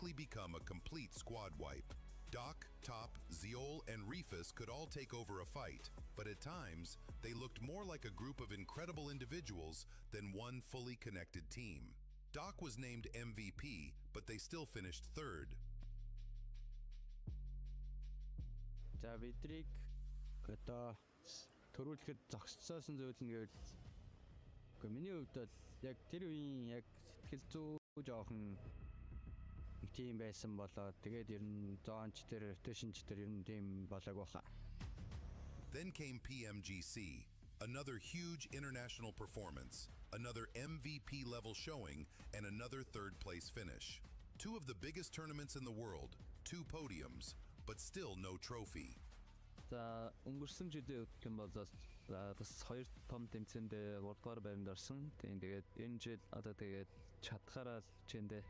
quickly become a complete squad wipe. Doc, Top, Zeol, and Refus could all take over a fight, but at times, they looked more like a group of incredible individuals than one fully connected team. Doc was named MVP, but they still finished third. За бидрийг одоо төрүүлэхэд зогсцоосон зүйл нь гэвэл үгүй миний хувьд бол яг тэр үеийн яг сэтгэл зүй жоохон нэг тийм байсан болоо тэгээд ер нь зоонч тэр rotationч тэр ер нь тийм болоог баха. Then came Pmgc, another huge international performance, another MVP level showing, and another third place finish. Two of the biggest tournaments in the world, 2 podiums, but still no trophy. За өнгөрсөн жилийн үтгэн болоод бас 2 том тэмцээнд 3 дугаар байранд орсон. Тэгээд энэ жил одоо тэгээд чадхаараа чэндэ.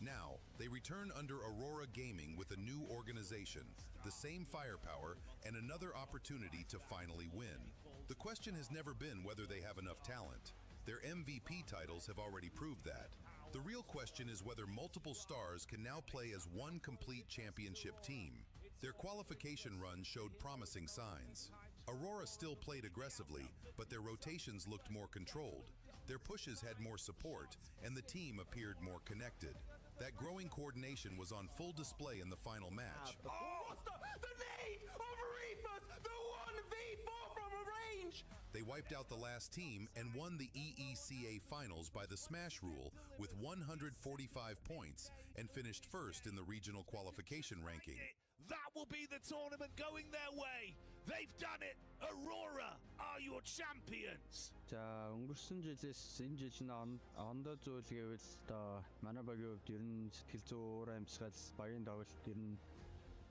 Now, they return under Aurora Gaming with a new organization, the same firepower, and another opportunity to finally win. The question has never been whether they have enough talent. Their MVP titles have already proved that. The real question is whether multiple stars can now play as one complete championship team. Their qualification run showed promising signs. Aurora still played aggressively, but their rotations looked more controlled. Their pushes had more support, and the team appeared more connected. That growing coordination was on full display in the final match. Oh, the nade of Refus, the 1v4 from a range! They wiped out the last team and won the EECA finals by the smash rule with 145 points and finished first in the regional qualification ranking. That will be the tournament going their way. They've done it. Aurora are your champions. За өнгөрсөн жилээс энэ жил нь ондоо зүйл гэвэл одоо манай багийн хувьд ер нь сэтгэл зүй өөр амьсгал багийн тоглолт ер нь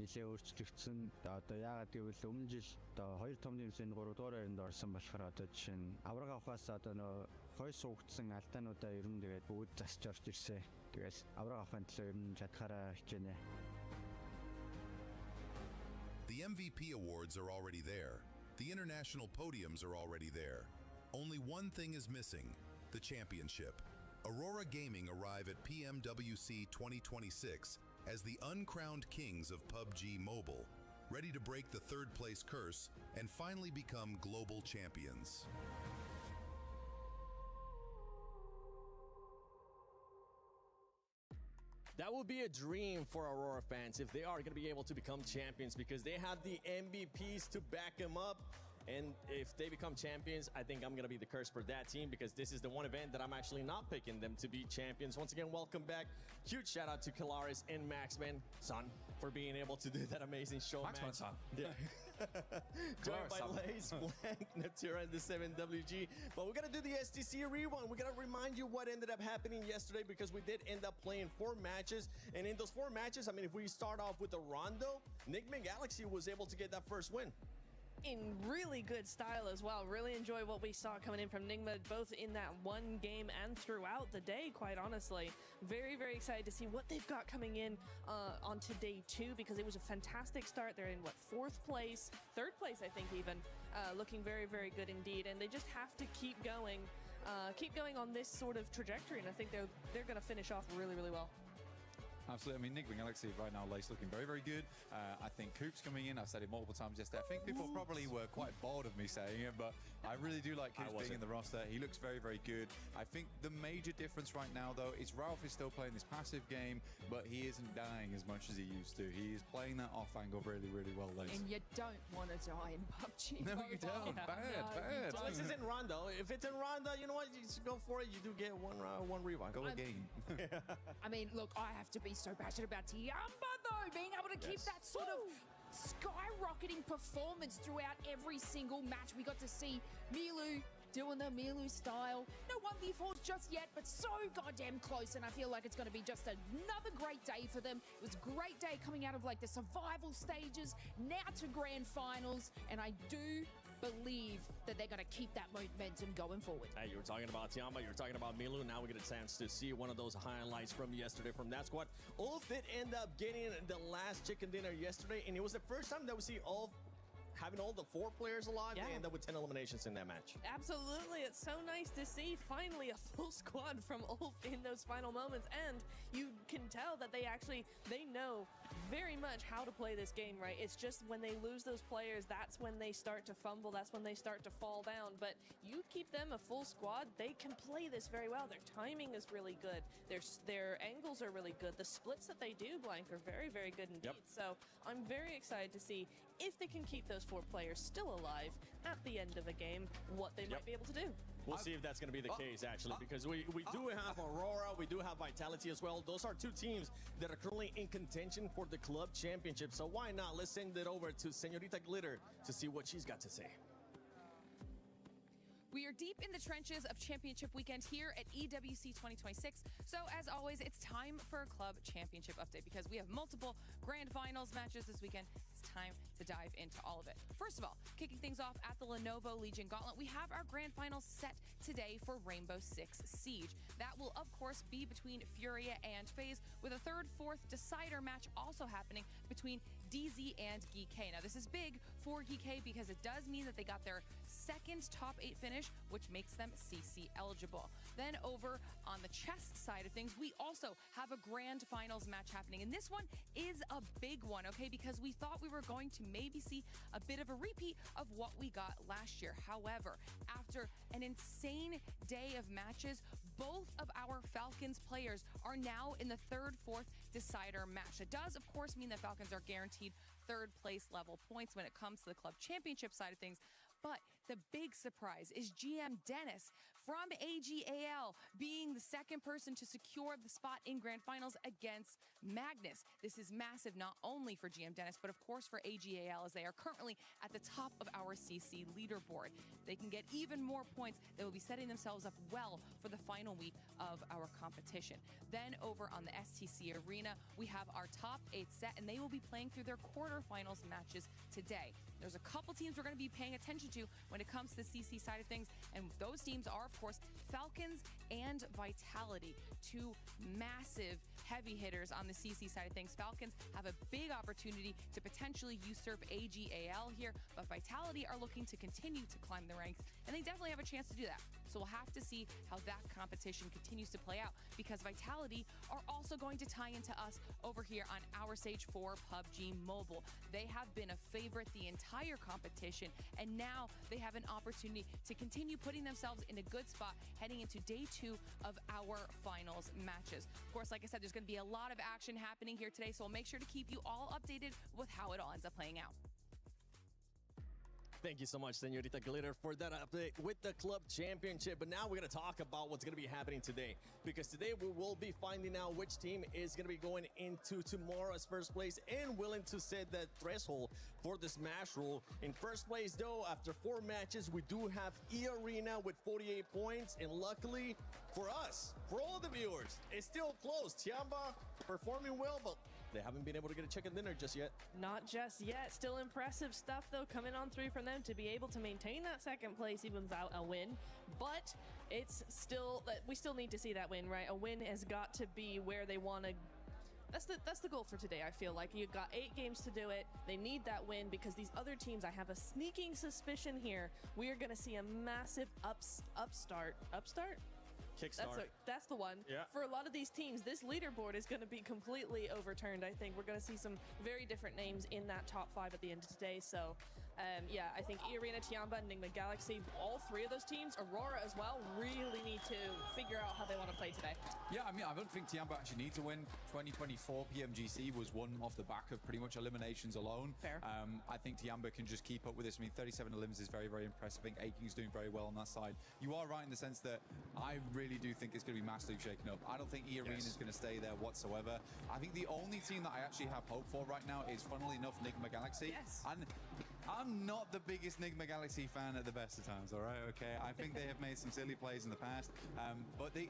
нэлээ өөрчлөгдсөн. Одоо яагаад гэвэл өмнө жил одоо 2 том тэмцээнд 3 дугаар байранд орсон болохоор одоо жишээ нь авраг авахаас одоо нөө хой суугдсан алдаануудаа ер нь тэгээд бүгд засч орж ирсэн. Тэгээс авраг авахын төлөө ер нь чадхаараа хичээнэ. The MVP awards are already there. The international podiums are already there. Only one thing is missing, the championship. Aurora Gaming arrive at Pmwc 2026 as the uncrowned kings of PUBG Mobile, ready to break the third place curse and finally become global champions. That would be a dream for Aurora fans if they are going to be able to become champions, because they have the MVPs to back them up. And if they become champions, I think I'm going to be the curse for that team, because this is the one event that I'm actually not picking them to be champions. Once again, welcome back. Huge shout out to Kalaris and Maxman, son, for being able to do that amazing show. Maxman, son. Yeah. Joined by Lace, Blank, Natura, and the 7WG. But we're going to do the STC rewind. We're going to remind you what ended up happening yesterday, because we did end up playing 4 matches. And in those 4 matches, I mean, if we start off with the Rondo, Nigma Galaxy was able to get that first win. In really good style as well. Really enjoy what we saw coming in from Nigma, both in that one game and throughout the day, quite honestly. Very, very excited to see what they've got coming in onto day 2, because it was a fantastic start. They're in, what, 4th place? 3rd place, I think, even. Looking very, very good indeed. And they just have to keep going on this sort of trajectory. And I think they're going to finish off really, really well. Absolutely. I mean, Nigma Galaxy right now, Lace looking very, very good. I think Coop's coming in. I've said it multiple times yesterday. I think people probably were quite bored of me saying it, but I really do like Coop being in the roster. He looks very, very good. I think the major difference right now, though, is Ralph is still playing this passive game, but he isn't dying as much as he used to. He is playing that off angle really, really well, Lace. And you don't want to die in PUBG. No, you don't. Bad. Well, this is in Rondo. If it's in Rondo, you know what? You just go for it. You do get one rewind. Go again. I mean, look, I have to be so passionate about Tiamba, though, being able to keep that sort of skyrocketing performance throughout every single match. We got to see Milu doing the Milu style. No 1v4s just yet, but so goddamn close, and I feel like it's going to be just another great day for them. It was a great day coming out of like the survival stages, now to grand finals, and I do believe that they're going to keep that momentum going forward. Hey, you were talking about Tiamba, you were talking about Milu. Now we get a chance to see one of those highlights from yesterday from that squad. Ulf did end up getting the last chicken dinner yesterday, and it was the first time that we see Ulf having all the 4 players alive. They end up with 10 eliminations in that match. Absolutely. It's so nice to see finally a full squad from Ulf in those final moments. And you can tell that they know very much how to play this game, right? It's just when they lose those players, that's when they start to fumble, that's when they start to fall down. But you keep them a full squad, they can play this very well. Their timing is really good. Their angles are really good. The splits that they do, Blank, are very, very good indeed. Yep. So I'm very excited to see if they can keep those 4 players still alive at the end of a game, what they might be able to do. We'll see if that's going to be the case, actually, because we do have Aurora, we do have Vitality as well. Those are 2 teams that are currently in contention for the club championship. So why not? Let's send it over to Senorita Glitter to see what she's got to say. We are deep in the trenches of championship weekend here at EWC 2026. So as always, it's time for a club championship update because we have multiple grand finals matches this weekend. It's time to dive into all of it. First of all, kicking things off at the Lenovo Legion Gauntlet, we have our grand finals set today for Rainbow Six Siege. That will, of course, be between Furia and FaZe, with a 3rd, 4th decider match also happening between DZ and GK. Now, this is big for GK because it does mean that they got their 2nd top 8 finish, which makes them CC eligible. Then over on the chess side of things, we also have a grand finals match happening. And this one is a big one, okay, because we thought we were going to maybe see a bit of a repeat of what we got last year. However, after an insane day of matches, both of our Falcons players are now in the 3rd, 4th decider match. It does, of course, mean that Falcons are guaranteed 3rd place level points when it comes to the club championship side of things. But the big surprise is GM Dennis from AGAL being the 2nd person to secure the spot in grand finals against Magnus. This is massive not only for GM Dennis, but of course for AGAL, as they are currently at the top of our CC leaderboard. They can get even more points. They will be setting themselves up well for the final week of our competition. Then over on the STC Arena, we have our top 8 set, and they will be playing through their quarterfinals matches today. There's a couple teams we're going to be paying attention to when it comes to the CC side of things, and those teams are, of course, Falcons and Vitality, 2 massive heavy hitters on the CC side of things. Falcons have a big opportunity to potentially usurp AGAL here, but Vitality are looking to continue to climb the ranks, and they definitely have a chance to do that. So we'll have to see how that competition continues to play out, because Vitality are also going to tie into us over here on our stage for PUBG Mobile. They have been a favorite the entire competition, and now they have an opportunity to continue putting themselves in a good spot heading into day 2 of our finals matches. Of course, like I said, there's going to be a lot of action happening here today, so we'll make sure to keep you all updated with how it all ends up playing out. Thank you so much, Senorita Glitter, for that update with the club championship. But now we're going to talk about what's going to be happening today, because today we will be finding out which team is going to be going into tomorrow's first place and willing to set that threshold for the Smash rule. In first place, though, after 4 matches, we do have E-Arena with 48 points. And luckily for us, for all the viewers, it's still close. Tiamba performing well, but they haven't been able to get a chicken dinner just yet. Not just yet. Still impressive stuff, though, coming on through from them to be able to maintain that 2nd place even without a win. But it's still, we still need to see that win, right? A win has got to be where they want to. That's the goal for today, I feel like. You've got 8 games to do it. They need that win, because these other teams, I have a sneaking suspicion here, we are going to see a massive upstart? Kickstart. That's the one. Yeah. For a lot of these teams, this leaderboard is going to be completely overturned. I think we're going to see some very different names in that top 5 at the end of today. So, yeah, I think E-Arena, Tiamba, Enigma Galaxy, all 3 of those teams, Aurora as well, really need to figure out how they want to play today. Yeah, I mean, I don't think Tiamba actually needs to win. 2024 Pmgc was won off the back of pretty much eliminations alone. Fair. I think Tiamba can just keep up with this. I mean, 37 elims is very, very impressive. I think Aking's doing very well on that side. You are right in the sense that I really do think it's going to be massively shaken up. I don't think E-Arena is going to stay there whatsoever. I think the only team that I actually have hope for right now is, funnily enough, Enigma Galaxy. Yes. And I'm not the biggest Enigma Galaxy fan at the best of times, all right? Okay, I think they have made some silly plays in the past, but they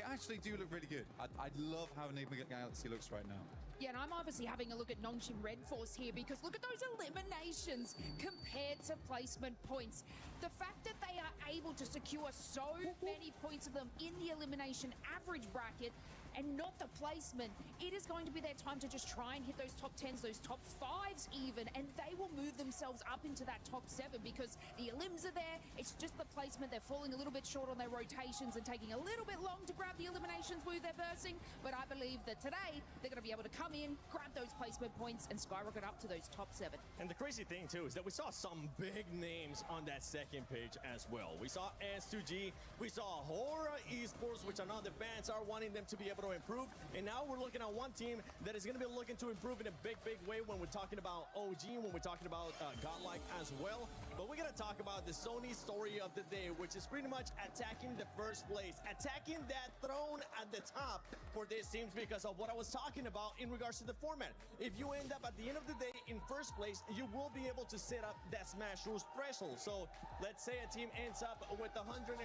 actually do look really good. I love how Enigma Galaxy looks right now. Yeah, and I'm obviously having a look at Nongshim Red Force here, because look at those eliminations compared to placement points. The fact that they are able to secure so many points of them in the elimination average bracket, and not the placement. It is going to be their time to just try and hit those top 10s, those top 5s even, and they will move themselves up into that top 7 because the elims are there. It's just the placement. They're falling a little bit short on their rotations and taking a little bit long to grab the eliminations with their bursting, but I believe that today they're going to be able to come in, grab those placement points, and skyrocket up to those top 7. And the crazy thing too is that we saw some big names on that second page as well. We saw S2G, we saw Hora Esports, which I know the fans are wanting them to be able to improve. And now we're looking at one team that is going to be looking to improve in a big way when we're talking about OG, when we're talking about Godlike as well. But we're going to talk about the Sony story of the day, which is pretty much attacking the first place, attacking that throne at the top for these teams because of what I was talking about in regards to the format. If you end up at the end of the day in first place, you will be able to set up that Smash Rules threshold. So let's say a team ends up with 150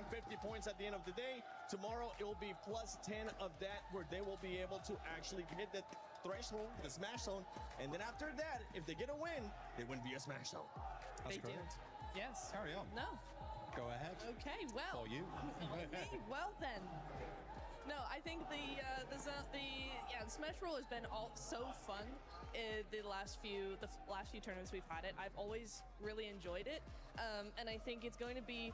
points at the end of the day. Tomorrow it will be plus 10 of that, where they will be able to actually hit the threshold, the Smash Zone. And then after that, if they get a win, they win via Smash Zone. They do. Yes. Carry on. No. Go ahead. Okay, well. For you. Well then. No, I think the Smash Roll has been so fun in the last few tournaments we've had it. I've always really enjoyed it, and I think it's going to be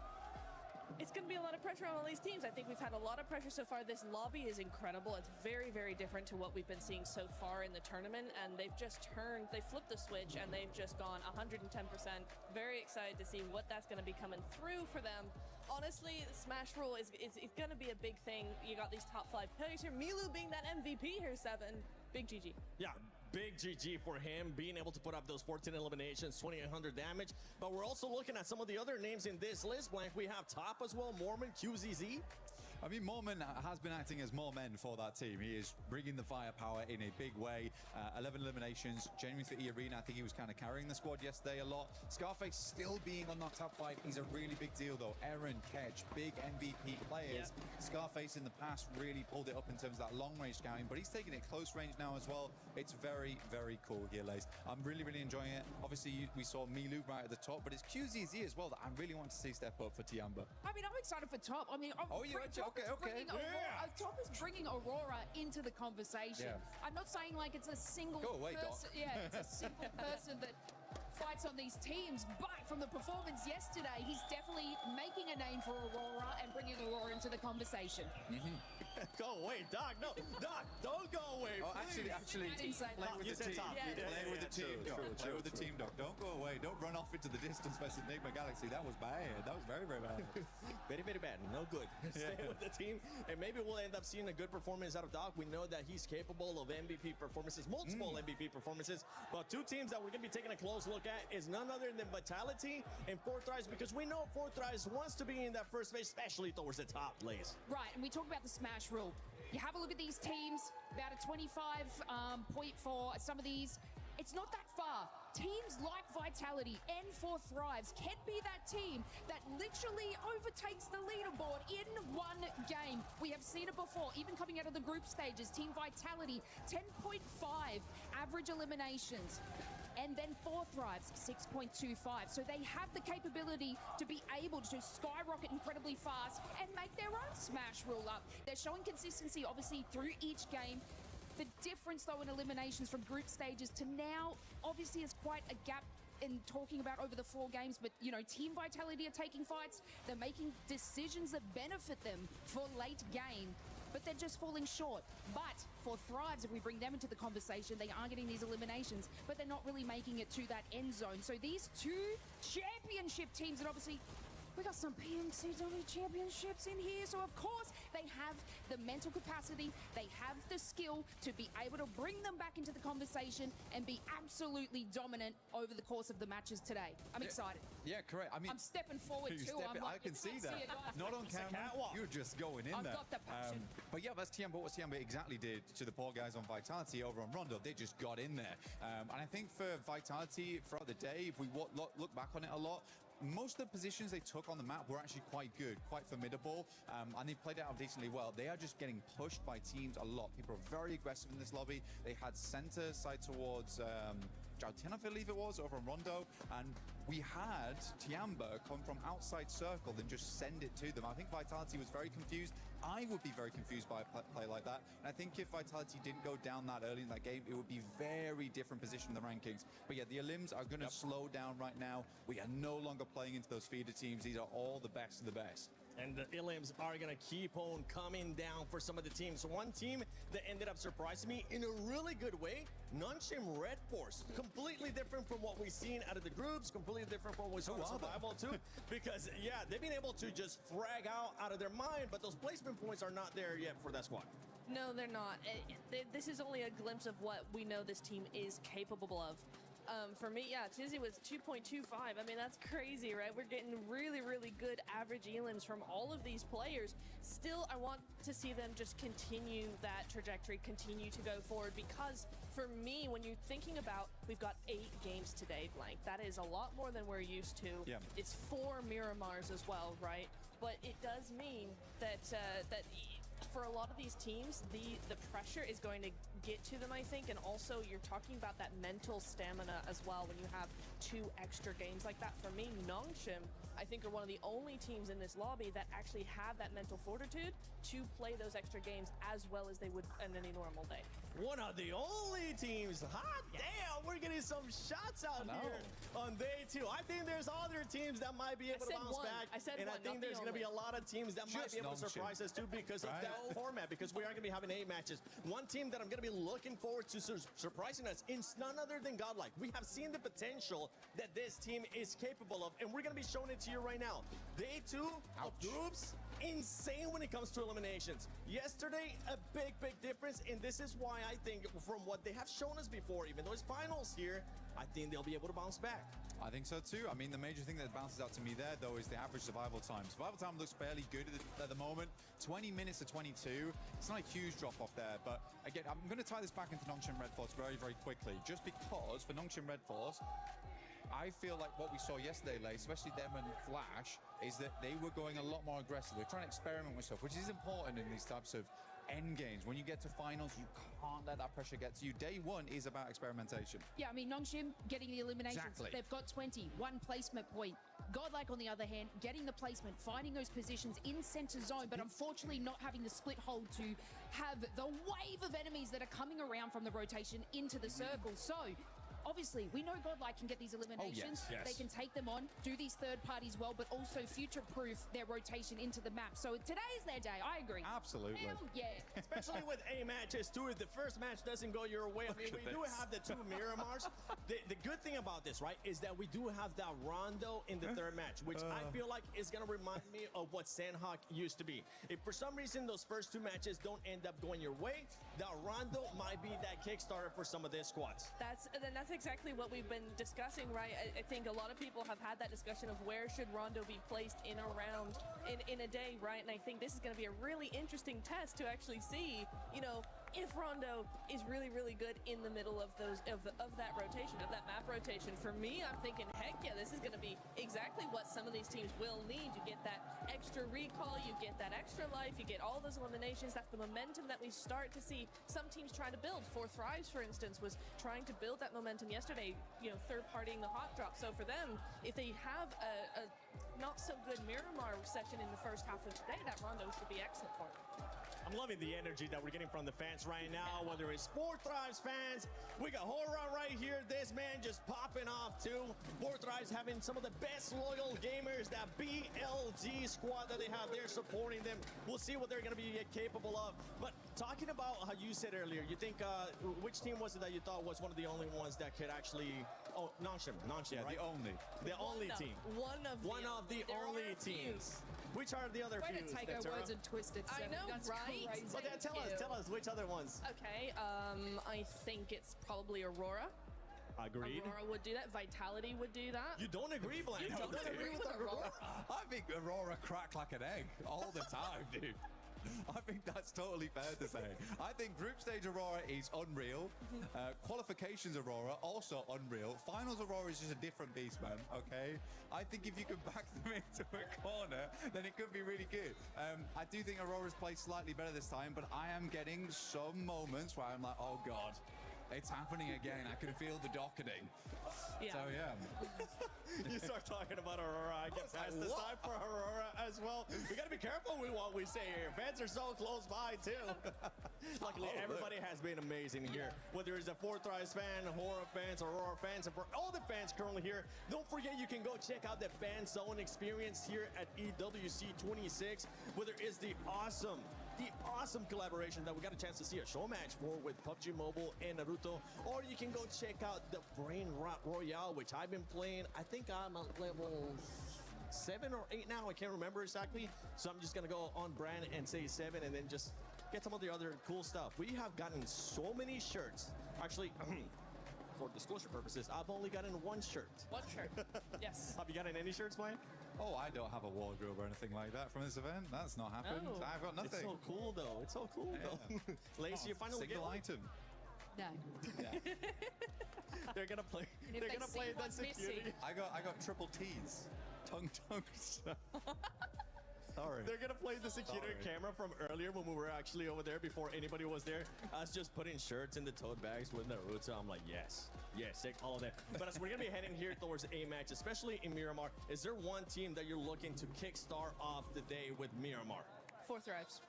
a lot of pressure on all these teams. I think we've had a lot of pressure so far. This lobby is incredible. It's very, very different to what we've been seeing so far in the tournament, and they've flipped the switch, and they've just gone 110%. Very excited to see what that's going to be coming through for them. Honestly, Smash Rule is going to be a big thing. You got these top 5 players here. Milu being that MVP here, 7. Big GG. Yeah. Big GG for him, being able to put up those 14 eliminations, 2,800 damage. But we're also looking at some of the other names in this list, Blank. We have Top as well, Mormon, QZZ. I mean, Mormon has been acting as more men for that team. He is bringing the firepower in a big way. 11 eliminations, genuinely for E-Arena. I think he was kind of carrying the squad yesterday a lot. Scarface still being on that top 5 is a really big deal, though. Aaron, Ketch, big MVP players. Yeah. Scarface in the past really pulled it up in terms of that long-range scouting, but he's taking it close range now as well. It's very, very cool here, Lace. I'm really, really enjoying it. Obviously, we saw Milu right at the top, but it's QZZ as well that I really want to see step up for Tiamba. I mean, I'm excited for Top. I mean, okay. Top is bringing Aurora into the conversation. Yeah. I'm not saying like it's a single person. Yeah, it's a single person that fights on these teams, but from the performance yesterday, he's definitely making a name for Aurora and bringing Aurora into the conversation. Go away, Doc. No, Doc, don't go away. Oh, actually, play with the team. Play with the team, Doc. Play with the team, Doc. Don't go away. Don't run off into the distance versus Enigma Galaxy. That was bad. That was very, very bad. Very, very bad. No good. Stay with the team, and maybe we'll end up seeing a good performance out of Doc. We know that he's capable of MVP performances, multiple MVP performances. But two teams that we're going to be taking a close look at is none other than Vitality and Forthrise, because we know Forthrise wants to be in that first phase, especially towards the top place. Right, and we talk about the Smash Rule. You have a look at these teams, about a 25 point for some of these. It's not that far. Teams like Vitality and Forthrives can be that team that literally overtakes the leaderboard in one game. We have seen it before, even coming out of the group stages. Team Vitality, 10.5 average eliminations. And then Forthrives, 6.25. So they have the capability to be able to skyrocket incredibly fast and make their own Smash Rule up. They're showing consistency, obviously, through each game. The difference, though, in eliminations from group stages to now, obviously, is quite a gap in talking about over the 4 games. But, you know, Team Vitality are taking fights. They're making decisions that benefit them for late game, but they're just falling short. But for Thrives, if we bring them into the conversation, they are getting these eliminations, but they're not really making it to that end zone. So these 2 championship teams, and obviously, we got some PMCW championships in here, so of course they have the mental capacity, they have the skill to be able to bring them back into the conversation and be absolutely dominant over the course of the matches today. I'm excited. Yeah, correct. I mean, I'm stepping forward too. I can see that. Not on camera. You're just going in there. I've got the passion. But yeah, that's Tiamba. What Tiamba exactly did to the poor guys on Vitality over on Rondo, they just got in there. And I think for Vitality throughout the day, if we look back on it a lot, most of the positions they took on the map were actually quite good, quite formidable, and they played it out decently well. They are just getting pushed by teams a lot. People are very aggressive in this lobby. They had center side towards Joutin, I believe it was, over on Rondo, and we had Tiamba come from outside circle and just send it to them. I think Vitality was very confused. I would be very confused by a play like that. And I think if Vitality didn't go down that early in that game, it would be very different position in the rankings. But yeah, the Elims are going to slow down right now. We are no longer playing into those feeder teams. These are all the best of the best. And the Elims are going to keep on coming down for some of the teams. One team that ended up surprising me in a really good way, Nunchim Red Force. Completely different from what we've seen out of the groups, completely different from what we saw in Survival too. Because, yeah, they've been able to just frag out of their mind, but those placement points are not there yet for that squad. No, they're not. This is only a glimpse of what we know this team is capable of. For me, yeah, Tizzy was 2.25. I mean, that's crazy, right? We're getting really, really good average elims from all of these players. Still, I want to see them just continue that trajectory, continue to go forward, because for me, when you're thinking about, we've got 8 games today, Blank. That is a lot more than we're used to. Yeah. It's 4 Miramars as well, right? But it does mean that for a lot of these teams, the pressure is going to get to them, I think, and also you're talking about that mental stamina as well when you have 2 extra games like that. For me, Nongshim, I think, are one of the only teams in this lobby that actually have that mental fortitude to play those extra games as well as they would on any normal day. One of the only teams. Hot damn, we're getting some shots out here on day 2. I think there's other teams that might be able to bounce back. I said and one, I think there's going to be a lot of teams that might be able to surprise us too because of that format, because we are going to be having 8 matches. One team that I'm going to be looking forward to surprising us is none other than Godlike. We have seen the potential that this team is capable of, and we're going to be showing it to you right now. Day 2 of groups, insane when it comes to eliminations. Yesterday, a big difference, and this is why I think from what they have shown us before, even though it's finals here, I think they'll be able to bounce back. I think so too. I mean, the major thing that bounces out to me there, though, is the average survival time. Survival time looks fairly good at the moment. 20 minutes to 22. It's not a huge drop-off there, but again, I'm going to tie this back into Nongshim Red Force very quickly, just because for Nongshim Red Force, I feel like what we saw yesterday, especially them and Flash, is that they were going a lot more aggressive. They're trying to experiment with stuff, which is important in these types of end games. When you get to finals, you can't let that pressure get to you. Day 1 is about experimentation. Yeah, I mean, Nongshim getting the eliminations. Exactly. They've got 20, 1 placement point. Godlike, on the other hand, getting the placement, finding those positions in center zone, but unfortunately not having the split hold to have the wave of enemies that are coming around from the rotation into the circle. So, obviously, we know Godlike can get these eliminations. Yes. They can take them on, do these third parties well, but also future-proof their rotation into the map. So today is their day. I agree. Absolutely. Hell yeah. Especially with 8 matches too. If the first match doesn't go your way, I mean, we do have the 2 Miramars. The good thing about this, right, is that we do have that Rondo in the 3rd match, which I feel like is going to remind me of what Sandhawk used to be. If for some reason those first 2 matches don't end up going your way, that Rondo might be that Kickstarter for some of their squads. That's exactly what we've been discussing, right? I think a lot of people have had that discussion of where should Rondo be placed in a round in a day, right? And I think this is going to be a really interesting test to actually see, you know, if Rondo is really good in the middle of those of that rotation, of that map rotation. For me, I'm thinking, heck yeah, this is going to be exactly what some of these teams will need. You get that extra recall, you get that extra life, you get all those eliminations. That's the momentum that we start to see some teams trying to build. For Thrives, for instance, was trying to build that momentum yesterday, you know, third-partying the hot drop. So for them, if they have a not so good Miramar session in the first half of today, that Rondo should be excellent for them. I'm loving the energy that we're getting from the fans right now, whether it's Four Thrives fans. We got Horror right here. This man just popping off too. Four Thrives having some of the best loyal gamers, that BLG squad that they have there supporting them. We'll see what they're going to be capable of. But talking about how you said earlier, you think, which team was it that you thought was one of the only ones that could actually, Nongshim, Yeah, right? The only team. One of the only teams. Which are the other Way few? to take our words and twist it. I Seven. know, That's right? crazy. Well, tell us which other ones. Okay, I think it's probably Aurora. Agreed. Aurora would do that. Vitality would do that. You don't agree, Blank? You don't agree with Aurora? I think Aurora crack like an egg all the time, dude. I think that's totally fair to say. I think group stage Aurora is unreal. Qualifications Aurora, also unreal. Finals Aurora is just a different beast, man, okay? I think if you can back them into a corner, then it could be really good. I do think Aurora's played slightly better this time, but I am getting some moments where I'm like, oh God, It's happening again. I can feel the docketing. Yeah. So, yeah. You start talking about Aurora, I can pass this time for Aurora as well. We got to be careful with what we say here. Fans are so close by, too. Luckily, everybody has been amazing here. Whether it's a Fourth Rise fan, Horror fans, Aurora fans, and for all the fans currently here, don't forget you can go check out the Fan Zone experience here at EWC 26, whether it's the awesome collaboration that we got a chance to see a show match for with PUBG Mobile and Naruto, or you can go check out the Brain Rot Royale, which I've been playing. I think I'm at level 7 or 8 now. I can't remember exactly. So I'm just going to go on brand and say 7 and then just get some of the other cool stuff. We have gotten so many shirts. Actually, for disclosure purposes, I've only gotten one shirt. One shirt. Yes. Have you gotten any shirts, Mike? Oh, I don't have a wardrobe or anything like that from this event. That's not happened. Oh. I've got nothing. It's so cool, though. It's so cool, though. Lacey, you finally get single one. item. No. They're gonna play. And if They're they gonna see play that one security. missing- I got triple T's. Tongue. Sorry. They're gonna play the security Sorry. camera from earlier when we were actually over there before anybody was there. I was just putting shirts in the tote bags with Naruto. I'm like, yes, take all of that. But as we're gonna be heading here towards a match, especially in Miramar, is there one team that you're looking to kickstart off the day with Miramar? Fourth Thrives.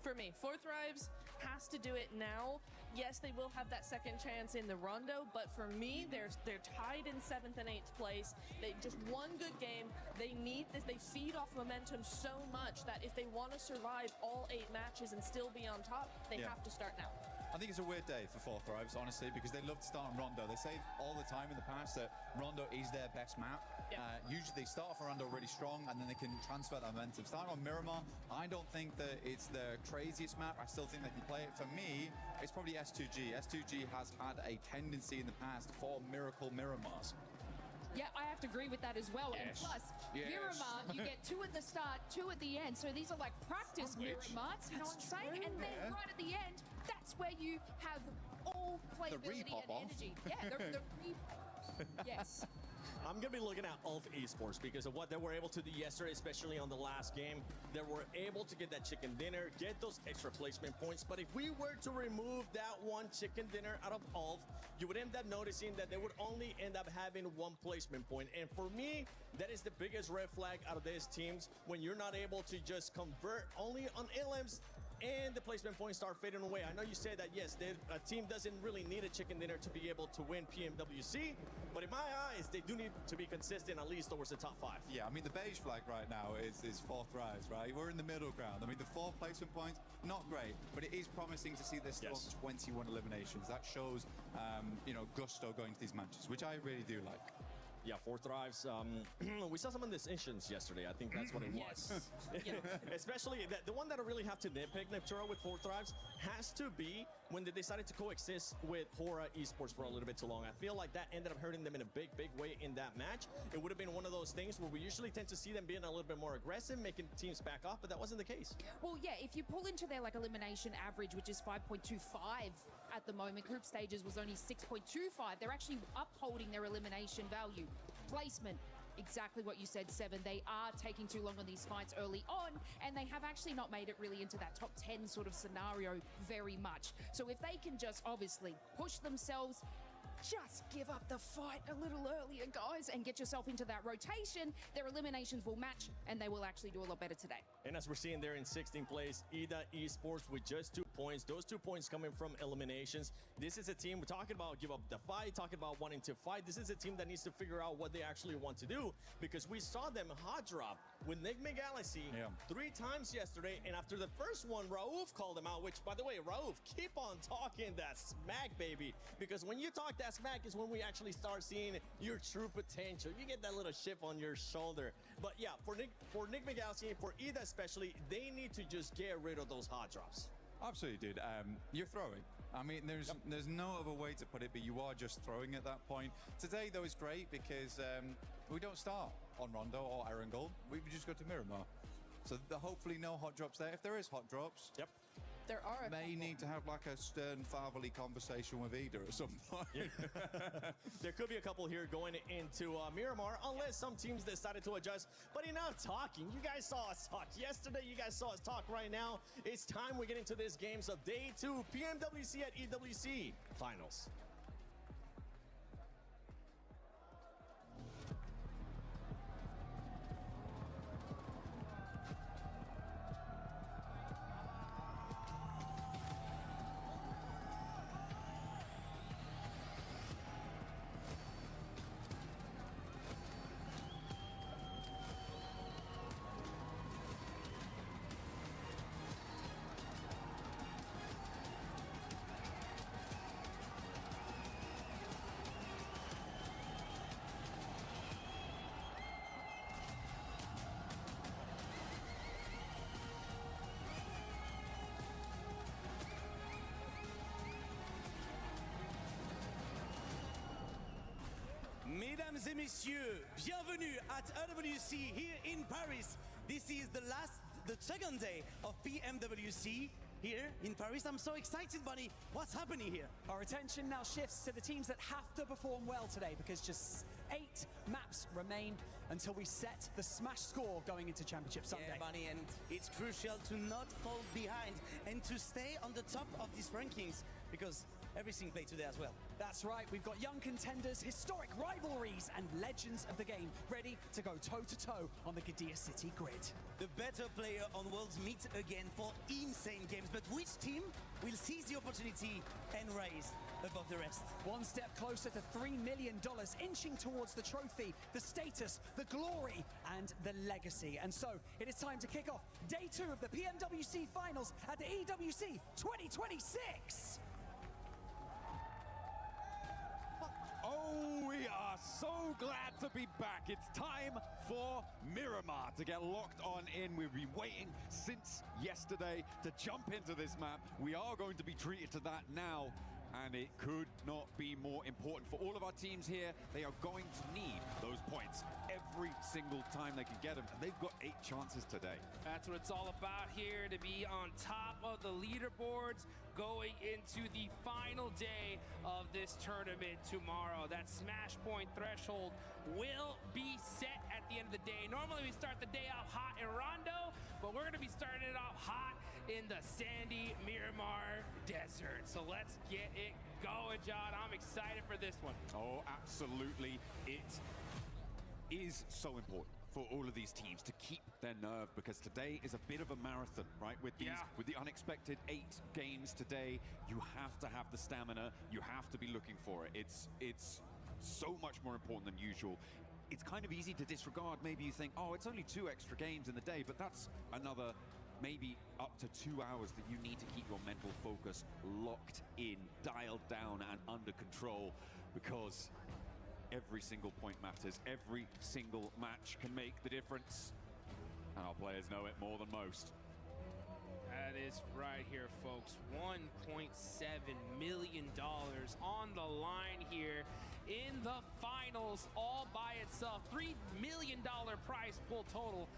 For me, Fourth Thrives has to do it now. Yes, they will have that second chance in the Rondo, but for me, they're tied in 7th and 8th place. They just one good game. They need this. They feed off momentum so much that if they want to survive all 8 matches and still be on top, they have to start now. I think it's a weird day for Fourth Thrives, honestly, because they love to start on Rondo. They say all the time in the past that Rondo is their best map. Yeah. Usually they start off Rondo really strong and then they can transfer that momentum. Starting on Miramar, I don't think that it's the craziest map. I still think they can play it. For me, it's probably S2G. S2G has had a tendency in the past for miracle Miramars. Yeah, I have to agree with that as well. And Yes. plus, Yes. Miramar, you get 2 at the start, 2 at the end. So these are like practice Miramars, you know what I'm saying? And then Yeah. right at the end, that's where you have all playability repop and off. energy. Yeah, the yes. I'm going to be looking at Ulf Esports because of what they were able to do yesterday, especially on the last game. They were able to get that chicken dinner, get those extra placement points. But if we were to remove that one chicken dinner out of Ulf, you would end up noticing that they would only end up having 1 placement point. And for me, that is the biggest red flag out of these teams when you're not able to just convert only on elims and the placement points start fading away. I know you said that, yes, a team doesn't really need a chicken dinner to be able to win Pmwc, but in my eyes, they do need to be consistent at least towards the top 5. Yeah, I mean, the beige flag right now is Fourth Rise, right? We're in the middle ground. I mean, the 4 placement points, not great, but it is promising to see this still Yes. 21 eliminations. That shows, gusto going to these matches, which I really do like. Yeah, Fourth Thrives. We saw some of the decisions yesterday. I think that's what it was. Especially the one that I really have to nitpick, Neptura, with Fourth Thrives has to be when they decided to coexist with Hora Esports for a little bit too long. I feel like that ended up hurting them in a big way in that match. It would have been one of those things where we usually tend to see them being a little bit more aggressive, making teams back off, but that wasn't the case. Well, yeah, if you pull into their elimination average, which is 5.25 at the moment, group stages was only 6.25. They're actually upholding their elimination value. Placement, exactly what you said, Seven. They are taking too long on these fights early on, and they have actually not made it really into that top 10 sort of scenario very much. So if they can just obviously push themselves, just give up the fight a little earlier, guys, and get yourself into that rotation, their eliminations will match, and they will actually do a lot better today. And as we're seeing there in 16th place, Ida Esports with just 2 points. Those 2 points coming from eliminations. This is a team we're talking about give up the fight, talking about wanting to fight. This is a team that needs to figure out what they actually want to do because we saw them hot drop with Enigma Galaxy 3 times yesterday. And after the first one, Raouf called them out, which, by the way, Raouf, keep on talking that smack, baby. Because when you talk that smack is when we actually start seeing your true potential. You get that little chip on your shoulder. But yeah, for Enigma Galaxy, for Ida especially, they need to just get rid of those hot drops. Absolutely, dude. You're throwing. I mean, there's no other way to put it, but you are just throwing at that point. Today, though, is great because we don't start on Rondo or Erangel. We just go to Miramar. So hopefully no hot drops there. If there is hot drops, There are a May couple. need to have like a stern fatherly conversation with Ida at some point. There could be a couple here going into Miramar, unless some teams decided to adjust. But enough talking. You guys saw us talk yesterday. You guys saw us talk right now. It's time we get into this games of day 2, Pmwc at EWC Finals. Mesdames et messieurs, bienvenue at EWC here in Paris. This is the second day of Pmwc here in Paris. I'm so excited, Bunny. What's happening here? Our attention now shifts to the teams that have to perform well today, because just 8 maps remain until we set the smash score going into Championship Sunday. Yeah, Bunny, and it's crucial to not fall behind and to stay on the top of these rankings, because everything played today as well. That's right, we've got young contenders, historic rivalries, and legends of the game ready to go toe-to-toe on the Gadia City grid. The better player on Worlds meet again for insane games, but which team will seize the opportunity and rise above the rest? One step closer to $3 million, inching towards the trophy, the status, the glory, and the legacy. And so, it is time to kick off day 2 of the Pmwc Finals at the EWC 2026! Oh, we are so glad to be back. It's time for Miramar to get locked on in. We've been waiting since yesterday to jump into this map. We are going to be treated to that now, and it could not be more important for all of our teams here. They are going to need those points every single time they can get them, and they've got 8 chances today. That's what it's all about here, to be on top of the leaderboards going into the final day of this tournament tomorrow. That smash point threshold will be set at the end of the day. Normally we start the day off hot in Rondo, but we're gonna be starting it off hot in the sandy Miramar Desert. So let's get it going, John. I'm excited for this one. Oh, absolutely. It is so important for all of these teams to keep their nerve, because today is a bit of a marathon, right? With these, with the unexpected 8 games today, you have to have the stamina. You have to be looking for it. It's so much more important than usual. It's kind of easy to disregard. Maybe you think, oh, it's only 2 extra games in the day, but that's another maybe up to 2 hours that you need to keep your mental focus locked in, dialed down, and under control, because every single point matters. Every single match can make the difference, and our players know it more than most. That is right here, folks. $1.7 million on the line here in the finals all by itself. $3 million prize pool total.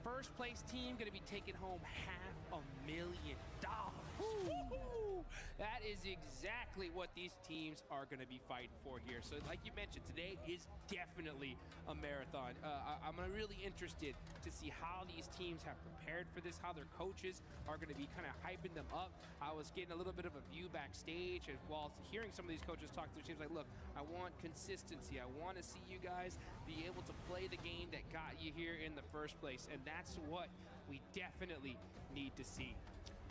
First place team gonna be taking home $500,000. Woo-hoo! That is exactly what these teams are going to be fighting for here. So like you mentioned, today is definitely a marathon. I'm really interested to see how these teams have prepared for this, how their coaches are going to be kind of hyping them up. I was getting a little bit of a view backstage and while hearing some of these coaches talk to their teams, like, look, I want consistency. I want to see you guys be able to play the game that got you here in the first place. And that's what we definitely need to see.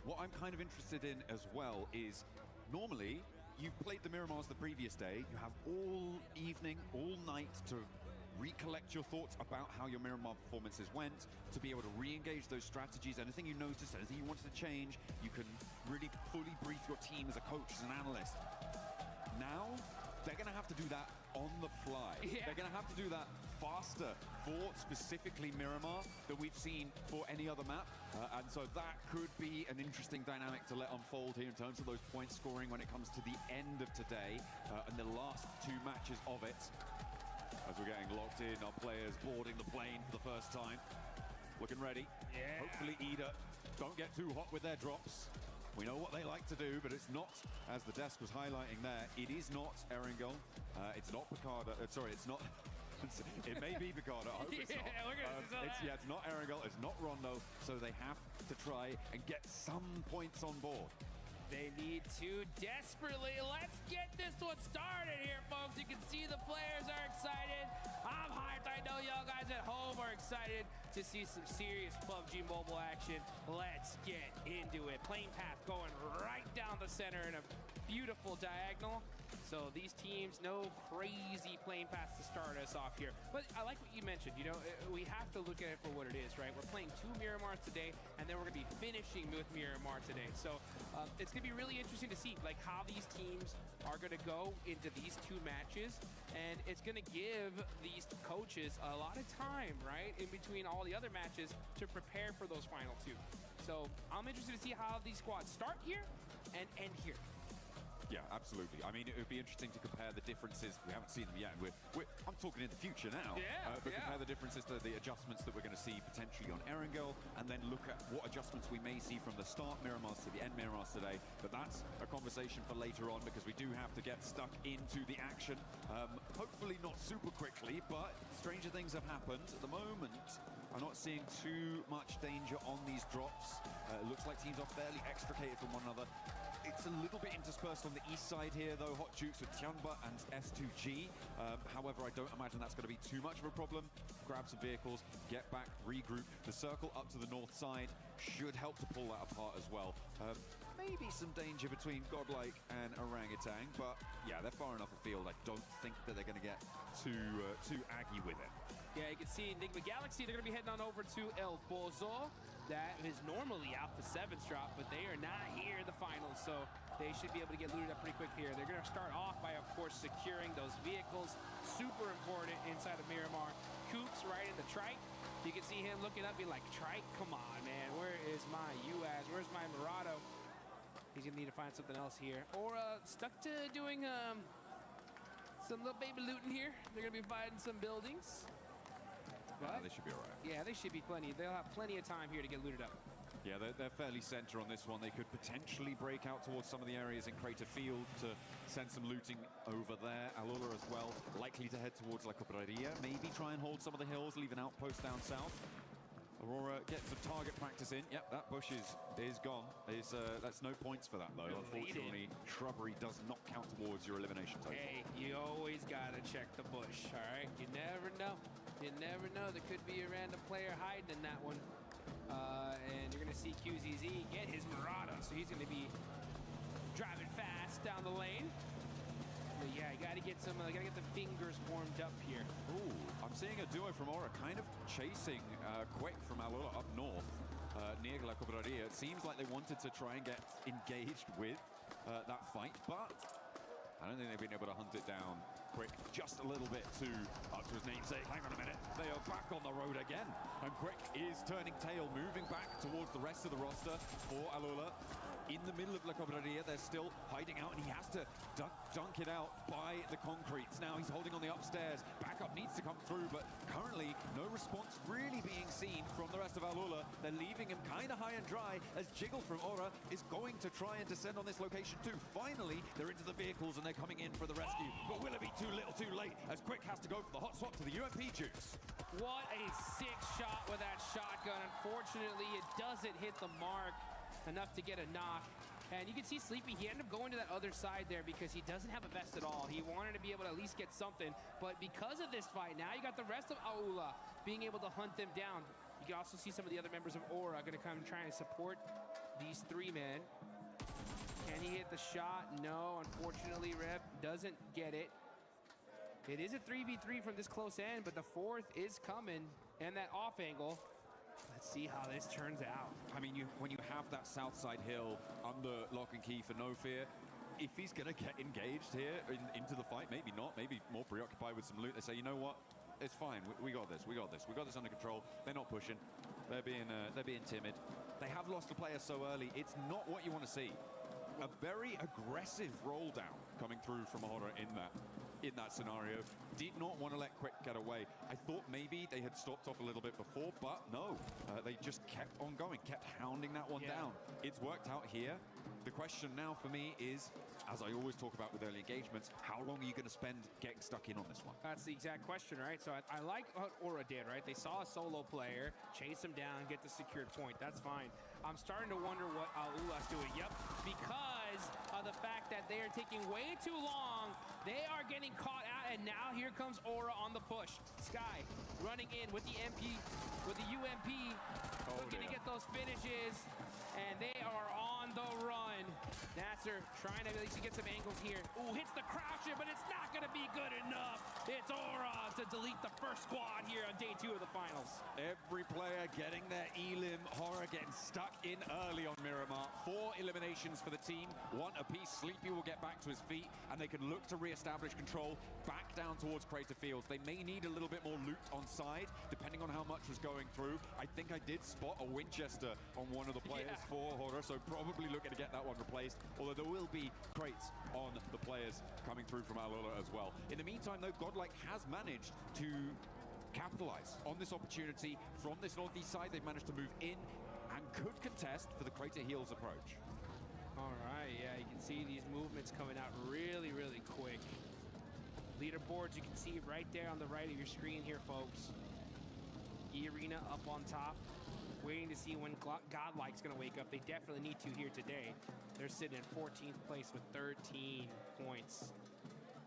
What I'm kind of interested in as well is, normally, you've played the Miramars the previous day, you have all evening, all night to recollect your thoughts about how your Miramar performances went, to be able to re-engage those strategies, anything you noticed, anything you wanted to change, you can really fully brief your team as a coach, as an analyst. Now, they're going to have to do that on the fly. Yeah. They're going to have to do that faster for specifically Miramar than we've seen for any other map. And so that could be an interesting dynamic to let unfold here in terms of those point scoring when it comes to the end of today and the last 2 matches of it. As we're getting locked in, our players boarding the plane for the first time. Looking ready. Yeah. Hopefully Ida don't get too hot with their drops. We know what they like to do, but it's not, as the desk was highlighting there, it is not Erangel. It's not Picardo. Sorry, it's not. It may be Picardo. I hope it's not. It's not Erangel. It's not Rondo. So they have to try and get some points on board. They need to desperately. Let's get this one started here, folks. You can see the players are excited. I'm hyped. I know y'all guys at home are excited to see some serious PUBG Mobile action. Let's get into it. Plane path going right down the center in a beautiful diagonal. So these teams, no crazy plane paths to start us off here. But I like what you mentioned, you know, we have to look at it for what it is, right? We're playing 2 Miramars today, and then we're going to be finishing with Miramar today. So it's going to be really interesting to see, like, how these teams are going to go into these 2 matches. And it's going to give these coaches a lot of time, right, in between all the other matches to prepare for those final 2. So I'm interested to see how these squads start here and end here. Yeah, absolutely. I mean, it would be interesting to compare the differences. We haven't seen them yet. I'm talking in the future now. Compare the differences to the adjustments that we're going to see potentially on Erangel, and then look at what adjustments we may see from the start Miramars to the end Miramars today. But that's a conversation for later on, because we do have to get stuck into the action. Hopefully not super quickly, but stranger things have happened. At the moment, I'm not seeing too much danger on these drops. It looks like teams are fairly extricated from one another. It's a little bit interspersed on the east side here, though. Hot Jukes with Tianba and S2G. However, I don't imagine that's going to be too much of a problem. Grab some vehicles, get back, regroup. The circle up to the north side should help to pull that apart as well. Maybe some danger between Godlike and Orangutan, but yeah, they're far enough afield. I don't think that they're going to get too aggy with it. Yeah, you can see Enigma Galaxy, they're going to be heading on over to El Pozo. That is normally Alpha 7's drop, but they are not here in the finals, so they should be able to get looted up pretty quick here. They're going to start off by, of course, securing those vehicles. Super important inside of Miramar. Coops right in the trike. You can see him looking up, being like, trike, come on, man. Where is my UAS? Where's my Murado? He's going to need to find something else here. Or stuck to doing some little baby looting here. They're going to be fighting some buildings. Yeah, they should be all right. Yeah, they should be plenty. They'll have plenty of time here to get looted up. Yeah, they're fairly center on this one. They could potentially break out towards some of the areas in Crater Field to send some looting over there. Alula as well, likely to head towards La Cobraria. Maybe try and hold some of the hills, leave an outpost down south. Aurora gets some target practice in. Yep, that bush is gone. That's no points for that, though. Unfortunately, shrubbery does not count towards your elimination total. Hey, you always got to check the bush, all right? You never know. You never know. There could be a random player hiding in that one. And you're going to see QZZ get his Murado, so he's going to be driving fast down the lane. But yeah, you got to get some. Got to get the fingers warmed up here. Ooh, I'm seeing a duo from Aura kind of chasing Quick from Alula up north near La Cobraria. It seems like they wanted to try and get engaged with that fight, but I don't think they've been able to hunt it down. Quick just a little bit too up to his namesake. Hang on a minute. They are back on the road again. And Quick is turning tail, moving back towards the rest of the roster for Alula. In the middle of La Cobraria, they're still hiding out, and he has to dunk it out by the concretes. Now he's holding on the upstairs. Backup needs to come through, but currently no response really being seen from the rest of Alula. They're leaving him kind of high and dry as Jiggle from Aura is going to try and descend on this location too. Finally, they're into the vehicles and they're coming in for the rescue. But will it be too little too late as Quick has to go for the hot swap to the UMP Jukes? What a sick shot with that shotgun. Unfortunately, it doesn't hit the mark enough to get a knock. And you can see Sleepy, he ended up going to that other side there because he doesn't have a vest at all. He wanted to be able to at least get something. But because of this fight, now you got the rest of Aula being able to hunt them down. You can also see some of the other members of Aura going to come and try and support these 3 men. Can he hit the shot? No, unfortunately, Rep doesn't get it. It is a 3v3 from this close end, but the 4th is coming, and that off angle. Let's see how this turns out. I mean, when you have that south side hill under lock and key for No Fear, if he's going to get engaged here into the fight, maybe not, maybe more preoccupied with some loot, they say, you know what, it's fine, we got this, we got this under control. They're not pushing, they're being timid. They have lost a player so early, it's not what you want to see. A very aggressive roll down coming through from Aura in that scenario. Did not want to let Quick get away. I thought maybe they had stopped off a little bit before, but no. They just kept on going, kept hounding that one down. It's worked out here. The question now for me is, as I always talk about with early engagements, how long are you going to spend getting stuck in on this one? That's the exact question, right? So I like what Aura did, right? They saw a solo player, chase him down, get the secured point. That's fine. I'm starting to wonder what Aula's doing. Yep, because of the fact that they are taking way too long. They are getting caught out, and now here comes Aura on the push. Sky running in with the MP, with the UMP, looking to get those finishes, and they are on the run. Nasser trying to at least get some angles here. Ooh, hits the croucher, but it's not going to be good enough. It's Aura to delete the first squad here on day 2 of the finals. Every player getting their elim. Horror getting stuck in early on Miramar. 4 eliminations for the team, 1 apiece. Sleepy will get back to his feet, and they can look to re-establish control back down towards Crater Fields. They may need a little bit more loot on side, depending on how much was going through. I think I did spot a Winchester on one of the players for Horror, so probably looking to get that one replaced. Although there will be crates on the players coming through from Alola as well. In the meantime, though, Godlike has managed to capitalize on this opportunity from this northeast side. They've managed to move in and could contest for the Crater Heels approach. All right, yeah, you can see these movements coming out really, really quick. Leaderboards, you can see right there on the right of your screen here, folks. E-Arena up on top, waiting to see when Godlike's going to wake up. They definitely need to here today. They're sitting in 14th place with 13 points.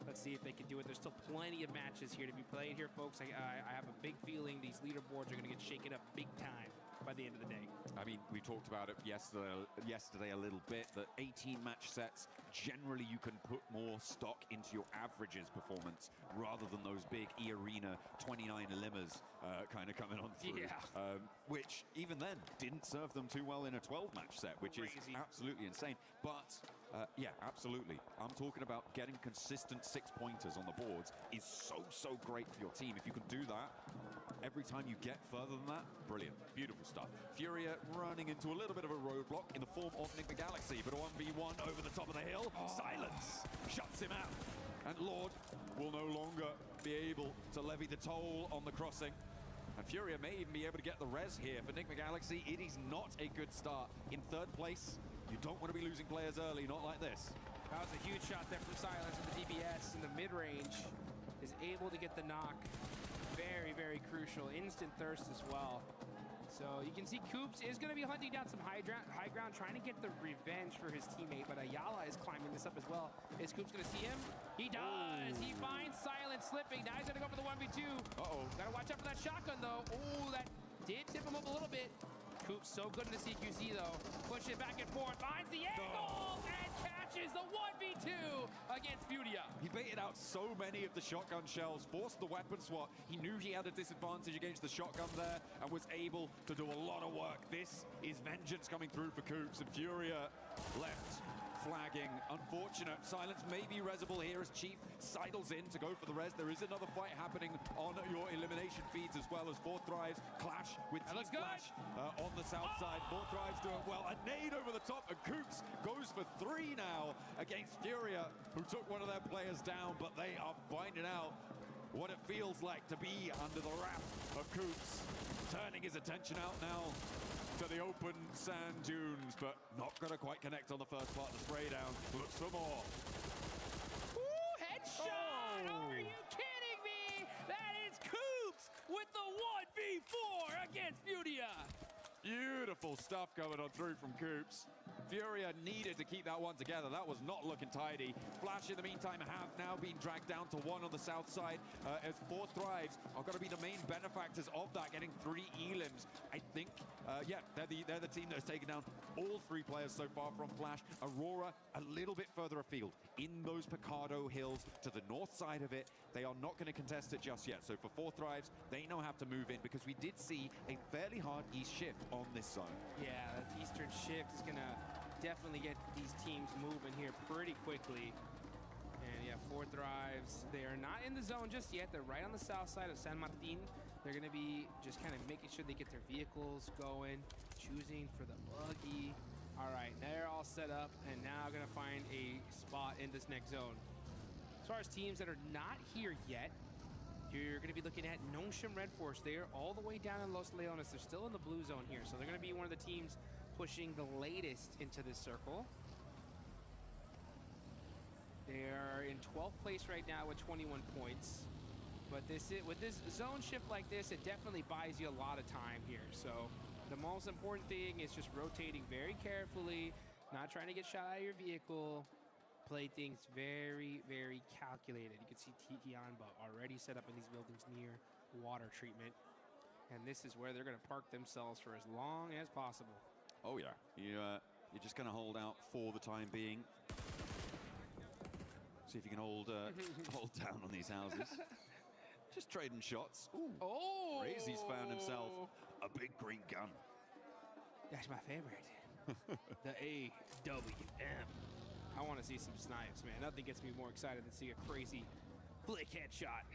Let's see if they can do it. There's still plenty of matches here to be played here, folks. I have a big feeling these leaderboards are going to get shaken up big time by the end of the day. I mean, we talked about it yesterday a little bit, that 18 match sets, generally you can put more stock into your averages performance rather than those big E-Arena 29 limmers kind of coming on through. Yeah. Which, even then, didn't serve them too well in a 12 match set, which is absolutely insane. But, yeah, absolutely. I'm talking about getting consistent 6-pointers on the boards is so great for your team. If you can do that, every time you get further than that, brilliant. Beautiful stuff. Furia running into a little bit of a roadblock in the form of Enigma Galaxy, but a 1v1 over the top of the hill. Silence shuts him out. And Lord will no longer be able to levy the toll on the crossing. And Furia may even be able to get the res here for Enigma Galaxy. It is not a good start. In 3rd place, you don't want to be losing players early, not like this. That was a huge shot there from Silence with the DBS in the mid-range. Is able to get the knock. Very crucial. Instant thirst as well. So you can see Koops is going to be hunting down some high ground, trying to get the revenge for his teammate, but Ayala is climbing this up as well. Is Koops going to see him? He does! He finds Silence slipping. Now he's going to go for the 1v2. Gotta watch out for that shotgun, though. Oh, that did tip him up a little bit. Koops so good in the CQC, though. Push it back and forth. Finds the angle and catches the 1v2 against Furia. He baited out so many of the shotgun shells, forced the weapon swap. He knew he had a disadvantage against the shotgun there and was able to do a lot of work. This is vengeance coming through for Koops, and Furia left flagging. Unfortunate. Silence may be resable here as Chief sidles in to go for the res. There is another fight happening on your elimination feeds as well, as 4 Thrives clash with Team Flash on the south side. 4 Thrives doing well. A nade over the top, and Koops goes for 3 now against Furia, who took one of their players down, but they are finding out what it feels like to be under the wrath of Koops. Turning his attention out now to the open sand dunes, but not going to quite connect on the first part of the spray down. Looks for more. Ooh, headshot! Oh. Are you kidding me? That is Koops with the 1v4 against Furia. Beautiful stuff going on through from Koops. Furia needed to keep that one together. That was not looking tidy. Flash, in the meantime, have now been dragged down to 1 on the south side, as 4 Thrives are going to be the main benefactors of that, getting 3 elims. I think, yeah, they're the team that has taken down all 3 players so far from Flash. Aurora, a little bit further afield, in those Picado Hills to the north side of it. They are not going to contest it just yet. So for 4 Thrives, they now have to move in, because we did see a fairly hard east shift on this zone. Yeah, that eastern shift is going to definitely get these teams moving here pretty quickly. And yeah, 4 Thrives, they are not in the zone just yet. They're right on the south side of San Martin. They're going to be just kind of making sure they get their vehicles going, choosing for the buggy. All right, they're all set up, and now going to find a spot in this next zone. As far as teams that are not here yet, you're going to be looking at Nosham Red Force. They're all the way down in Los Leones. They're still in the blue zone here, so they're going to be one of the teams pushing the latest into this circle. in 12th place right now with 21 points. But with this zone shift like this, it definitely buys you a lot of time here. So the most important thing is just rotating very carefully, not trying to get shot out of your vehicle. Play things very, very calculated. You can see Tianba already set up in these buildings near water treatment. And this is where they're going to park themselves for as long as possible. Oh, yeah. You're just going to hold out for the time being. See if you can hold down on these houses. Just trading shots. Ooh. Oh! Crazy's found himself a big green gun. That's my favorite. The AWM. I want to see some snipes, man. Nothing gets me more excited than see a crazy flick headshot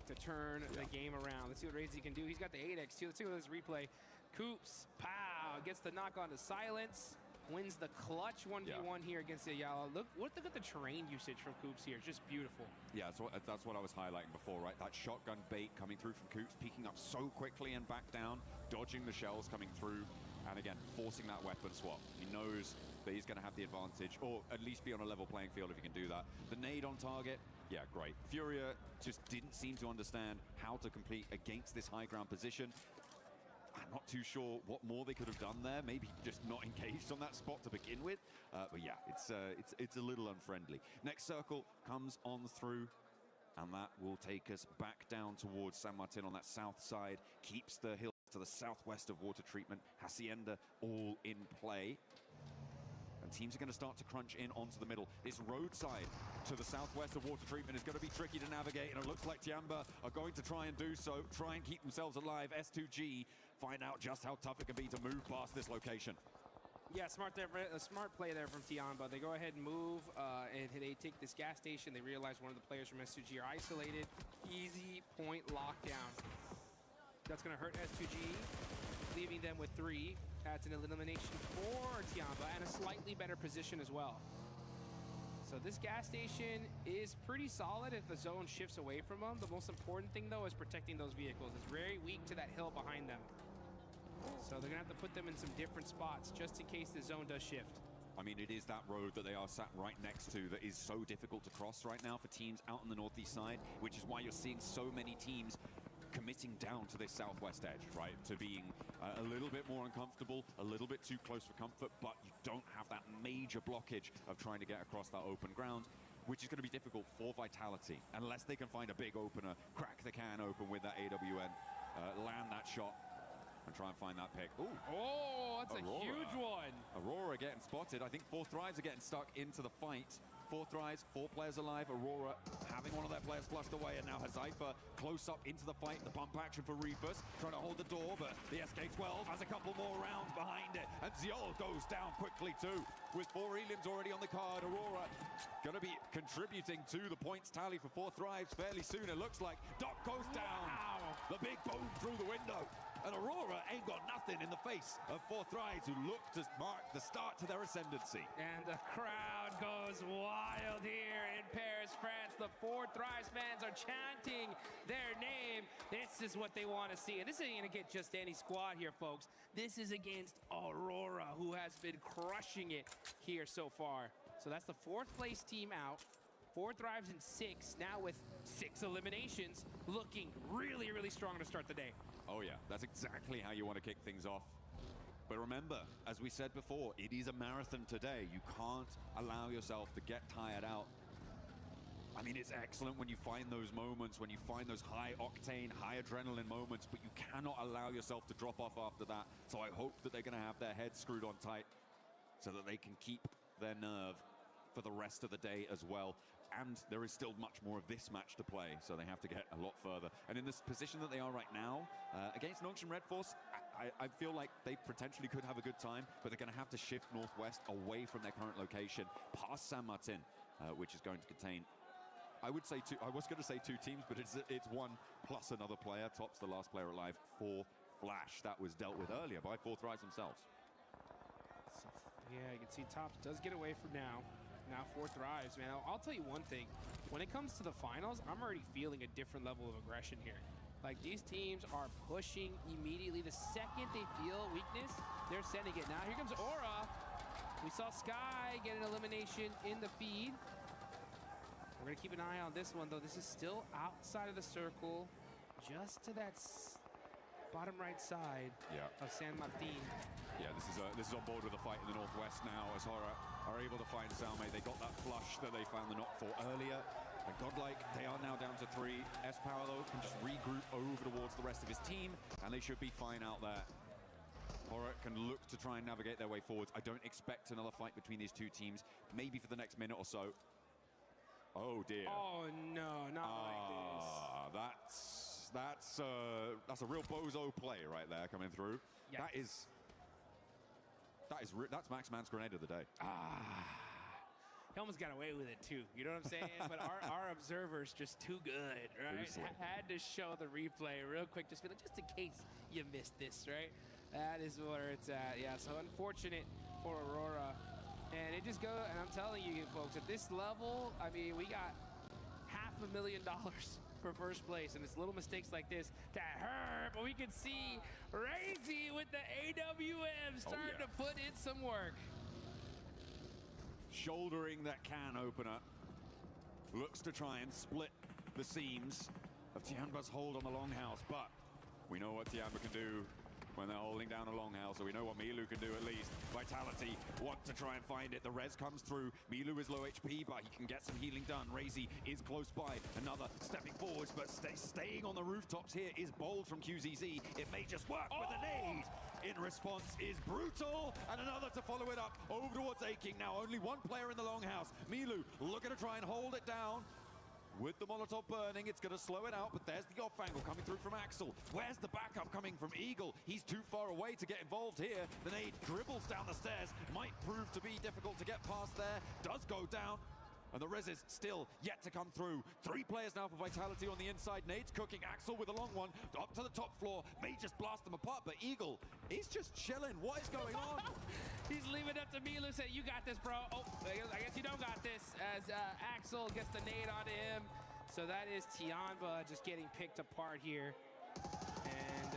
to turn the game around. Let's see what Crazy can do. He's got the 8x too. Let's see what this replay. Coops, pow, gets the knock on to silence. Wins the clutch 1v1 here against Ayala. Look at the terrain usage from Coops here. It's just beautiful. Yeah, that's what I was highlighting before, right? That shotgun bait coming through from Coops, peeking up so quickly and back down, dodging the shells coming through, and again, forcing that weapon swap. He knows that he's going to have the advantage, or at least be on a level playing field if he can do that. The nade on target, yeah, great. Furia just didn't seem to understand how to complete against this high ground position. I'm not too sure what more they could have done there. Maybe just not engaged on that spot to begin with. But yeah, it's a little unfriendly. Next circle comes on through, and that will take us back down towards San Martin on that south side. Keeps the hill to the southwest of water treatment. Hacienda all in play. And teams are going to start to crunch in onto the middle. This roadside to the southwest of water treatment is going to be tricky to navigate, and it looks like Tianba are going to try and do so, try and keep themselves alive. S2G find out just how tough it can be to move past this location. Yeah, smart play there from Tianba. They go ahead and move, and they take this gas station. They realize one of the players from S2G are isolated. Easy point lockdown. That's going to hurt S2G, leaving them with 3. That's an elimination for Tianba and a slightly better position as well. So this gas station is pretty solid if the zone shifts away from them. The most important thing, though, is protecting those vehicles. It's very weak to that hill behind them. So they're going to have to put them in some different spots just in case the zone does shift. I mean, it is that road that they are sat right next to that is so difficult to cross right now for teams out on the northeast side, which is why you're seeing so many teams committing down to this southwest edge, right? To being a little bit more uncomfortable, a little bit too close for comfort, but you don't have that major blockage of trying to get across that open ground, which is going to be difficult for Vitality, unless they can find a big opener, crack the can open with that AWN, land that shot, and try and find that pick. Ooh. Oh, that's Aurora. A huge one. Aurora getting spotted. I think 4 Thrives are getting stuck into the fight. 4 Thrives, 4 players alive. Aurora having one of their players flushed away, and now Hazaifa close up into the fight. The pump action for Reefus, trying to hold the door, but the SK-12 has a couple more rounds behind it, and Ziol goes down quickly too, with 4 elims already on the card. Aurora going to be contributing to the points tally for 4 Thrives fairly soon, it looks like. Doc goes down. Wow. The big boom through the window. And Aurora ain't got nothing in the face of 4 Thrives, who look to mark the start to their ascendancy. And the crowd goes wild here in Paris, France. The 4 Thrives fans are chanting their name. This is what they want to see. And this ain't going to get just any squad here, folks. This is against Aurora, who has been crushing it here so far. So that's the 4th place team out. 4 Thrives in 6, now with 6 eliminations, looking really, really strong to start the day. Oh yeah, that's exactly how you want to kick things off. But remember, as we said before, it is a marathon today. You can't allow yourself to get tired out. I mean, it's excellent when you find those moments, when you find those high octane, high adrenaline moments, but you cannot allow yourself to drop off after that. So I hope that they're going to have their heads screwed on tight so that they can keep their nerve for the rest of the day as well. And there is still much more of this match to play, so they have to get a lot further. And in this position that they are right now, against Nongshim Red Force, I feel like they potentially could have a good time, but they're going to have to shift northwest away from their current location, past San Martin, which is going to contain, I would say 2, I was going to say 2 teams, but it's 1 plus another player, tops the last player alive for Flash. That was dealt with earlier by 4 Thrives themselves. So, yeah, you can see Tops does get away from now. Now 4 Thrives, man. I'll tell you one thing. When it comes to the finals, I'm already feeling a different level of aggression here. Like, these teams are pushing immediately. The second they feel weakness, they're sending it. Now, here comes Aura. We saw Sky get an elimination in the feed. We're going to keep an eye on this one, though. This is still outside of the circle, just to that bottom right side of San Martin. Yeah, this is on board with the fight in the northwest now, as Horror are able to find Salme. They got that flush that they found the knock for earlier. And Godlike, they are now down to 3. S-Power, though, can just regroup over towards the rest of his team, and they should be fine out there. Horror can look to try and navigate their way forwards. I don't expect another fight between these two teams, maybe for the next minute or so. Oh, dear. Oh, no, not like this. That's a real bozo play right there coming through. Yikes. That's Max Mann's grenade of the day. He almost got away with it too. You know what I'm saying? But our observer's just too good, right? Had to show the replay real quick, just in case you missed this, right? That is where it's at. Yeah, so unfortunate for Aurora. And it just goes, and I'm telling you folks, at this level, I mean, we got $500,000 for first place, and it's little mistakes like this that hurt, but we can see Razy with the AWM starting to put in some work. Shouldering that can opener. Looks to try and split the seams of Tianba's hold on the longhouse, but we know what Tianba can do when they're holding down a longhouse, so we know what Milu can do at least. Vitality want to try and find it. The res comes through. Milu is low HP, but he can get some healing done. Razy is close by. Another stepping forwards, but staying on the rooftops here is bold from QZZ. It may just work with a nade. In response is Brutal, and another to follow it up over towards Aching. Now only one player in the longhouse. Milu looking to try and hold it down. With the Molotov burning, it's going to slow it out, but there's the off angle coming through from Axel. Where's the backup coming from Eagle? He's too far away to get involved here. The nade dribbles down the stairs. Might prove to be difficult to get past there. Does go down. And the res is still yet to come through. 3 players now for Vitality on the inside. Nade's cooking. Axel with a long one. Up to the top floor. May just blast them apart, but Eagle, he's just chilling. What is going on? He's leaving it up to Milu, saying, you got this, bro. Oh, I guess you don't got this, as Axel gets the nade onto him. So that is Tianba just getting picked apart here. And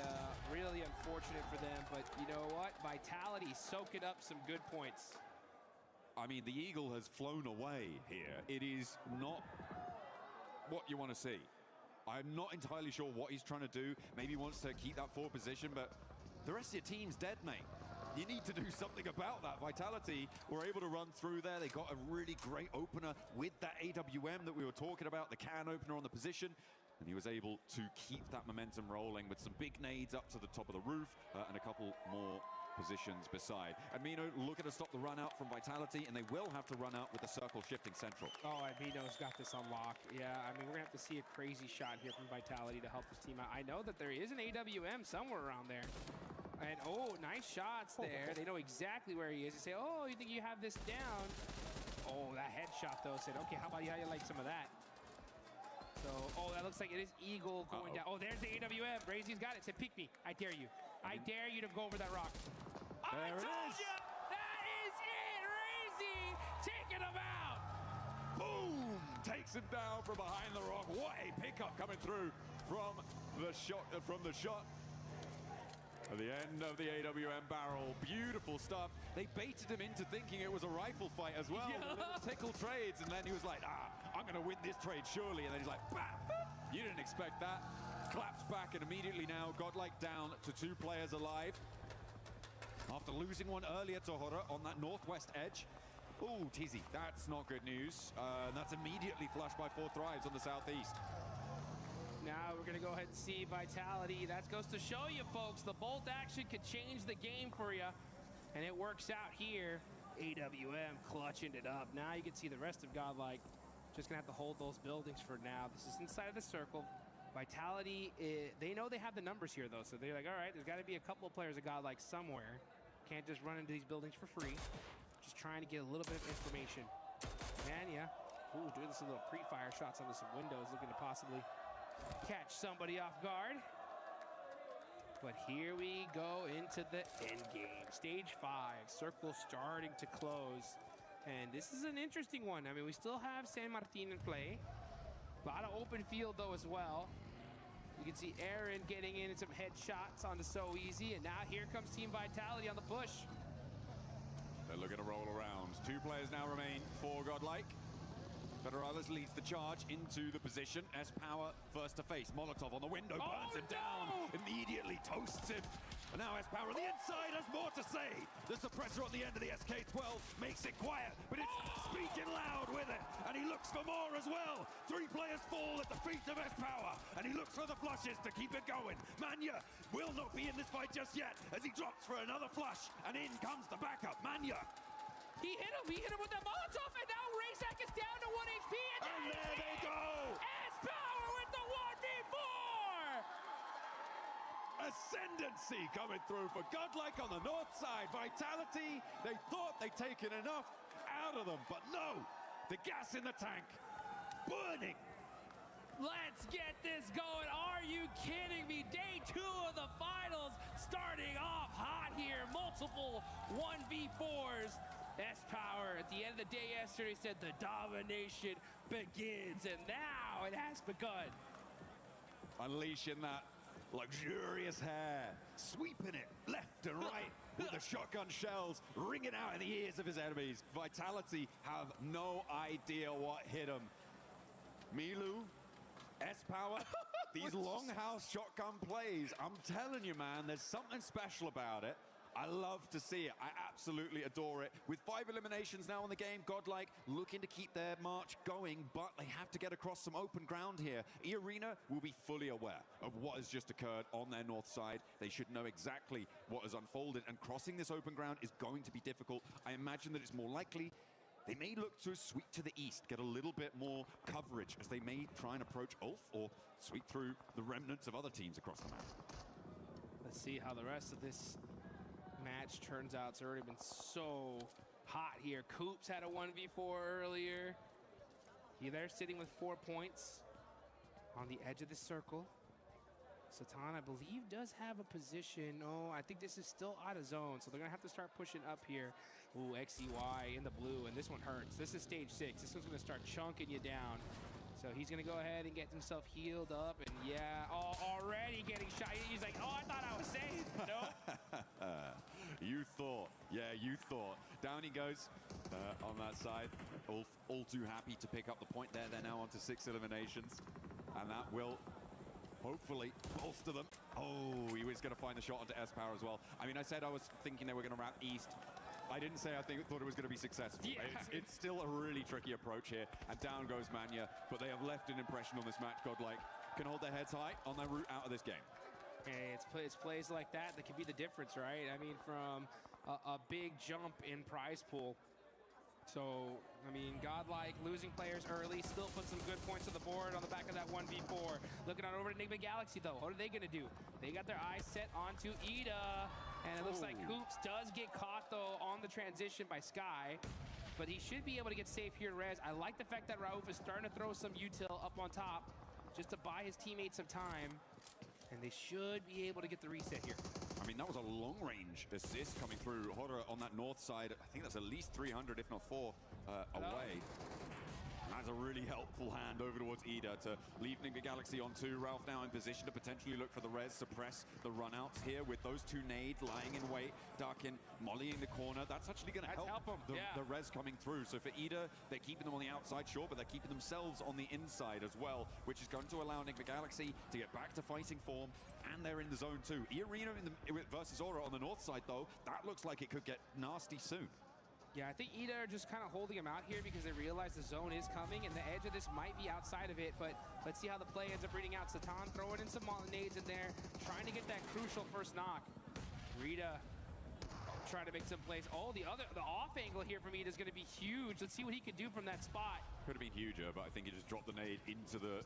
really unfortunate for them, but you know what? Vitality soaking up some good points. I mean, the Eagle has flown away here. It is not what you want to see. I'm not entirely sure what he's trying to do. Maybe he wants to keep that forward position, but the rest of your team's dead, mate. You need to do something about that. Vitality were able to run through there. They got a really great opener with that AWM that we were talking about, the can opener on the position, and he was able to keep that momentum rolling with some big nades up to the top of the roof and a couple more positions beside. Amino looking to stop the run out from Vitality, and they will have to run out with the circle shifting central. Oh, Amino's got this on lock. Yeah, I mean, we're gonna have to see a crazy shot here from Vitality to help this team out. I know that there is an AWM somewhere around there. And oh, nice shots there. They know exactly where he is. They say, oh, you think you have this down? Oh, that headshot though said, okay, how about you like some of that? So, oh, that looks like it is Eagle going down. Oh, there's the AWM. Brazy's got it. Said, pick me. I dare you. I dare you to go over that rock. I told you! That is it! Razy taking him out! Boom! Takes him down from behind the rock. What a pickup coming through from the shot. At the end of the AWM barrel. Beautiful stuff. They baited him into thinking it was a rifle fight as well. Tickle trades, and then he was like, I'm going to win this trade surely. And then he's like, bam! You didn't expect that. Claps back, and immediately now Godlike down to 2 players alive. After losing one earlier to Horror on that northwest edge. Ooh, Tizzy, that's not good news. That's immediately flushed by 4 Thrives on the southeast. Now we're going to go ahead and see Vitality. That goes to show you, folks, the bolt action could change the game for you. And it works out here. AWM clutching it up. Now you can see the rest of Godlike just going to have to hold those buildings for now. This is inside of the circle. Vitality, they know they have the numbers here, though. So they're like, all right, there's got to be a couple of players of Godlike somewhere. Can't just run into these buildings for free. Just trying to get a little bit of information. And yeah, ooh, doing some little pre-fire shots onto some windows, looking to possibly catch somebody off guard. But here we go into the end game. Stage 5, circle starting to close. And this is an interesting one. I mean, we still have San Martin in play. A lot of open field, though, as well. You can see Aaron getting in some headshots onto So Easy. And now here comes Team Vitality on the push. They're looking to roll around. 2 players now remain for Godlike. Federales leads the charge into the position. S-Power first to face. Molotov on the window, burns him down, immediately toasts him. And now S-Power on the inside has more to say. The suppressor on the end of the SK-12 makes it quiet, but it's speaking loud with it. And he looks for more as well. 3 players fall at the feet of S-Power, and he looks for the flushes to keep it going. Manya will not be in this fight just yet as he drops for another flush, and in comes the backup. Manya. He hit him with the Molotov, and now Razak is down to 1 HP, and there they go. S-Power with the 1v4! Ascendancy coming through for Godlike on the north side. Vitality, they thought they'd taken enough out of them, but no. The gas in the tank, burning. Let's get this going. Are you kidding me? Day 2 of the finals starting off hot here. Multiple 1v4s. S-Power at the end of the day yesterday said the domination begins, and now it has begun. Unleashing that luxurious hair, sweeping it left and right with the shotgun shells ringing out in the ears of his enemies. Vitality have no idea what hit him. Milu, S-Power, these longhouse shotgun plays, I'm telling you, man, there's something special about it. I love to see it. I absolutely adore it. With 5 eliminations now in the game, Godlike looking to keep their march going, but they have to get across some open ground here. E-Arena will be fully aware of what has just occurred on their north side. They should know exactly what has unfolded, and crossing this open ground is going to be difficult. I imagine that it's more likely they may look to sweep to the east, get a little bit more coverage as they may try and approach Ulf or sweep through the remnants of other teams across the map. Let's see how the rest of this match turns out. It's already been so hot here. Coops had a 1v4 earlier. They're sitting with 4 points on the edge of the circle. Satan, I believe, does have a position. Oh, I think this is still out of zone, so they're gonna have to start pushing up here. Ooh, XEY in the blue, and this one hurts. This is stage 6. This one's gonna start chunking you down. So he's gonna go ahead and get himself healed up, and yeah, already getting shot. He's like, oh, I thought I was safe. No. You thought. Yeah, you thought. Down he goes on that side. Ulf all too happy to pick up the point there. They're now on to 6 eliminations, and that will hopefully bolster them. Oh, he was going to find the shot onto S-Power as well. I mean, I said I was thinking they were going to wrap east. I didn't say thought it was going to be successful. Yeah. It's still a really tricky approach here, and down goes Manya, but they have left an impression on this match. Godlike can hold their heads high on their route out of this game. Hey, it's plays like that that can be the difference, right? I mean, from a big jump in prize pool. So, I mean, Godlike losing players early, still put some good points on the board on the back of that 1v4. Looking on over to Enigma Galaxy, though. What are they going to do? They got their eyes set onto Ida. And it looks like Hoops does get caught, though, on the transition by Sky. But he should be able to get safe here in res. I like the fact that Rauf is starting to throw some util up on top just to buy his teammates some time. And they should be able to get the reset here. I mean, that was a long-range assist coming through. Hodder on that north side, I think that's at least 300, if not 4, away. And that's a really helpful hand over towards Ida to leave Enigma Galaxy on 2. Ralph now in position to potentially look for the res, suppress the runouts here with those 2 nades lying in wait. Darkin mollying the corner. That's actually going to help them. The res coming through. So for Ida, they're keeping them on the outside, sure, but they're keeping themselves on the inside as well, which is going to allow Enigma Galaxy to get back to fighting form, and they're in the zone too. E-Arena versus Aura on the north side, though, that looks like it could get nasty soon. Yeah, I think Ida are just kind of holding him out here because they realize the zone is coming and the edge of this might be outside of it, but let's see how the play ends up reading out. Satan throwing in some nades in there, trying to get that crucial first knock. Rita trying to make some plays. Oh, the off angle here from Ida is going to be huge. Let's see what he can do from that spot. Could have been huger, but I think he just dropped the nade into the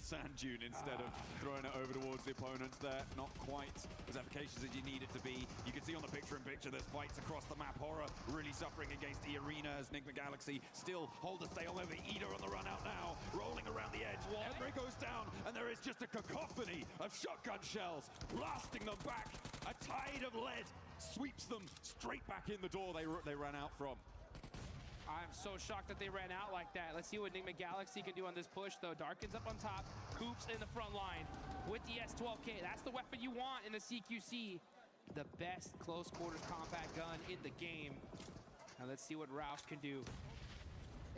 sand dune instead of throwing it over towards the opponents there. Not quite as efficacious as you need it to be. You can see on the picture-in-picture there's fights across the map. Horror really suffering against the Arena as Enigma Galaxy still hold a stay on over. Ida on the run out now, rolling around the edge. Emre goes down, and there is just a cacophony of shotgun shells blasting them back. A tide of lead sweeps them straight back in the door they ran out from. I'm so shocked that they ran out like that. Let's see what Enigma Galaxy can do on this push, though. Darkin's up on top. Coops in the front line with the S12K. That's the weapon you want in the CQC. The best close quarters combat gun in the game. Now let's see what Ralph can do.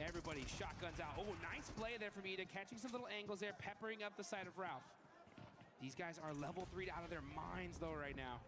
Everybody shotguns out. Oh, nice play there from Ida, catching some little angles there, peppering up the side of Ralph. These guys are level 3 out of their minds, though, right now.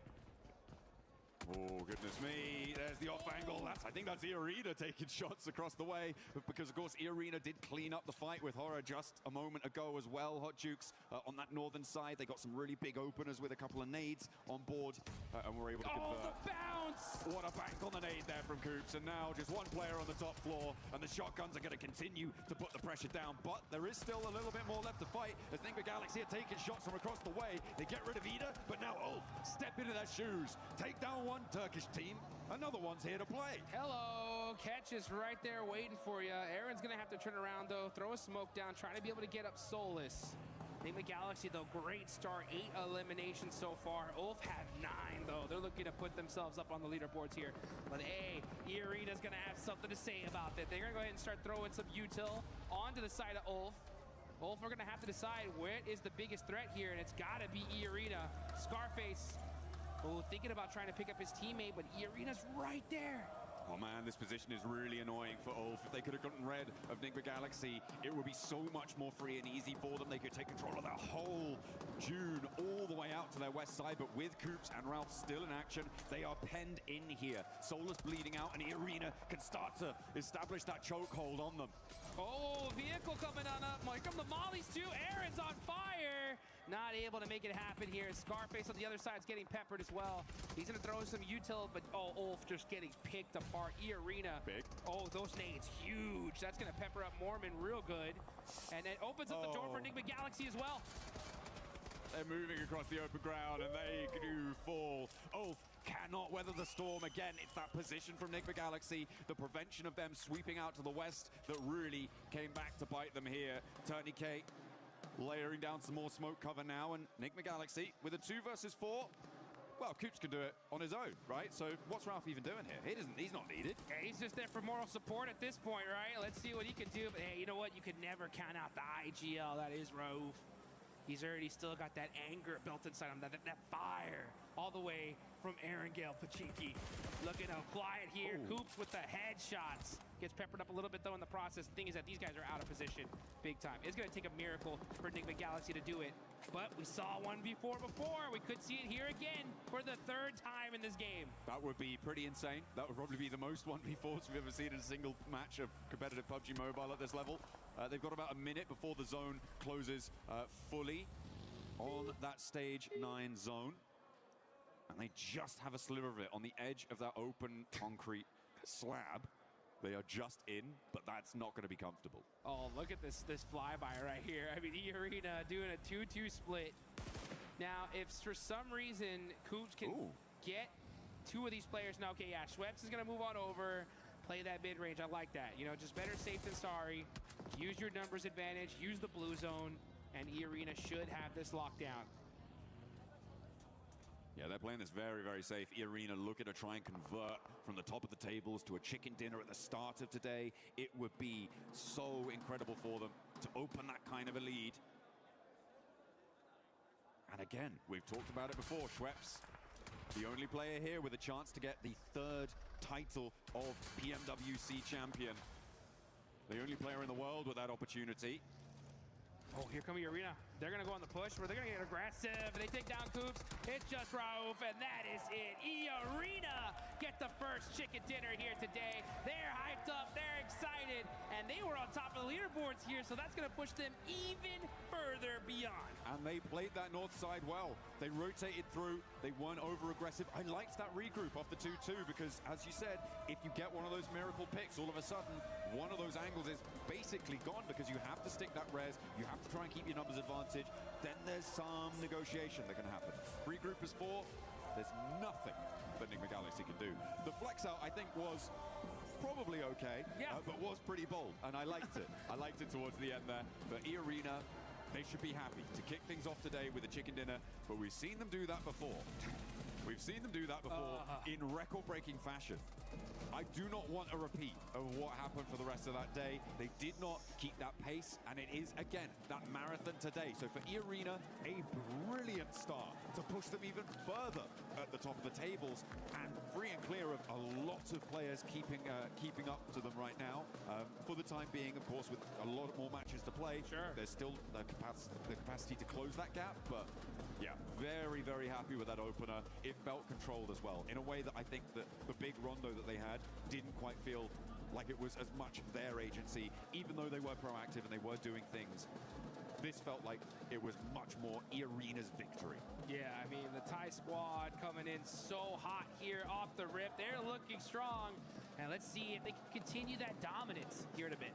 Oh, goodness me. There's the off angle. I think that's Iarina taking shots across the way. Because, of course, Iarina did clean up the fight with Horror just a moment ago as well. Hot Jukes on that northern side. They got some really big openers with a couple of nades on board. And were able to convert. Oh, the bounce! What a bank on the nade there from Coops. And now just one player on the top floor. And the shotguns are going to continue to put the pressure down. But there is still a little bit more left to fight. As Nigma Galaxy are taking shots from across the way. They get rid of Ida. But now Ulf step into their shoes. Take down one Turkish team. Another one's here to play. Hello, Catch is right there waiting for you. Aaron's gonna have to turn around though, throw a smoke down, trying to be able to get up Solus. Nigma Galaxy though, great start, 8 eliminations so far. Ulf have 9 though. They're looking to put themselves up on the leaderboards here. But hey, Iarina's gonna have something to say about that. They're gonna go ahead and start throwing some util onto the side of Ulf. Ulf are gonna have to decide what is the biggest threat here, and it's gotta be Iarina. Scarface, oh, thinking about trying to pick up his teammate, but Iarina's right there. Oh man, this position is really annoying for Ulf. If they could have gotten rid of Nigma Galaxy, it would be so much more free and easy for them. They could take control of that whole June all the way out to their west side, but with Coops and Ralph still in action, they are penned in here. Solus bleeding out, and Iarina can start to establish that chokehold on them. Oh, vehicle coming on up. Here come the mollies too. Aaron's on fire. Not able to make it happen here. Scarface on the other side is getting peppered as well. He's going to throw some util, but oh, Ulf just getting picked apart. Iarina. Big. Oh, those nades huge. That's going to pepper up Mormon real good. And it opens up the door for Nigma Galaxy as well. They're moving across the open ground, and they do fall. Ulf cannot weather the storm again. It's that position from Nigma Galaxy, the prevention of them sweeping out to the west that really came back to bite them here. Tourniquet layering down some more smoke cover now, and Nigma Galaxy with a 2 versus 4. Well, Coops can do it on his own, right? So what's Ralph even doing here? He's not needed. Yeah, he's just there for moral support at this point, right? Let's see what he can do. But hey, you know what? You could never count out the IGL. That is Rauf. He's already still got that anger built inside him, that fire, all the way from Aaron Gale Pachinki. Looking quiet here. Ooh. Coops with the headshots. Gets peppered up a little bit, though, in the process. The thing is that these guys are out of position big time. It's going to take a miracle for Nigma Galaxy to do it. But we saw 1v4 before. We could see it here again for the 3rd time in this game. That would be pretty insane. That would probably be the most 1v4s we've ever seen in a single match of competitive PUBG Mobile at this level. They've got about a minute before the zone closes fully on that stage 9 zone. And they just have a sliver of it on the edge of that open concrete slab. They are just in, but that's not going to be comfortable. Oh, look at this flyby right here. I mean, Iarina doing a 2-2 split. Now, if for some reason Coops can get 2 of these players, now, okay, yeah, Schweppes is going to move on over, play that mid-range. I like that. You know, just better safe than sorry. Use your numbers advantage, use the blue zone, and Iarina should have this locked down. Yeah, they're playing this very, very safe. Iarina looking to try and convert from the top of the tables to a chicken dinner at the start of today. It would be so incredible for them to open that kind of a lead. And again, we've talked about it before, Schweppes, the only player here with a chance to get the 3rd title of Pmwc champion. The only player in the world with that opportunity. Oh, here come Iarina. They're going to go on the push, where they're going to get aggressive. They take down Coops. It's just Rauf, and that is it. Iarina get the first chicken dinner here today. They're hyped up. They're excited. And they were on top of the leaderboards here, so that's going to push them even further beyond. And they played that north side well. They rotated through. They weren't over-aggressive. I liked that regroup off the 2-2 because, as you said, if you get one of those miracle picks, all of a sudden, one of those angles is basically gone because you have to stick that res. You have to try and keep your numbers advantage. Then there's some negotiation that can happen. Regroup is 4. There's nothing that Nigma Galaxy can do. The flex out, I think, was probably okay, but was pretty bold, and I liked it. I liked it towards the end there. For Iarina, they should be happy to kick things off today with a chicken dinner, but we've seen them do that before. We've seen them do that before in record-breaking fashion. I do not want a repeat of what happened for the rest of that day. They did not keep that pace, and it is, again, that marathon today. So for E-Arena, a brilliant start to push them even further at the top of the tables, and free and clear of a lot of players keeping up to them right now. For the time being, of course, with a lot more matches to play, there's still the capacity to close that gap, but yeah, very, very happy with that opener. It felt controlled as well, in a way that I think that the big rondo that they had didn't quite feel like it was as much their agency, even though they were proactive and they were doing things. This felt like it was much more E-Arena's victory. Yeah, I mean, the Thai squad coming in so hot here off the rip. They're looking strong, and let's see if they can continue that dominance here in a bit.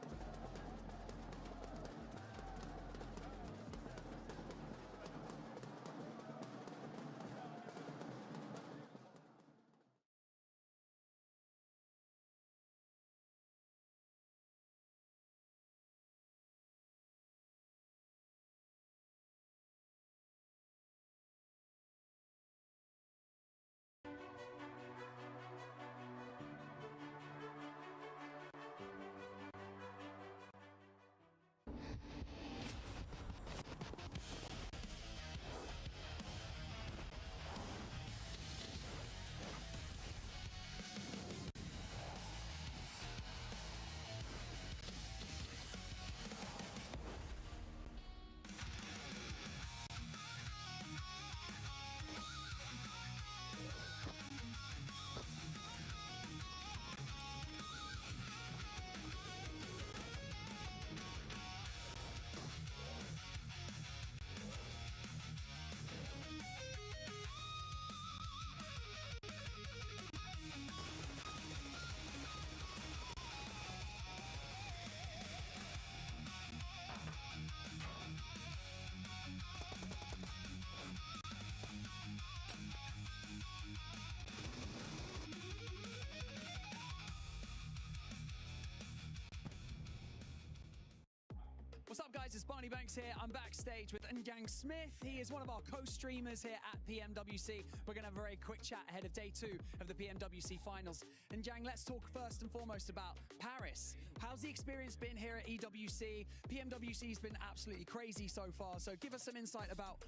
What's up, guys? It's Barney Banks here. I'm backstage with Ngang Smith. He is one of our co-streamers here at Pmwc. We're going to have a very quick chat ahead of day 2 of the Pmwc finals. Ngang, let's talk first and foremost about Paris. How's the experience been here at EWC? Pmwc's been absolutely crazy so far. So give us some insight about,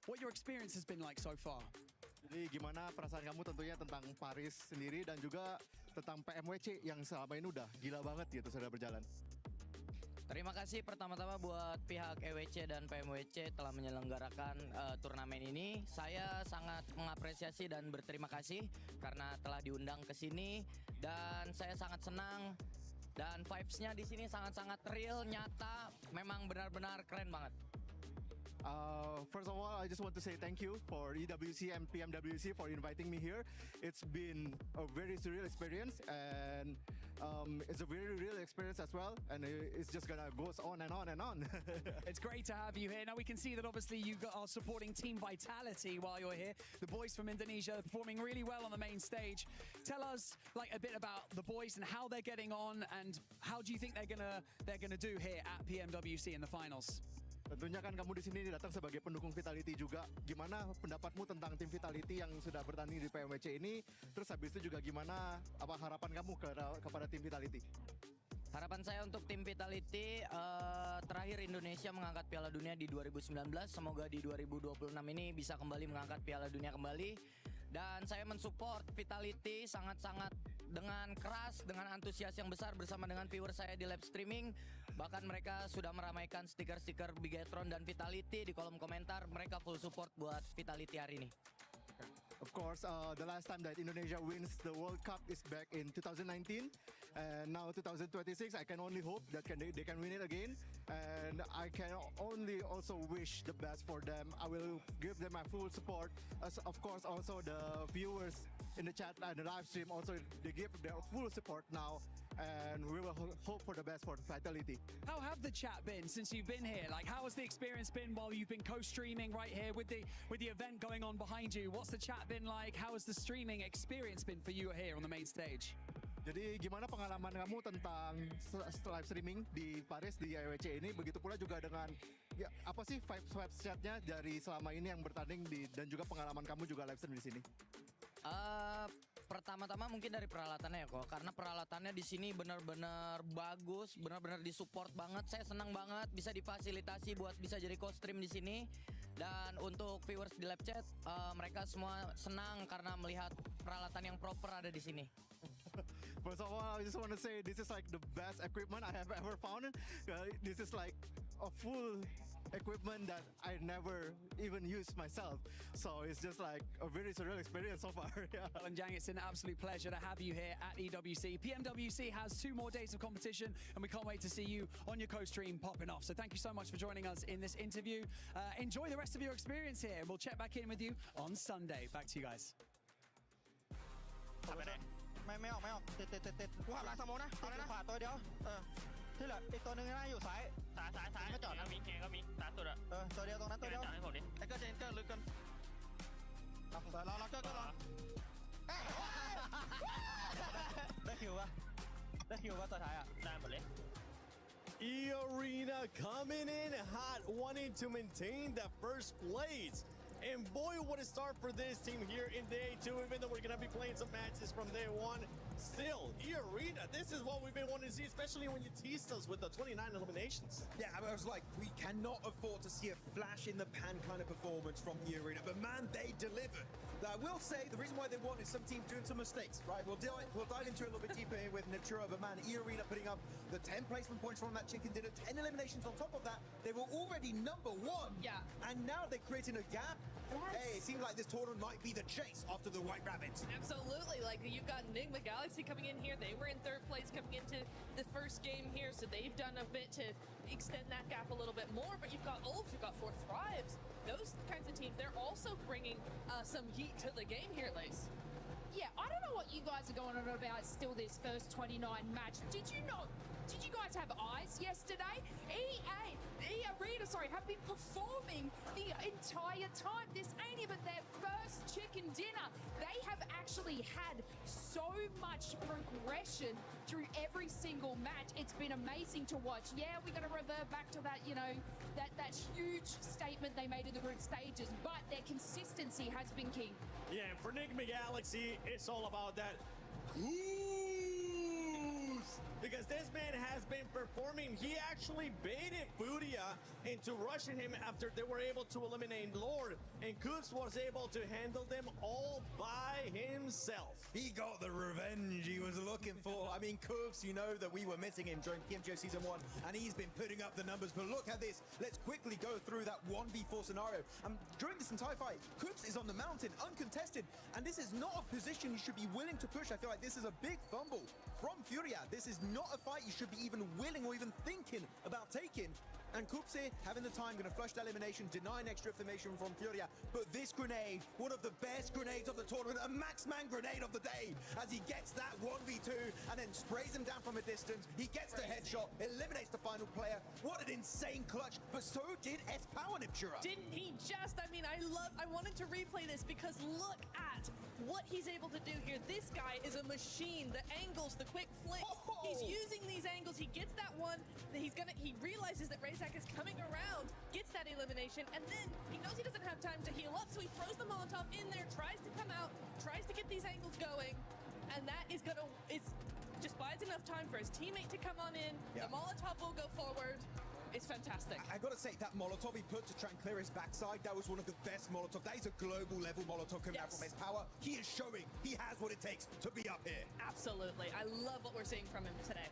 what your experience has been like so far. Jadi gimana perasaan kamu tentunya tentang Paris sendiri dan juga tentang Pmwc yang selama ini udah gila banget gitu sudah berjalan. Terima kasih pertama-tama buat pihak EWC dan PMWC telah menyelenggarakan turnamen ini. Saya sangat mengapresiasi dan berterima kasih karena telah diundang ke sini dan saya sangat senang dan vibes-nya di sini sangat-sangat real, nyata, memang benar-benar keren banget. First of all, I just want to say thank you for EWC and Pmwc for inviting me here. It's been a very surreal experience and it's a very real experience as well, and it's just gonna goes on and on and on. It's great to have you here. Now we can see that obviously you are supporting Team Vitality while you're here. The boys from Indonesia are performing really well on the main stage. Tell us a bit about the boys and how they're getting on, and how do you think they're gonna do here at Pmwc in the finals? Tentunya kan kamu di sini datang sebagai pendukung Vitality juga. Gimana pendapatmu tentang tim Vitality yang sudah bertanding di PMWC ini? Terus habis itu juga gimana harapan kamu kepada tim Vitality? Harapan saya untuk tim Vitality, terakhir Indonesia mengangkat Piala Dunia di 2019. Semoga di 2026 ini bisa kembali mengangkat Piala Dunia kembali. Dan saya mensupport Vitality sangat-sangat dengan keras, dengan antusias yang besar bersama dengan viewer saya di live streaming. Bahkan mereka sudah meramaikan stiker-stiker Bigetron dan Vitality di kolom komentar. Mereka full support buat Vitality hari ini. Of course, the last time that Indonesia wins the World Cup is back in 2019, and now 2026. I can only hope that they can win it again, and I can only also wish the best for them. I will give them my full support. As of course, also the viewers in the chat and the live stream also they give their full support now, and we will hope for the best for Vitality. How have the chat been since you've been here? Like, how has the experience been while you've been co-streaming right here with the event going on behind you? What's the chat been like? How has the streaming experience been for you here on the main stage? Jadi gimana pengalaman kamu tentang live streaming di Paris di EWC ini? Begitu pula juga dengan apa sih vibes chatnya dari selama ini yang bertanding dan juga pengalaman kamu juga live stream di sini? Pertama-tama mungkin dari peralatannya ya kok, karena peralatannya di sini benar-benar bagus, benar-benar disupport banget. Saya senang banget bisa difasilitasi buat bisa jadi co-stream di sini. Dan untuk viewers di live chat, mereka semua senang karena melihat peralatan yang proper ada di sini. First of all, I just want to say this is like the best equipment I have ever found. This is like a full equipment that I never even used myself. So it's just like a very surreal experience so far. Yeah. And Jang, it's an absolute pleasure to have you here at EWC. Pmwc has 2 more days of competition, and we can't wait to see you on your co-stream popping off. So thank you so much for joining us in this interview. Enjoy the rest of your experience here, and we'll check back in with you on Sunday. Back to you guys. ไม่ออกติดกูหันหลังสมองนะเอาเลยนะขวาตัวเดียวที่เหลืออีกตัวนึงน่าอยู่ซ้ายก็จอดนะมีเคก็มีตาสุดตัวเดียวตรงนั้นตัวเดียวให้ผมดิไอ้เจนเกินลึกกันเราเกินรอได้คิวป่ะตัวท้ายได้หมดเลย E-Arena coming in hot, wanting to maintain that first place. And boy, what a start for this team here in day 2, even though we're going to be playing some matches from day 1. Still, E-Arena, this is what we've been wanting to see, especially when you teased us with the 29 eliminations. Yeah, I was like, we cannot afford to see a flash in the pan kind of performance from E-Arena, but man, they delivered. Now, I will say the reason why they won is some teams doing some mistakes, right? We'll dive into it a little bit deeper here with Natura, but man, E-Arena putting up the 10 placement points from that chicken dinner, 10 eliminations on top of that. They were already number 1. Yeah. And now they're creating a gap. Yes. Hey, it seems like this tournament might be the chase after the White Rabbits. Absolutely. Like, you've got Enigma Galaxy coming in here. They were in 3rd place coming into the first game here, so they've done a bit to extend that gap a little bit more. But you've got Ulf, you've got 4 Thrives. Those kinds of teams, they're also bringing some heat to the game here, Lace. Yeah, I don't know what you guys are going on about still this first 29 match. Did you guys have eyes yesterday? E-Arena, have been performing the entire time. This ain't even their first chicken dinner. They have actually had so much progression through every single match. It's been amazing to watch. Yeah, we're going to revert back to that, that huge statement they made in the group stages, but their consistency has been key. Yeah, and for Enigma Galaxy, it's all about that because this man has been performing. He actually baited Furia into rushing him after they were able to eliminate Lord, and Coops was able to handle them all by himself. He got the revenge he was looking for. I mean, Coops, you know that we were missing him during PMGO Season 1, and he's been putting up the numbers. But look at this. Let's quickly go through that 1v4 scenario. During this entire fight, Coops is on the mountain, uncontested, and this is not a position you should be willing to push. I feel like this is a big fumble from Furia. This is not a fight you should be even willing or even thinking about taking. And Coops here, having the time, going to flush that elimination, denying extra information from Furia. But this grenade, one of the best grenades of the tournament, a Maxman grenade of the day, as he gets that 1v2 and then sprays him down from a distance. He gets the headshot, eliminates the final player. What an insane clutch, but so did S-Power Niptura. Didn't he just? I mean, I wanted to replay this because look at what he's able to do here. This guy is a machine. The angles, the quick flicks. He's using these angles. He gets that one. He realizes that Razak is coming around, gets that elimination, and then he knows he doesn't have time to heal up, so he throws the Molotov in there, tries to come out, tries to get these angles going, and that is just buys enough time for his teammate to come on in. The Molotov will go forward. It's fantastic. I gotta say, that Molotov he put to try and clear his backside, that was one of the best Molotov. That is a global level Molotov coming out from S-Power. He is showing he has what it takes to be up here. Absolutely. I love what we're seeing from him today.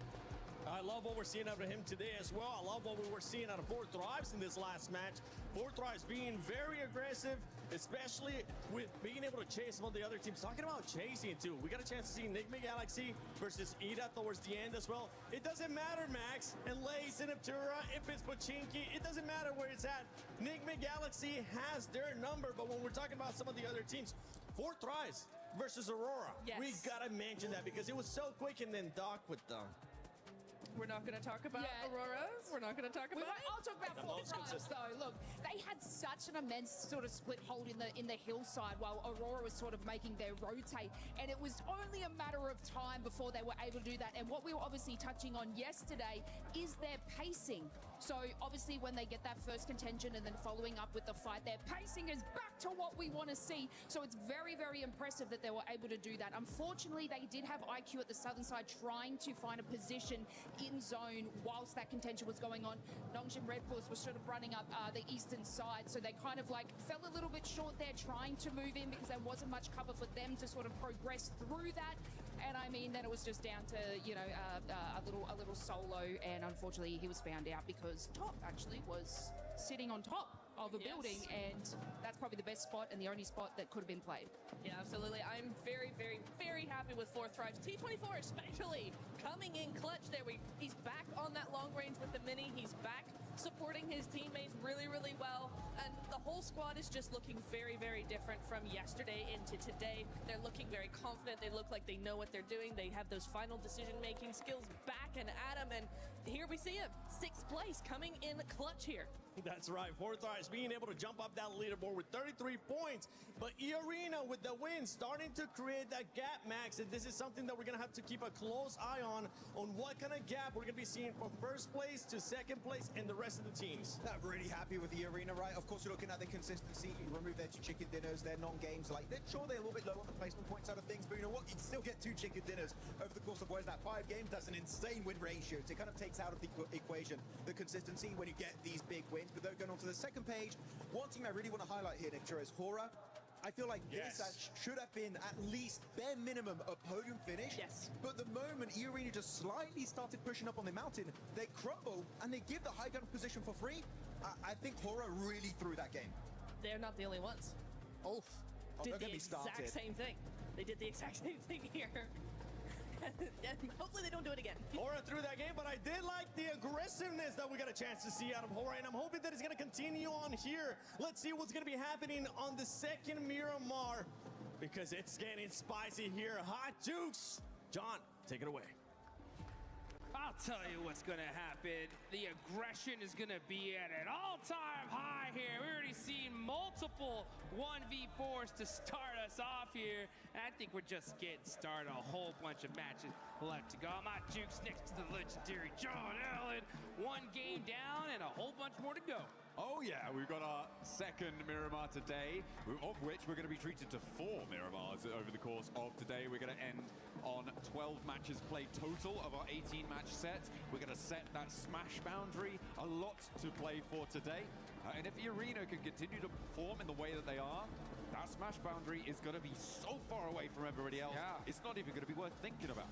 I love what we're seeing out of him today as well. I love what we were seeing out of 4 Thrives in this last match. 4 Thrives being very aggressive, especially with being able to chase some of the other teams. Talking about chasing too. We got a chance to see Enigma Galaxy versus Ida towards the end as well. It doesn't matter, Max, and Lace and Aptura, if it's Pachinki, it doesn't matter where it's at. Enigma Galaxy has their number, but when we're talking about some of the other teams, 4 Thrives versus Aurora. Yes. We gotta mention that because it was so quick, and then Doc with them. We're not going to talk about Auroras. We're not going to talk about it. I'll talk about 4 Thrives though. Look, they had such an immense sort of split hold in the hillside while Aurora was sort of making their rotate, and it was only a matter of time before they were able to do that. And what we were obviously touching on yesterday is their pacing. So obviously when they get that first contention and then following up with the fight, their pacing is back to what we want to see. So it's very, very impressive that they were able to do that. Unfortunately, they did have IQ at the southern side trying to find a position in zone whilst that contention was going on. Nongshim Red Bulls were sort of running up the eastern side, so they kind of like fell a little bit short there trying to move in because there wasn't much cover for them to sort of progress through that. And I mean, then it was just down to, you know, a little solo, and unfortunately he was found out because Top actually was sitting on top of a building, and that's probably the best spot and the only spot that could have been played. Yeah, absolutely. I'm very, very, very happy with Fourth Thrives. T24 especially coming in clutch there. He's back on that long range with the mini. He's back supporting his teammates really, really well. And the whole squad is just looking very, very different from yesterday into today. They're looking very confident. They look like they know what they're doing. They have those final decision-making skills back and at him. And here we see him, 6th place, coming in clutch here. That's right. Fourth Thrives being able to jump up that leaderboard with 33 points. But E-Arena with the win starting to create that gap, Max. And this is something that we're going to have to keep a close eye on what kind of gap we're going to be seeing from first place to second place and the rest of the teams. Not really happy with E-Arena, right? Of course, you're looking at the consistency. You remove their 2 chicken dinners, their non-games. Like, they're sure they're a little bit low on the placement point side of things, but you know what? You still get 2 chicken dinners over the course of what is that 5 games. That's an insane win ratio. So it kind of takes out of the equation the consistency when you get these big wins. But though, going on to the second page, one team I really want to highlight here, Nick, is Hora. I feel like this should have been at least bare minimum a podium finish. Yes. But the moment E-Arena just slightly started pushing up on the mountain, they crumble and they give the high ground position for free. I think Hora really threw that game. They're not the only ones. Ulf did the exact same thing. They did the exact same thing here. And hopefully they don't do it again. Hora threw that game, but I did like the aggressiveness that we got a chance to see out of Hora, and I'm hoping that it's going to continue on here. Let's see what's going to be happening on the second Miramar, because it's getting spicy here. Hot Jukes. John, take it away. I'll tell you what's going to happen. The aggression is going to be at an all-time high here. We already seen multiple 1v4s to start us off here. I think we're just getting started. A whole bunch of matches left to go. My Jukes next to the legendary John Allen. 1 game down and a whole bunch more to go. Oh yeah, we've got our second Miramar today, of which we're going to be treated to 4 Miramars over the course of today. We're going to end on 12 matches played total of our 18-match set. We're going to set that smash boundary. A lot to play for today. And if E-Arena can continue to perform in the way that they are, that smash boundary is going to be so far away from everybody else. Yeah. It's not even going to be worth thinking about.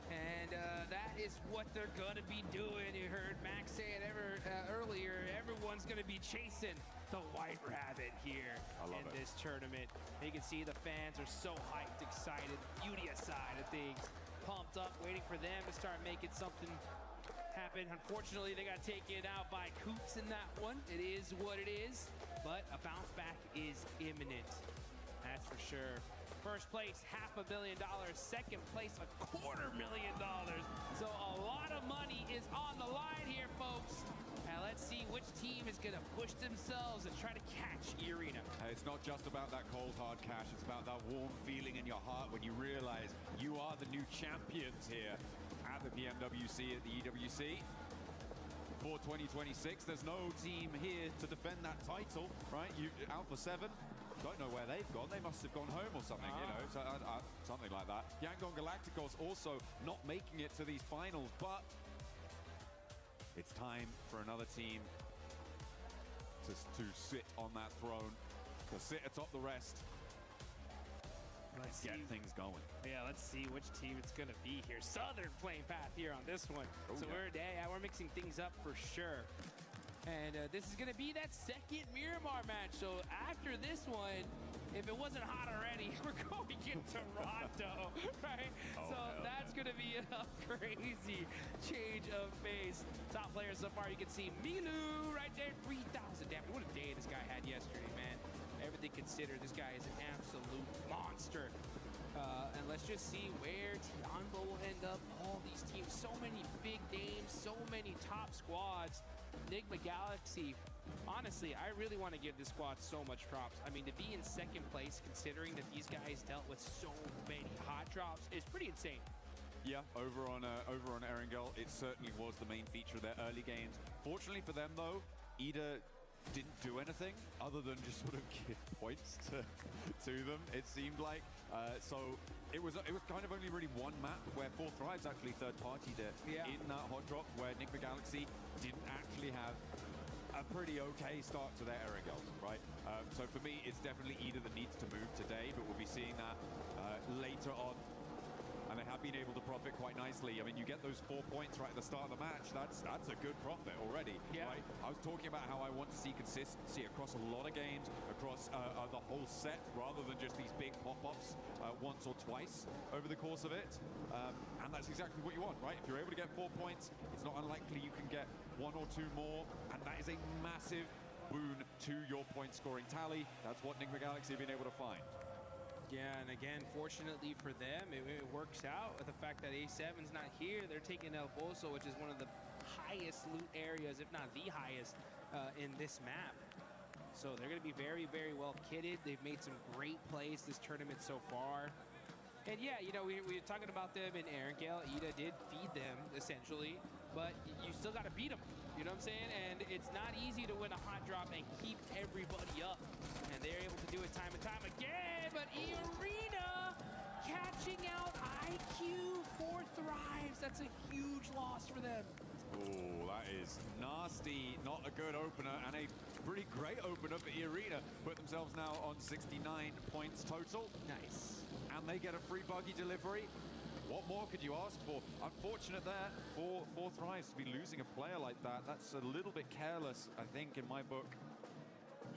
And that is what they're going to be doing. You heard Max say it earlier. Everyone's going to be chasing the White Rabbit here in this tournament. You can see the fans are so hyped, excited. Beauty side of things. Pumped up, waiting for them to start making something happen. Unfortunately, they got taken out by Coops in that one. It is what it is. But a bounce back is imminent. That's for sure. First place, $500,000. Second place, $250,000. So a lot of money is on the line here, folks. Now let's see which team is going to push themselves and try to catch E-Arena. It's not just about that cold, hard cash. It's about that warm feeling in your heart when you realize you are the new champions here at the Pmwc, at the EWC. For 2026, there's no team here to defend that title, right? Alpha 7. Don't know where they've gone. They must have gone home or something, you know, so, something like that. Yangon Galacticos also not making it to these finals, but it's time for another team to sit on that throne, to sit atop the rest. Let's get things going. Yeah, let's see which team it's going to be here. Southern playing path here on this one. Oh, so we're mixing things up for sure. And this is going to be that second Miramar match. So after this one, if it wasn't hot already, we're going to Toronto, right? That's going to be a crazy change of pace. Top players so far, you can see Milu right there, 3,000. Damn, what a day this guy had yesterday, man. Everything considered, this guy is an absolute monster. And let's just see where Tianbo will end up. All these teams, so many big names, so many top squads. Enigma Galaxy, honestly, I really want to give this squad so much props. I mean, to be in second place, considering that these guys dealt with so many hot drops, is pretty insane. Yeah, over on Erangel, it certainly was the main feature of their early games. Fortunately for them, though, Ida didn't do anything other than just sort of give points to them, it seemed like. So it was kind of only really one map where Four Thrives actually third-partied it in that hot drop, where Enigma Galaxy didn't actually have a pretty okay start to their Erangels, right? So for me, it's definitely Ida that needs to move today, but we'll be seeing that later on. And they have been able to profit quite nicely. I mean, you get those 4 points right at the start of the match. That's a good profit already, right? I was talking about how I want to see consistency across a lot of games, across the whole set, rather than just these big pop-offs once or twice over the course of it. And that's exactly what you want, right? If you're able to get 4 points, it's not unlikely you can get 1 or 2 more, and that is a massive boon to your point-scoring tally. That's what Enigma Galaxy have been able to find. Yeah, and again, fortunately for them, it works out with the fact that A7's not here. They're taking El Bozo, which is one of the highest loot areas, if not the highest, in this map. So they're going to be very, very well kitted. They've made some great plays this tournament so far. And yeah, you know, we were talking about them in Erangel. Ida did feed them, essentially, but you still got to beat them. You know what I'm saying? And it's not easy to win a hot drop and keep everybody up. And they're able to do it time and time again. But Arena catching out IQ for Thrives. That's a huge loss for them. Oh, that is nasty. Not a good opener, and a pretty great opener for Arena. Put themselves now on 69 points total. Nice. And they get a free buggy delivery. What more could you ask for? Unfortunate there for Thrives to be losing a player like that. That's a little bit careless, I think, in my book.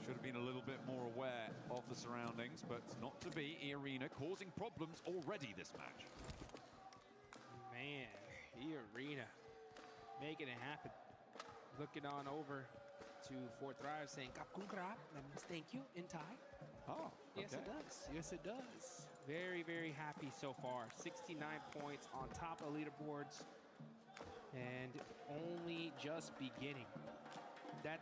Should have been a little bit more aware of the surroundings, but not to be. Arena causing problems already this match. Man, Arena making it happen. Looking on over to Four Thrives, saying "Kapkun krap." That means thank you in Thai. Oh, okay. Yes, it does. Yes, it does. Very, very happy so far. 69 points on top of leaderboards, and only just beginning. That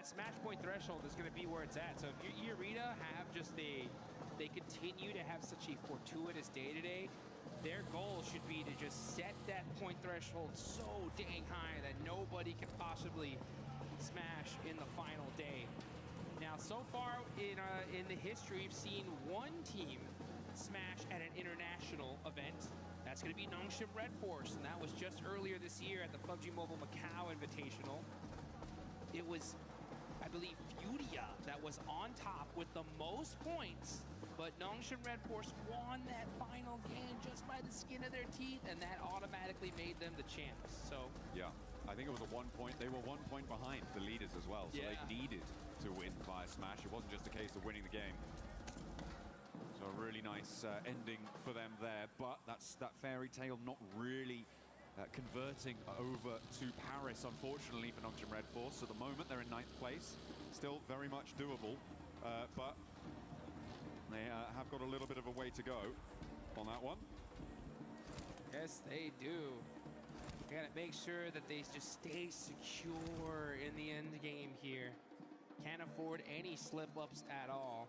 smash point threshold is going to be where it's at. So if your Arena have they continue to have such a fortuitous day today, their goal should be to just set that point threshold so dang high that nobody can possibly smash in the final day. Now, so far in the history, we've seen one team smash at an international event. That's going to be Nongshim Red Force, and that was just earlier this year at the Pubg Mobile Macau Invitational. It was, I believe, Furia that was on top with the most points, but Nongshim Red Force won that final game just by the skin of their teeth, and that automatically made them the champs. So yeah, I think it was a 1 point. They were 1 point behind the leaders as well, so they needed to win via smash. It wasn't just a case of winning the game. So a really nice ending for them there, but that fairy tale not really converting over to Paris, unfortunately, for Nongshim Red Force. At the moment, they're in 9th place. Still very much doable, but they have got a little bit of a way to go on that one. yes, they do. They gotta make sure that they just stay secure in the end game here. Can't afford any slip-ups at all.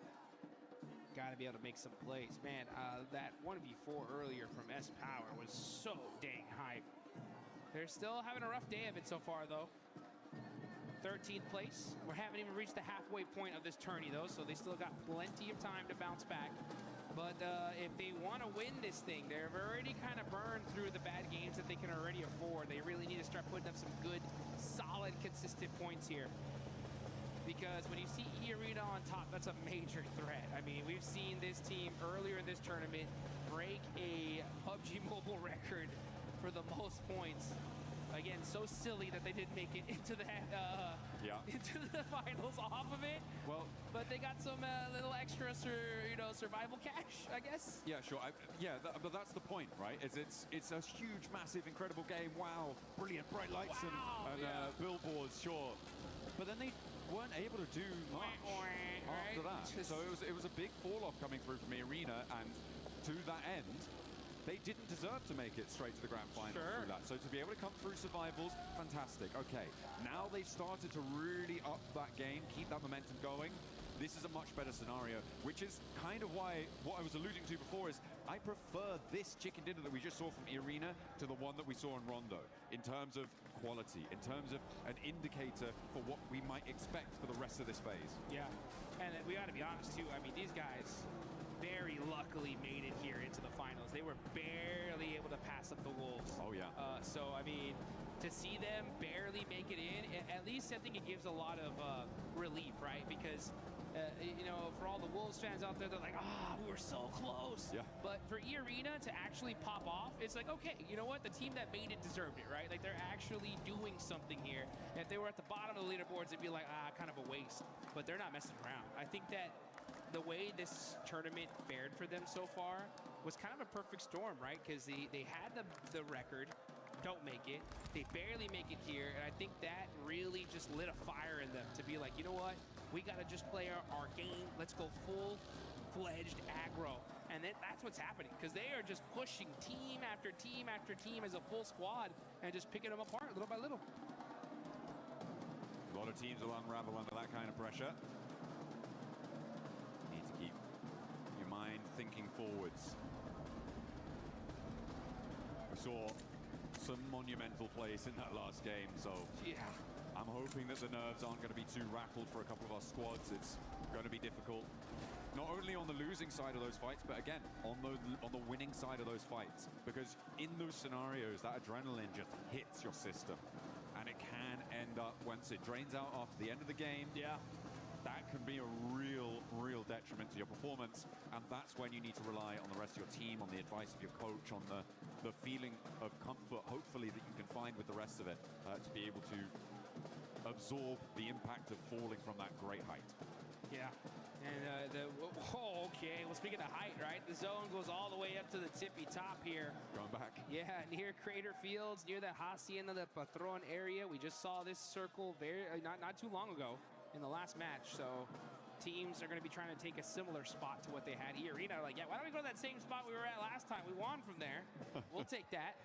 Gotta be able to make some plays. Man, that 1v4 earlier from S-Power was so dang hype. They're still having a rough day of it so far, though. 13th place. We haven't even reached the halfway point of this tourney, though, so they still got plenty of time to bounce back. But if they want to win this thing, they've already kind of burned through the bad games that they can already afford. They really need to start putting up some good, solid, consistent points here. Because when you see Arena on top, that's a major threat. I mean, we've seen this team earlier in this tournament break a PUBG Mobile record for the most points. Again, so silly that they didn't make it into the into the finals off of it. Well, but they got some little extra, survival cash, I guess. Yeah, sure. But that's the point, right? It's a huge, massive, incredible game. Wow, brilliant, bright lights and billboards, sure. But then they weren't able to do much after that. So it was a big fall off coming through from Arena, and to that end, they didn't deserve to make it straight to the grand final through that. So to be able to come through survivals, fantastic. Okay, now they've started to really up that game, keep that momentum going. This is a much better scenario, which is kind of why what I was alluding to before is I prefer this chicken dinner that we just saw from Irina to the one that we saw in Rondo in terms of quality, in terms of an indicator for what we might expect for the rest of this phase. Yeah, and we got to be honest too. I mean, these guys very luckily made it here into the finals. They were barely able to pass up the Wolves. Oh yeah. So I mean, to see them barely make it in, at least I think it gives a lot of relief, right? Because you know, for all the Wolves fans out there, they're like, we were so close. Yeah. But for Irina to actually pop off, it's like, okay, you know what? The team that made it deserved it, right? Like, they're actually doing something here. And if they were at the bottom of the leaderboards, it'd be like, kind of a waste. But they're not messing around. I think that the way this tournament fared for them so far was kind of a perfect storm, right? Because they had the record, don't make it. They barely make it here. And I think that really just lit a fire in them to be like, you know what? We got to just play our game. Let's go full-fledged aggro. And that's what's happening, because they are just pushing team after team after team as a full squad and just picking them apart little by little. A lot of teams will unravel under that kind of pressure. Need to keep your mind thinking forwards. We saw some monumental plays in that last game, so yeah. I'm hoping that the nerves aren't going to be too rattled for a couple of our squads. It's going to be difficult, not only on the losing side of those fights, but again, on the winning side of those fights. Because in those scenarios, that adrenaline just hits your system. And it can end up, once it drains out after the end of the game, that can be a real detriment to your performance. And that's when you need to rely on the rest of your team, on the advice of your coach, on the feeling of comfort, hopefully, that you can find with the rest of it, to be able to absorb the impact of falling from that great height. Yeah, and okay, well, speaking of height, right? The zone goes all the way up to the tippy top here. Going back. Yeah, near Crater Fields, near the Hacienda del Patron area. We just saw this circle not too long ago in the last match, so teams are going to be trying to take a similar spot to what they had here. Arena, like, yeah, why don't we go to that same spot we were at last time? We won from there. We'll take that.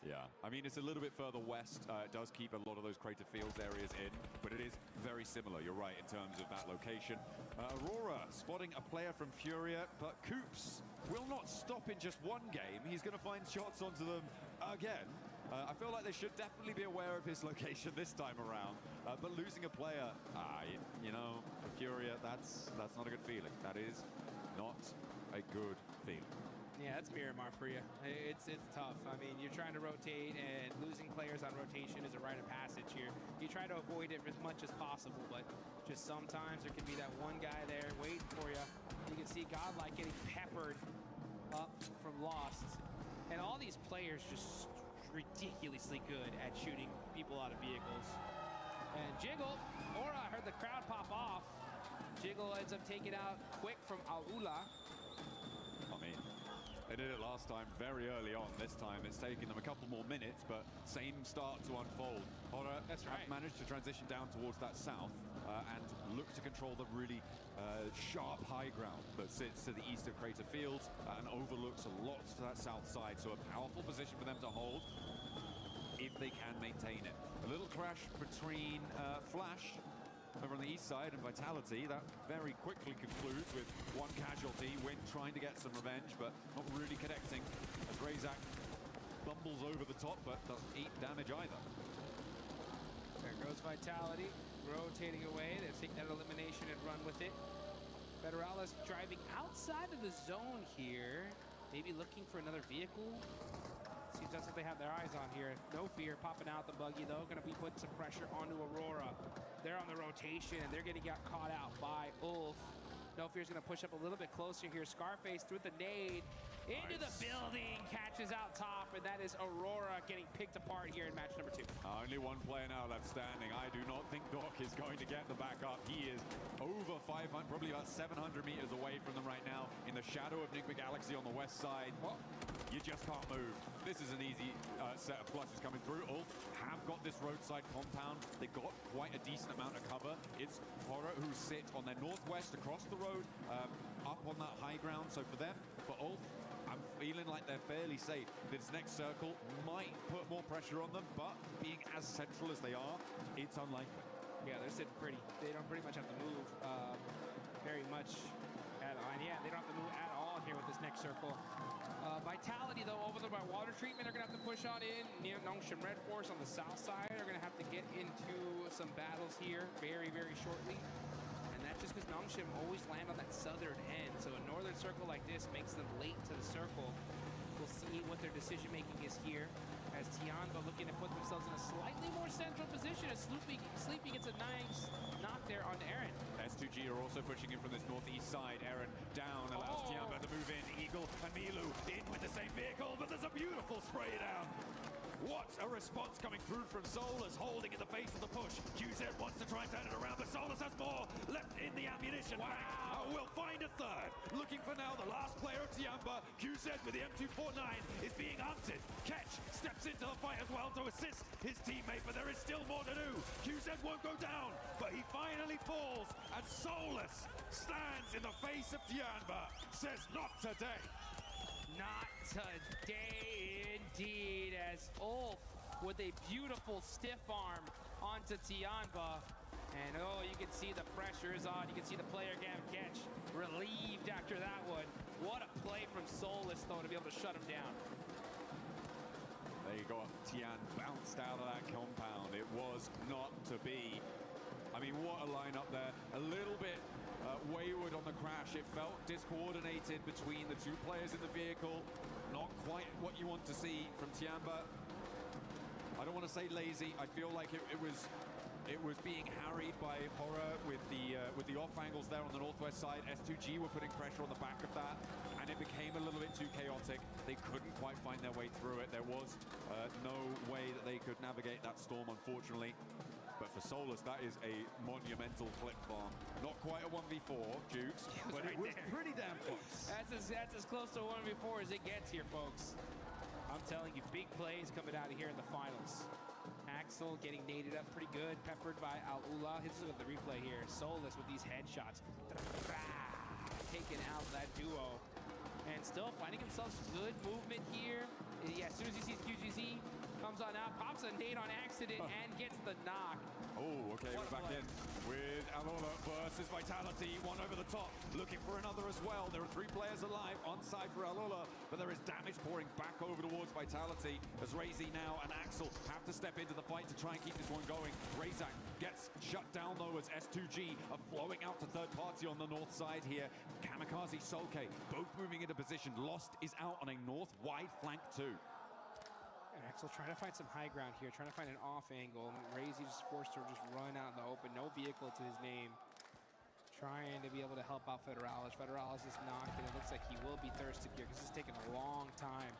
Yeah, I mean, it's a little bit further west. It does keep a lot of those Crater Fields areas in, but it is very similar, you're right, in terms of that location. Aurora spotting a player from Furia, but Coops will not stop in just one game. He's going to find shots onto them again. I feel like they should definitely be aware of his location this time around, but losing a player, you know, for Furia, that's not a good feeling. That is not a good feeling. Yeah, that's Miramar for you. It's tough. I mean, you're trying to rotate, and losing players on rotation is a rite of passage here. You try to avoid it as much as possible, but just sometimes there can be that one guy there waiting for you. You can see Godlike getting peppered up from Lost. And all these players just ridiculously good at shooting people out of vehicles. And Jiggle, I heard the crowd pop off. Jiggle ends up taking out quick from Aula. I mean, they did it last time very early on. This time it's taken them a couple more minutes, but same start to unfold. Hora managed to transition down towards that south and look to control the really sharp high ground that sits to the east of Crater Fields and overlooks a lot to that south side. So a powerful position for them to hold if they can maintain it. A little crash between Flash over on the east side and Vitality. That very quickly concludes with one casualty. Win trying to get some revenge, but not really connecting as Razak bumbles over the top, but doesn't eat damage either. There goes Vitality, rotating away. They take that elimination and run with it. Federales driving outside of the zone here, maybe looking for another vehicle. Seems that's what they have their eyes on here. No fear, popping out the buggy though. Going to be putting some pressure onto Aurora. They're on the rotation, and they're going to get caught out by Ulf. No Fear's going to push up a little bit closer here. Scarface through the nade into the building, catches out top, and that is Aurora getting picked apart here in match number 2. Only one player now left standing. I do not think Doc is going to get the back up. He is over 500, probably about 700 meters away from them right now in the shadow of Enigma Galaxy on the west side. Well, you just can't move. This is an easy set of flushes coming through. Ulf have got this roadside compound. They got quite a decent amount of cover. It's Horror who sit on their northwest across the road, up on that high ground. So for them, for Ulf, feeling like they're fairly safe. This next circle might put more pressure on them, but being as central as they are, it's unlikely. Yeah, they're sitting pretty. They don't pretty much have to move very much at all. And yeah, they don't have to move at all here with this next circle. Vitality, though, over there by water treatment, are going to have to push on in. Nongshim Red Force on the south side are going to have to get into some battles here very, very shortly. And that's just because Nongshim always land on that southern end. So a northern circle like this makes them late to the circle. We'll see what their decision-making is here as Tianba looking to put themselves in a slightly more central position as Sleepy gets a nice knock there on Aaron. S2G are also pushing in from this northeast side. Aaron down, allows Tianba to move in. Eagle and Milu in with the same vehicle, but there's a beautiful spray down. What a response coming through from Solus, holding in the face of the push. QZ wants to try and turn it around, but Solus has more left in the ammunition. Wow! We'll find a third. Looking for now the last player of Tianba. QZ with the M249 is being hunted. Ketch steps into the fight as well to assist his teammate, but there is still more to do. QZ won't go down, but he finally falls, and Solus stands in the face of Tianba, says not today. Not today, indeed, as Ulf with a beautiful stiff arm onto Tianba. And oh, you can see the pressure is on. You can see the player Gavin Ketch relieved after that one. What a play from Solus, though, to be able to shut him down. There you go. Tian bounced out of that compound. It was not to be. I mean, what a lineup there. A little bit wayward on the crash. It felt discoordinated between the two players in the vehicle. Not quite what you want to see from Tianba. I don't want to say lazy. I feel like it was being harried by Horror with the off angles there on the northwest side. S2G were putting pressure on the back of that, and it became a little bit too chaotic. They couldn't quite find their way through it. There was no way that they could navigate that storm, unfortunately. But for Solus, that is a monumental clip farm. Not quite a 1v4, Jukes, but it was pretty damn close. That's as close to a 1v4 as it gets here, folks. I'm telling you, big plays coming out of here in the finals. Axel getting naded up pretty good, peppered by Al-Ula. Let's look at the replay here. Solus with these headshots. Taking out that duo. And still finding himself some good movement here. Yeah, as soon as he sees QGZ, comes on out, pops a nade on accident, and gets the knock. Oh, okay, we're back in with Alola versus Vitality. One over the top, looking for another as well. There are 3 players alive on side for Alola, but there is damage pouring back over towards Vitality as Razy now and Axel have to step into the fight to try and keep this one going. Razak gets shut down though as S2G are flowing out to third party on the north side here. Kamikaze, Solke, both moving into position. Lost is out on a north wide flank too. Axel trying to find some high ground here, trying to find an off angle. Razy just forced to just run out in the open. No vehicle to his name. Trying to be able to help out Federalis. Federalis is knocked, and it looks like he will be thirsted here because this is taking a long time.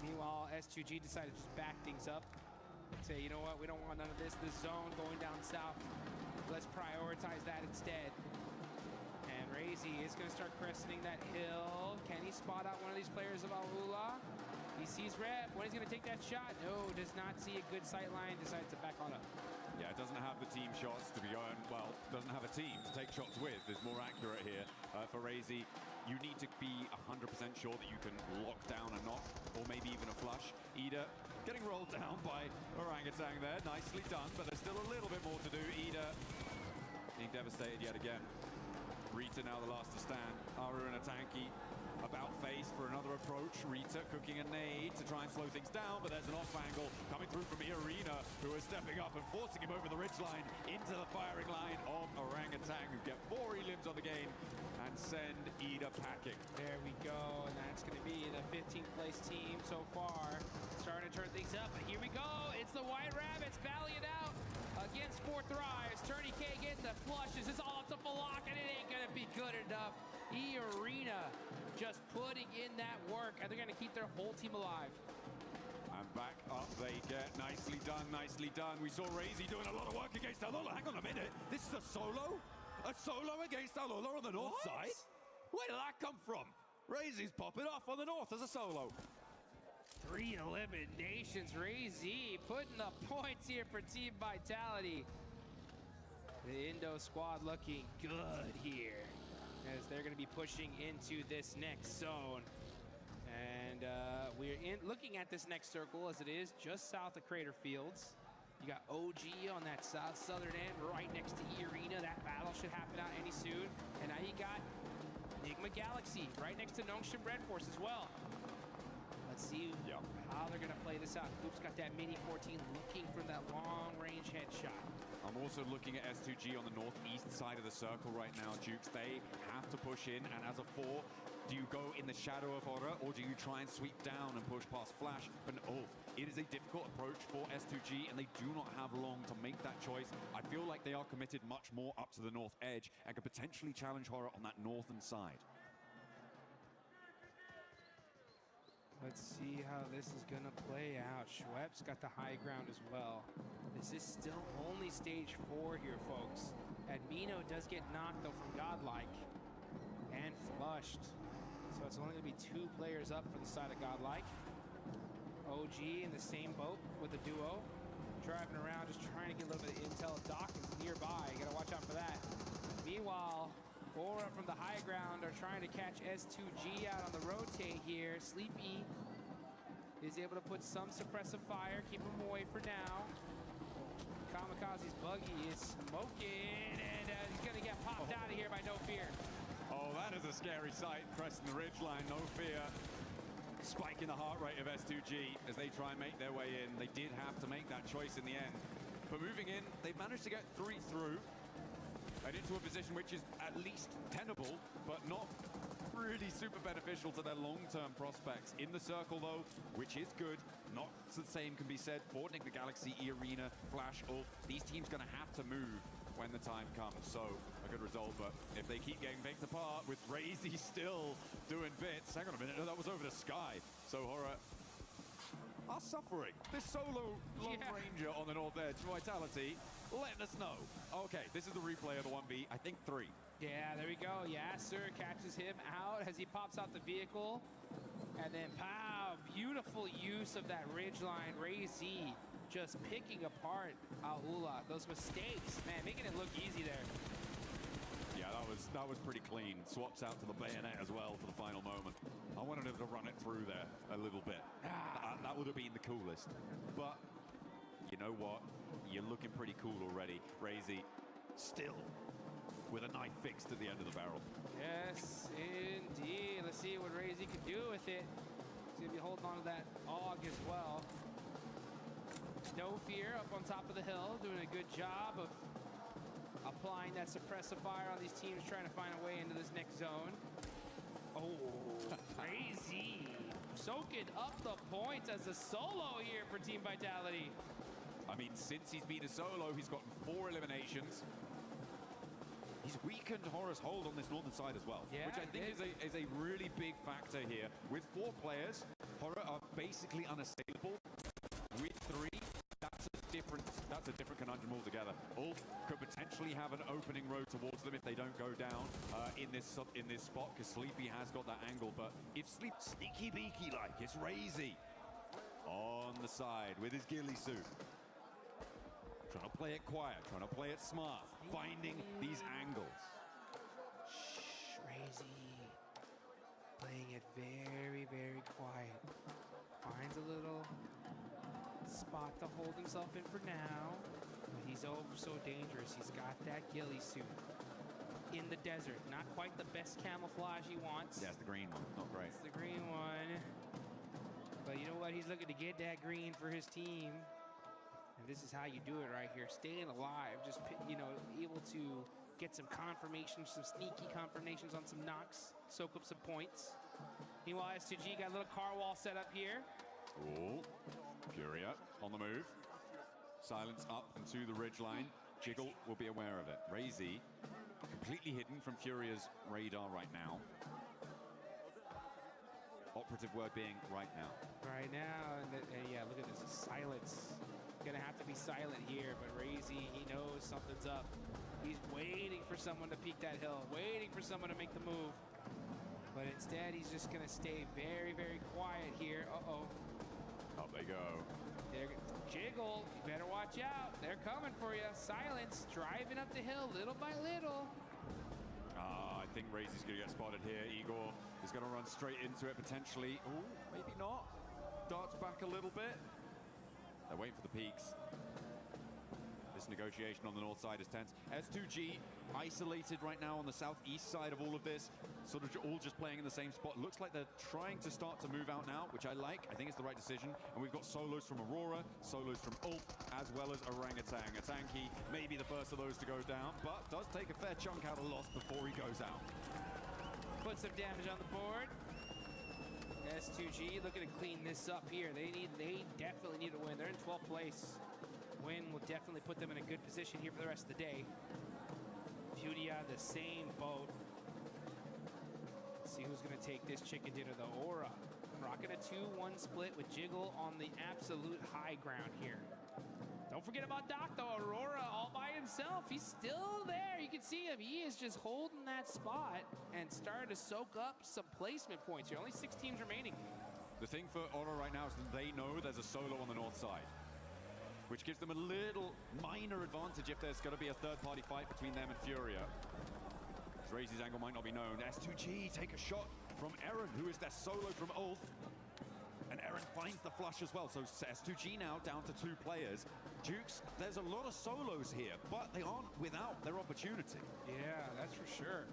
Meanwhile, S2G decided to just back things up. Say, you know what, we don't want none of this. This zone going down south. Let's prioritize that instead. And Razy is going to start cresting that hill. Can he spot out one of these players of Al-Ula? He sees Rep. When he's going to take that shot? No, does not see a good sight line. Decides to back on up. Yeah, it doesn't have the team shots to be going. Well, doesn't have a team to take shots with. Is more accurate here for Razy. You need to be 100% sure that you can lock down a knock, or maybe even a flush. Ida getting rolled down by Orangutan there. Nicely done, but there's still a little bit more to do. Ida being devastated yet again. Rita now the last to stand. Aru and Atanki about face for another approach. Rita cooking a nade to try and slow things down, but there's an off angle coming through from Irina, who is stepping up and forcing him over the ridgeline into the firing line of Orangutan, who get 4 elims on the game and send Ida packing. There we go, and that's going to be the 15th place team so far. Starting to turn things up, but here we go. It's the White Rabbits battling it out against 4 Thrives. Turney K getting the flushes. It's all up to Falak, and it ain't going to be good enough. Arena just putting in that work, and they're going to keep their whole team alive. And back up they get. Nicely done, nicely done. We saw Razy doing a lot of work against Alola. Hang on a minute. This is a solo? A solo against Alola on the north side? Where did that come from? Razy's popping off on the north as a solo. 3 eliminations. Razy putting the points here for Team Vitality. The Indo squad looking good here, as they're going to be pushing into this next zone. And we're looking at this next circle as it is just south of Crater Fields. You got OG on that southern end, right next to E Arena. That battle should happen out any soon. And now you got Enigma Galaxy right next to Nongshim Red Force as well. Let's see how they're going to play this out. Coop's got that Mini 14 looking for that long-range headshot. I'm also looking at S2G on the northeast side of the circle right now, Jukes. They have to push in, and as a 4, do you go in the shadow of Horror, or do you try and sweep down and push past Flash? But it is a difficult approach for S2G, and they do not have long to make that choice. I feel like they are committed much more up to the north edge and could potentially challenge Horror on that northern side. Let's see how this is going to play out. Schwepp's got the high ground as well. This is still only stage 4 here, folks. Admino does get knocked, though, from Godlike and flushed. So it's only going to be 2 players up for the side of Godlike. OG in the same boat with the duo. Driving around, just trying to get a little bit of intel. Doc is nearby. You got to watch out for that. Meanwhile, Aura from the high ground are trying to catch S2G out on the rotate here. Sleepy is able to put some suppressive fire, keep him away for now. Kamikaze's buggy is smoking, and he's gonna get popped out of here by No Fear. Oh, that is a scary sight, pressing the ridgeline, No Fear. Spiking the heart rate of S2G as they try and make their way in. They did have to make that choice in the end. But moving in, they've managed to get 3 through. And into a position which is at least tenable, but not really super beneficial to their long-term prospects. In the circle, though, which is good. Not the same can be said for Enigma Galaxy, E Arena, Flash, Ulf. These teams going to have to move when the time comes. So, a good result, but if they keep getting picked apart with Razy still doing bits. Hang on a minute, no, that was over the sky. So, Horror are suffering. This solo Lone Ranger on the north edge, Vitality, letting us know. Okay, this is the replay of the 1v, I think 3. Yeah, there we go. Yasser catches him out as he pops out the vehicle. And then, pow, beautiful use of that ridgeline. Ray-Z just picking apart Aula. Those mistakes, man, making it look easy there. Yeah, that was pretty clean. Swaps out to the bayonet as well for the final moment. I wanted him to run it through there a little bit. That would have been the coolest. But you know what? You're looking pretty cool already. Razy still with a knife fixed at the end of the barrel. Yes, indeed. Let's see what Razy can do with it. He's going to be holding on to that AUG as well. No Fear up on top of the hill, doing a good job of applying that suppressive fire on these teams trying to find a way into this next zone. Oh, Crazy. Soaking up the points as a solo here for Team Vitality. I mean, since he's been a solo, he's gotten 4 eliminations. He's weakened Horror's hold on this northern side as well, which I think is a really big factor here. With 4 players, Horror are basically unassailable. With 3, that's a different conundrum altogether. Ulf could potentially have an opening road towards them if they don't go down in this spot, because Sleepy has got that angle. But if sneaky beaky like, it's Razy on the side with his ghillie suit. Trying to play it quiet, trying to play it smart, finding these angles. Shh, Razy. Playing it very, very quiet. Finds a little spot to hold himself in for now. But he's so dangerous. He's got that ghillie suit. In the desert. Not quite the best camouflage he wants. Yeah, it's the green one. Not great. It's the green one. But you know what? He's looking to get that green for his team. And this is how you do it right here. Staying alive. Just, you know, able to get some confirmations, some sneaky confirmations on some knocks. Soak up some points. Meanwhile, S2G got a little car wall set up here. Oh, Furia on the move. Silence up and to the ridgeline. Jiggle will be aware of it. Razy completely hidden from Furia's radar right now. Operative word being right now. Right now, and yeah, look at this. Silence. Gonna have to be silent here, but Razy, he knows something's up. He's waiting for someone to peek that hill, waiting for someone to make the move. But instead, he's just gonna stay very, very quiet here. Uh-oh. Up they go. Jiggle, you better watch out. They're coming for you. Silence, driving up the hill little by little. I think Razy's going to get spotted here. Igor is going to run straight into it potentially. Oh, maybe not. Darts back a little bit. They're waiting for the peaks. This negotiation on the north side is tense. S2G isolated right now on the southeast side of all of this, sort of all just playing in the same spot. Looks like they're trying to start to move out now, which I like. I think it's the right decision. And we've got solos from Aurora, solos from Ulf, as well as Orangutan. Atanki may be the first of those to go down, but does take a fair chunk out of Lost before he goes out. Put some damage on the board. S2G looking to clean this up here. They definitely need a win. They're in 12th place. Win will definitely put them in a good position here for the rest of the day. Furia, the same boat. Let's see who's going to take this chicken dinner, though. Aura rocking a 2-1 split with Jiggle on the absolute high ground here. Don't forget about Doc, though. Aurora all by himself. He's still there. You can see him. He is just holding that spot and starting to soak up some placement points here. Only 6 teams remaining. The thing for Aura right now is that they know there's a solo on the north side, which gives them a little minor advantage if there's going to be a third-party fight between them and Furia. Razy's angle might not be known. S2G take a shot from Eren, who is their solo from Ulf. And Eren finds the flush as well. So S2G now down to 2 players. Jukes, there's a lot of solos here, but they aren't without their opportunity. Yeah, that's for sure.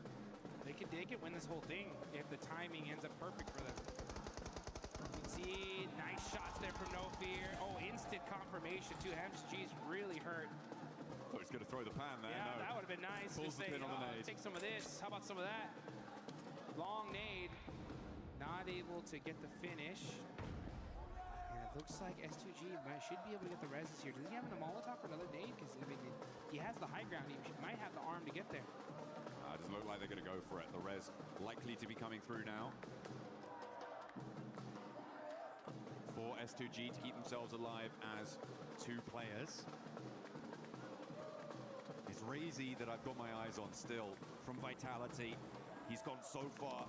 They could win this whole thing if the timing ends up perfect for them. You can see nice shots there from No Fear. Oh, instant confirmation too. MSG's really hurt. Thought he's going to throw the pan there. Yeah, no. that would have been nice. Pulls to say, the pin on the nade. Take some of this. How about some of that? Long nade. Not able to get the finish. And it looks like S2G should be able to get the reses here. Does he have a Molotov for another nade? Because I mean, he has the high ground. He might have the arm to get there. Doesn't look like they're going to go for it. The res likely to be coming through now. For S2G to keep themselves alive as 2 players. It's Razy that I've got my eyes on still. From Vitality, he's gone so far.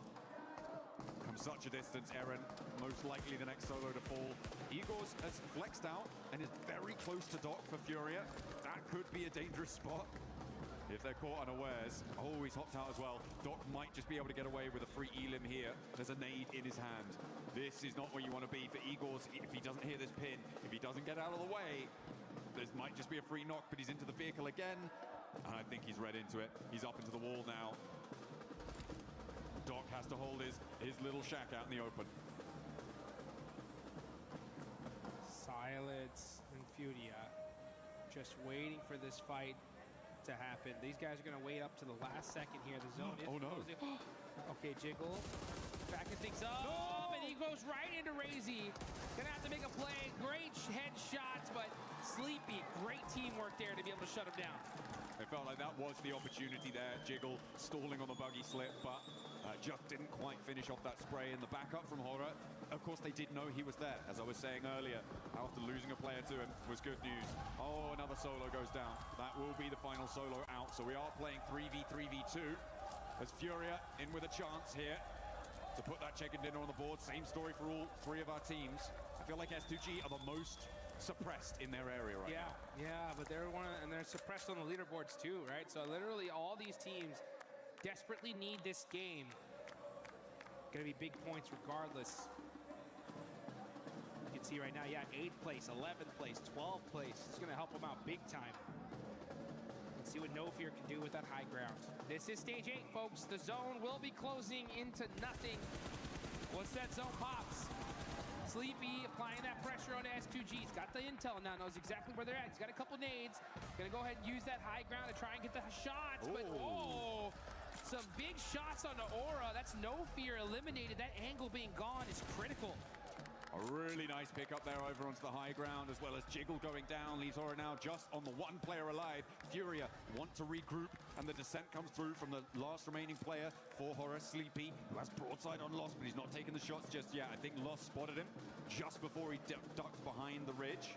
Come such a distance. Eren, most likely the next solo to fall. Igor's has flexed out and is very close to Doc for Furia. That could be a dangerous spot if they're caught unawares. Oh, he's hopped out as well. Doc might just be able to get away with a free elim here. There's a nade in his hand. This is not where you want to be for Igor's. If he doesn't hear this pin, if he doesn't get out of the way, this might just be a free knock, but he's into the vehicle again. And I think he's read into it. He's up into the wall now. Doc has to hold his little shack out in the open. Silence and Furia just waiting for this fight to happen. These guys are going to wait up to the last second here. The zone is closing. Okay, Jiggle backing things up, and he goes right into Razy. Gonna have to make a play. Great headshots, but Sleepy, great teamwork there to be able to shut him down. It felt like that was the opportunity there. Jiggle stalling on the buggy slip, but just didn't quite finish off that spray. And the backup from Horror, of course, they did know he was there. As I was saying earlier, after losing a player to him was good news. Oh, another solo goes down. That will be the final solo out. So we are playing 3v3v2 as Furia in with a chance here to put that chicken dinner on the board. Same story for all 3 of our teams. I feel like S2G are the most suppressed in their area right now. Yeah, but they're they're suppressed on the leaderboards too, right? So literally all these teams desperately need this game. Gonna be big points regardless. You can see right now, 8th place, 11th place, 12th place. It's gonna help them out big time. Let's see what No Fear can do with that high ground. This is stage 8, folks. The zone will be closing into nothing once that zone pops. Sleepy applying that pressure on S2G. He's got the intel now, knows exactly where they're at. He's got a couple nades. Gonna go ahead and use that high ground to try and get the shots. But some big shots on the Aura. That's No Fear eliminated. That angle being gone is critical. A really nice pickup there over onto the high ground, as well as Jiggle going down. Leaves Aura now just on the 1 player alive. Furia want to regroup, and the descent comes through from the last remaining player for Horror, Sleepy, who has broadside on Lost, but he's not taking the shots just yet. I think Lost spotted him just before he ducked behind the ridge.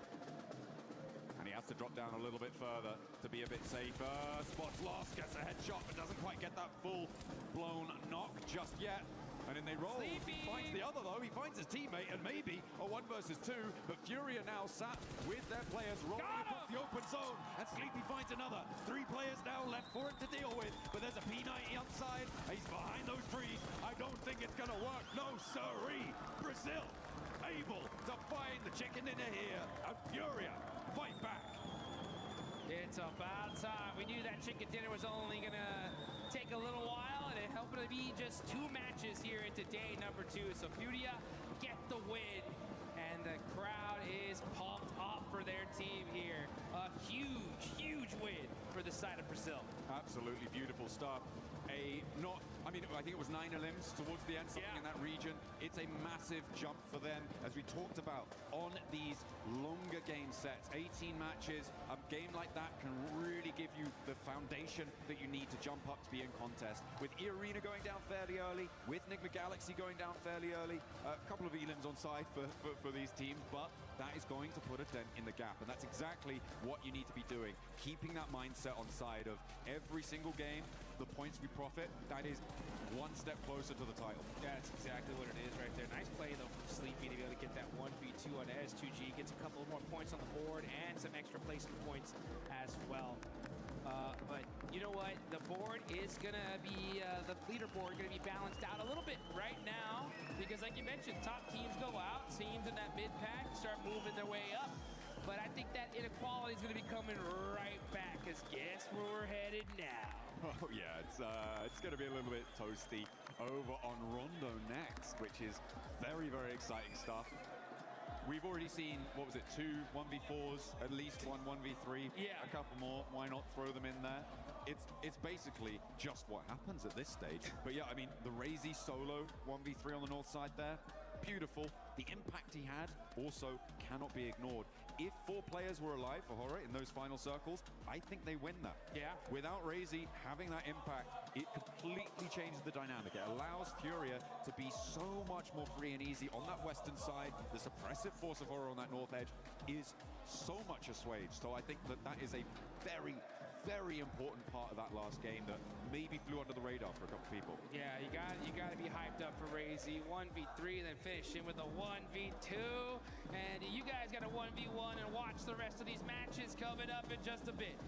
And he has to drop down a little bit further to be a bit safer. Spots Lost, gets a headshot, but doesn't quite get that full-blown knock just yet. And then they roll. Sleepy. He finds the other, though. He finds his teammate, and maybe a 1 versus 2. But Furia now sat with their players rolling across the open zone. And Sleepy finds another. 3 players now left. left for it to deal with, but there's a P90 on side. He's behind those trees. I don't think it's going to work. No, sirree. Brazil able to find the chicken dinner here. And Furia fight back. It's about time. We knew that chicken dinner was only going to take a little while, and it happened to be just 2 matches here into day number 2. So Furia get the win, and the crowd is pumped up for their team here. A huge, huge win for the side of Brazil. Absolutely beautiful stuff. I think it was 9 elims towards the end, something in that region. It's a massive jump for them, as we talked about, on these longer game sets. 18 matches, a game like that can really give you the foundation that you need to jump up to be in contest. With E-Arena going down fairly early, with Nigma Galaxy going down fairly early, a couple of elims on side for these teams, but that is going to put a dent in the gap, and that's exactly what you need to be doing. Keeping that mindset on side of every single game, the points we profit, that is one step closer to the title. That's exactly what it is right there. Nice play, though, from Sleepy to be able to get that 1v2 on S2G. Gets a couple more points on the board and some extra placement points as well. But you know what? The board is going to be, the leaderboard going to be balanced out a little bit right now. Because like you mentioned, top teams go out. Teams in that mid-pack start moving their way up. But I think that inequality is going to be coming right back. Because guess where we're headed now? Oh yeah, it's going to be a little bit toasty over on Rondo next, which is very, very exciting stuff. We've already seen, what was it, 2 1v4s, at least 1 1v3, a couple more. Why not throw them in there? It's basically just what happens at this stage. But yeah, I mean, the Razy solo 1v3 on the north side there, beautiful. The impact he had also cannot be ignored. If 4 players were alive for Horror in those final circles, I think they win that. Yeah. Without Razy having that impact, it completely changes the dynamic. It allows Furia to be so much more free and easy on that western side. The suppressive force of Horror on that north edge is so much assuaged. So I think that is a very, very important part of that last game that maybe flew under the radar for a couple people. Yeah, you got to be hyped up for Razy. 1v3, then finish in with a 1v2. And you guys got a 1v1 and watch the rest of these matches coming up in just a bit.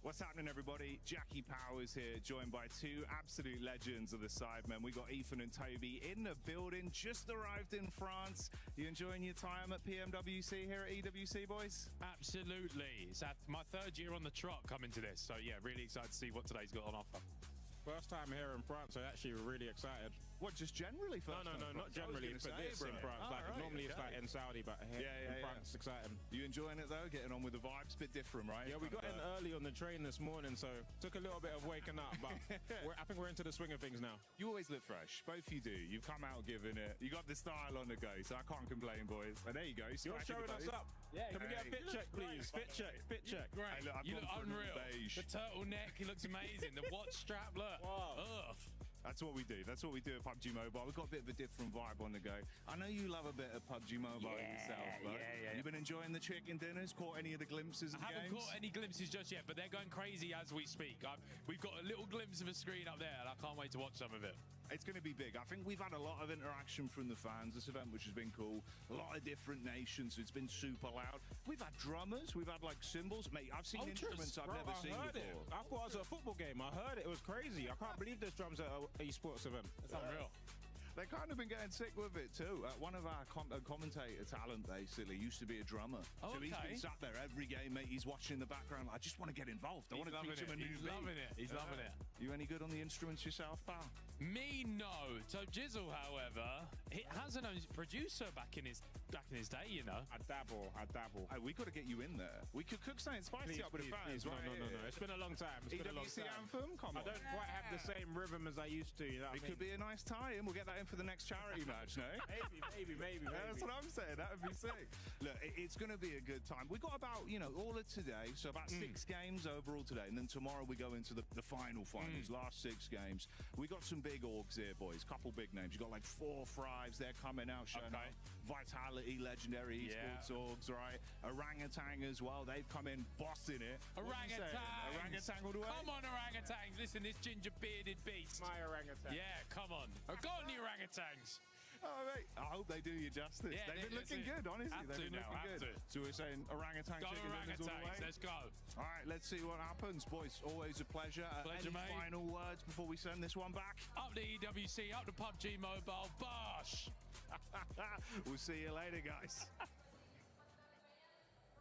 What's happening, everybody? Jackie Powers here, joined by 2 absolute legends of the Sidemen. We got Ethan and Toby in the building, just arrived in France. You enjoying your time at PMWC here at EWC, boys? Absolutely. It's my 3rd year on the trot coming to this. So, yeah, really excited to see what today's got on offer. First time here in France, so actually we're really excited. What, just generally first No, time? not generally, but this in France. Normally it's like in Saudi, but here in France, it's exciting. You enjoying it though? Getting on with the vibes? Bit different, right? Yeah, we got in early on the train this morning, so took a little bit of waking up, but I think we're into the swing of things now. You always look fresh. Both you do. You've come out giving it. You got the style on the go, so I can't complain, boys. And there you go. You're showing us up. Yeah. Can we get a fit check, please? Fit check. Great. Hey, look, you look unreal. The turtleneck, he looks amazing. The watch strap, look. Wow. Ugh. That's what we do. That's what we do at PUBG Mobile. We've got a bit of a different vibe on the go. I know you love a bit of PUBG Mobile yourself, but you've been enjoying the chicken dinners? Caught any of the glimpses of the games? I haven't caught any glimpses just yet, but they're going crazy as we speak. We've got a little glimpse of a screen up there, and I can't wait to watch some of it. It's going to be big. I think we've had a lot of interaction from the fans this event, which has been cool. A lot of different nations. It's been super loud. We've had drummers. We've had like cymbals. Mate, I've seen instruments I've never seen before. I thought it was a football game. I heard it. It was crazy. I can't believe there's drums at an esports event. It's unreal. They've kind of been getting sick with it too. One of our commentator talent basically used to be a drummer. Oh, so he's been sat there every game, mate. He's watching in the background. I just want to get involved. I want to teach him a new He's beat. loving it. He's loving it. You any good on the instruments yourself, pal? Me, no. So Jizzle, however, he has an own producer back in his day, you know. I dabble. Hey, we got to get you in there. We could cook something spicy up with the fans. No. It's been a long time. EWC anthem? Come on. I don't quite have the same rhythm as I used to. You know it could be a nice tie-in. We'll get that in for the next charity match, no? Maybe. That's what I'm saying. That would be sick. Look, it's going to be a good time. We've got about, all of today, so about 6 games overall today, and then tomorrow we go into the final finals, last 6 games. We got some big orgs here, boys. Couple big names. You got like 4 Thrives. They're coming out, showing up. Vitality, legendary esports orgs, right? Orangutan as well. They've come in bossing it. Orangutan all the way. Come on, orangutans. Listen, this ginger bearded beast. My orangutan. Yeah, come on. Go on, the orangutans. Oh, mate. I hope they do you justice. Yeah, they've been looking good, honestly. They've been looking good. So we're saying orangutan go chicken dinners all the way. Let's go. All right, let's see what happens, boys. Always a pleasure. Pleasure, any mate. final words before we send this one back? Up the EWC, up the PUBG Mobile. Bosh. We'll see you later, guys.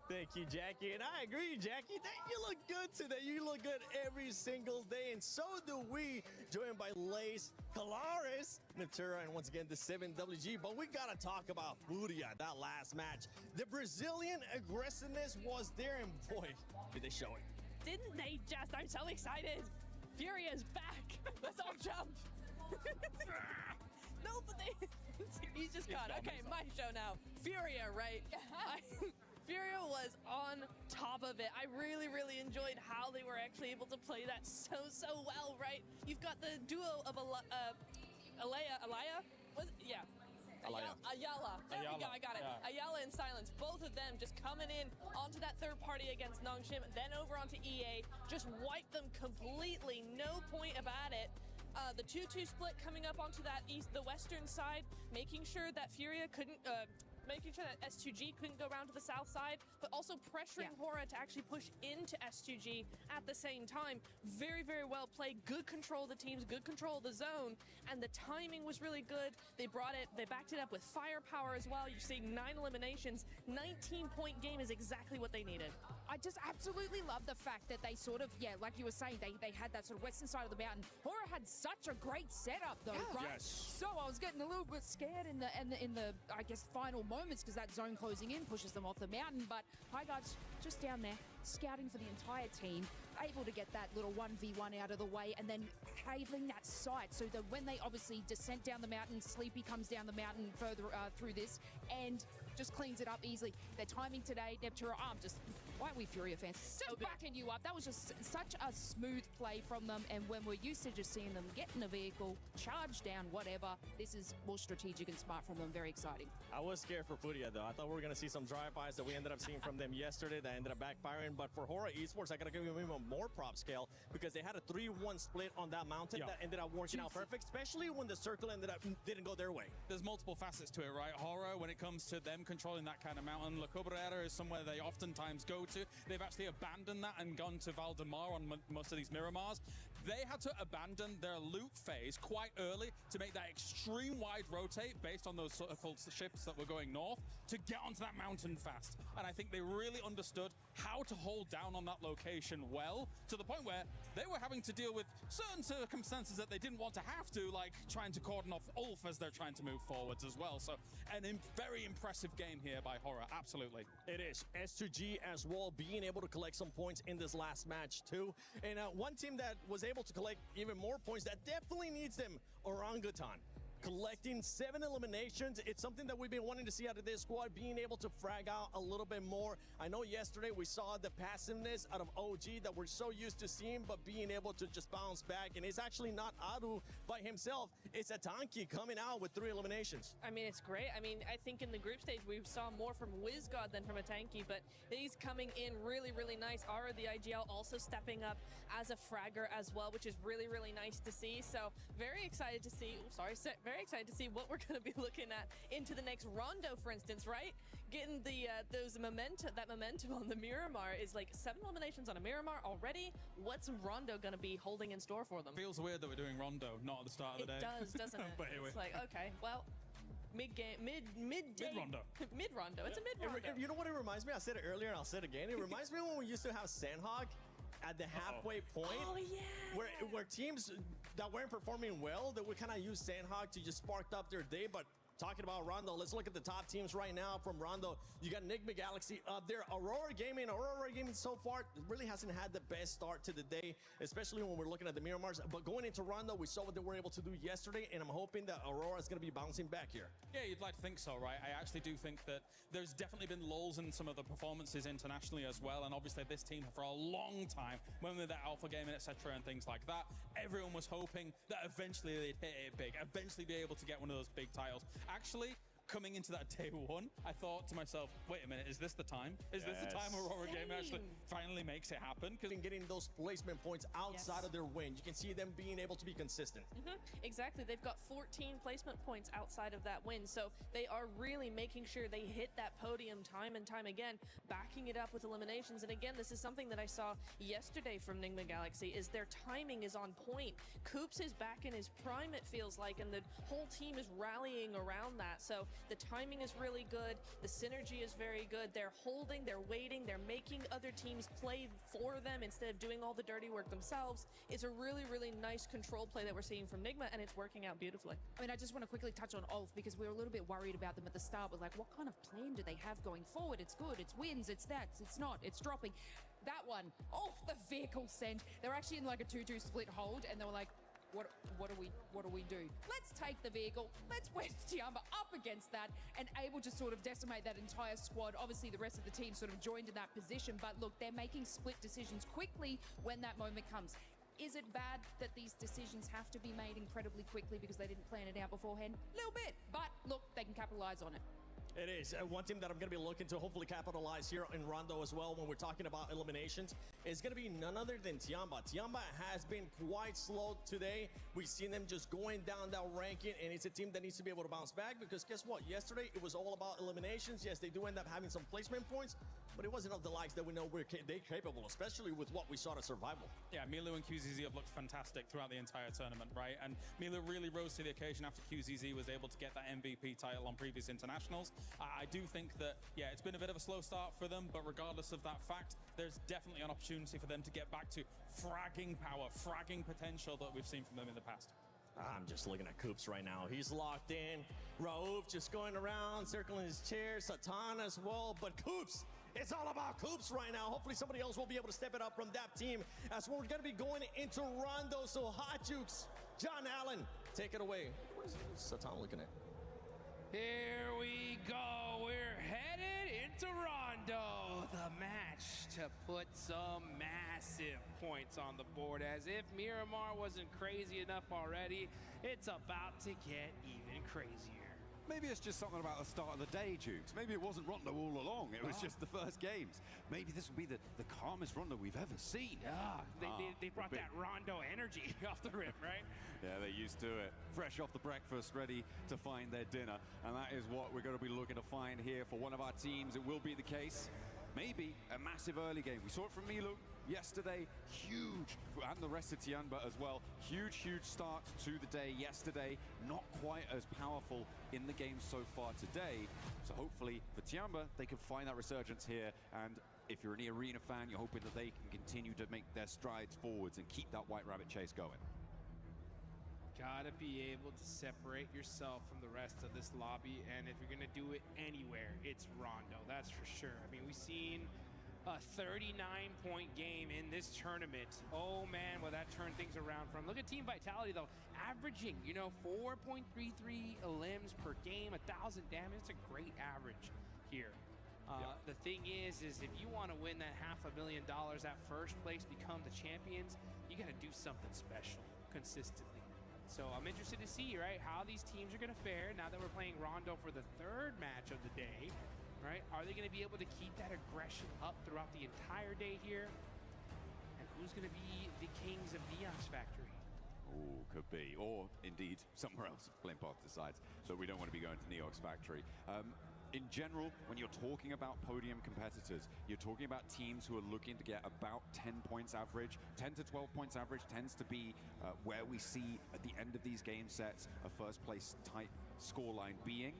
Thank you, Jackie. And I agree, Jackie. You look good today. You look good every single day. And so do we. Joined by Lace, Calaris, Natura, and once again, the 7WG. But we got to talk about Furia, that last match. The Brazilian aggressiveness was there, and boy, did they show it. Didn't they just? I'm so excited. Furia's back. Let's all jump. No, but he's just gone. Okay, my show now. Furia, right? Furia was on top of it. I really, really enjoyed how they were actually able to play that so well, right? You've got the duo of Ayala? Ayala. There we go, I got it. Yeah. Ayala and Silence, both of them just coming in onto that third party against Nongshim, then over onto EA, just wiped them completely, no point about it. The 2-2 split coming up onto that the western side, making sure that Furia couldn't, making sure that S2G couldn't go around to the south side, but also pressuring Hora to actually push into S2G at the same time. Very, very well played. Good control of the teams, good control of the zone, and the timing was really good. They backed it up with firepower as well. You're seeing 9 eliminations. 19-point game is exactly what they needed. I just absolutely love the fact that they sort of, like you were saying, they had that sort of western side of the mountain. Hora had such a great setup though, right? Yes. So I was getting a little bit scared in the I guess final moments because that zone closing in pushes them off the mountain. But Highguard's just down there scouting for the entire team, able to get that little 1v1 out of the way, and then having that sight so that when they obviously descent down the mountain, Sleepy comes down the mountain further through this and just cleans it up easily. Their timing today, Neptura, why are we Furia fans? Just backing you up. That was just such a smooth play from them, and when we're used to just seeing them get in a vehicle, charge down, whatever, this is more strategic and smart from them. Very exciting. I was scared for Furia, though. I thought we were going to see some drive-bys that we ended up seeing from them yesterday that ended up backfiring. But for Hora Esports, I got to give them even more prop scale because they had a 3-1 split on that mountain that ended up working out perfect, especially when the circle didn't go their way. There's multiple facets to it, right? Hora, when it comes to them controlling that kind of mountain, La Cabrera is somewhere they oftentimes go to. They've actually abandoned that and gone to Valdemar on most of these Miramars. They had to abandon their loot phase quite early to make that extreme wide rotate based on those circle shifts that were going north to get onto that mountain fast. And I think they really understood how to hold down on that location well, to the point where they were having to deal with certain circumstances that they didn't want to have to, like trying to cordon off Ulf as they're trying to move forwards as well. So very impressive game here by Hora, absolutely. It is. S2G as well, being able to collect some points in this last match too. And one team that was able to collect even more points that definitely needs them, Orangutan. collecting 7 eliminations. It's something that we've been wanting to see out of this squad, being able to frag out a little bit more. I know yesterday we saw the passiveness out of OG that we're so used to seeing, but being able to just bounce back. And it's actually not Aru by himself. It's Atanki coming out with 3 eliminations. I mean, it's great. I mean, I think in the group stage, we saw more from WizGod than from Atanki, but he's coming in really, really nice. Ara, the IGL, also stepping up as a fragger as well, which is really, really nice to see. So very excited to see, very excited to see what we're going to be looking at into the next Rondo, for instance, right? Getting the that momentum on the Miramar is like 7 eliminations on a Miramar already. What's Rondo going to be holding in store for them? Feels weird that we're doing Rondo, not at the start of the day. It does, doesn't it? But anyway. It's like, okay, well, mid-game, mid-day. Mid-Rondo. Mid-Rondo. It's a mid-Rondo. You know what it reminds me? I said it earlier and I'll say it again. It reminds me when we used to have Sandhog at the halfway point. Oh, yeah. Where teams that weren't performing well, that would kind of use Sandhog to just spark up their day. But talking about Rondo, let's look at the top teams right now from Rondo. You got Enigma Galaxy up there. Aurora Gaming so far really hasn't had the best start to the day, especially when we're looking at the Miramars. But going into Rondo, we saw what they were able to do yesterday, and I'm hoping that Aurora is going to be bouncing back here. Yeah, you'd like to think so, right? I actually do think that there's definitely been lulls in some of the performances internationally as well, and obviously this team for a long time, when with that alpha gaming, etc., and things like that, everyone was hoping that eventually they'd hit it big, eventually be able to get one of those big titles. Actually, coming into that day 1, I thought to myself, wait a minute, is this the time? Is this the time Aurora Game actually finally makes it happen? Because getting those placement points outside of their win, you can see them being able to be consistent. Exactly. They've got 14 placement points outside of that win, so they are really making sure they hit that podium time and time again, backing it up with eliminations. And again, this is something that I saw yesterday from Enigma Galaxy, is their timing is on point. Koops is back in his prime, it feels like, and the whole team is rallying around that. So the timing is really good. The synergy is very good. They're holding, they're waiting, they're making other teams play for them instead of doing all the dirty work themselves. It's a really, really nice control play that we're seeing from Enigma, and it's working out beautifully. I mean, I just want to quickly touch on Ulf, because we were a little bit worried about them at the start. We're like, what kind of plan do they have going forward? It's good, it's wins, it's that, it's not, it's dropping. That one, the vehicle sent. They're actually in like a 2-2 split hold, and they were like, what do we do? Let's take the vehicle. Let's wedge Tiamba up against that and able to sort of decimate that entire squad. Obviously, the rest of the team sort of joined in that position, but look, they're making split decisions quickly when that moment comes. Is it bad that these decisions have to be made incredibly quickly because they didn't plan it out beforehand? A little bit, but look, they can capitalize on it. It is. One team that I'm going to be looking to hopefully capitalize here in Rondo as well when we're talking about eliminations is going to be none other than Tiamba. Tiamba has been quite slow today. We've seen them just going down that ranking, and it's a team that needs to be able to bounce back because guess what? Yesterday, it was all about eliminations. Yes, they do end up having some placement points, but it wasn't of the likes that we know they're capable, especially with what we saw to Survival. Yeah, Milu and QZZ have looked fantastic throughout the entire tournament, right? And Milu really rose to the occasion after QZZ was able to get that MVP title on previous internationals. I do think that, yeah, it's been a bit of a slow start for them, but regardless of that fact, there's definitely an opportunity for them to get back to fragging power, fragging potential that we've seen from them in the past. I'm just looking at Koops right now. He's locked in. Raouf just going around, circling his chair. Satan as well, but Koops, it's all about Koops right now. Hopefully somebody else will be able to step it up from that team as we're going to be going into Rondo. So Hot Jukes, John Allen, take it away. What is Satan looking at? Here we go. We're headed into Rondo, the match to put some massive points on the board. As if Miramar wasn't crazy enough already, it's about to get even crazier. Maybe it's just something about the start of the day, Jukes. Maybe it wasn't Rondo all along. It was just the first games. Maybe this will be the calmest Rondo we've ever seen. Yeah, they brought that Rondo energy off the rip, right? Yeah, they're used to it. Fresh off the breakfast, ready to find their dinner. And that is what we're going to be looking to find here for one of our teams. It will be the case. Maybe a massive early game. We saw it from Milu yesterday. Huge. And the rest of Tiamba as well. Huge start to the day yesterday. Not quite as powerful in the game so far today. So hopefully for Tiamba, they can find that resurgence here. And if you're an Arena fan, you're hoping that they can continue to make their strides forwards and keep that White Rabbit chase going. Gotta be able to separate yourself from the rest of this lobby, and if you're gonna do it anywhere, it's Rondo, that's for sure. I mean, we've seen a 39-point game in this tournament. Oh man, will that turn things around from. Look at Team Vitality though, averaging, 4.33 limbs per game, 1,000 damage. It's a great average here. The thing is if you want to win that $500,000 at first place, become the champions, you got to do something special consistently. So I'm interested to see, right, how these teams are going to fare now that we're playing Rondo for the third match of the day. Right? Are they going to be able to keep that aggression up throughout the entire day here? And who's going to be the kings of Neox Factory? Oh, could be. Or, indeed, somewhere else. Playpath decides that we don't want to be going to Neox Factory. In general, when you're talking about podium competitors, you're talking about teams who are looking to get about 10 points average. 10 to 12 points average tends to be where we see at the end of these game sets a first-place type scoreline being.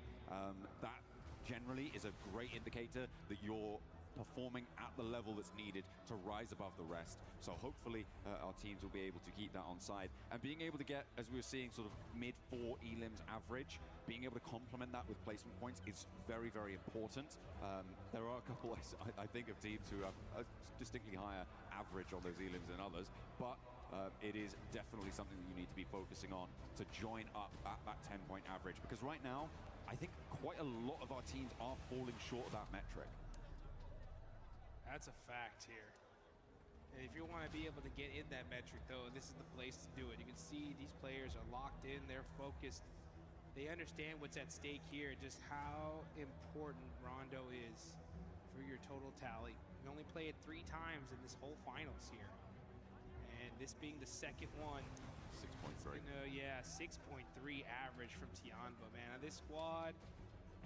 That generally is a great indicator that you're performing at the level that's needed to rise above the rest. So hopefully our teams will be able to keep that on side. And being able to get, as we were seeing, sort of mid-4 elims average, being able to complement that with placement points is very, very important. There are a couple, I think, of teams who have a distinctly higher average on those elims than others, but it is definitely something that you need to be focusing on to join up at that 10-point average. Because right now, I think quite a lot of our teams are falling short of that metric. That's a fact here. And if you want to be able to get in that metric, though, this is the place to do it. You can see these players are locked in, they're focused. They understand what's at stake here, just how important Rondo is for your total tally. We only played 3 times in this whole finals here. And this being the second one. 6.3. Yeah, 6.3 average from Tianba, man. This squad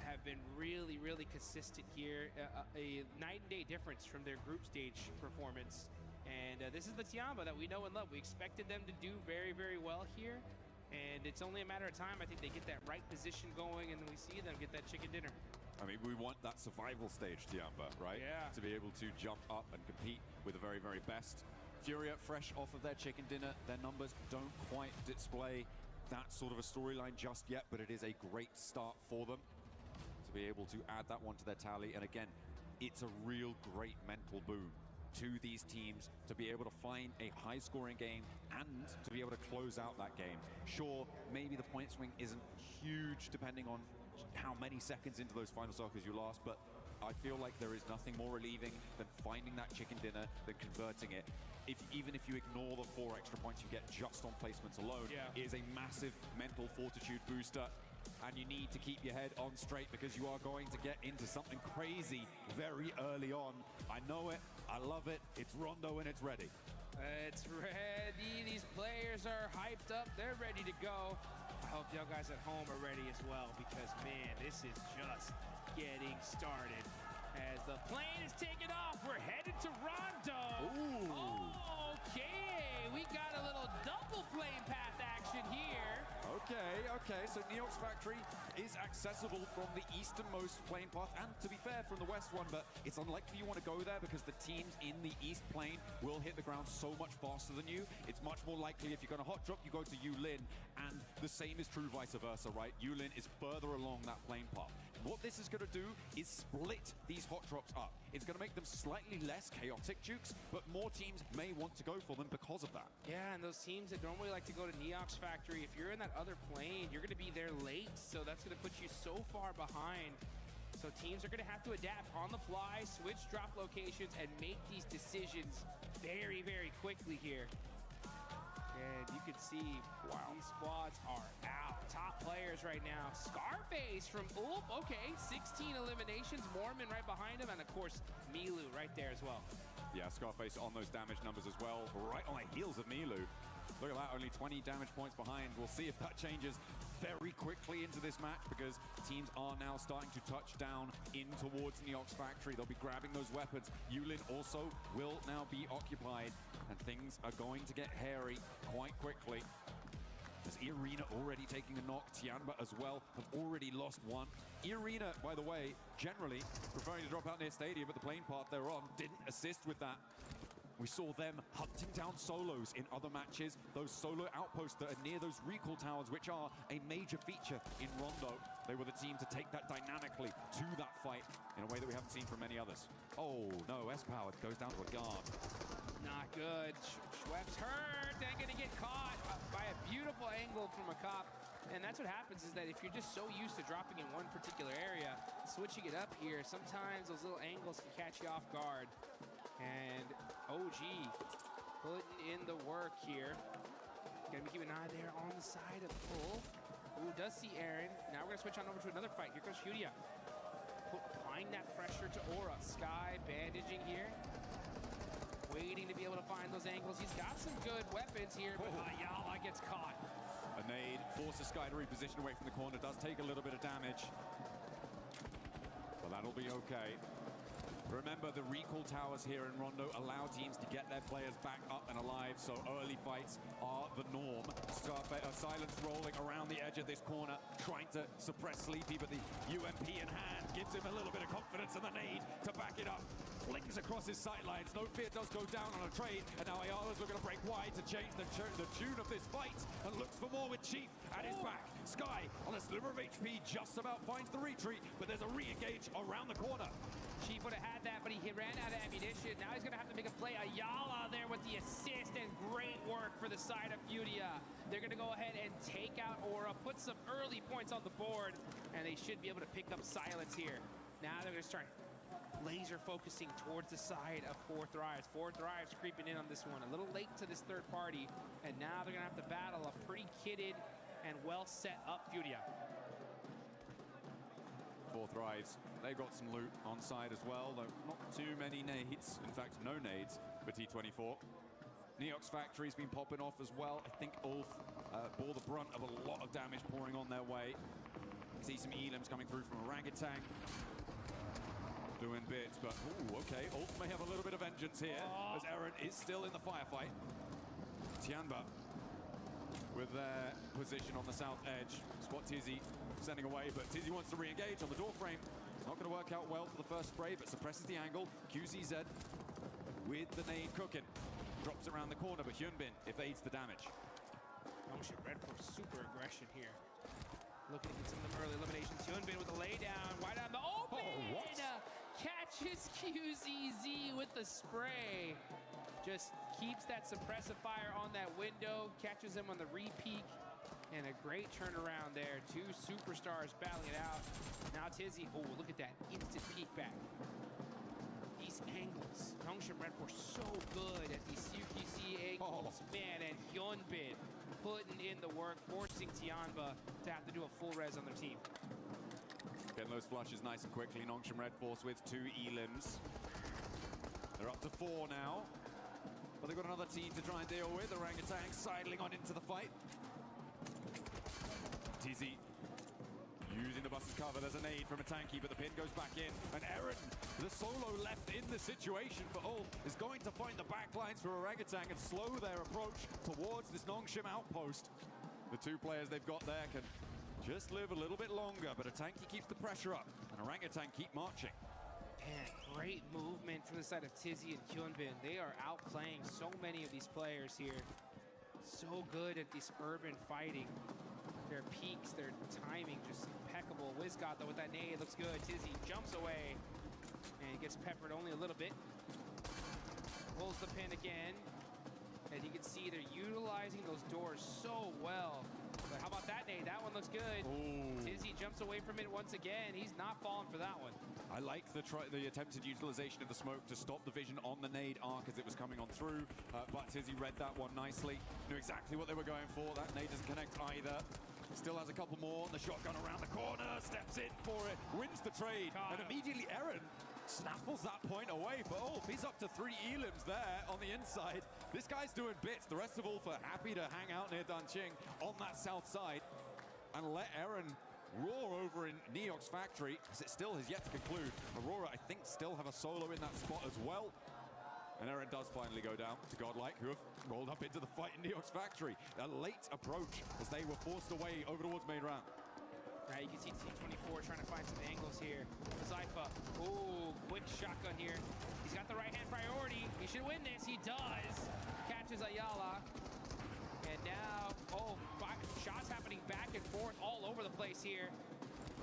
have been really, really consistent here. A night and day difference from their group stage performance. And this is the Tianba that we know and love. We expected them to do very, very well here. And it's only a matter of time. I think they get that right position going, and then we see them get that chicken dinner. I mean, we want that survival stage, Tianba, right? Yeah. To be able to jump up and compete with the very, very best. Furia, fresh off of their chicken dinner, their numbers don't quite display that sort of a storyline just yet, but it is a great start for them to be able to add that one to their tally. And again, it's a real great mental boon to these teams to be able to find a high-scoring game and to be able to close out that game. Sure, maybe the point swing isn't huge depending on how many seconds into those final circles you last, but I feel like there is nothing more relieving than finding that chicken dinner, than converting it. Even if you ignore the 4 extra points you get just on placements alone, it is a massive mental fortitude booster. And you need to keep your head on straight because you are going to get into something crazy very early on. I know it, I love it, it's Rondo and it's ready. It's ready, these players are hyped up, they're ready to go. I hope y'all guys at home are ready as well because, man, this is just getting started. As the plane is taking off, we're headed to Rondo. Ooh. Okay, we got a little double plane path action here. Okay, so Neox Factory is accessible from the easternmost plane path, and to be fair, from the west one, but it's unlikely you want to go there because the teams in the east plane will hit the ground so much faster than you. It's much more likely if you're going to hot drop, you go to Yulin, and the same is true vice versa, right? Yulin is further along that plane path. What this is going to do is split these hot drops up. It's going to make them slightly less chaotic, Jukes, but more teams may want to go for them because of that. Yeah, and those teams that normally like to go to Neox Factory, if you're in that other plane, you're going to be there late, so that's going to put you so far behind. So teams are going to have to adapt on the fly, switch drop locations, and make these decisions very, very quickly here. And you can see these squads are out. Top players right now. Scarface from Ulp. Okay, 16 eliminations. Mormon right behind him. And, of course, Milu right there as well. Yeah, Scarface on those damage numbers as well. Right on the heels of Milu. Look at that, only 20 damage points behind. We'll see if that changes very quickly into this match because teams are now starting to touch down in towards Neox Factory. They'll be grabbing those weapons. Yulin also will now be occupied, and things are going to get hairy quite quickly. As Irina already taking a knock, Tianba as well have already lost one. Irina, by the way, generally preferring to drop out near Stadia, but the plane path they're on didn't assist with that. We saw them hunting down solos in other matches, those solo outposts that are near those recall towers, which are a major feature in Rondo. They were the team to take that dynamically to that fight in a way that we haven't seen from many others. Oh, no, S-Power goes down to a guard. Not good. Schwepp's hurt and gonna get caught by a beautiful angle from a cop. And that's what happens is that if you're just so used to dropping in one particular area, switching it up here, sometimes those little angles can catch you off guard. And OG putting in the work here. Gonna be keeping an eye there on the side of Pull. Ooh, does see Aaron. Now we're gonna switch on over to another fight. Here goes Furia. Applying that pressure to Aura. Sky bandaging here. Waiting to be able to find those angles. He's got some good weapons here, but Ayala gets caught. A nade forces Sky to reposition away from the corner. Does take a little bit of damage, but that'll be okay. Remember, the recall towers here in Rondo allow teams to get their players back up and alive, so early fights are the norm. Silence rolling around the edge of this corner, trying to suppress Sleepy, but the UMP in hand gives him a little bit of confidence, and the nade to back it up. Flings across his sightlines. No Fear does go down on a trade, and now Ayala's looking to break wide to change the tune of this fight, and looks for more with Chief at his back. Sky on a sliver of HP just about finds the retreat, but there's a re-engage around the corner. Chief would have had that, but he ran out of ammunition. Now he's going to have to make a play. Ayala there with the assist, and great work for the side of Furia. They're going to go ahead and take out Aura, put some early points on the board, and they should be able to pick up Silence here. Now they're going to start laser focusing towards the side of Four Thrives. Four Thrives creeping in on this one. A little late to this third party, and now they're going to have to battle a pretty kitted and well set up Furia. Four Thrives, they've got some loot on side as well, though not too many nades. In fact, no nades for T24. Neox Factory's been popping off as well. I think Ulf bore the brunt of a lot of damage pouring on their way. See some elims coming through from Orangutan. Doing bits, but ooh, okay. Ulf may have a little bit of vengeance here, as Eren is still in the firefight. Tianba with their position on the south edge. Spot Tizzy sending away, but Tizzy wants to re-engage on the door frame. It's not going to work out well for the first spray, but suppresses the angle. QCZ with the nade cooking. Drops around the corner, but Hyunbin evades the damage. Oh shit, Red Force super aggression here. Looking to get some of them early eliminations. Hyunbin with the laydown, wide on the open! Oh, what? Catches QZZ with the spray. Just keeps that suppressive fire on that window, catches him on the re-peek, and a great turnaround there. Two superstars battling it out. Now Tizzy, oh, look at that instant peek back. These angles, Nongshim Red Force so good at these CQC angles, man, and Hyunbin putting in the work, forcing Tianba to have to do a full res on their team. Getting those flushes nice and quickly. Nongshim Red Force with 2 elims. They're up to 4 now. But they've got another team to try and deal with. Orangutan sidling on into the fight. Tizzy using the bus's cover. There's a nade from a tanky, but the pin goes back in. And Eren, the solo left in the situation for Ulf, is going to find the backlines for Orangutan and slow their approach towards this Nongshim outpost. The 2 players they've got there can just live a little bit longer, but a tanky keeps the pressure up, and Orangutan keep marching. Man, great movement from the side of Tizzy and Hyunbin. They are outplaying so many of these players here. So good at this urban fighting. Their peaks, their timing, just impeccable. Wizgot, though, with that nade, looks good. Tizzy jumps away and gets peppered only a little bit. Pulls the pin again. And you can see they're utilizing those doors so well. But how about that nade? That one looks good. Ooh. Tizzy jumps away from it once again. He's not falling for that one. I like the attempted utilization of the smoke to stop the vision on the nade arc as it was coming on through. But Tizzy read that one nicely. Knew exactly what they were going for. That nade doesn't connect either. Still has a couple more. The shotgun around the corner. Steps in for it. Wins the trade. And immediately Eren snaffles that point away for Ulf. He's up to 3 elims there on the inside. This guy's doing bits. The rest of Ulf are happy to hang out near Danqing on that south side and let Eren roar over in Neox Factory, as it still has yet to conclude. Aurora, I think, still have a solo in that spot as well. And Eren does finally go down to Godlike, who have rolled up into the fight in Neox Factory. A late approach as they were forced away over towards main round. Right, you can see T24 trying to find some angles here. Zypha, ooh, quick shotgun here. He's got the right-hand priority. He should win this. He does. Catches Ayala. And now, shots happening back and forth all over the place here.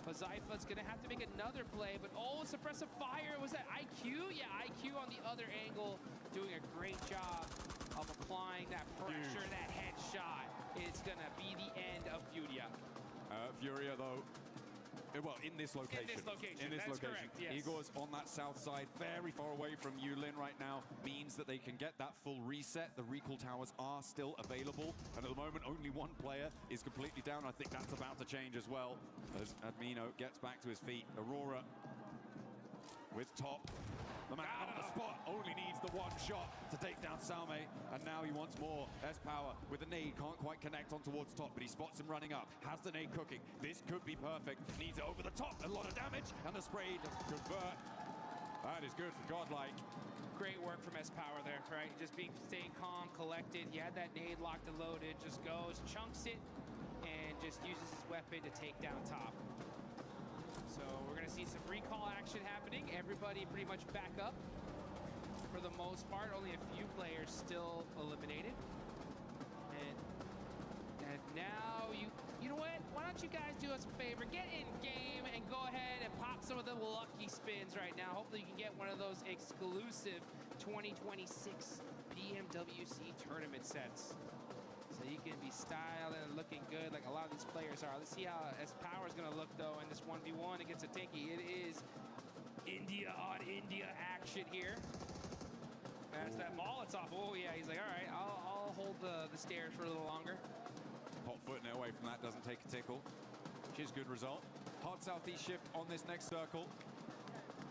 But Zypha's gonna have to make another play, but suppressive fire. Was that IQ? Yeah, IQ on the other angle, doing a great job of applying that pressure, that headshot. It's gonna be the end of Furia. Furia, though, well, in this location. That's correct, yes. Igor's on that south side, very far away from Yulin right now, means that they can get that full reset. The recall towers are still available, and at the moment, only one player is completely down. I think that's about to change as well, as Admino gets back to his feet. Aurora with top. The man on the spot only needs the one shot to take down Salme, and now he wants more. S-Power with the nade, can't quite connect on towards top, but he spots him running up, has the nade cooking. This could be perfect, needs it over the top, a lot of damage, and the spray to convert. That is good for Godlike. Great work from S-Power there, right? Just staying calm, collected. He had that nade locked and loaded, just goes, chunks it, and just uses his weapon to take down top. So we're going to see some recall action happening. Everybody pretty much back up for the most part. Only a few players still eliminated. And now you know what? Why don't you guys do us a favor? Get in game and go ahead and pop some of the lucky spins right now. Hopefully you can get one of those exclusive 2026 PMWC tournament sets. So you can be styled and looking good like a lot of these players are. Let's see how S-Power is going to look, though, in this 1v1 against a Tinky. It is India on India action here. That's that Molotov. Oh, yeah. He's like, all right, I'll hold the stairs for a little longer. Hot footing it away from that, doesn't take a tickle, which is good result. Hard southeast shift on this next circle.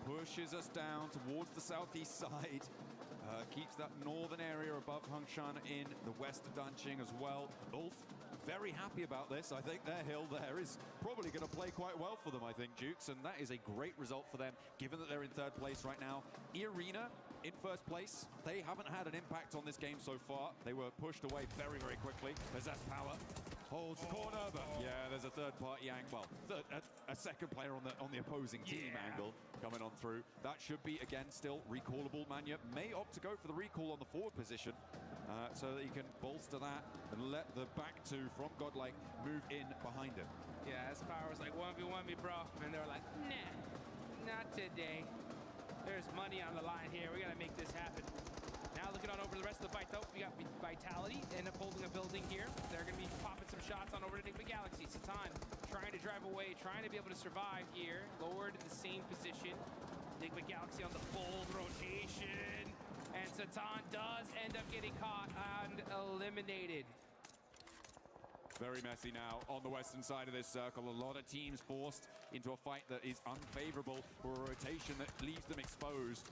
Pushes us down towards the southeast side. Keeps that northern area above Hungshan in the west of Danqing as well. Ulf, very happy about this. I think their hill there is probably going to play quite well for them, I think, Jukes, and that is a great result for them, given that they're in third place right now. Arena in first place. They haven't had an impact on this game so far. They were pushed away very, very quickly. There's S-Power. Holds the corner, but yeah, there's a third-party angle. Well, a second player on the opposing team angle coming on through. That should be, again, still recallable. Manya may opt to go for the recall on the forward position so that he can bolster that and let the back two from Godlike move in behind him. Yeah, S-Power was like, 1v1 me, bro. And they were like, nah, not today. There's money on the line here. We got to make this happen. Now looking on over the rest of the fight, though, we got Vitality end up holding a building here. They're going to be popping some shots on over to Enigma Galaxy. Satan trying to drive away, trying to be able to survive here. Lord in the same position. Enigma Galaxy on the bold rotation. And Satan does end up getting caught and eliminated. Very messy now on the western side of this circle. A lot of teams forced into a fight that is unfavorable for a rotation that leaves them exposed.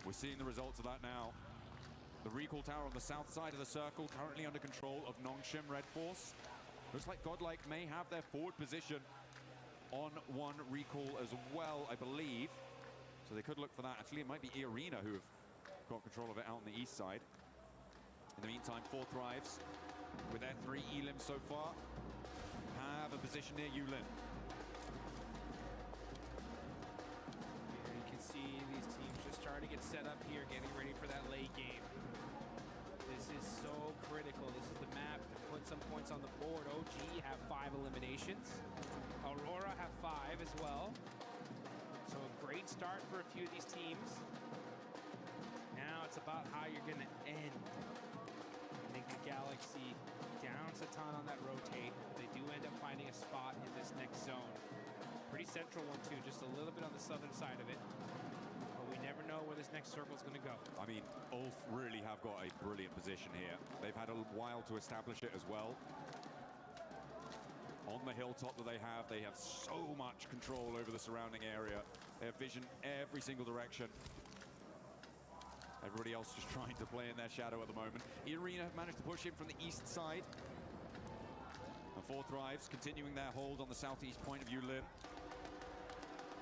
We're seeing the results of that now. The recall tower on the south side of the circle, currently under control of Nongshim Red Force. Looks like Godlike may have their forward position on one recall as well, I believe. So they could look for that. Actually, it might be Arena who have got control of it out on the east side. In the meantime, 4 Thrives, with their 3 elims so far, have a position near Yulin. Here you can see these teams just starting to get set up here, getting ready for that late game. This is so critical. This is the map to put some points on the board. OG have 5 eliminations. Aurora have 5 as well. So a great start for a few of these teams. Now it's about how you're going to end. Enigma Galaxy down Satan on that rotate. They do end up finding a spot in this next zone. Pretty central one too, just a little bit on the southern side of it. But we never know where this next circle is going to go. I mean, Ulf really have got a brilliant position here. They've had a while to establish it as well. On the hilltop that they have so much control over the surrounding area. They have vision every single direction. Everybody else just trying to play in their shadow at the moment. Arena managed to push in from the east side. And 4 Thrives continuing their hold on the southeast point of Yulin.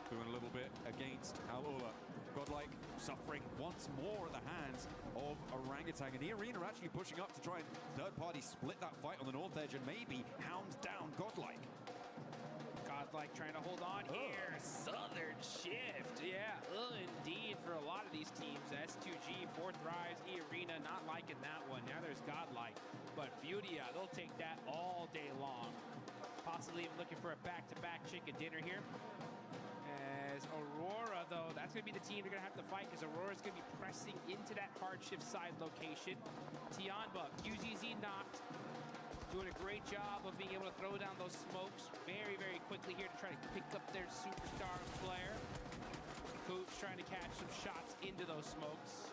Doing a little bit against Al-Ula. Godlike suffering once more at the hands of Orangutan. And the Arena actually pushing up to try and third party split that fight on the north edge and maybe hound down Godlike. Godlike like trying to hold on here. Southern shift. Yeah, indeed for a lot of these teams. S2G, 4th Rise, E-Arena, not liking that one. Now there's Godlike. But Furia, they'll take that all day long. Possibly even looking for a back-to-back chicken dinner here. As Aurora, though, that's going to be the team they're going to have to fight because Aurora's going to be pressing into that hard shift side location. Tianba, QZZ knocked. Doing a great job of being able to throw down those smokes very, very quickly here to try to pick up their superstar player. Coops trying to catch some shots into those smokes.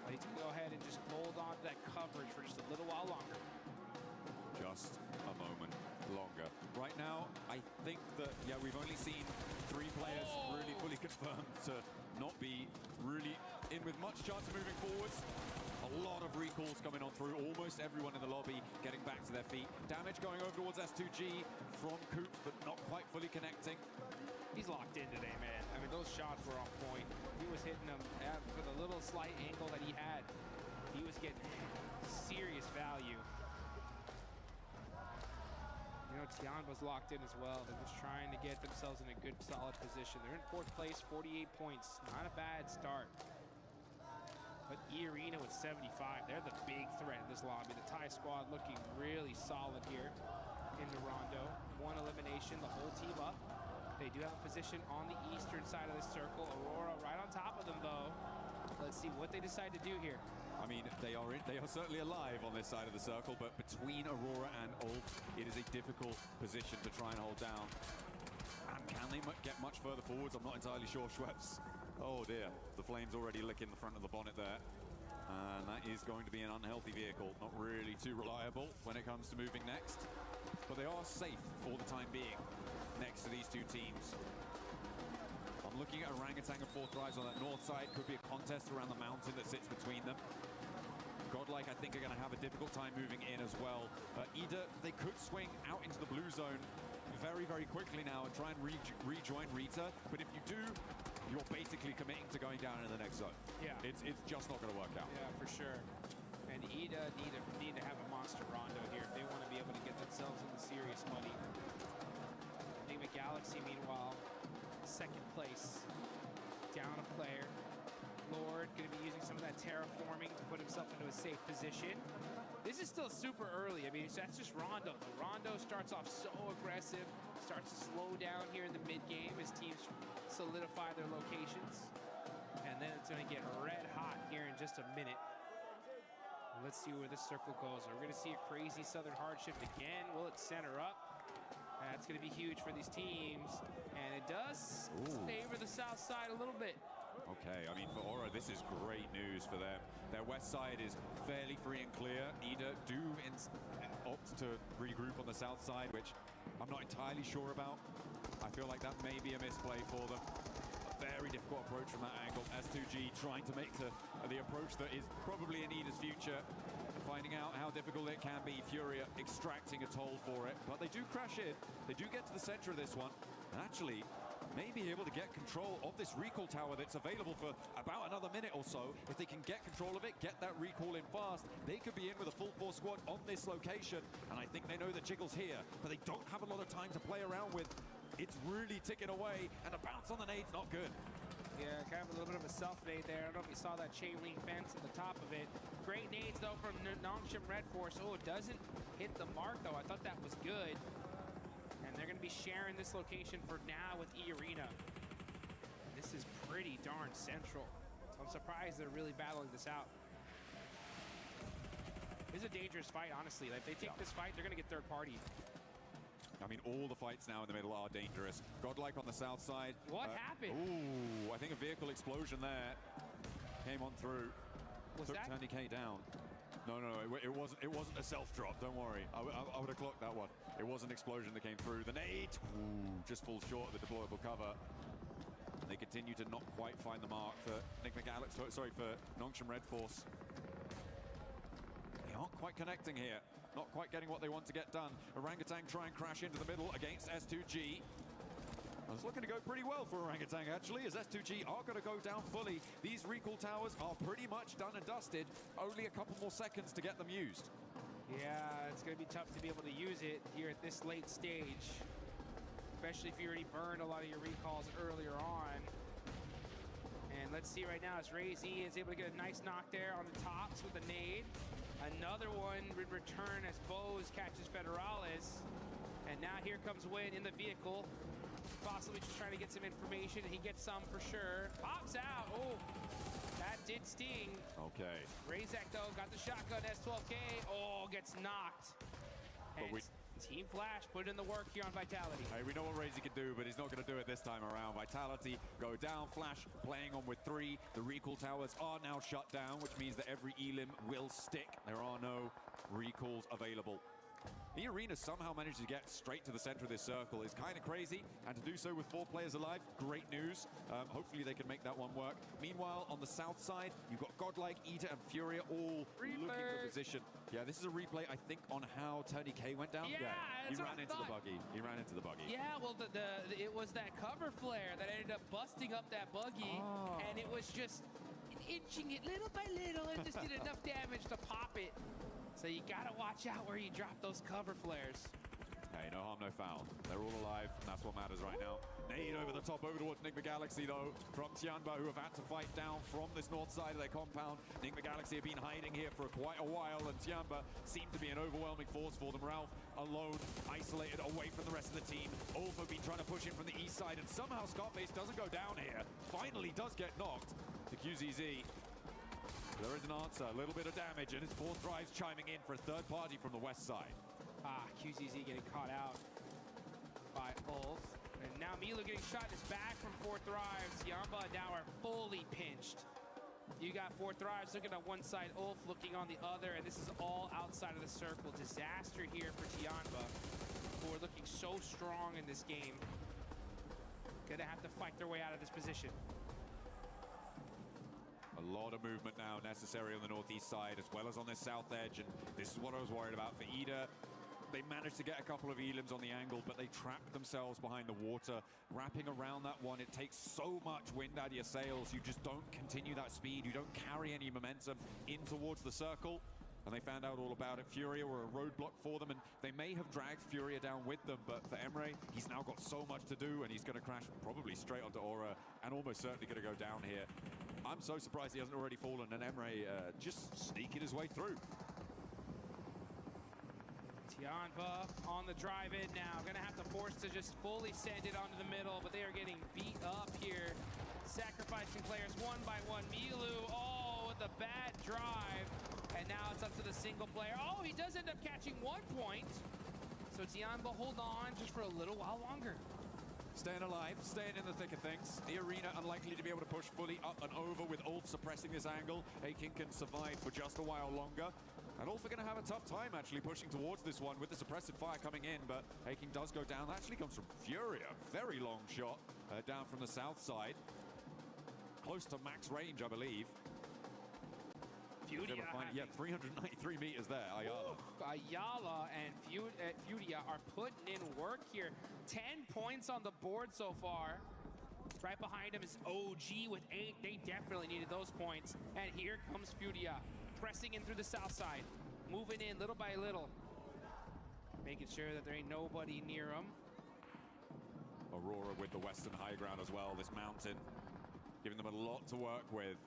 They can go ahead and just hold on to that coverage for just a little while longer. Just a moment longer. Right now, I think that, yeah, we've only seen 3 players really fully confirmed to not be really in with much chance of moving forwards. A lot of recalls coming on through. Almost everyone in the lobby getting back to their feet. Damage going over towards S2G from Coops, but not quite fully connecting. He's locked in today, man. I mean, those shots were on point. He was hitting them for the little slight angle that he had. He was getting serious value. You know, Tianba's locked in as well. They're just trying to get themselves in a good, solid position. They're in 4th place, 48 points. Not a bad start. But E-Arena with 75. They're the big threat in this lobby. The Thai squad looking really solid here in the Rondo. 1 elimination, the whole team up. They do have a position on the eastern side of the circle. Aurora right on top of them, though. Let's see what they decide to do here. I mean, they are certainly alive on this side of the circle, but between Aurora and Ulf, it is a difficult position to try and hold down. And can they get much further forwards? I'm not entirely sure. Schweppes. Oh dear, the flames already licking the front of the bonnet there. And that is going to be an unhealthy vehicle. Not really too reliable when it comes to moving next. But they are safe for the time being next to these 2 teams. I'm looking at Orangutan and 4th Rise on that north side. Could be a contest around the mountain that sits between them. Godlike, I think, are going to have a difficult time moving in as well. Either they could swing out into the blue zone very, very quickly now and try and rejoin Rita. But if you do, you're basically committing to going down in the next zone. Yeah. It's just not going to work out. Yeah, for sure. And Ida need to have a monster Rondo here if they want to be able to get themselves into serious money. Enigma Galaxy, meanwhile, 2nd place. Down a player. Lord going to be using some of that terraforming to put himself into a safe position. This is still super early. I mean, that's just Rondo. The Rondo starts off so aggressive, starts to slow down here in the mid-game as teams solidify their locations. And then it's going to get red hot here in just a minute. Let's see where this circle goes. We're going to see a crazy Southern hard shift again. Will it center up? That's going to be huge for these teams. And it does favor the south side a little bit. Okay, I mean, for Aura, this is great news for them. Their west side is fairly free and clear. Ida do opt to regroup on the south side, which I'm not entirely sure about. I feel like that may be a misplay for them. A very difficult approach from that angle. S2G trying to make the approach that is probably in Ida's future. Finding out how difficult it can be. Furia extracting a toll for it. But they do crash in. They do get to the center of this one. And actually, may be able to get control of this recall tower that's available for about another minute or so. If they can get control of it, get that recall in fast, they could be in with a full force squad on this location. And I think they know the Jiggle's here, but they don't have a lot of time to play around with. It's really ticking away, and a bounce on the nade's not good. Yeah, kind of a little bit of a self-nade there. I don't know if you saw that chain link fence at the top of it. Great nades, though, from Nongshim Red Force. Oh, it doesn't hit the mark, though. I thought that was good. And they're going to be sharing this location for now with E-Arena. And this is pretty darn central. So I'm surprised they're really battling this out. This is a dangerous fight, honestly. Like, if they take this fight, they're going to get third party. I mean, all the fights now in the middle are dangerous. Godlike on the south side. What happened? Ooh, I think a vehicle explosion there came on through. Was Took that Tandy K down. No, it wasn't a self drop. Don't worry. I would have clocked that one. It was an explosion that came through. The nade, just falls short of the deployable cover. They continue to not quite find the mark for for Nongshim Red Force. They aren't quite connecting here. Not quite getting what they want to get done. Orangutan try and crash into the middle against S2G. It's looking to go pretty well for Orangutan, actually, as S2G are going to go down fully. These recall towers are pretty much done and dusted. Only a couple more seconds to get them used. Yeah, it's going to be tough to be able to use it here at this late stage. especially if you already burned a lot of your recalls earlier on. And let's see right now as Ray-Z is able to get a nice knock there on the tops with a nade. Another one in return as Bose catches Federalis. And now here comes Win in the vehicle. Possibly just trying to get some information, and he gets some for sure. Pops out. Oh, that did sting. Okay. Razak, though, got the shotgun, S12K. Oh, gets knocked. And Team Flash put in the work here on Vitality. Hey, we know what Razy can do, but he's not going to do it this time around. Vitality go down, Flash playing on with 3. The recall towers are now shut down, which means that every elim will stick. There are no recalls available. The arena somehow managed to get straight to the center of this circle is kind of crazy, and to do so with 4 players alive, great news. Hopefully they can make that one work. Meanwhile, on the south side, you've got Godlike, Ita, and Furia all looking for position. Yeah, this is a replay, I think, on how Tony K went down. Yeah, he ran into the buggy. He ran into the buggy. Yeah, well, it was that cover flare that ended up busting up that buggy, and it was just inching it little by little and just did enough damage to pop it. So you gotta watch out where you drop those cover flares. Hey, no harm, no foul. They're all alive, and that's what matters right now. Nade over the top, over towards Enigma Galaxy, though, from Tianba, who have had to fight down from this north side of their compound. Enigma Galaxy have been hiding here for quite a while, and Tianba seemed to be an overwhelming force for them. Ralph alone, isolated away from the rest of the team. Ulf have been trying to push in from the east side, and somehow Scarface doesn't go down here. Finally does get knocked to QZZ. There is an answer, a little bit of damage, and it's 4 Thrives chiming in for a third party from the west side. QZZ getting caught out by Ulf. And now Milo getting shot in his back from 4 Thrives. Yamba now are fully pinched. You got 4 Thrives looking on one side, Ulf looking on the other, and this is all outside of the circle. Disaster here for Tianba, who are looking so strong in this game. Gonna have to fight their way out of this position. A lot of movement now necessary on the northeast side as well as on this south edge, and this is what I was worried about for Ida. They managed to get a couple of elims on the angle, but they trapped themselves behind the water. Wrapping around that one, it takes so much wind out of your sails. You just don't continue that speed. You don't carry any momentum in towards the circle. And they found out all about it. Furia were a roadblock for them, and they may have dragged Furia down with them, but for Emre, he's now got so much to do, and he's going to crash probably straight onto Aura, and almost certainly going to go down here. I'm so surprised he hasn't already fallen, and Emre just sneaking his way through. Tianba on the drive-in now. Gonna have to force to just fully send it onto the middle, but they are getting beat up here. Sacrificing players one by one. Milu, oh, with a bad drive. And now it's up to the single player. Oh, he does end up catching 1 point. So Tianba hold on just for a little while longer. Staying alive, staying in the thick of things. The arena unlikely to be able to push fully up and over with Ulf suppressing this angle. Akin can survive for just a while longer. And Ulf are going to have a tough time actually pushing towards this one with the suppressive fire coming in, but Akin does go down. That actually comes from Furia. Very long shot down from the south side. Close to max range, I believe. Furia. Yeah, 393 meters there, Ayala. Ayala and Furia are putting in work here. 10 points on the board so far. Right behind him is OG with 8. They definitely needed those points. And here comes Furia, pressing in through the south side, moving in little by little, making sure that there ain't nobody near him. Aurora with the western high ground as well, this mountain, giving them a lot to work with.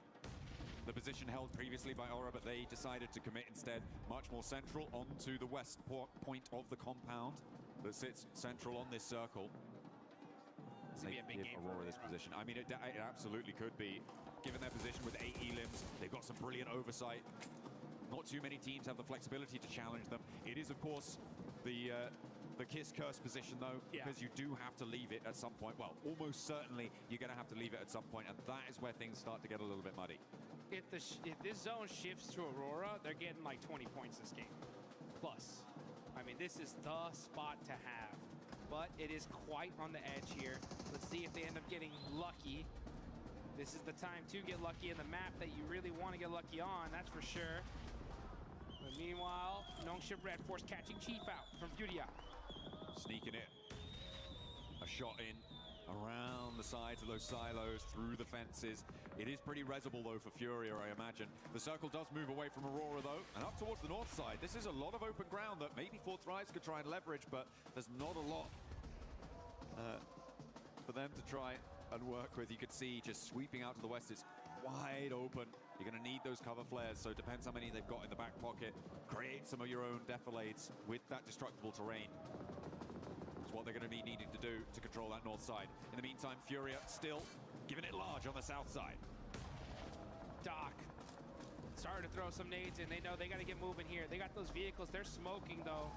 The position held previously by Aura, but they decided to commit instead much more central onto the west point of the compound that sits central on this circle. This could be a big game for Aurora this position. I mean, it absolutely could be. Given their position with 8 elims, they've got some brilliant oversight. Not too many teams have the flexibility to challenge them. It is, of course, the Kiss Curse position, though, because you do have to leave it at some point. Well, almost certainly you're going to have to leave it at some point, and that is where things start to get a little bit muddy. If this zone shifts to Aurora, they're getting like 20 points this game. Plus. I mean, this is the spot to have. But it is quite on the edge here. Let's see if they end up getting lucky. This is the time to get lucky in the map that you really want to get lucky on, that's for sure. But meanwhile, Nongship Red Force catching Chief out from Furia. Sneaking it. A shot in around the sides of those silos, through the fences. It is pretty resable, though, for Furia, I imagine. The circle does move away from Aurora, though, and up towards the north side. This is a lot of open ground that maybe 4 Thrives could try and leverage, but there's not a lot for them to try and work with. You could see just sweeping out to the west, it's wide open. You're going to need those cover flares, so it depends how many they've got in the back pocket. Create some of your own defilades with that destructible terrain. It's what they're going to be needing to do to control that north side. In the meantime, Furia still giving it large on the south side. Doc starting to throw some nades in. They know they got to get moving here. They got those vehicles. They're smoking, though.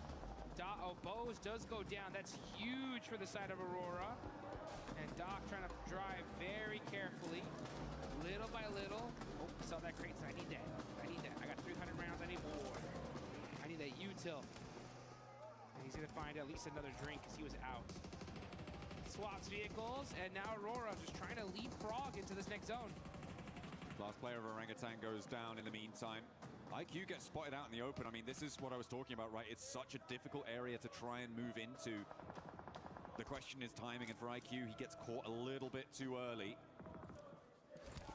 Bose does go down. That's huge for the side of Aurora. And Doc trying to drive very carefully, little by little. Oh, saw that crate. I need that. I need that. I got 300 rounds. I need more. I need that util. And he's going to find at least another drink because he was out. Swaps vehicles, and now Aurora just trying to leapfrog into this next zone. Last player of Orangutan goes down in the meantime. IQ gets spotted out in the open. I mean, this is what I was talking about, right? It's such a difficult area to try and move into. The question is timing, and for IQ, he gets caught a little bit too early.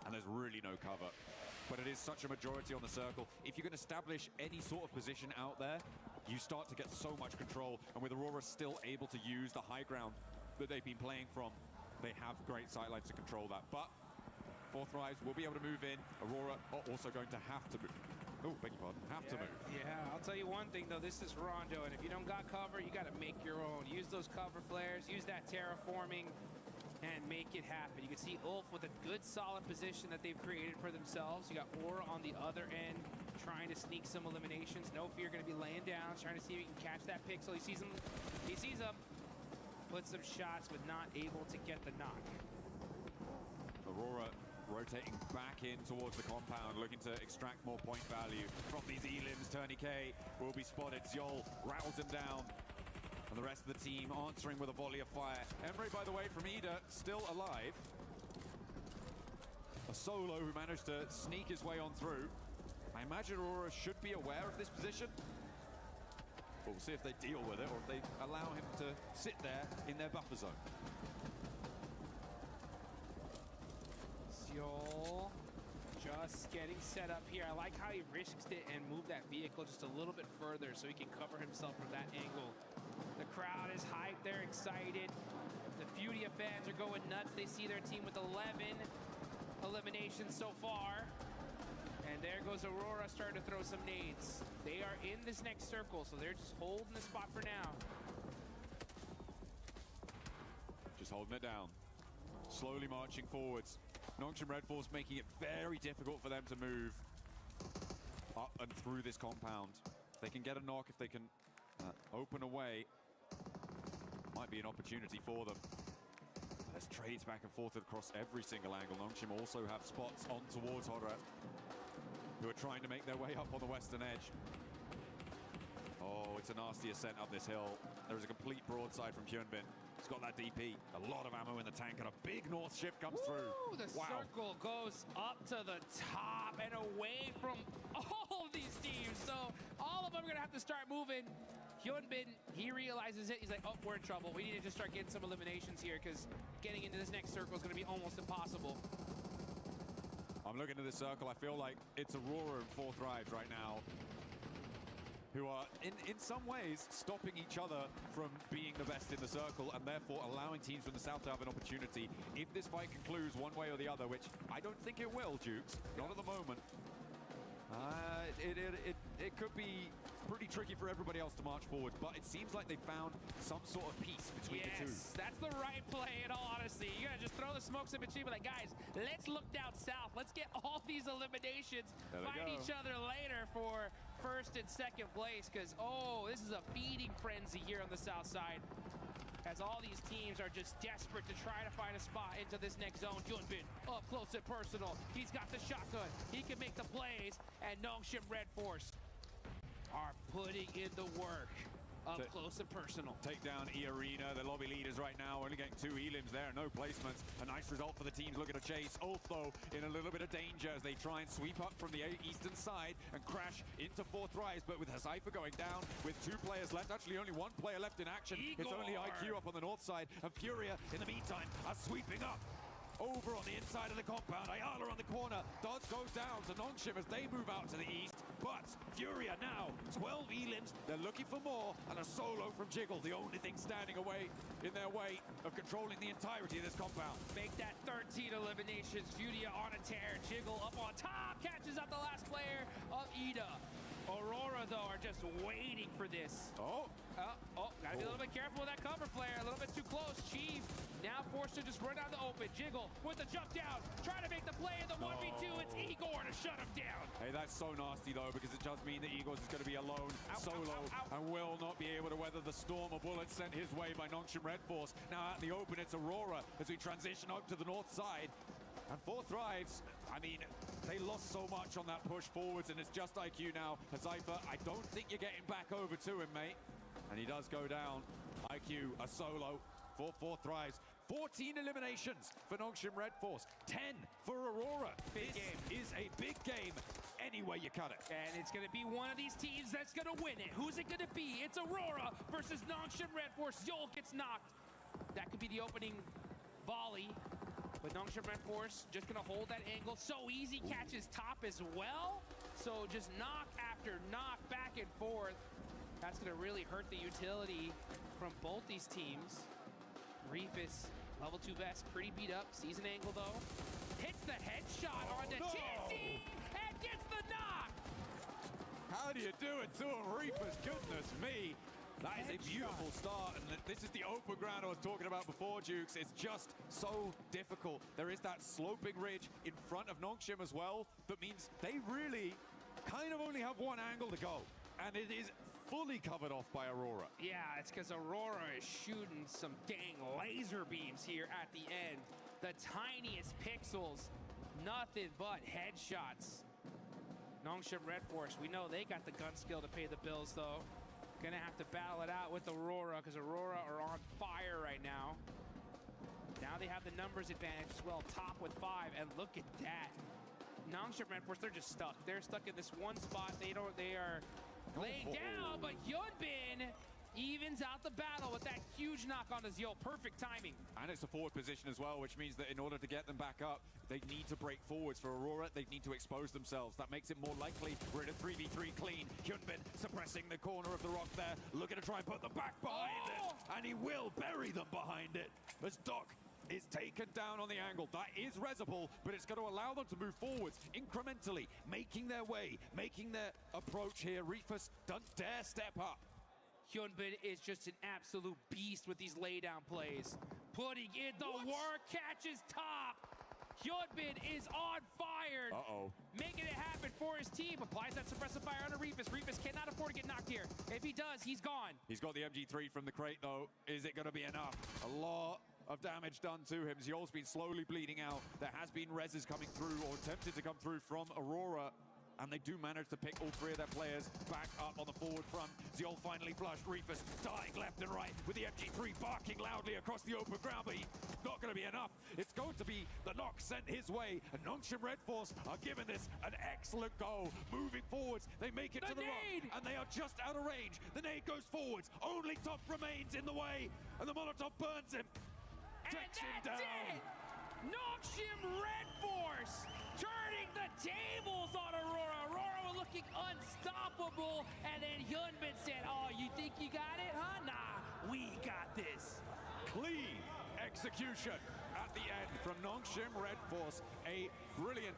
And there's really no cover. But it is such a majority on the circle. If you can establish any sort of position out there, you start to get so much control. And with Aurora still able to use the high ground that they've been playing from, they have great sightlines to control that. But Fourth Rise will be able to move in. Aurora are also going to have to move. Oh, beg your pardon. Have to move. Yeah, I'll tell you one thing, though. This is Rondo, and if you don't got cover, you got to make your own. Use those cover flares. Use that terraforming and make it happen. You can see Ulf with a good, solid position that they've created for themselves. You got Aura on the other end trying to sneak some eliminations. No fear going to be laying down, trying to see if he can catch that pixel. He sees him. He sees him. Put some shots, but not able to get the knock. Aurora rotating back in towards the compound, looking to extract more point value from these elims. Tourniquet will be spotted. Zjol rattles him down. And the rest of the team answering with a volley of fire. Emre, by the way, from Ida, still alive. A solo who managed to sneak his way on through. I imagine Aurora should be aware of this position. But we'll see if they deal with it or if they allow him to sit there in their buffer zone. Zjol just getting set up here. I like how he risked it and moved that vehicle just a little bit further so he can cover himself from that angle. The crowd is hyped. They're excited. The Furia fans are going nuts. They see their team with 11 eliminations so far. And there goes Aurora starting to throw some nades. They are in this next circle, so they're just holding the spot for now. Just holding it down. Slowly marching forwards. Nongshim Red Force making it very difficult for them to move up and through this compound. If they can get a knock, if they can open a way, might be an opportunity for them. There's trades back and forth across every single angle. Nongshim also have spots on towards Horror, who are trying to make their way up on the western edge. Oh, it's a nasty ascent up this hill. There is a complete broadside from Hyunbin. He's got that DP, a lot of ammo in the tank, and a big north shift comes through. The circle goes up to the top and away from all of these teams. So all of them are going to have to start moving. Hyunbin, he realizes it. He's like, oh, we're in trouble. We need to just start getting some eliminations here because getting into this next circle is going to be almost impossible. I'm looking at this circle. I feel like it's Aurora and Fourth Rise right now, who are, in some ways, stopping each other from being the best in the circle and therefore allowing teams from the south to have an opportunity. If this fight concludes one way or the other, which I don't think it will, Jukes, not at the moment, it could be pretty tricky for everybody else to march forward, but it seems like they found some sort of peace between the two. Yes, that's the right play in all honesty. You gotta just throw the smokes in between, but like, guys, let's look down south. Let's get all these eliminations, fight each other later for first and second place, because, oh, this is a feeding frenzy here on the south side, as all these teams are just desperate to try to find a spot into this next zone. Hyunbin up close and personal. He's got the shotgun. He can make the plays, and Nongshim Red Force are putting in the work. Up close and personal. Take down E-Arena, the lobby leaders right now, only getting 2 elims there, no placements. A nice result for the teams looking to chase. Ulf, though, in a little bit of danger as they try and sweep up from the eastern side and crash into Fourth Rise, but with Cypher going down with 2 players left, actually only 1 player left in action. Igor. It's only IQ up on the north side, and Furia, in the meantime, are sweeping up. over on the inside of the compound. Ayala on the corner. Does go down to Nongshim as they move out to the east. But Furia now, 12 elims. They're looking for more. And a solo from Jiggle, the only thing standing in their way of controlling the entirety of this compound. Make that 13 eliminations. Furia on a tear. Jiggle up on top. Catches out the last player of Ida. Aurora, though, are just waiting for this. Gotta be a little bit careful with that cover flare. A little bit too close. Chief now forced to just run out the open. Jiggle with the jump down. Trying to make the play in the 1v2. It's Igor to shut him down. Hey, that's so nasty, though, because it does mean that Igor is going to be alone, solo, and will not be able to weather the storm of bullets sent his way by Nongshim Red Force. Now out in the open, it's Aurora as we transition up to the north side. And 4 Thrives, I mean, they lost so much on that push forwards, and it's just IQ now. Hazaifa, I don't think you're getting back over to him, mate. And he does go down. IQ, a solo for 4 Thrives. 14 eliminations for Nongshim Red Force. 10 for Aurora. Big game. Is a big game any way you cut it. And it's going to be one of these teams that's going to win it. Who's it going to be? It's Aurora versus Nongshim Red Force. Yol gets knocked. That could be the opening volley. But Nongshim Red Force just going to hold that angle. So easy, catches top as well. So just knock after knock, back and forth. That's going to really hurt the utility from both these teams. Reefus, level 2 vest, pretty beat up. Sees an angle though. Hits the headshot onto TC and gets the knock. How do you do it to him, Reefus? Goodness me. That is a beautiful start, and this is the open ground I was talking about before, Jukes. It's just so difficult. There is that sloping ridge in front of Nongshim as well, that means they really kind of only have one angle to go, and it is fully covered off by Aurora. Yeah, it's because Aurora is shooting some dang laser beams here at the end. The tiniest pixels, nothing but headshots. Nongshim Red Force, we know they got the gun skill to pay the bills, though. Gonna have to battle it out with Aurora because Aurora are on fire right now. Now they have the numbers advantage as well, top with 5, and look at that. Nongshim Red Force, they're just stuck. They're stuck in this one spot. They are laying down, but Hyunbin evens out the battle with that huge knock on his Yo. Perfect timing. And it's a forward position as well, which means that in order to get them back up, they need to break forwards. For Aurora, they need to expose themselves. That makes it more likely. We're in a 3v3 clean. Hyunbin suppressing the corner of the rock there, looking to try and put them back behind it. And he will bury them behind it as Doc is taken down on the angle. That is resible, but it's going to allow them to move forwards incrementally, making their way, making their approach here. Reefus don't dare step up. Hyunbin is just an absolute beast with these laydown plays. Putting in the work, catches top. Hyunbin is on fire. Making it happen for his team. Applies that suppressive fire on Reefus. Reefus cannot afford to get knocked here. If he does, he's gone. He's got the MG3 from the crate, though. Is it going to be enough? A lot of damage done to him. Ziol's been slowly bleeding out. There has been reses coming through, or attempted to come through from Aurora. And they do manage to pick all 3 of their players back up on the forward front. Ziol finally flushed. Reefus dying left and right with the MG3 barking loudly across the open ground, but not going to be enough. It's going to be the knock sent his way, and Nongshim Red Force are giving this an excellent go. Moving forwards, they make it to the rock, and they are just out of range. The nade goes forwards. Only Top remains in the way, and the Molotov burns him. Takes him down. Nongshim Red Force turning the tables on Aurora. Aurora were looking unstoppable, and then Hyunbin said, "Oh, you think you got it, huh? Nah, we got this." Clean execution at the end from Nongshim Red Force. A brilliant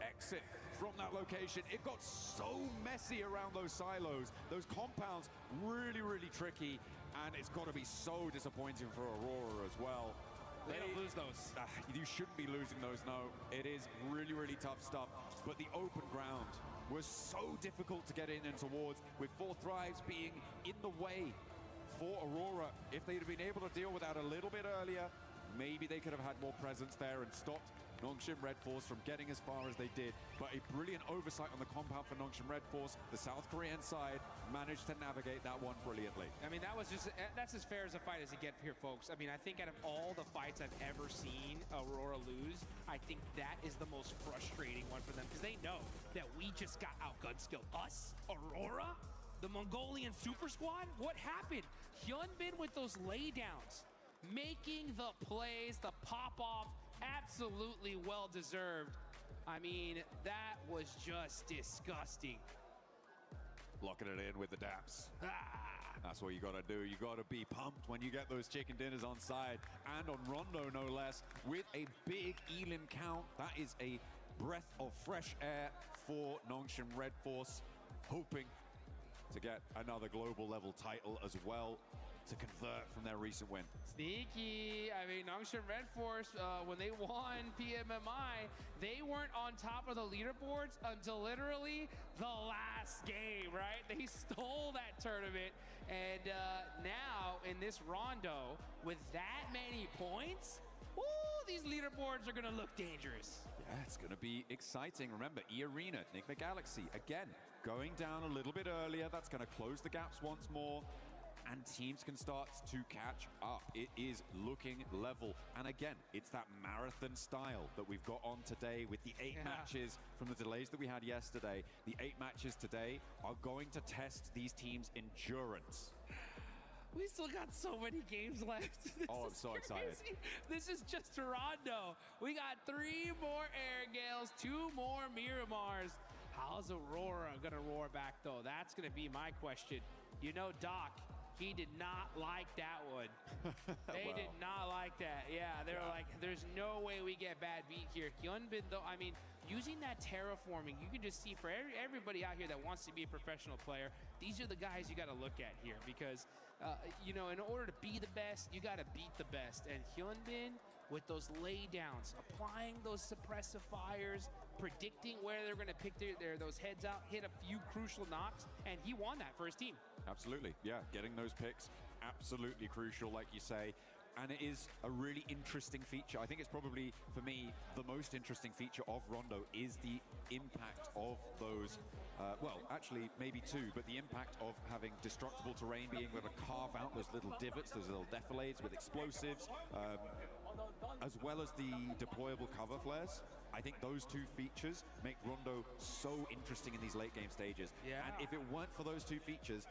exit from that location. It got so messy around those silos. Those compounds really, really tricky, and it's got to be so disappointing for Aurora as well. They don't lose those. You shouldn't be losing those, no. It is really, really tough stuff. But the open ground was so difficult to get in and towards, with 4 Thrives being in the way for Aurora. If they'd have been able to deal with that a little bit earlier, maybe they could have had more presence there and stopped Nongshim Red Force from getting as far as they did. But a brilliant oversight on the compound for Nongshim Red Force. The South Korean side managed to navigate that one brilliantly. I mean, that's as fair as a fight as you get here, folks. I mean, I think out of all the fights I've ever seen Aurora lose, I think that is the most frustrating one for them, because they know that we just got out-gun skilled. Us? Aurora? The Mongolian super squad? What happened? Hyunbin with those laydowns, making the plays, the pop-off, Absolutely well deserved. I mean, that was just disgusting. Locking it in with the daps. That's what you got to do. You got to be pumped when you get those chicken dinners on side and on Rondo, no less, with a big Elim count. That is a breath of fresh air for Nongshim Red Force, hoping to get another global level title as well to convert from their recent win. Sneaky. I mean, Nongshim Red Force, when they won PMMI, they weren't on top of the leaderboards until literally the last game, right? They stole that tournament. And now in this Rondo, with that many points, woo, these leaderboards are going to look dangerous. Yeah, it's going to be exciting. Remember, E-Arena, Enigma Galaxy, again, going down a little bit earlier. That's going to close the gaps once more, and teams can start to catch up. It is looking level. And again, it's that marathon style that we've got on today with the 8 matches from the delays that we had yesterday. The 8 matches today are going to test these teams' endurance. We still got so many games left. I'm so excited. This is just Rondo. We got 3 more Air Gales, 2 more Miramars. How's Aurora gonna roar back though? That's gonna be my question. You know, Doc, he did not like that one. They did not like that. Yeah, they were like, there's no way we get bad beat here. Hyunbin, though, I mean, using that terraforming, you can just see for everybody out here that wants to be a professional player, these are the guys you got to look at here because, you know, in order to be the best, you got to beat the best. And Hyunbin, with those laydowns, applying those suppressive fires, predicting where they're going to pick those heads out, hit a few crucial knocks, and he won that for his team. Absolutely, yeah, getting those picks, absolutely crucial, like you say. And it is a really interesting feature. I think it's probably, for me, the most interesting feature of Rondo is the impact of those, well, actually, maybe 2, but the impact of having destructible terrain, being able to carve out those little divots, those little defilades with explosives, as well as the deployable cover flares. I think those 2 features make Rondo so interesting in these late game stages. Yeah. And if it weren't for those 2 features,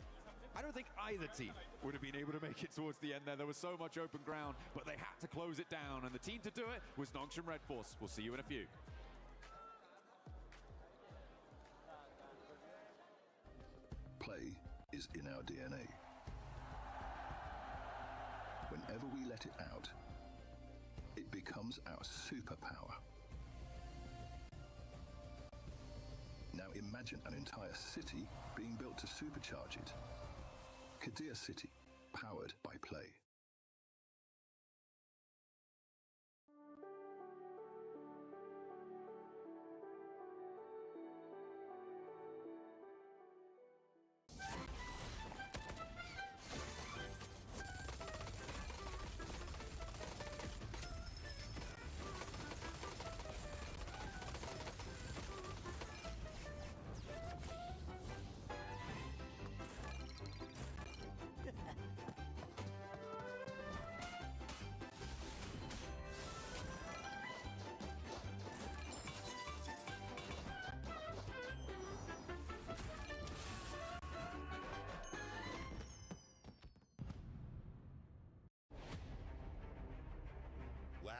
I don't think either team would have been able to make it towards the end there. There was so much open ground, but they had to close it down. And the team to do it was Nongshim Red Force. We'll see you in a few. Play is in our DNA. Whenever we let it out, it becomes our superpower. Now imagine an entire city being built to supercharge it. Kadir City, powered by Play.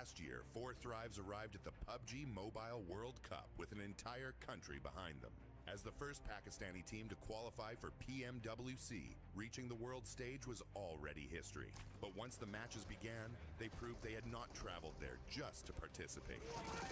Last year, 4 Thrives arrived at the Pubg Mobile World Cup with an entire country behind them. As the first Pakistani team to qualify for Pmwc, reaching the world stage was already history. But once the matches began, they proved they had not traveled there just to participate.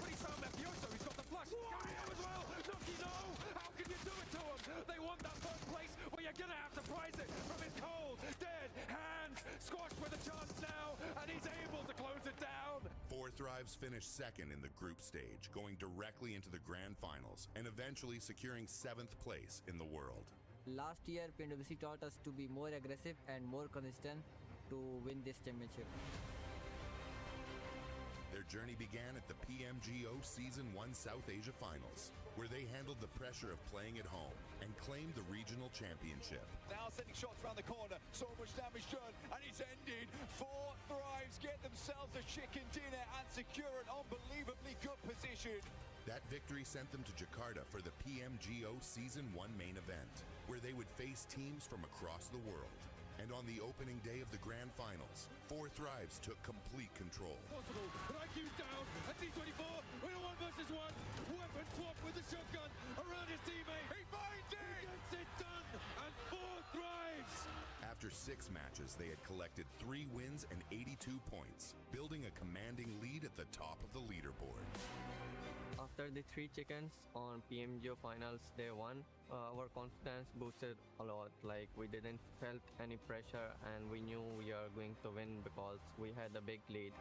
He's got the flash. As well. Nucky, no! How can you do it to him? They want that first place where you're gonna have to prize it from his cold, dead hands. Squashed with a chance now, and he's able to close it down. 4 Thrives finished second in the group stage, going directly into the grand finals and eventually securing 7th place in the world. Last year, Pmwc taught us to be more aggressive and more consistent to win this championship. Their journey began at the PMGO Season 1 South Asia Finals, where they handled the pressure of playing at home and claimed the regional championship. Now sending shots around the corner, so much damage done, and it's ending. 4 Thrives get themselves a chicken dinner and secure an unbelievably good position. That victory sent them to Jakarta for the PMGO Season 1 main event, where they would face teams from across the world. And on the opening day of the grand finals, 4 Thrives took complete control. Possible, but IQ's down, and D24 in a 1 versus 1. Weapon swap with the shotgun around his teammate. He finds it! He gets it done, and 4 Thrives! After 6 matches, they had collected 3 wins and 82 points, building a commanding lead at the top of the leaderboard. After the 3 chickens on PMGO finals day 1, our confidence boosted a lot. Like, we didn't felt any pressure and we knew we are going to win because we had a big lead.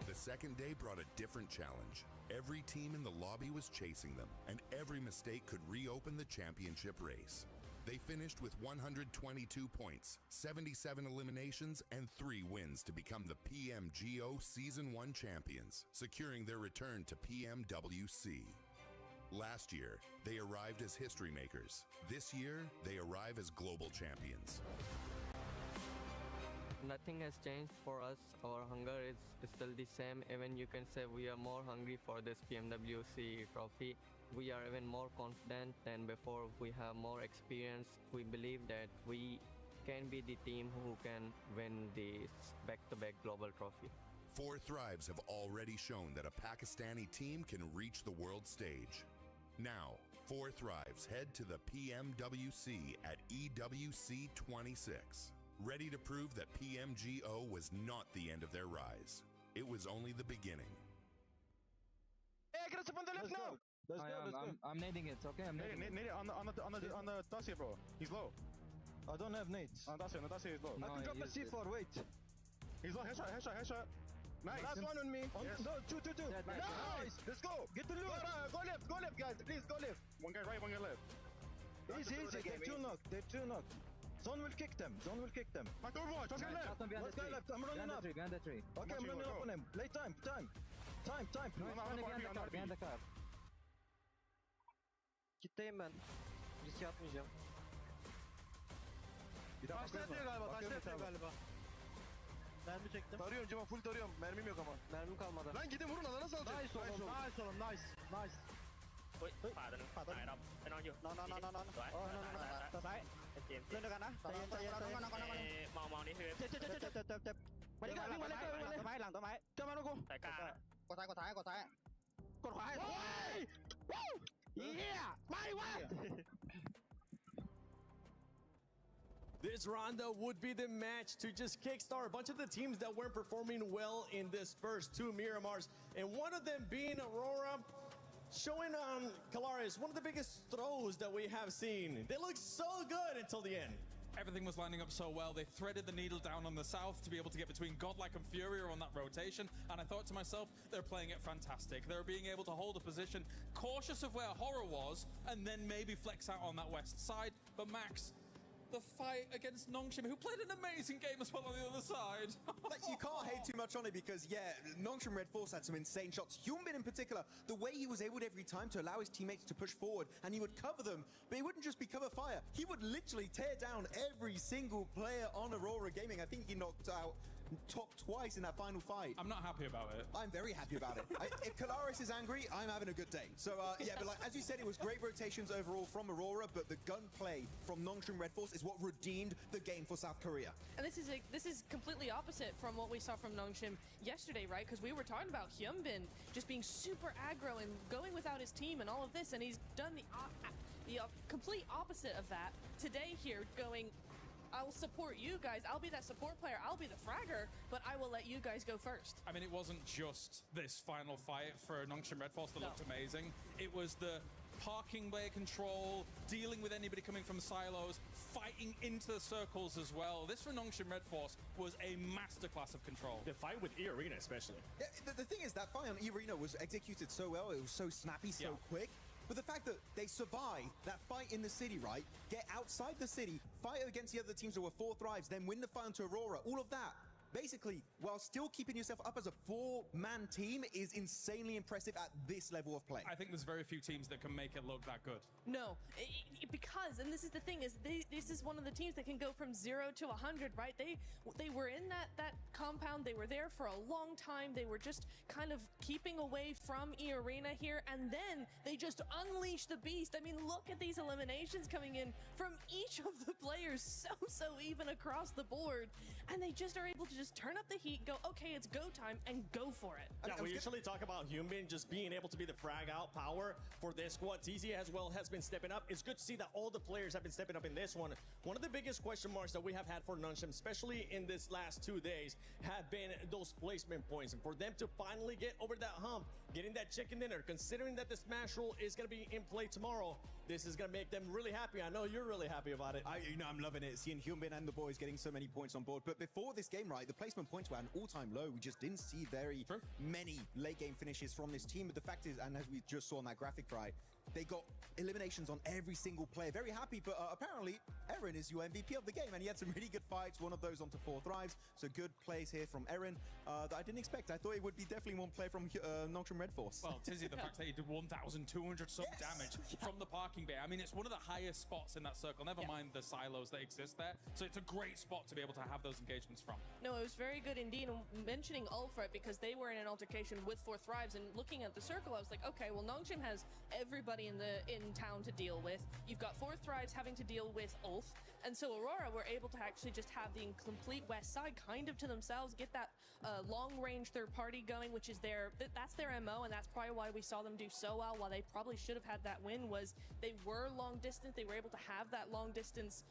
The second day brought a different challenge. Every team in the lobby was chasing them, and every mistake could reopen the championship race. They finished with 122 points, 77 eliminations, and 3 wins to become the PMGO Season 1 champions, securing their return to Pmwc. Last year, they arrived as history makers. This year, they arrive as global champions. Nothing has changed for us. Our hunger is still the same. Even you can say we are more hungry for this Pmwc trophy. We are even more confident than before. We have more experience. We believe that we can be the team who can win this back-to-back global trophy. 4 Thrives have already shown that a Pakistani team can reach the world stage. Now, 4 Thrives head to the Pmwc at EWC 26, ready to prove that PMGO was not the end of their rise. It was only the beginning. Hey, get us up on the left now! Let's go. I'm nading it. Okay, I'm nading it. Nade it on the dossier, bro. He's low. I don't have nades. On the dossier is low. I can drop a C4. Wait. He's low. Headshot. Nice. Last one on me. Yes. No, 2. Nice. Let's go. Get the loot. Go left, guys. Please go left. One guy right, one guy left. Easy. They're 2 knocked. Zone will kick them. Back to Overwatch. One guy left. One guy left. I'm running up. Behind the tree. Okay, I'm running up on him. Late time. Behind the car. Kitleyim ben. Risk yapmayacağım. Taşla yatıyor galiba. Mermi çektim. Tarıyorum Cema, full tarıyorum. Mermim yok ama. Mermim kalmadı. Lan gidin vurun alana salacak. Nice oğlum. Nice. เฮ้ยขวาตัวนึงขวาตัวนึงไปนอนอยู่ นอนตัวซ้ายเล่นด้วยกันนะใจเย็นมองนี่คือ เจ็บมาดิกันวิ่งมาเลยหลังต้นไม้เจอมาลูกกู สายกลาง กดซ้ายกดขวาให้เฮียไม่วะ This rondo would be the match to just kickstart a bunch of the teams that weren't performing well in this first 2 Miramars, and one of them being Aurora, showing on Kalaris one of the biggest throws that we have seen. They look so good until the end. Everything was lining up so well. They threaded the needle down on the south to be able to get between Godlike and Furier on that rotation. And I thought to myself, they're playing it fantastic. They're being able to hold a position, cautious of where Horror was, and then maybe flex out on that west side. But Max, the fight against Nongshim, who played an amazing game as well on the other side. Like, you can't hate too much on it because, yeah, Nongshim Red Force had some insane shots. Hyunbin in particular, the way he was able every time to allow his teammates to push forward and he would cover them, but he wouldn't just be cover fire. He would literally tear down every single player on Aurora Gaming. I think he knocked out top twice in that final fight. I'm not happy about it. I'm very happy about it. If Kalaris is angry, I'm having a good day. So, yeah, but like, as you said, it was great rotations overall from Aurora, but the gunplay from Nongshim Red Force is what redeemed the game for South Korea. And this is completely opposite from what we saw from Nongshim yesterday, right? Because we were talking about Hyunbin just being super aggro and going without his team and all of this, and he's done the complete opposite of that today here, going, I'll support you guys. I'll be that support player. I'll be the fragger, but I will let you guys go first. I mean, it wasn't just this final fight for Nongshim Red Force that looked amazing. It was the parking bay control, dealing with anybody coming from silos, fighting into the circles as well. This for Nongshim Red Force was a masterclass of control. The fight with E-Arena especially. Yeah, the thing is, that fight on E-Arena was executed so well. It was so snappy, so quick. But the fact that they survived that fight in the city, right? Get outside the city, fight against the other teams that were 4 Thrives, then win the fight to Aurora, all of that basically, while still keeping yourself up as a 4-man team is insanely impressive at this level of play. I think there's very few teams that can make it look that good. No, because, and this is the thing, is this is one of the teams that can go from 0 to 100, right? They were in that compound, they were there for a long time, they were just kind of keeping away from E-Arena here, and then they just unleashed the beast. I mean, look at these eliminations coming in from each of the players, so even across the board, and they just are able to just turn up the heat, go, okay, it's go time, and go for it. Yeah, we usually talk about Hyunbin just being able to be the frag out power for this squad. TZ as well has been stepping up. It's good to see that all the players have been stepping up in this one. One of the biggest question marks that we have had for Nunchim, especially in this last 2 days, have been those placement points. And for them to finally get over that hump, getting that chicken dinner, considering that the Smash Roll is going to be in play tomorrow, this is going to make them really happy. I know you're really happy about it. I'm loving it, seeing Hyunbin and the boys getting so many points on board. But before this game, right, the placement points were at an all-time low. We just didn't see very many late-game finishes from this team. But the fact is, and as we just saw on that graphic, right, they got eliminations on every single player. Very happy, but apparently, Eren is your MVP of the game, and he had some really good fights, one of those onto 4 Thrives. So good plays here from Eren that I didn't expect. I thought it would be definitely one play from Nongtrim Red Force. Well, Tizzy, the fact that he did 1,200 some damage from the parking bay. I mean, it's one of the highest spots in that circle, never mind the silos that exist there. So it's a great spot to be able to have those engagements from. No, it was very good indeed. And mentioning Ulfred, because they were in an altercation with 4 Thrives, and looking at the circle, I was like, okay, well, Nongshim has everybody in town to deal with. You've got 4 Thrives having to deal with Ulf, and so Aurora were able to actually just have the complete west side kind of to themselves, get that long-range third party going, which is that's their MO, and that's probably why we saw them do so well. While they probably should have had that win, was they were long distance, they were able to have that long distance,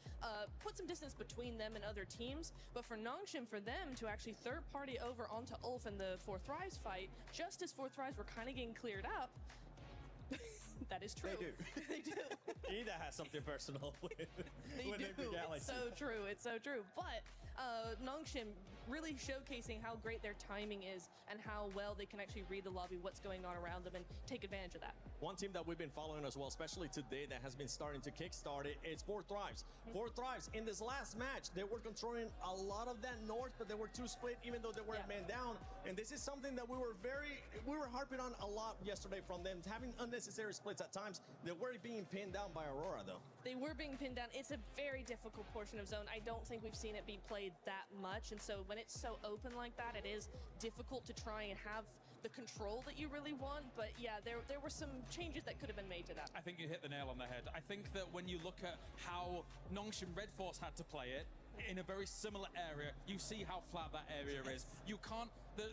put some distance between them and other teams. But for Nongshim, for them to actually third party over onto Ulf in the 4 Thrives fight, just as 4 Thrives were kind of getting cleared up, that is true. They do. They do. Ida has something personal with They do. It's so true. It's so true. But Nongshim really showcasing how great their timing is and how well they can actually read the lobby, what's going on around them, and take advantage of that. One team that we've been following as well, especially today, that has been starting to kickstart it, is 4 Thrives. 4 Thrives, in this last match, they were controlling a lot of that north, but they were 2 split, even though they were man down. And this is something that we were harping on a lot yesterday from them, having unnecessary splits at times. They were being pinned down by Aurora, though. They were being pinned down. It's a very difficult portion of zone. I don't think we've seen it be played that much, and so when it's so open like that, it is difficult to try and have the control that you really want. But yeah, there were some changes that could have been made to that. I think you hit the nail on the head. I think that when you look at how Nongshim Red Force had to play it, in a very similar area, you see how flat that area is. You can't,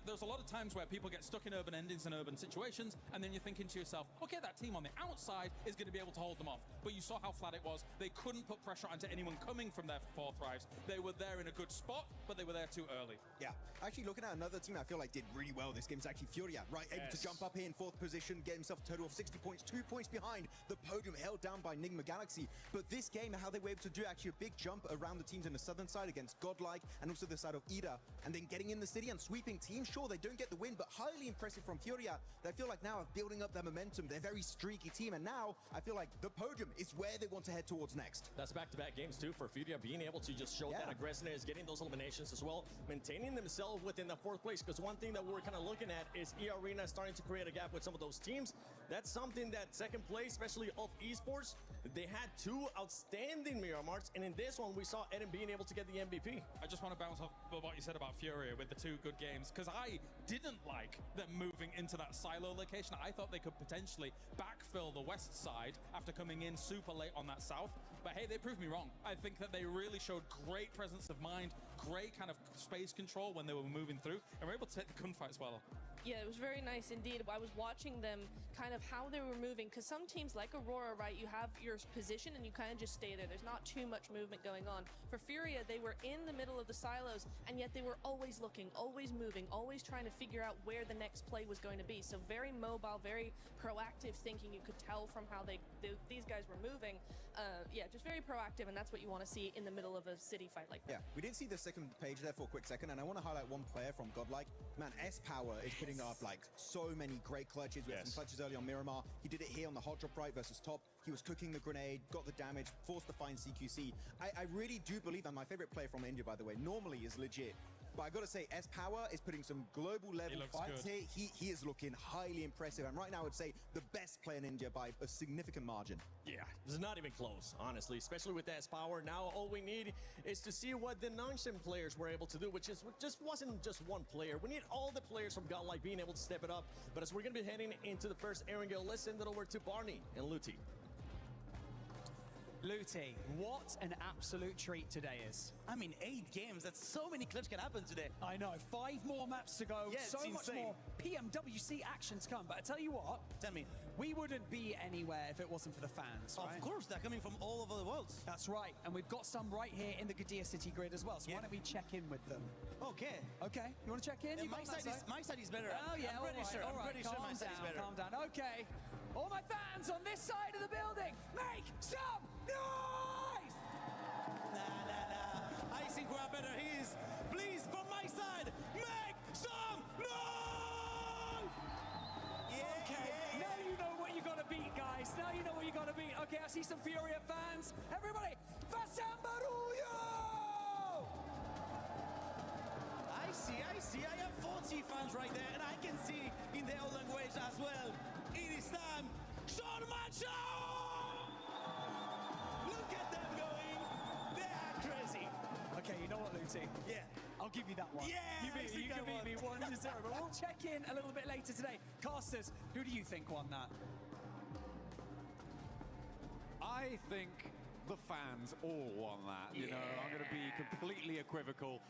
there's a lot of times where people get stuck in urban endings and urban situations, and then you're thinking to yourself, okay, that team on the outside is going to be able to hold them off. But you saw how flat it was. They couldn't put pressure onto anyone coming from their 4 Thrives. They were there in a good spot, but they were there too early. Yeah, actually looking at another team I feel like did really well this game is actually Furia, right? Able to jump up here in 4th position, get himself a total of 60 points, 2 points behind the podium, held down by Nigma Galaxy. But this game, how they were able to do actually a big jump around the teams in the southern side against Godlike and also the side of Ida, and then getting in the city and sweeping teams. Sure, they don't get the win, but highly impressive from Furia. They feel like now are building up their momentum. They're a very streaky team, and now I feel like the podium is where they want to head towards next. That's back-to-back games too for Furia, being able to just show that aggressiveness, getting those eliminations as well, maintaining themselves within the 4th place. Because one thing that we're kind of looking at is E-Arena starting to create a gap with some of those teams. That's something that 2nd place, especially of esports, they had 2 outstanding Miramarts, and in this one we saw Eden being able to get the MVP. I just want to bounce off what you said about Furia with the 2 good games, because I didn't like them moving into that silo location. I thought they could potentially backfill the west side after coming in super late on that south, but hey, they proved me wrong. I think that they really showed great presence of mind, great kind of space control when they were moving through, and were able to take the gunfights well. Yeah, it was very nice indeed. I was watching them kind of how they were moving, because some teams like Aurora, right, you have your position and you kind of just stay there. There's not too much movement going on. For Furia, they were in the middle of the silos, and yet they were always looking, always moving, always trying to figure out where the next play was going to be. So very mobile, very proactive thinking. You could tell from how these guys were moving. Yeah, just very proactive, and that's what you want to see in the middle of a city fight like that. Yeah, we did see the 2nd page there for a quick second, and I want to highlight one player from Godlike. Man, S-Power is putting up like so many great clutches. We had some clutches early on Miramar. He did it here on the hot drop right versus top. He was cooking the grenade, got the damage, forced to find CQC. I really do believe, and my favorite player from India, by the way, normally is legit. But I gotta say, S-Power is putting some global level fights here. He is looking highly impressive. And right now, I would say the best player in India by a significant margin. Yeah, it's not even close, honestly, especially with S-Power. Now, all we need is to see what the non-sim players were able to do, which just wasn't just one player. We need all the players from Godlike being able to step it up. But as we're gonna be heading into the first Erangel, let's send it over to Barney and Luti. Luti, what an absolute treat today is. I mean, 8 games, that's so many clips can happen today. I know, 5 more maps to go, Yeah, so much insane. more PMWC action to come. But I tell you what, tell me, we wouldn't be anywhere if it wasn't for the fans, right? Of course, they're coming from all over the world. That's right, and we've got some right here in the Qiddiya City grid as well, so why don't we check in with them? Okay. Okay, you want to check in? Yeah, my side is better. Oh yeah, I'm pretty sure. I'm pretty sure my side is better. Calm down, okay. All my fans on this side of the building, make some noise! Nah. I think we're better. Please, from my side, make some noise! Okay, now you know what you gotta beat, guys. Now you know what you gotta beat. Okay, I see some Furia fans. Everybody, Vasambaruyo! I see. I have 40 fans right there, and I can see in their own language as well. It is time. Sean Macho! Look at them going. They are crazy. Okay, you know what, Luti? Yeah. I'll give you that one. Yeah, you can beat me 1-0. But we'll check in a little bit later today. Casters, who do you think won that? I think the fans all won that. You know, I'm going to be completely equivocal,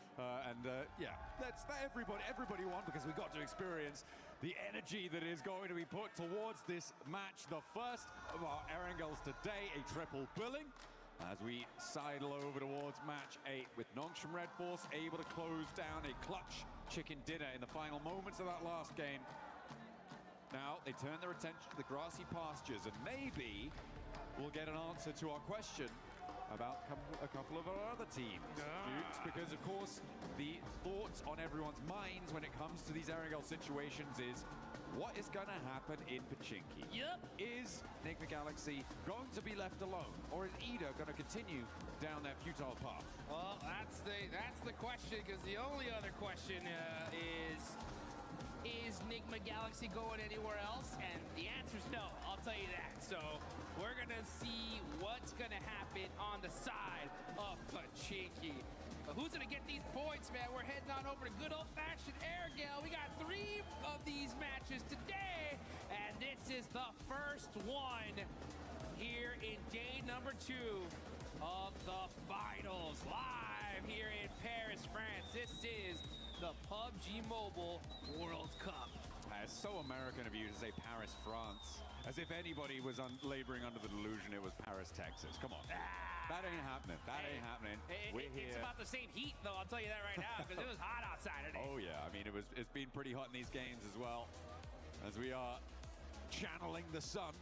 yeah, that's everybody won because we got to experience the energy that is going to be put towards this match, the first of our Erangels today, a triple billing. As we sidle over towards match 8 with Nongshim Red Force able to close down a clutch chicken dinner in the final moments of that last game. Now they turn their attention to the grassy pastures, and maybe we'll get an answer to our question about a couple of our other teams, Dukes, because of course the thoughts on everyone's minds when it comes to these Erangel situations is what is going to happen in Pachinki? Yep. Is Enigma Galaxy going to be left alone, or is Ida going to continue down their futile path? Well, that's the question, because the only other question is Enigma Galaxy going anywhere else? And the answer is no, I'll tell you that. So we're going to see what's going to happen on the side of Pachinki. But who's going to get these points, man? We're heading on over to good old-fashioned Erangel. We got 3 of these matches today, and this is the first one here in day number 2 of the finals. Live here in Paris, France. This is the PUBG Mobile World Cup. It's so American of you to say Paris, France. As if anybody was laboring under the delusion it was Paris, Texas. Come on. That ain't happening. That ain't happening. We're here. It's about the same heat, though, I'll tell you that right now, because it was hot outside today. Oh, yeah. I mean, it's been pretty hot in these games as well, as we are channeling the sun.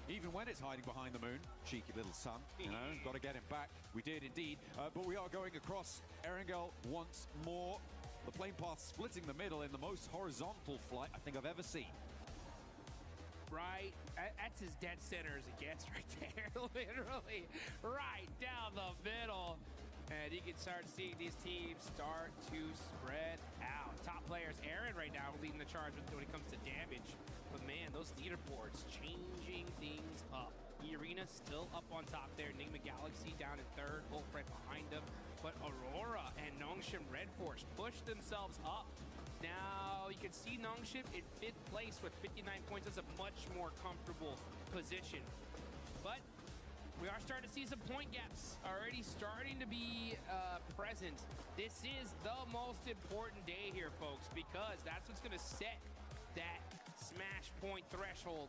Even when it's hiding behind the moon, cheeky little sun, you know, got to get him back. We did indeed, but we are going across Erangel once more. The plane path splitting the middle in the most horizontal flight I think I've ever seen. Right, that's as dead center as it gets right there, literally right down the middle. And you can start seeing these teams start to spread out. Top players, Aaron right now leading the charge when it comes to damage. But man, those leaderboards changing things up. The Arena still up on top there. Enigma Galaxy down in 3rd, both right behind them. But Aurora and Nongshim Red Force push themselves up. Now you can see Nongshim in 5th place with 59 points. That's a much more comfortable position. But we are starting to see some point gaps already starting to be present. This is the most important day here, folks, because that's what's going to set that smash point threshold.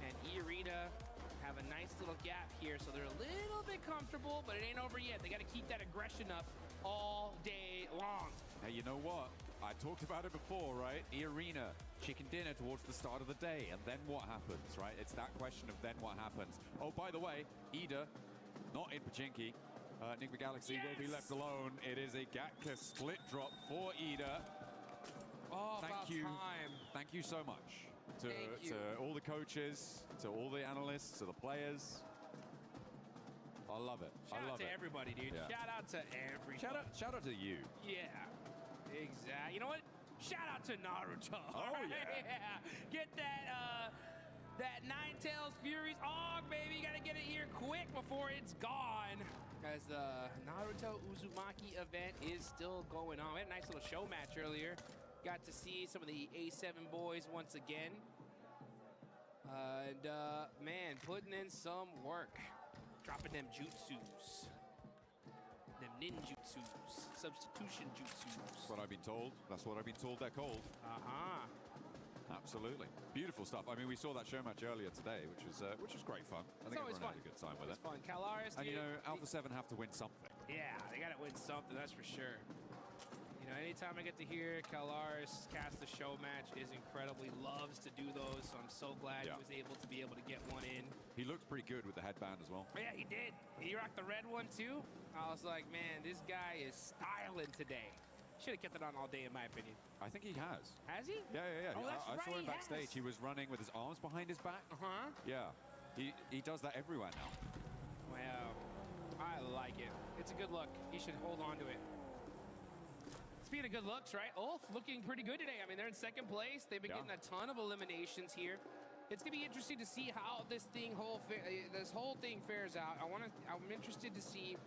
And E-Arena have a nice little gap here, so they're a little bit comfortable, but it ain't over yet. They got to keep that aggression up all day long. Hey, you know what? I talked about it before, right? E-Arena, chicken dinner towards the start of the day, and then what happens, right? It's that question of then what happens. Oh, by the way, Ida, not in Pachinki. Enigma Galaxy will be left alone. It is a Gatka split drop for Ida. Oh, Thank you. Thank you so much. to all the coaches, to all the analysts, to the players. I love it. Shout I love out to it. everybody, dude. Yeah. Shout out to everybody. Shout out to you. Yeah, exactly. You know what? Shout out to Naruto. Oh, yeah. Get that Ninetales Furies Og, baby. You gotta get it here quick before it's gone. As the Naruto Uzumaki event is still going on. We had a nice little show match earlier. Got to see some of the A7 boys once again. Man, putting in some work. Dropping them jutsus. Them ninjutsus. Substitution jutsus. That's what I've been told. That's what I've been told they're called. Uh-huh. Absolutely. Beautiful stuff. I mean, we saw that show match earlier today, which was great fun. I think everyone had a good time with it. It's fun. Calaris, and, you know, Alpha 7 have to win something. Yeah, they got to win something, that's for sure. You know, anytime I get to hear Calaris cast the show match is incredibly loves to do those, so I'm so glad he was able to get one in. He looked pretty good with the headband as well. Yeah, he did. He rocked the red one too. I was like, man, this guy is styling today. Should have kept it on all day, in my opinion. I think he has. Has he? Yeah. Oh, that's I right, saw him he backstage. has. He was running with his arms behind his back. Uh-huh. Yeah. He does that everywhere now. Wow. I like it. It's a good look. He should hold on to it. Speaking of good looks, right? Ulf looking pretty good today. I mean, they're in second place. They've been getting a ton of eliminations here. It's gonna be interesting to see how this whole thing fares out. I'm interested to see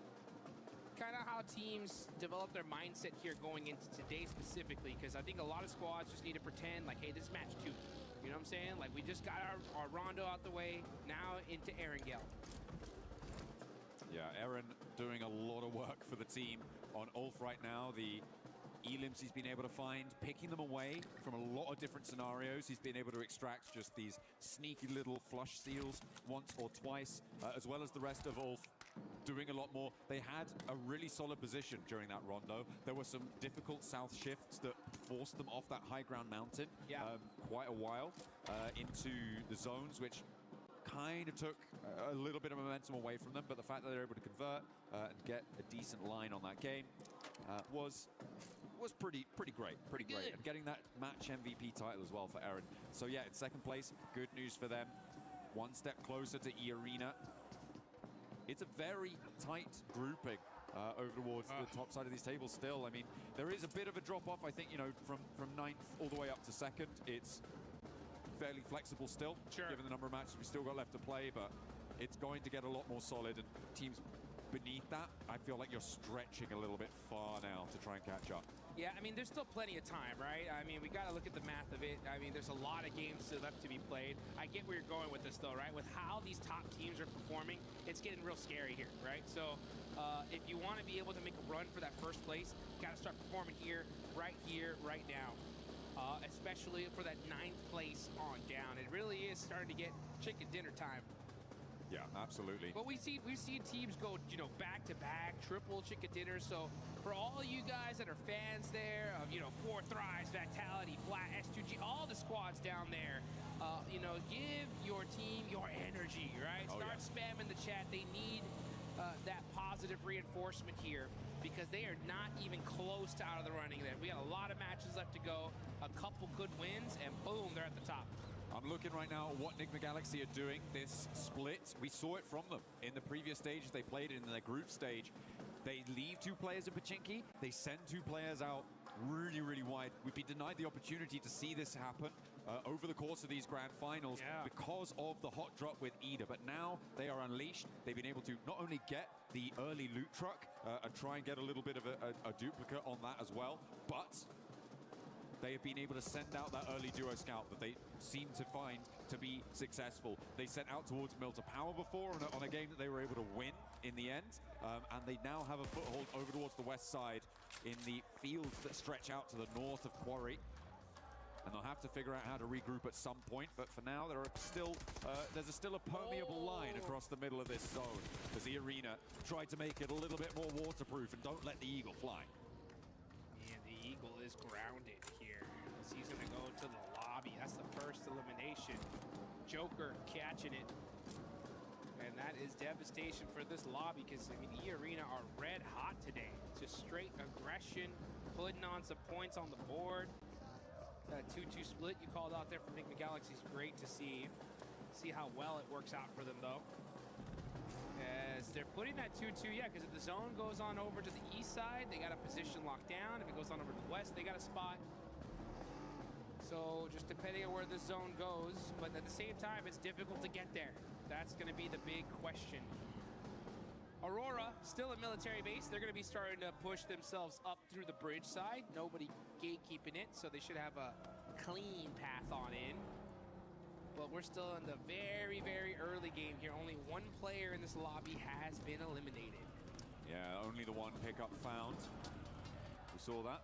kind of how teams develop their mindset here going into today specifically, because I think a lot of squads just need to pretend like, hey, this is match 2. You know what I'm saying? Like, we just got our Rondo out the way, now into Erangel. Yeah, Aaron doing a lot of work for the team on Ulf right now. The elims he's been able to find, picking them away from a lot of different scenarios. He's been able to extract just these sneaky little flush steals once or twice, as well as the rest of Ulf doing a lot more. They had a really solid position during that rondo. There were some difficult south shifts that forced them off that high ground mountain quite a while into the zones, which kind of took a little bit of momentum away from them. But the fact that they're able to convert and get a decent line on that game was pretty great. And getting that match MVP title as well for Aaron. So yeah, in second place, good news for them. One step closer to E-Arena. It's a very tight grouping over towards the top side of these tables still. I mean, there is a bit of a drop-off, I think, you know, from 9th all the way up to 2nd. It's fairly flexible still, given the number of matches we still got left to play, but it's going to get a lot more solid, and teams beneath that, I feel like you're stretching a little bit far now to try and catch up. Yeah, I mean, there's still plenty of time, right? I mean, we got to look at the math of it. I mean, there's a lot of games still left to be played. I get where you're going with this, though, right? With how these top teams are performing, it's getting real scary here, right? So if you want to be able to make a run for that first place, you got to start performing here, right now. Especially for that 9th place on down. It really is starting to get chicken dinner time. Yeah, absolutely. But we've seen teams go, you know, back-to-back, triple chicken dinner. So for all you guys that are fans there of, you know, 4 Thrives, Vitality, Flat, S2G, all the squads down there, you know, give your team your energy, right? Start spamming the chat. They need that positive reinforcement here, because they are not even close to out of the running there. We got a lot of matches left to go, a couple good wins, and boom, they're at the top. I'm looking right now at what Enigma Galaxy are doing this split. We saw it from them in the previous stages. They played it in their group stage. They leave 2 players in Pachinki. They send 2 players out really wide. We've been denied the opportunity to see this happen over the course of these grand finals because of the hot drop with Ida. But now they are unleashed. They've been able to not only get the early loot truck and try and get a little bit of a duplicate on that as well, but they have been able to send out that early duo scout that they seem to find to be successful. They sent out towards Milta Power before on a game that they were able to win in the end, and they now have a foothold over towards the west side in the fields that stretch out to the north of Quarry. And they'll have to figure out how to regroup at some point, but for now there are still there's still a permeable line across the middle of this zone as the Arena tried to make it a little bit more waterproof and don't let the Eagle fly. And the Eagle is grounded here. He's going to go to the lobby. That's the first elimination. Joker catching it. And that is devastation for this lobby, because, I mean, the Arena are red hot today. Just straight aggression, putting on some points on the board. That 2-2 split you called out there from Enigma Galaxy is great to see. See how well it works out for them, though. As they're putting that 2-2, yeah, because if the zone goes on over to the east side, they got a position locked down. If it goes on over to the west, they got a spot. So just depending on where the zone goes, but at the same time, it's difficult to get there. That's going to be the big question. Aurora, still a military base. They're going to be starting to push themselves up through the bridge side. Nobody gatekeeping it, so they should have a clean path on in. But we're still in the very, very early game here. Only one player in this lobby has been eliminated. Yeah, only the one pickup found. We saw that.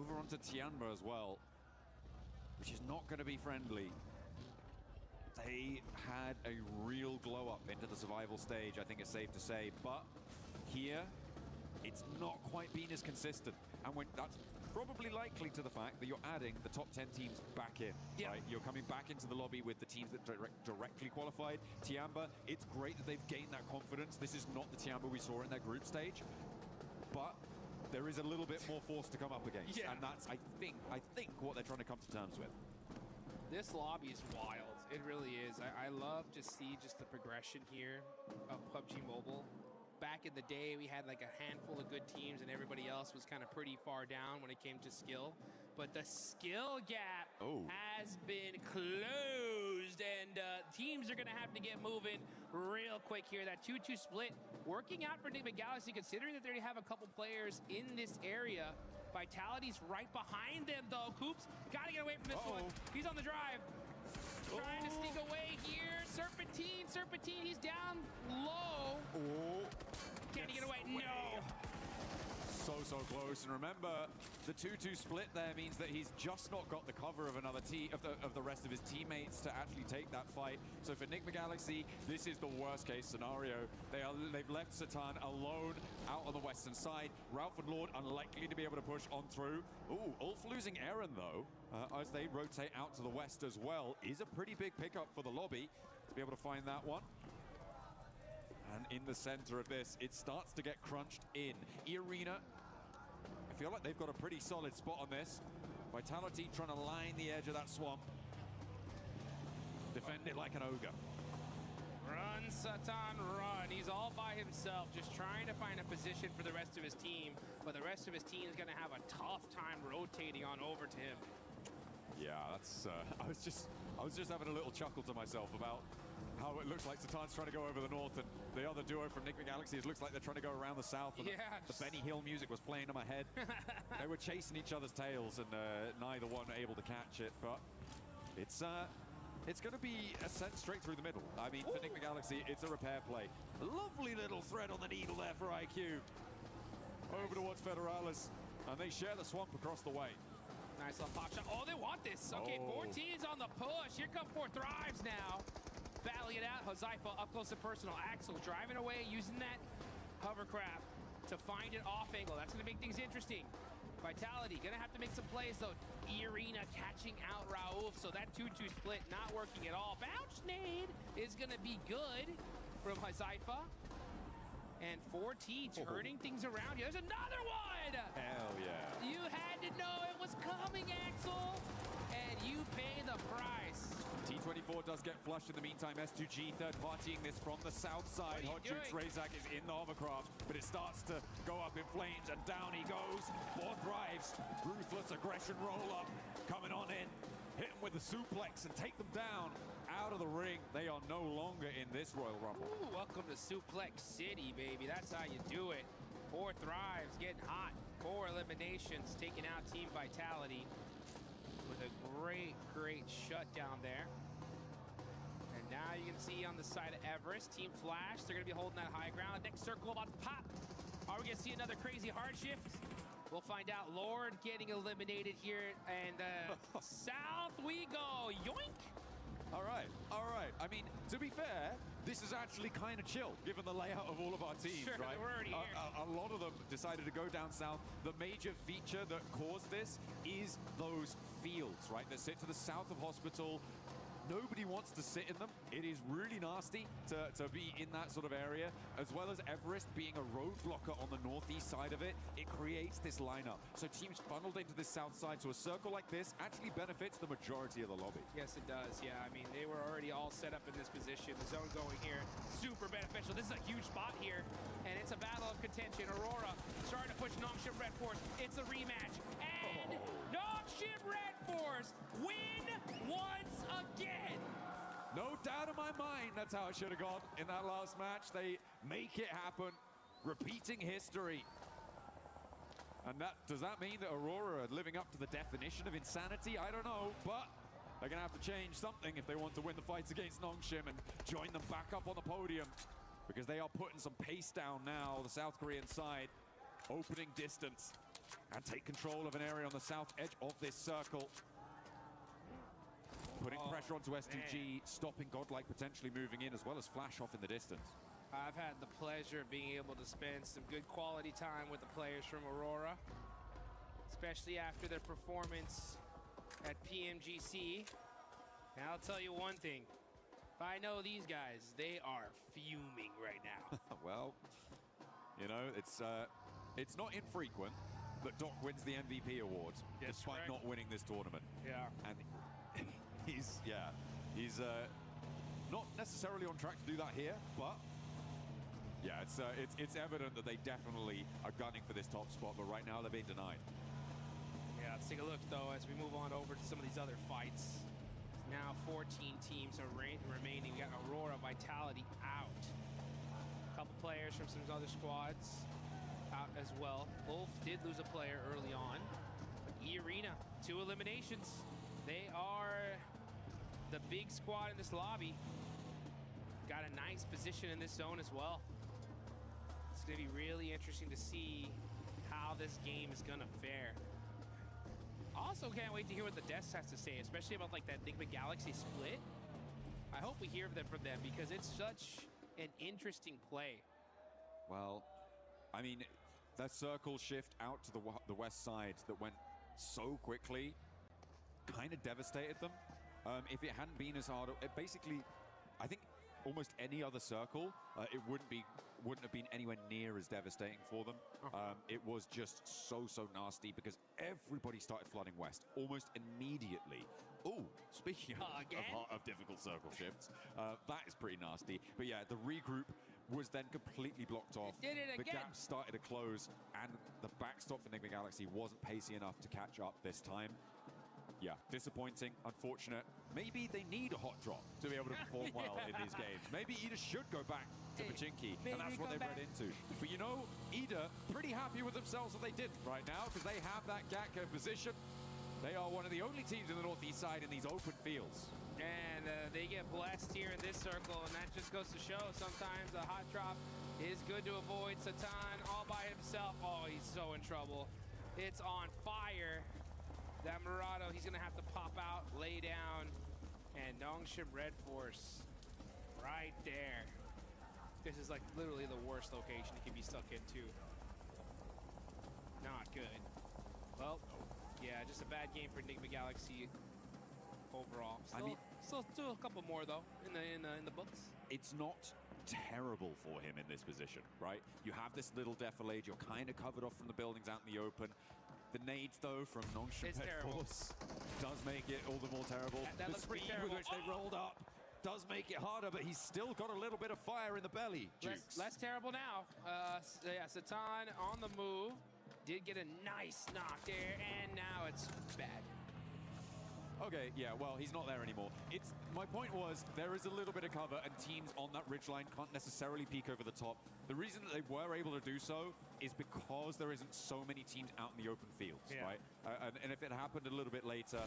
Over onto Tianba as well, which is not going to be friendly. They had a real glow up into the survival stage, I think it's safe to say. But here, it's not quite been as consistent. And when that's probably likely to the fact that you're adding the top 10 teams back in, right? You're coming back into the lobby with the teams that directly qualified. Tianba, it's great that they've gained that confidence. This is not the Tianba we saw in their group stage, but there is a little bit more force to come up against. And that's, I think what they're trying to come to terms with. This lobby is wild. It really is. I love to see just the progression here of PUBG Mobile. Back in the day, we had like a handful of good teams and everybody else was kind of pretty far down when it came to skill. But the skill gap has been closed, and teams are going to have to get moving real quick here. That 2-2 split working out for Enigma Galaxy, considering that they already have a couple players in this area. Vitality's right behind them, though. Coops got to get away from this one. He's on the drive. Trying to sneak away here. Serpentine, he's down low. Can he get away? No. So close. And remember, the 2-2 split there means that he's just not got the cover of another of the rest of his teammates to actually take that fight. So for Enigma Galaxy, this is the worst case scenario. They've left Satan alone out on the western side. Ralph and Lord unlikely to be able to push on through. Ulf losing Aaron though, as they rotate out to the west as well, is a pretty big pickup for the lobby to be able to find that one. And in the center of this, it starts to get crunched in. Arena, I feel like they've got a pretty solid spot on this. Vitality trying to line the edge of that swamp. Defend it like an ogre. Run, Satan, run. He's all by himself, just trying to find a position for the rest of his team. But the rest of his team is going to have a tough time rotating on over to him. Yeah, that's. I was just having a little chuckle to myself about how it looks like Satan's trying to go over the north, and the other duo from Enigma Galaxy, it looks like they're trying to go around the south. And the Benny Hill music was playing in my head. They were chasing each other's tails, and neither one able to catch it. But it's going to be a set straight through the middle. I mean, for Enigma Galaxy, it's a repair play. A lovely little thread on the needle there for IQ. Over towards Federalis, and they share the swamp across the way. Nice little pop shot. Oh, they want this. Okay, 14's on the push. Here come 4 Thrives now. Battling it out. Hozaifa up close and personal. Axel driving away, using that hovercraft to find an off angle. That's going to make things interesting. Vitality going to have to make some plays, though. Arena catching out Raouf. So that 2-2 split not working at all. Bounce nade is going to be good from Hozaifa. And 4T turning things around here. There's another one! Hell yeah. You had to know it was coming, Axel. And you pay the price. T24 does get flushed in the meantime. S2G third partying this from the south side. Hot Jukes Razak is in the hovercraft, but it starts to go up in flames, and down he goes. 4 Thrives. Ruthless aggression roll up. Coming on in. Hit him with the suplex and take them down. Out of the ring. They are no longer in this Royal Rumble. Ooh, welcome to Suplex City, baby. That's how you do it. 4 Thrives getting hot. 4 eliminations, taking out Team Vitality with a great shutdown there. And now you can see on the side of Everest, Team Flash, they're going to be holding that high ground. Next circle about to pop. Are we going to see another crazy hard shift? We'll find out. Lord getting eliminated here, and south we go. Yoink! All right. I mean, to be fair, this is actually kind of chill, given the layout of all of our teams, right? We're already here. A lot of them decided to go down south. The major feature that caused this is those fields, right, that sit to the south of Hospital. Nobody wants to sit in them. It is really nasty to be in that sort of area, as well as Everest being a roadblocker on the northeast side of it. It creates this lineup. So teams funneled into this south side, so a circle like this actually benefits the majority of the lobby. Yes, it does. Yeah, I mean, they were already all set up in this position. The zone going here, super beneficial. This is a huge spot here, and it's a battle of contention. Aurora starting to push Nongshim Red Force. It's a rematch, and Nongshim Red Force win once again. No doubt in my mind that's how it should have gone in that last match. They make it happen, repeating history. And does that mean that Aurora are living up to the definition of insanity? I don't know, but they're going to have to change something if they want to win the fights against Nongshim and join them back up on the podium, because they are putting some pace down now, the South Korean side, opening distance and take control of an area on the south edge of this circle. Putting pressure onto SDG, stopping Godlike potentially moving in, as well as Flash off in the distance. I've had the pleasure of being able to spend some good quality time with the players from Aurora, especially after their performance at Pmgc. And I'll tell you one thing, if I know these guys, they are fuming right now. Well, you know, it's not infrequent that Doc wins the MVP award, despite not winning this tournament. Yeah. And he's not necessarily on track to do that here, but yeah, it's evident that they definitely are gunning for this top spot, but right now they're being denied. Yeah, let's take a look though as we move on over to some of these other fights. Now 14 teams are remaining. We got Aurora Vitality out. A couple players from some other squads out as well. Wolf did lose a player early on. But E-Arena, 2 eliminations. They are the big squad in this lobby. Got a nice position in this zone as well. It's going to be really interesting to see how this game is going to fare. Also can't wait to hear what the Deaths has to say, especially about like that Enigma Galaxy split. I hope we hear them from them because it's such an interesting play. Well, I mean, that circle shift out to the west side that went so quickly kind of devastated them. If it hadn't been as hard, it basically, I think almost any other circle, it wouldn't have been anywhere near as devastating for them. It was just so nasty because everybody started flooding west almost immediately. Oh, speaking of difficult circle shifts, that is pretty nasty. But yeah, the regroup was then completely blocked off. It did it the again. gap started to close, and the backstop for Enigma Galaxy wasn't pacey enough to catch up this time. Yeah, disappointing, unfortunate. Maybe they need a hot drop to be able to perform well in these games. Maybe Ida should go back to Pachinki, and that's what they've read into. But you know, Ida pretty happy with themselves that they did right now, because they have that Gakko position. They are one of the only teams in the northeast side in these open fields. And they get blessed here in this circle, and that just goes to show sometimes a hot drop is good to avoid. Satan all by himself. Oh, he's so in trouble. It's on fire. That Murado, he's going to have to pop out, lay down, and Nongshim Red Force right there. This is like literally the worst location he could be stuck into. Not good. Well, yeah, just a bad game for Enigma Galaxy overall. Still a couple more though in the books. It's not terrible for him in this position, right? You have this little defilade, you're kind of covered off from the buildings out in the open. The nades, though, from Nongshim Red Force does make it all the more terrible. That the looks pretty speed with which they rolled up does make it harder, but he's still got a little bit of fire in the belly, Jukes. Less terrible now. Yeah, Satan on the move. Did get a nice knock there, and now it's bad. Okay, yeah, well, he's not there anymore. My point was, there is a little bit of cover, and teams on that ridgeline can't necessarily peek over the top. The reason that they were able to do so is because there isn't so many teams out in the open fields, right? And if it happened a little bit later,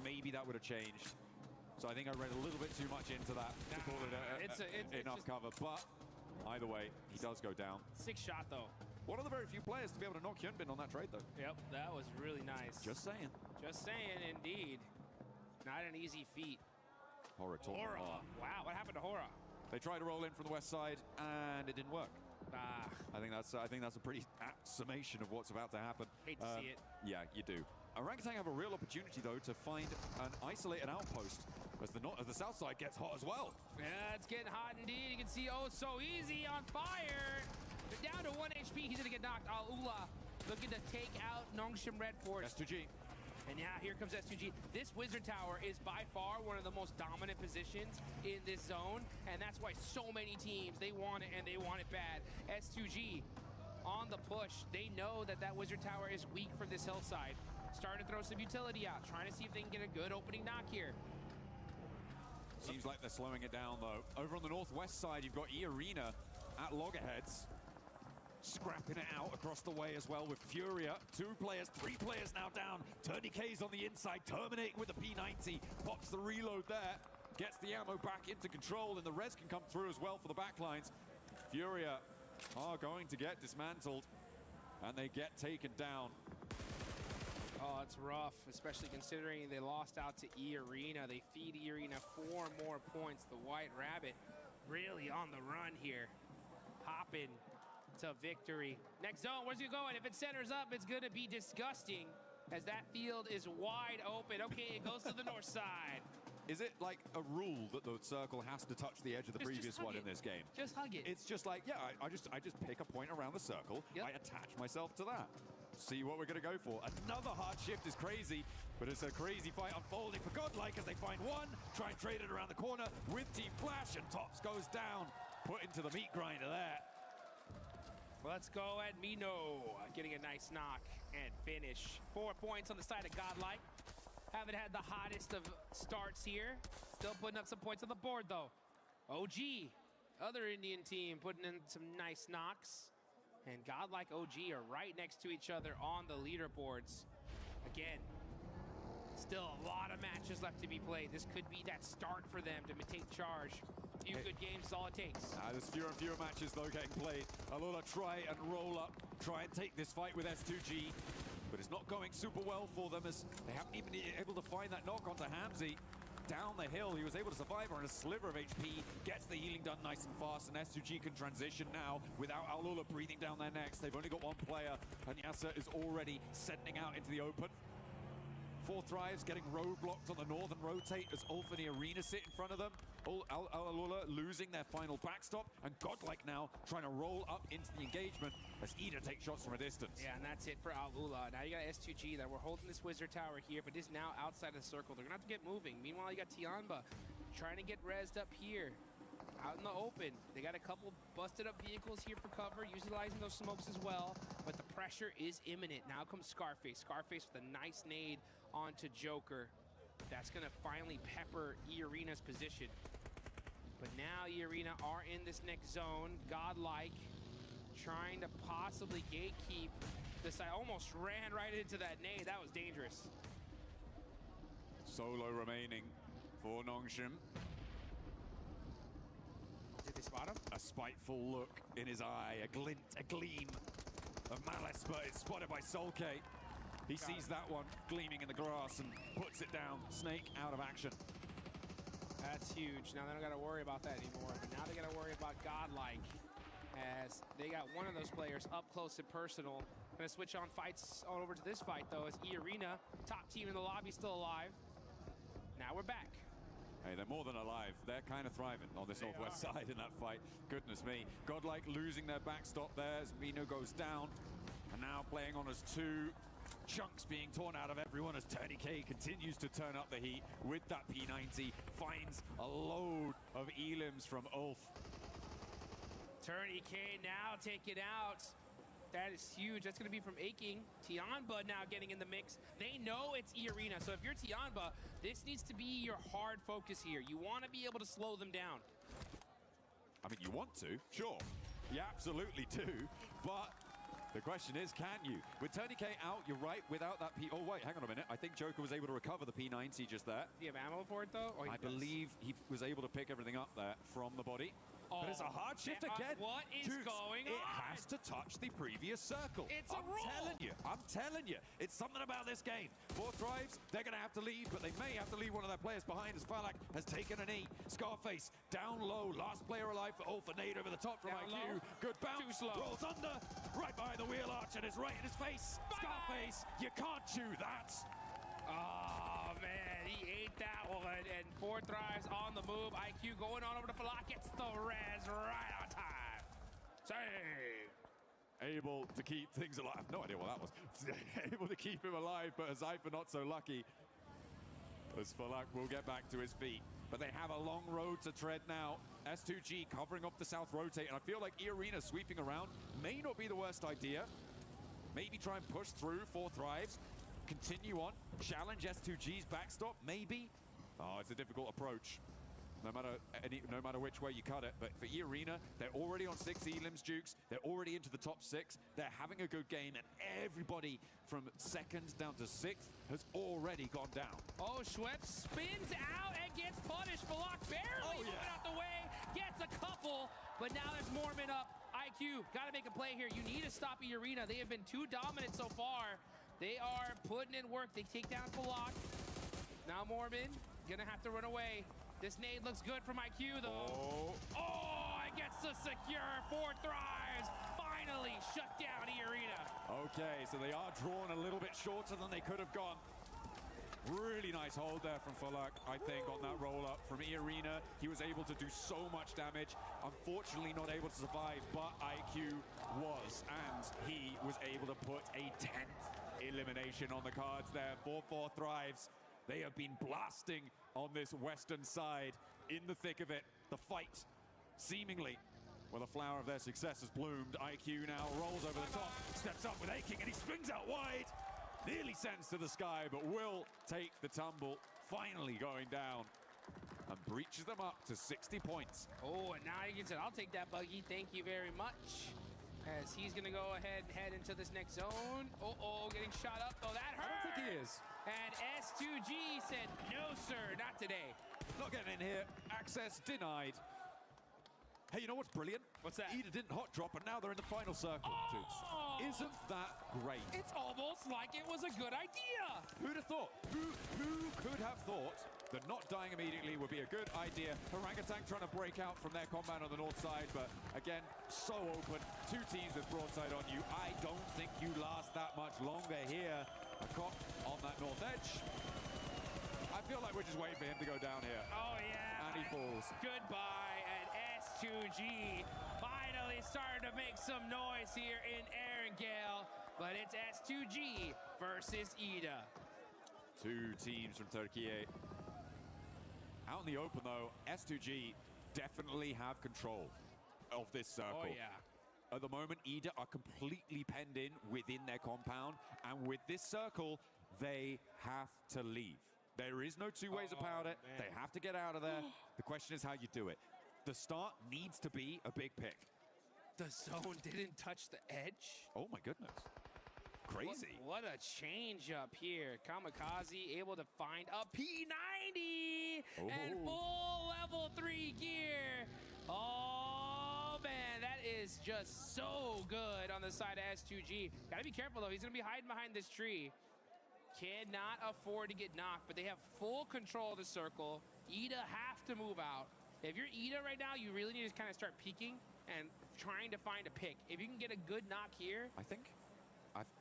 maybe that would have changed. So I think I read a little bit too much into that to call it enough cover. But either way, he does go down. 6 shot, though. One of the very few players to be able to knock Hyunbin on that trade, though. Yep, that was really nice. Just saying. Just saying, indeed. Not an easy feat. Hora. Wow, what happened to Hora? They tried to roll in from the west side, and it didn't work. I think that's a pretty apt summation of what's about to happen. Hate to see it. Yeah, you do. Orangutan have a real opportunity, though, to find an isolated outpost as the south side gets hot as well. Yeah, it's getting hot indeed. You can see Oh So Easy on fire. But down to 1 HP. He's going to get knocked. Al-Ula looking to take out Nongshim Red Force. S2G. And yeah, here comes S2G. This Wizard Tower is by far one of the most dominant positions in this zone. And that's why so many teams, they want it and they want it bad. S2G on the push. They know that that Wizard Tower is weak from this hillside. Starting to throw some utility out. Trying to see if they can get a good opening knock here. Seems like they're slowing it down, though. Over on the northwest side, you've got E-Arena at loggerheads. Scrapping it out across the way as well with Furia. 2 players, 3 players now down. TourneyK's on the inside, terminating with the P90. Pops the reload there. Gets the ammo back into control, and the res can come through as well for the backlines. Furia are going to get dismantled, and they get taken down. Oh, it's rough, especially considering they lost out to E-Arena. They feed E-Arena 4 more points. The White Rabbit really on the run here. Hopping to victory. Next zone, where's it going? If it centers up, it's going to be disgusting as that field is wide open. Okay, it goes to the north side. Is it like a rule that the circle has to touch the edge of the previous one in this game? Just hug it. It's just like, yeah, I just pick a point around the circle. Yep. I attach myself to that. See what we're going to go for. Another hard shift is crazy, but it's a crazy fight unfolding for Godlike as they find one, try and trade it around the corner with Team Flash, and Tops goes down. Put into the meat grinder there. Let's go at Mino, getting a nice knock and finish. 4 points on the side of Godlike. Haven't had the hottest of starts here. Still putting up some points on the board, though. OG, other Indian team, putting in some nice knocks. And Godlike OG are right next to each other on the leaderboards. Again, still a lot of matches left to be played. This could be that start for them to take charge. Few good games is all it takes. There's fewer and fewer matches, though, getting played. Alola try and roll up, try and take this fight with S2G. But it's not going super well for them as they haven't even been able to find that knock onto Hamzy. Down the hill, he was able to survive on a sliver of HP, gets the healing done nice and fast, and S2G can transition now without Alola breathing down their necks. They've only got 1 player, and Yasa is already sending out into the open. 4 Thrives getting roadblocked on the northern rotate as Ulf and the Arena sit in front of them. Alola losing their final backstop, and Godlike now trying to roll up into the engagement as Ida takes shots from a distance. Yeah, and that's it for Alola. Now you got S2G that we're holding this Wizard Tower here, but is now outside of the circle. They're gonna have to get moving. Meanwhile, you got Tianba trying to get rezzed up here. Out in the open. They got a couple busted up vehicles here for cover, utilizing those smokes as well, but the pressure is imminent. Now comes Scarface. Scarface with a nice nade onto Joker. That's gonna finally pepper E-Arena's position. But now E-Arena are in this next zone. Godlike trying to possibly gatekeep this. I almost ran right into that nade. That was dangerous. Solo remaining for Nongshim. Did they spot him? A spiteful look in his eye, a glint, a gleam of malice, but it's spotted by Solke. He sees that one gleaming in the grass and puts it down. Snake out of action. That's huge. Now they don't got to worry about that anymore. But now they got to worry about Godlike as they got one of those players up close and personal. Going to switch on fights on over to this fight, though, as E-Arena, top team in the lobby, still alive. Now we're back. Hey, they're more than alive. They're kind of thriving on this northwest side in that fight. Goodness me. Godlike losing their backstop there as Mino goes down. And now playing on as 2 chunks being torn out of everyone as TourneyK continues to turn up the heat with that P90. Finds a load of elims from Ulf. TourneyK now taken out. That is huge. That's going to be from Aching. Tianba now getting in the mix. They know it's E-Arena, so if you're Tianba, this needs to be your hard focus here. You want to be able to slow them down. I mean, you want to, sure. You absolutely do, but the question is, can you? With TourneyK out, you're right, without that P... Oh, wait, hang on a minute. I think Joker was able to recover the P90 just there. Do you have ammo for it, though? I believe he was able to pick everything up there from the body. But it's a hard shift again. What is Juice, going it on? has to touch the previous circle. It's a roll. I'm telling you, it's something about this game. 4 Thrives, they're going to have to leave, but they may have to leave one of their players behind as Falak has taken a knee. Scarface down low, last player alive for Nade over the top from Down IQ. low. Good bounce, Too slow. rolls under, right behind the wheel arch, and it's right in his face. Bye-bye. Scarface, you can't chew that. Oh, man, he ate that one. And 4 Thrives on the move. IQ going on over to Falak. Gets the res right on time. Save. Able to keep things alive. I have no idea what that was. Able to keep him alive, but Azaifa not so lucky. As Falak will get back to his feet. But they have a long road to tread now. S2G covering off the south rotate, and I feel like E-Arena sweeping around may not be the worst idea. Maybe try and push through 4 Thrives. Continue on, challenge S2G's backstop, maybe. Oh, it's a difficult approach. No matter which way you cut it. But for E-Arena, they're already on 6 elims, Jukes. They're already into the top 6. They're having a good game, and everybody from 2nd down to 6th has already gone down. Oh, Schweppes spins out and gets punished. Falak barely moving out the way, gets a couple, but now there's Mormon up. IQ, gotta make a play here. You need to stop E-Arena. They have been too dominant so far. They are putting in work. They take down Falak. Now Mormon gonna have to run away. This nade looks good from IQ though. Oh, it gets to secure. 4 Thrives finally shut down E-Arena. Okay, so they are drawn a little bit shorter than they could have gone. Really nice hold there from Falak, I think, on that roll-up from E-Arena. He was able to do so much damage. Unfortunately, not able to survive, but IQ was, and he was able to put a 10th elimination on the cards there for 4 Thrives. They have been blasting on this western side in the thick of it. The fight, seemingly, where the flower of their success has bloomed. IQ now rolls over the top, steps up with Aching, and he springs out wide. Nearly sends to the sky, but will take the tumble, finally going down, and breaches them up to 60 points. Oh, and now you can say, I'll take that buggy. Thank you very much. As he's going to go ahead and head into this next zone. Getting shot up. Oh, that hurt. I don't think he is. And S2G said, no, sir, not today. Not getting in here. Access denied. Hey, you know what's brilliant? What's that? Ida didn't hot drop, and now they're in the final circle. Oh! Isn't that great? It's almost like it was a good idea. Who'd have thought? Who could have thought that not dying immediately would be a good idea? Orangutan trying to break out from their combat on the north side, but again, so open. 2 teams with broadside on you. I don't think you last that much longer here. A cop on that north edge. I feel like we're just waiting for him to go down here. Oh, yeah. And he falls. Goodbye, and S2G finally starting to make some noise here in Erangel, but it's S2G versus Ida. 2 teams from Turkey. Out in the open, though, S2G definitely have control of this circle. Oh, yeah. At the moment, Ida are completely penned in within their compound, and with this circle, they have to leave. There is no 2 ways about it. Man. They have to get out of there. The question is how you do it. The start needs to be a big pick. The zone didn't touch the edge. Oh my goodness. Crazy. What a change up here. Kamikaze able to find a P90 and full level 3 gear. Oh man, that is just so good on the side of S2G. Gotta be careful though, he's gonna be hiding behind this tree. Cannot afford to get knocked, but they have full control of the circle. Ida have to move out. If you're Ida right now, you really need to kind of start peeking and trying to find a pick. If you can get a good knock here. I think.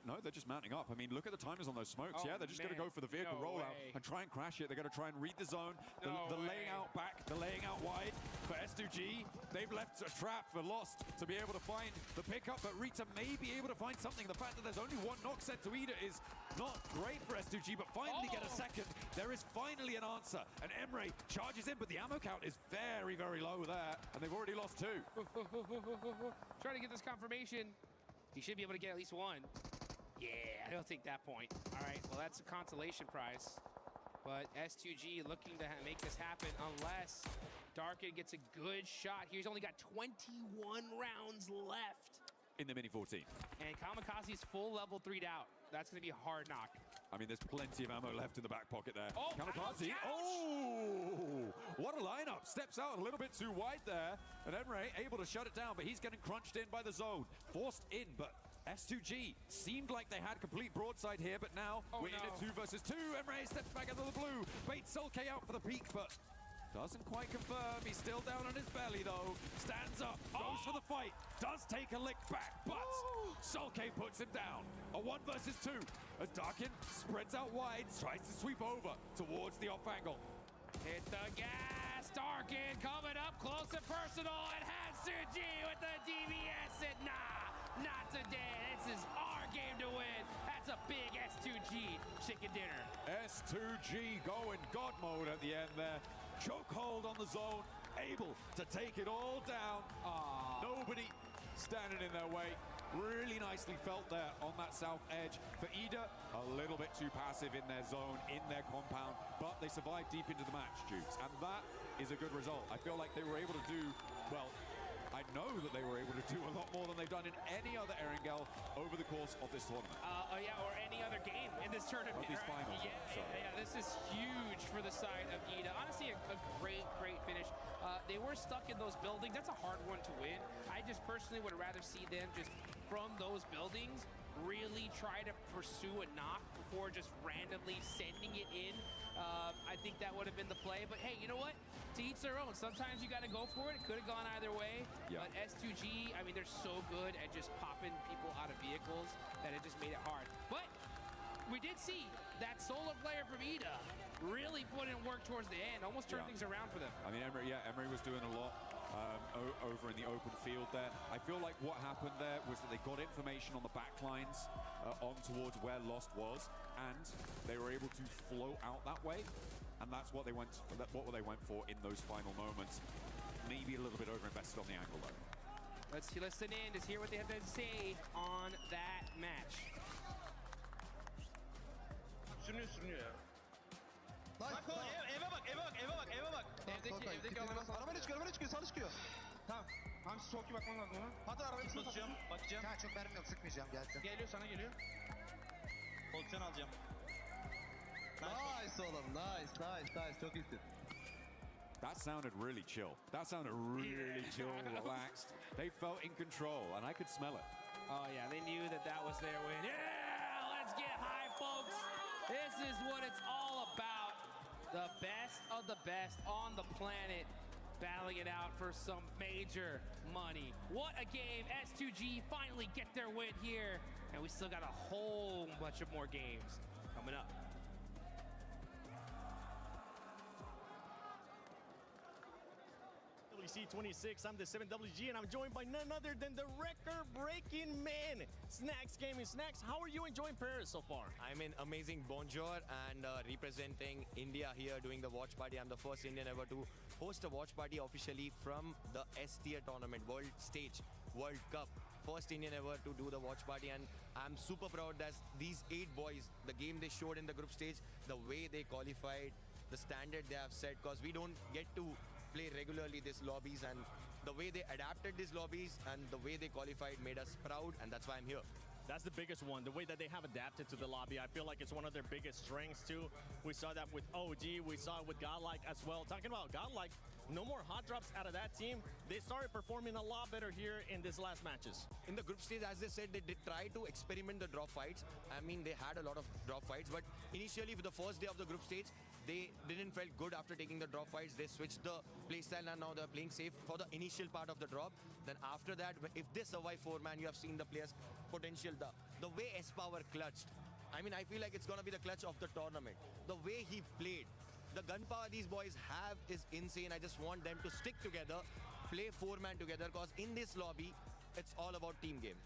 No, they're just mounting up. I mean, look at the timers on those smokes. Oh, Yeah, they're just going to go for the vehicle rollout and try and crash it. They're going to try and read the zone. The laying out back, the laying out wide. For S2G, they've left a trap for Lost to be able to find the pickup, but Rita may be able to find something. The fact that there's only 1 knock sent to Ida is not great for S2G, but finally get a second. There is finally an answer, and Emre charges in, but the ammo count is very, very low there, and they've already lost 2. Trying to get this confirmation. He should be able to get at least 1. Yeah, he'll take that point. All right, well, that's a consolation prize. But S2G looking to make this happen unless Darkin gets a good shot here. He's only got 21 rounds left. In the Mini 14. And Kamikaze's full level 3'd out. That's going to be a hard knock. I mean, there's plenty of ammo left in the back pocket there. Oh, Kamikaze. ouch, ouch. Oh! What a lineup. Steps out a little bit too wide there. And Emre able to shut it down, but he's getting crunched in by the zone. Forced in, but S2G seemed like they had complete broadside here, but now we're in a 2 versus 2. Emre steps back into the blue. Baits Sulke out for the peak, but doesn't quite confirm. He's still down on his belly, though. Stands up, goes for the fight. Does take a lick back, but Sulke puts him down. A 1 versus 2 as Darkin spreads out wide, tries to sweep over towards the off angle. Hit the gas, Darkin coming up close and personal, and Hatsuji with the DBS, and nah, not today. This is our game to win. That's a big S2G chicken dinner. S2G going God mode at the end there. Chokehold on the zone, able to take it all down. Nobody standing in their way. Really nicely felt there on that south edge. For Ida, a little bit too passive in their zone, in their compound, but they survived deep into the match, Jukes, and that is a good result. I feel like they were able to do, well, I know that they were able to do a lot more than they've done in any other Erangel over the course of this tournament. Yeah, or any other game in this tournament. Of these finals. Yeah, this is huge for the side of Ida. Honestly, a great finish. They were stuck in those buildings. That's a hard one to win. I just personally would rather see them just from those buildings really try to pursue a knock before just randomly sending it in. I think that would have been the play, but hey, you know what? To each their own. Sometimes you got to go for it. It could have gone either way, but S2G, I mean, they're so good at just popping people out of vehicles that it just made it hard. But we did see that solo player from Ida really put in work towards the end, almost turned things around for them. I mean, Emery was doing a lot over in the open field there. I feel like what happened there was that they got information on the backlines on towards where Lost was, and they were able to flow out that way, and that's what they went for in those final moments. Maybe a little bit over-invested on the angle, though. Let's listen in to hear what they have to say on that match. Sürünüyor ya. Eve bak. Evdeki arabaya çıkıyor, sağ çıkıyor. Tamam. Hamsi çok iyi bakman lazım ona. Hadi arabaya bakacağım. Ha, çok mermim yok, sıkmayacağım, gelsin. Geliyor, sana geliyor. Pozisyon alacağım. Nice oğlum, nice. Çok iyisin. That sounded really chill. That sounded really chill, relaxed. They felt in control, and I could smell it. Oh yeah, they knew that was their win. Yeah, let's get high, folks. This is what it's all about. The best of the best on the planet battling it out for some major money. What a game. S2G finally get their win here. And we still got a whole bunch of more games coming up. WC26, I'm the 7WG, and I'm joined by none other than the record-breaking man, Snacks Gaming. Snacks, how are you enjoying Paris so far? I'm in amazing bonjour and representing India here doing the watch party. I'm the first Indian ever to host a watch party officially from the S-tier tournament, World Stage, World Cup. First Indian ever to do the watch party, and I'm super proud that these 8 boys, the game they showed in the group stage, the way they qualified, the standard they have set, because we don't get to play regularly these lobbies, and the way they adapted these lobbies and the way they qualified made us proud, and that's why I'm here. That's the biggest one, the way that they have adapted to the lobby. I feel like it's one of their biggest strengths too. We saw that with OG, we saw it with Godlike as well. Talking about Godlike, no more hot drops out of that team. They started performing a lot better here in these last matches. In the group stage, as they said, they did try to experiment the drop fights. I mean, they had a lot of drop fights, but initially for the first day of the group stage, they didn't felt good after taking the drop fights. They switched the playstyle, and now they're playing safe for the initial part of the drop. Then after that, if they survive 4-man, you have seen the players' potential. The way S-Power clutched. I mean, I feel like it's going to be the clutch of the tournament. The way he played. The gunpower these boys have is insane. I just want them to stick together, play 4-man together, because in this lobby, it's all about team game.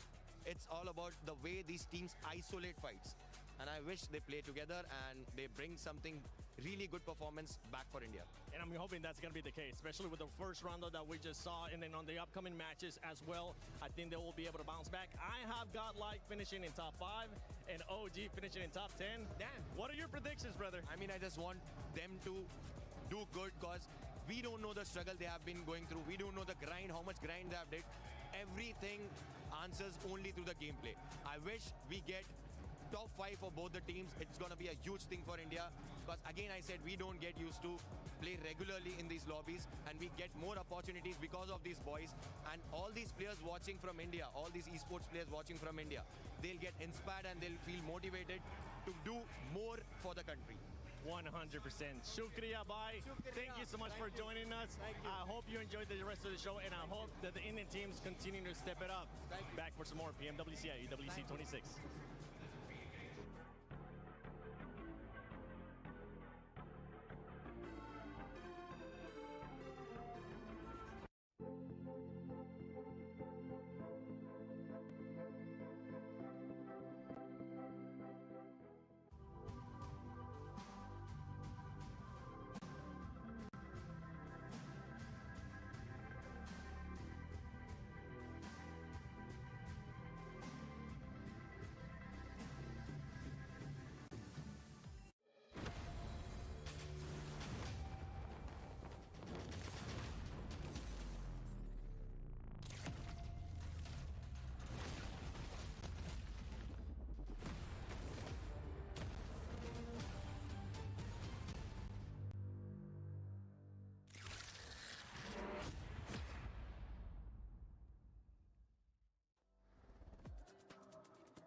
It's all about the way these teams isolate fights. And I wish they play together and they bring something really good performance back for India. And I'm hoping that's going to be the case, especially with the first round that we just saw, and then on the upcoming matches as well. I think they will be able to bounce back. I have Godlike finishing in top 5 and OG finishing in top 10. Damn. What are your predictions, brother? I mean, I just want them to do good, because we don't know the struggle they have been going through. We don't know the grind, how much grind they have did. Everything answers only through the gameplay. I wish we get top 5 for both the teams. It's going to be a huge thing for India because, again, I said we don't get used to play regularly in these lobbies, and we get more opportunities because of these boys. And all these players watching from India, all these esports players watching from India, they'll get inspired and they'll feel motivated to do more for the country. 100%. Shukriya, bye. Thank you so much for joining us. I hope you enjoyed the rest of the show, and I hope that the Indian teams continue to step it up. Back for some more PMWC at EWC 26.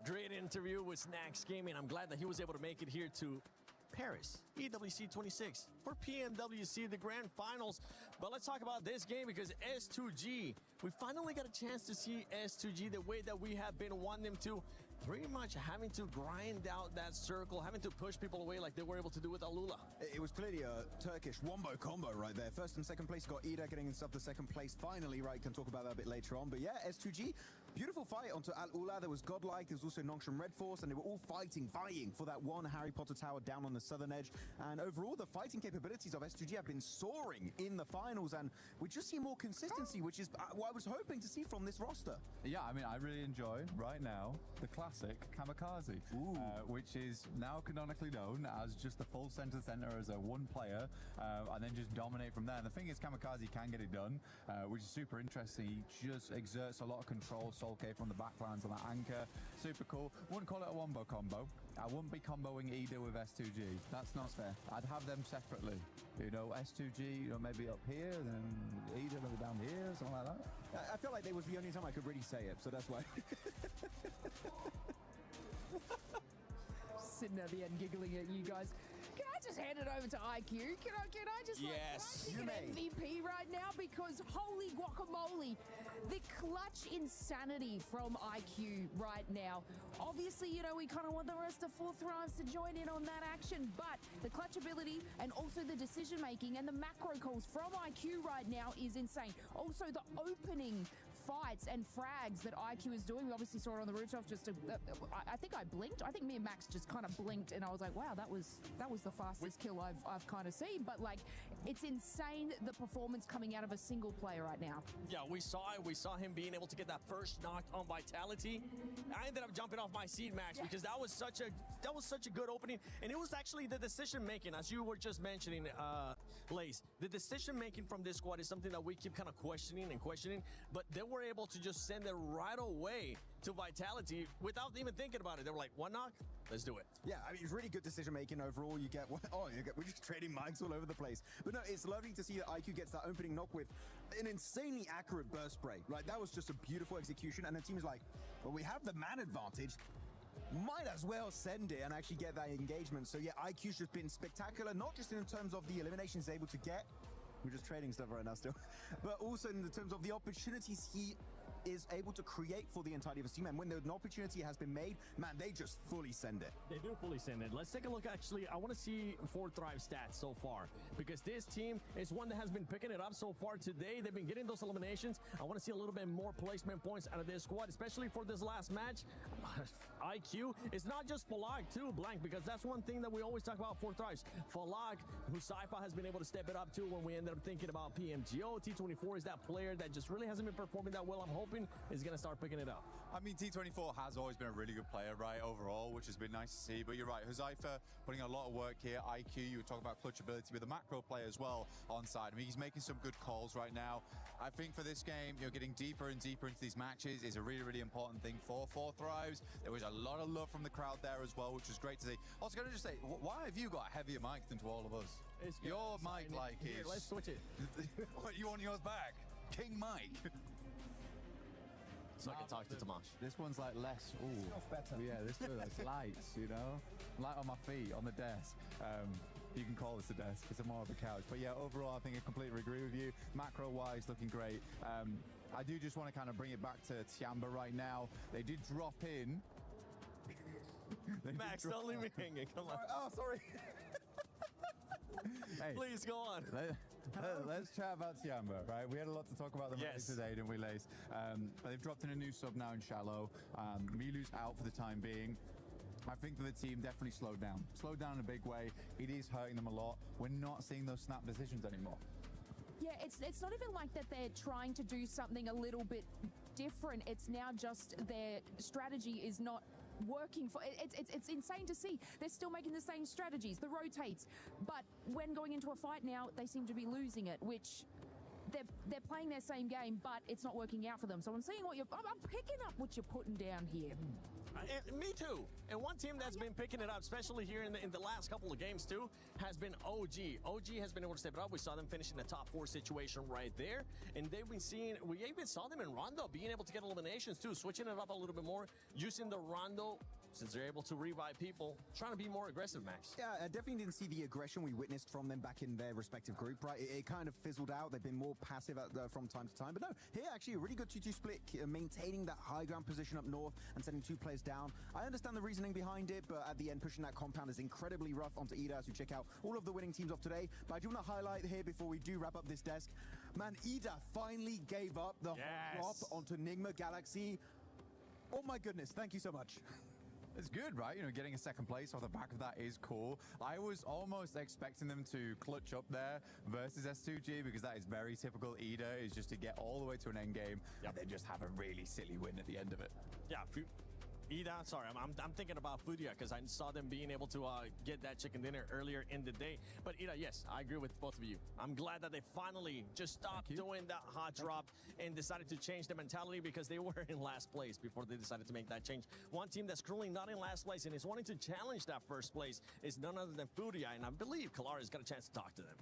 Great interview with Snacks Gaming. I'm glad that he was able to make it here to Paris, EWC 26 for PMWC, the grand finals. But let's talk about this game because S2G, we finally got a chance to see S2G the way that we have been wanting them to, pretty much having to grind out that circle, having to push people away like they were able to do with Alula. It was clearly a Turkish wombo combo right there. First and second place got Ida getting himself the second place finally, right? Can talk about that a bit later on. But yeah, S2G, beautiful fight onto Al-Ula. There was Godlike, there was also Nongshim Red Force, and they were all vying for that one Harry Potter tower down on the southern edge. And overall, the fighting capabilities of S2G have been soaring in the finals, and we just see more consistency, which is what I was hoping to see from this roster. Yeah, I mean, I really enjoy right now the classic Kamikaze, which is now canonically known as just the full center as a one player, and then just dominate from there. And the thing is, Kamikaze can get it done, which is super interesting. He just exerts a lot of control. Soul K from the backlines on that anchor, super cool. Wouldn't call it a wombo combo. I wouldn't be comboing Ida with S2G. That's not fair. I'd have them separately. You know, S2G, you know, maybe up here, then Ida maybe down here, something like that. I felt like that was the only time I could really say it, so that's why. Sitting at the end giggling at you guys. Can I just hand it over to IQ? Can I just yes, like, can I pick an MVP right now? Because holy guacamole, the clutch insanity from IQ right now. Obviously, you know, we kind of want the rest of Fourth Thrives to join in on that action, but the clutch ability and also the decision making and the macro calls from IQ right now is insane. Also, the opening fights and frags that IQ is doing. We obviously saw it on the rooftop. I think I blinked. I think me and Max just kind of blinked, and I was like, wow, that was the fastest kill I've kind of seen. But like, it's insane the performance coming out of a single player right now. Yeah, we saw it. We saw him being able to get that first knock on Vitality. I ended up jumping off my seat, Max, because that was such a good opening, and it was actually the decision making, as you were just mentioning, Lace. The decision making from this squad is something that we keep kind of questioning, but they were able to just send it right away to Vitality without even thinking about it. They were like, one knock, let's do it. Yeah, I mean, it's really good decision making overall. We're just trading mics all over the place. But no, it's lovely to see that IQ gets that opening knock with an insanely accurate burst spray. Right, that was just a beautiful execution, and the team is like, well, we have the man advantage. Might as well send it and actually get that engagement. So yeah, IQ's just been spectacular, not just in terms of the eliminations able to get. We're just trading stuff right now still. But also in the terms of the opportunities he is able to create for the entirety of his team. And when an opportunity has been made, man, they just fully send it. They do fully send it. Let's take a look. Actually, I want to see Fourth Thrive stats so far, because this team is one that has been picking it up so far today. They've been getting those eliminations. I want to see a little bit more placement points out of this squad, especially for this last match. IQ is not just Pubg too, Blank, because that's one thing that we always talk about Fourth Thrives. Pubg, who Sci-Fi has been able to step it up to when we ended up thinking about PMGO. T24 is that player that just really hasn't been performing that well. I'm hoping is going to start picking it up. I mean, T24 has always been a really good player, right, overall, which has been nice to see. But you're right, Huzaifa putting a lot of work here. IQ, you were talking about clutch ability with the macro play as well on side. I mean, he's making some good calls right now. I think for this game, getting deeper and deeper into these matches is a really, really important thing for Fourth Thrives. There was a A lot of love from the crowd there as well, which was great to see. Also, going to just say, why have you got a heavier mic than to all of us? Your mic, like, Here, is... let's switch it. What, you want yours back? King Mike. So I can talk to Tomasz. This one's like less. Ooh, better. Yeah, this feels like lights, you know, light on my feet on the desk. You can call this a desk. It's more of a couch. But yeah, overall, I think I completely agree with you. Macro-wise, looking great. I do just want to kind of bring it back to Tiamba right now. They did drop in. Max, don't leave me hanging. Come on. Oh, sorry. Hey, please go on. Let's chat about Tiamba, right? We had a lot to talk about them today, didn't we, Lace? They've dropped in a new sub now in Shallow. Milu's out for the time being. I think that the team definitely slowed down in a big way. It is hurting them a lot. We're not seeing those snap decisions anymore. Yeah, it's not even like that they're trying to do something a little bit different. It's now just their strategy is not working for it's insane to see. They're still making the same strategies, the rotates, but when going into a fight now, they seem to be losing it, which they're playing their same game, but it's not working out for them. So I'm seeing I'm picking up what you're putting down here. Me too. And one team that's been picking it up, especially here in the last couple of games too, has been OG. OG has been able to step it up. We saw them finish in the top 4 situation right there. And they've been we even saw them in Rondo being able to get eliminations too, switching it up a little bit more, using the Rondo since they're able to revive people, trying to be more aggressive, Max. Yeah, I definitely didn't see the aggression we witnessed from them back in their respective group, right? It kind of fizzled out. They've been more passive from time to time. But no, here actually a really good 2-2 split, maintaining that high ground position up north and sending 2 players down. I understand the reasoning behind it, but at the end, pushing that compound is incredibly rough onto Ida as we check out all of the winning teams of today. But I do want to highlight here before we do wrap up this desk, man, Ida finally gave up the hot drop onto Nigma Galaxy. Oh my goodness, thank you so much. It's good, right? You know, getting a second place off the back of that is cool. I was almost expecting them to clutch up there versus S2G because that is very typical Ida, is just to get all the way to an end game and then just have a really silly win at the end of it. Yeah, Ida, sorry, I'm thinking about Fudia because I saw them being able to get that chicken dinner earlier in the day. But Ida, yes, I agree with both of you. I'm glad that they finally just stopped doing that hot drop and decided to change their mentality because they were in last place before they decided to make that change. One team that's currently not in last place and is wanting to challenge that first place is none other than Fudia, and I believe Kalara's got a chance to talk to them.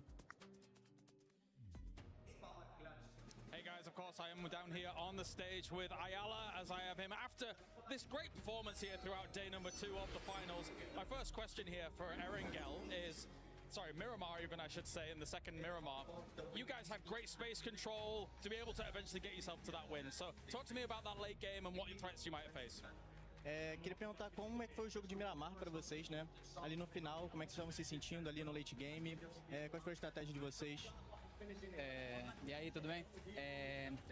Hey guys, of course I am down here on the stage with Ayala as I have him after this great performance here throughout day number 2 of the finals. My first question here for Erangel is, sorry, Miramar even I should say, in the second Miramar. You guys had great space control to be able to eventually get yourself to that win. So talk to me about that late game and what threats you might face. Queria perguntar como é que foi o jogo de Miramar para vocês, né? Ali no final, como é que vocês estavam se sentindo ali no late game? Qual foi a estratégia de vocês? E aí, tudo bem?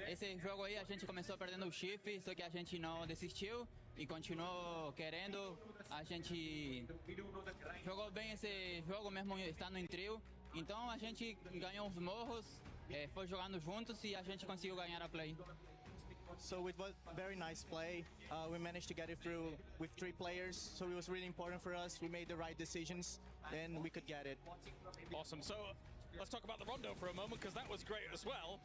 Esse jogo aí a gente começou perdendo o chifre, só que a gente não desistiu e continuou querendo. A gente jogou bem esse jogo mesmo estando em trio. Então a gente ganhou os morros, foi jogando juntos e a gente conseguiu ganhar a play. So it was very nice play. We managed to get it through with 3 players, so it was really important for us. We made the right decisions, and we could get it. Awesome. So let's talk about the Rondo for a moment, because that was great as well.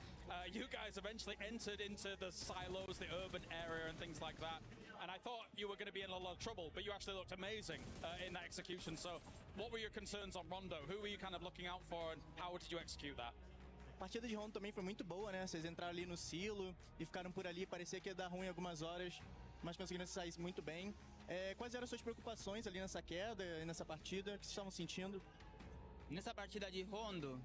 You guys eventually entered into the silos, the urban area and things like that. And I thought you were going to be in a lot of trouble, but you actually looked amazing in that execution. So what were your concerns on Rondo? Who were you kind of looking out for, and how did you execute that? A partida de Rondo também foi muito boa, né? Vocês entraram ali no silo e ficaram por ali. Parecia que ia dar ruim algumas horas, mas conseguiram sair muito bem. Quais eram as suas preocupações ali nessa queda e nessa partida? O que vocês estavam sentindo? Nessa partida de Rondo,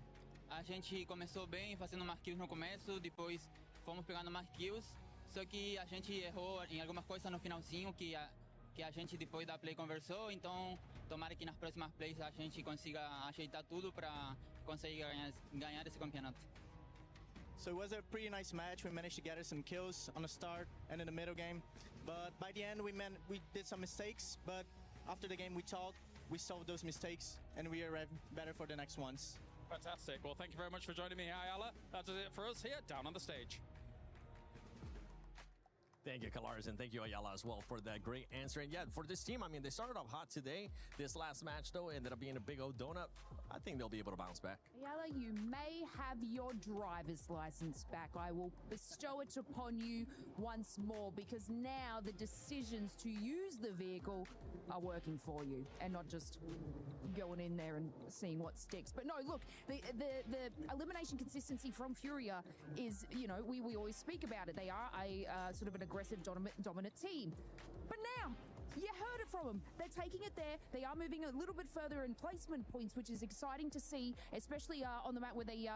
a gente começou bem, fazendo mais kills no começo, depois fomos pegando mais kills, só que a gente errou em algumas coisas no finalzinho que a gente depois da play conversou, então tomara que nas próximas plays a gente consiga ajeitar tudo para conseguir ganhar esse campeonato. So it was a pretty nice match. We managed to get us some kills on the start and in the middle game, but by the end we did some mistakes, but after the game we talked, we solved those mistakes, and we are better for the next ones. Fantastic. Well, thank you very much for joining me, Ayala. That is it for us here down on the stage. Thank you, Kalaris, and thank you, Ayala, as well, for that great answer. And yeah, for this team, I mean, they started off hot today. This last match, though, ended up being a big old donut. I think they'll be able to bounce back. Ayala, you may have your driver's license back. I will bestow it upon you once more, because now the decisions to use the vehicle are working for you and not just going in there and seeing what sticks. But no, look, the elimination consistency from Furia is, you know, we always speak about it. They are a sort of an aggressive dominant team. But now, you heard it from them. They're taking it there. They are moving a little bit further in placement points, which is exciting to see, especially on the map where they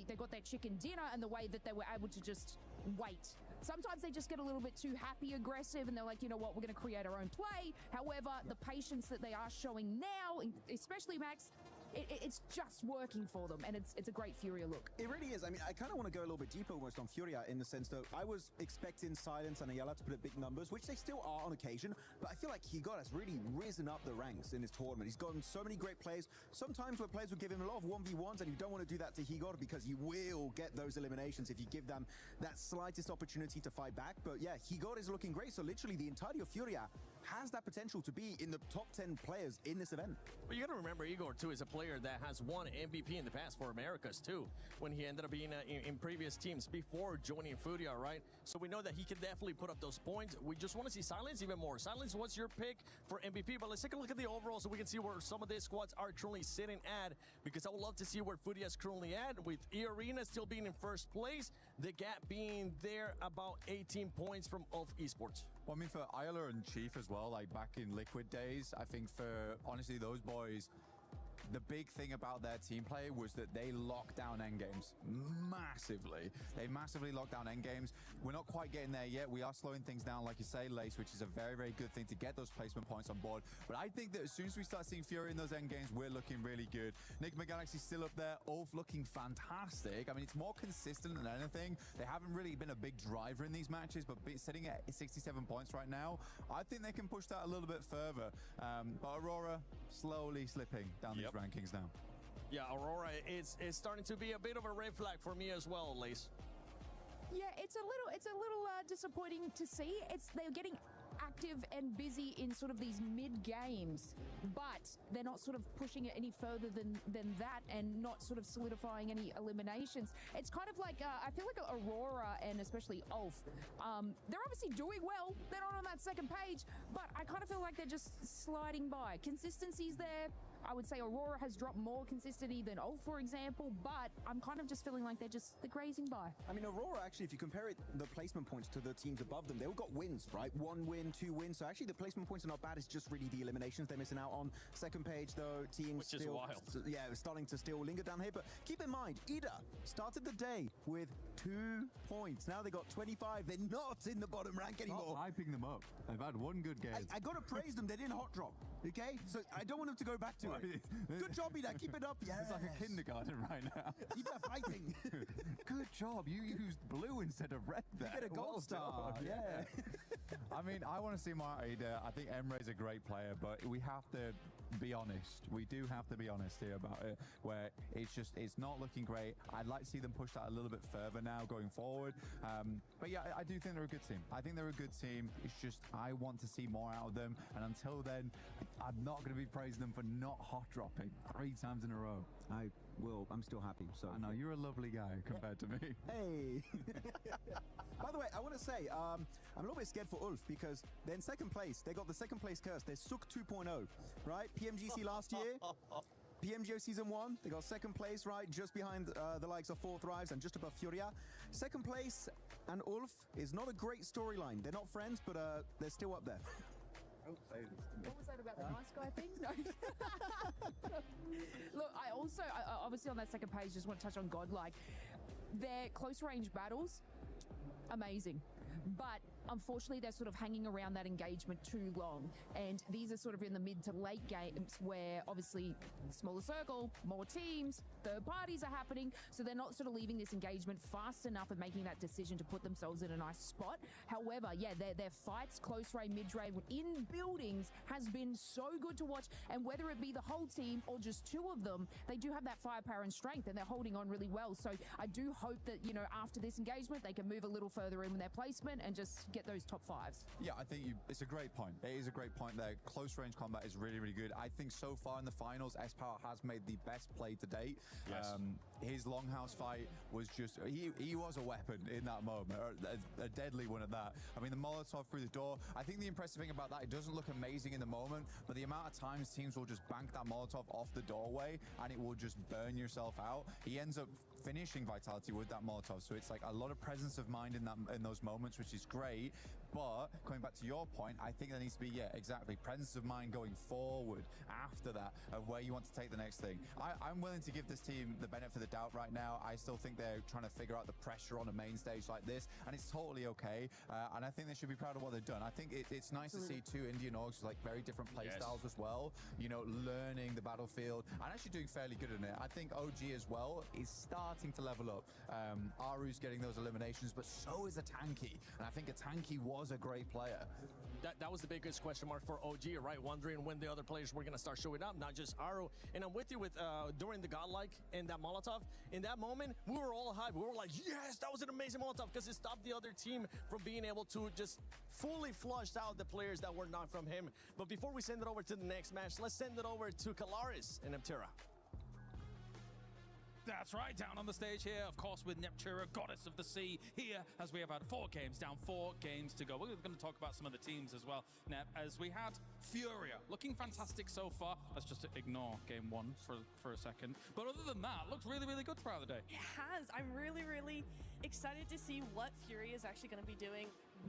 they got their chicken dinner and the way that they were able to just wait. Sometimes they just get a little bit too happy, aggressive, and they're like, you know what, we're going to create our own play. However, the patience that they are showing now, especially Max, it's just working for them, and it's a great Furia look. It really is. I mean, I kind of want to go a little bit deeper almost on Furia, in the sense that I was expecting Silence and Ayala to put up big numbers, which they still are on occasion, but I feel like Higot has really risen up the ranks in this tournament. He's gotten so many great plays. Sometimes where players will give him a lot of 1v1s, and you don't want to do that to Higot, because you will get those eliminations if you give them that slightest opportunity to fight back. But yeah, Higot is looking great, so literally the entirety of Furia has that potential to be in the top 10 players in this event. But you got to remember, Igor, too, is a player that has won MVP in the past for Americas, too, when he ended up being in previous teams before joining Furia, right? So we know that he can definitely put up those points. We just want to see Silence even more. Silence, what's your pick for MVP? But let's take a look at the overall so we can see where some of these squads are currently sitting at, because I would love to see where Furia is currently at, with E-Arena still being in first place, the gap being there about 18 points from Ulf Esports. Well, I mean, for Ayala and Chief as well, like back in Liquid days, I think for, honestly, those boys, the big thing about their team play was that they locked down endgames massively. They massively locked down endgames. We're not quite getting there yet. We are slowing things down, like you say, Lace, which is a very, very good thing to get those placement points on board. But I think that as soon as we start seeing Fury in those endgames, we're looking really good. Nigma Galaxy's still up there. Ulf looking fantastic. I mean, it's more consistent than anything. They haven't really been a big driver in these matches, but sitting at 67 points right now, I think they can push that a little bit further. But Aurora slowly slipping down these rankings now. Yeah, Aurora is starting to be a bit of a red flag for me as well, Lace. Yeah, it's a little disappointing to see. They're getting active and busy in sort of these mid games, but they're not sort of pushing it any further than that, and not sort of solidifying any eliminations. It's kind of like I feel like Aurora and especially Ulf, they're obviously doing well. They're not on that second page, but I kind of feel like they're just sliding by. Consistency's there. I would say Aurora has dropped more consistency than Ulf, for example, but I'm kind of just feeling like they're grazing by. I mean, Aurora, actually, if you compare it, the placement points to the teams above them, they all got wins, right? 1 win, 2 wins. So actually, the placement points are not bad. It's just really the eliminations they're missing out on. Second page, though, teams which is wild. Yeah, starting to still linger down here. But keep in mind, Ida started the day with 2 points. Now they got 25. They're not in the bottom rank anymore. Stop hyping them up. They've had one good game. I got to praise them. They didn't hot drop. Okay, so I don't want them to go back to it. Good job, Ida. Keep it up. Yeah, it's like a kindergarten right now. Keep that fighting. Good job. You used blue instead of red there. You get a gold star. Yeah. I mean, I want to see more Ida. I think Emre's a great player, but we have to be honest. We do have to be honest here about it, where it's not looking great. I'd like to see them push that a little bit further now going forward. But yeah, I do think they're a good team. I think they're a good team. It's just I want to see more out of them. And until then, I'm not going to be praising them for not hot dropping 3 times in a row. I will. I'm still happy. So I know you're a lovely guy compared to me. Hey. By the way, I want to say I'm a little bit scared for Ulf, because they're in second place. They got the second place curse. They're Sook 2.0, right? PMGC last year. PMGO Season 1, they got second place, right? Just behind the likes of Fourth Rise and just above Furia. Second place and Ulf is not a great storyline. They're not friends, but they're still up there. What was that about the nice guy thing? No. Look, I obviously on that second page just want to touch on Godlike. Their close range battles, amazing. But unfortunately, they're sort of hanging around that engagement too long. And these are sort of in the mid to late games where obviously smaller circle, more teams, third parties are happening. So they're not sort of leaving this engagement fast enough and making that decision to put themselves in a nice spot. However, yeah, their fights, close range, mid range, in buildings has been so good to watch. And whether it be the whole team or just 2 of them, they do have that firepower and strength, and they're holding on really well. So I do hope that, you know, after this engagement, they can move a little further in with their placement and just get those top 5s. Yeah, I think it's a great point. It is a great point there. Close range combat is really, really good. I think so far in the finals, S-Power has made the best play to date. Yes. His Longhouse fight was just, he was a weapon in that moment, or a deadly one at that. I mean, the Molotov through the door, I think the impressive thing about that, it doesn't look amazing in the moment, but the amount of times teams will just bank that Molotov off the doorway and it will just burn yourself out. He ends up finishing Vitality with that Molotov, so it's like a lot of presence of mind in those moments, which is great. But coming back to your point, I think there needs to be, yeah, exactly, presence of mind going forward after that of where you want to take the next thing. I'm willing to give this team the benefit of the doubt right now. I still think they're trying to figure out the pressure on a main stage like this, and it's totally okay. And I think they should be proud of what they've done. I think it's nice to see two Indian orgs with like very different play styles as well, you know, learning the battlefield and actually doing fairly good in it. I think OG as well is starting to level up. Aru's getting those eliminations, but so is a Tanky, and I think a Tanky was a great player. That was the biggest question mark for OG, right? Wondering when the other players were going to start showing up, not just Aru. And I'm with you with during the Godlike and that Molotov. In that moment, we were all hyped. We were like, yes, that was an amazing Molotov because it stopped the other team from being able to just fully flush out the players that were not from him. But before we send it over to the next match, let's send it over to Kalaris and Neptera. That's right, down on the stage here, of course, with Neptera, Goddess of the Sea, here as we have had 4 games down, 4 games to go. We're going to talk about some of the teams as well, Nep, as we had Furia, looking fantastic so far. Let's just ignore game 1 for a second. But other than that, looks really, really good throughout the day. It has. I'm really, really excited to see what Furia is actually going to be doing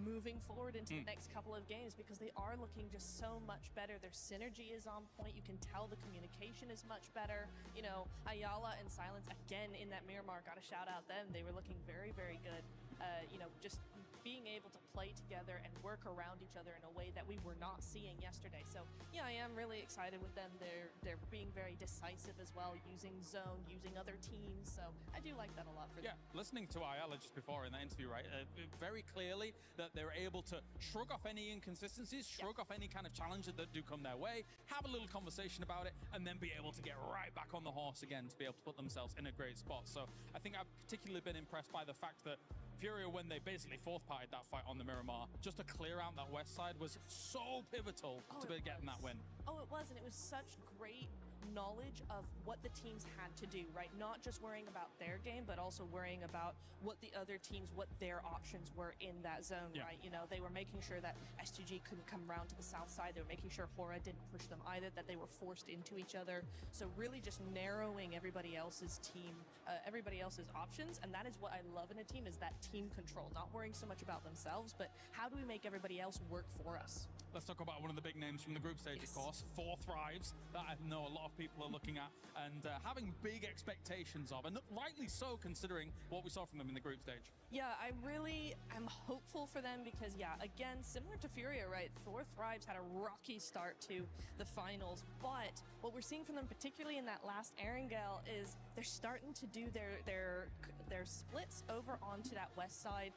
moving forward into the next couple of games, because they are looking just so much better. Their synergy is on point. You can tell the communication is much better. You know, Ayala and Silence, again, in that Miramar, got to shout out them. They were looking very, very good. You know, just being able to play together and work around each other in a way that we were not seeing yesterday. So, yeah, I am really excited with them. They're being very decisive as well, using zone, using other teams. So I do like that a lot for them. Yeah, listening to Ayala just before in that interview, right, very clearly that they're able to shrug off any inconsistencies, shrug off any kind of challenges that do come their way, have a little conversation about it, and then be able to get right back on the horse again to be able to put themselves in a great spot. So I think I've particularly been impressed by the fact that Furia, when they basically fourth-parted that fight on the Miramar, just to clear out that west side was so pivotal to be getting that win. Oh, it was, and it was such great knowledge of what the teams had to do, right? Not just worrying about their game, but also worrying about what the other teams, what their options were in that zone, right? You know, they were making sure that STG couldn't come around to the south side. They were making sure Hora didn't push them either, that they were forced into each other. So really just narrowing everybody else's team, everybody else's options. And that is what I love in a team, is that team control, not worrying so much about themselves, but how do we make everybody else work for us? Let's talk about one of the big names from the group stage, of course, 4 Thrives, that I know a lot of people are looking at and having big expectations of, and rightly so considering what we saw from them in the group stage. Yeah, I really am hopeful for them because, yeah, again, similar to Furia, right? 4 Thrives had a rocky start to the finals, but what we're seeing from them, particularly in that last Erangel, is they're starting to do their splits over onto that west side.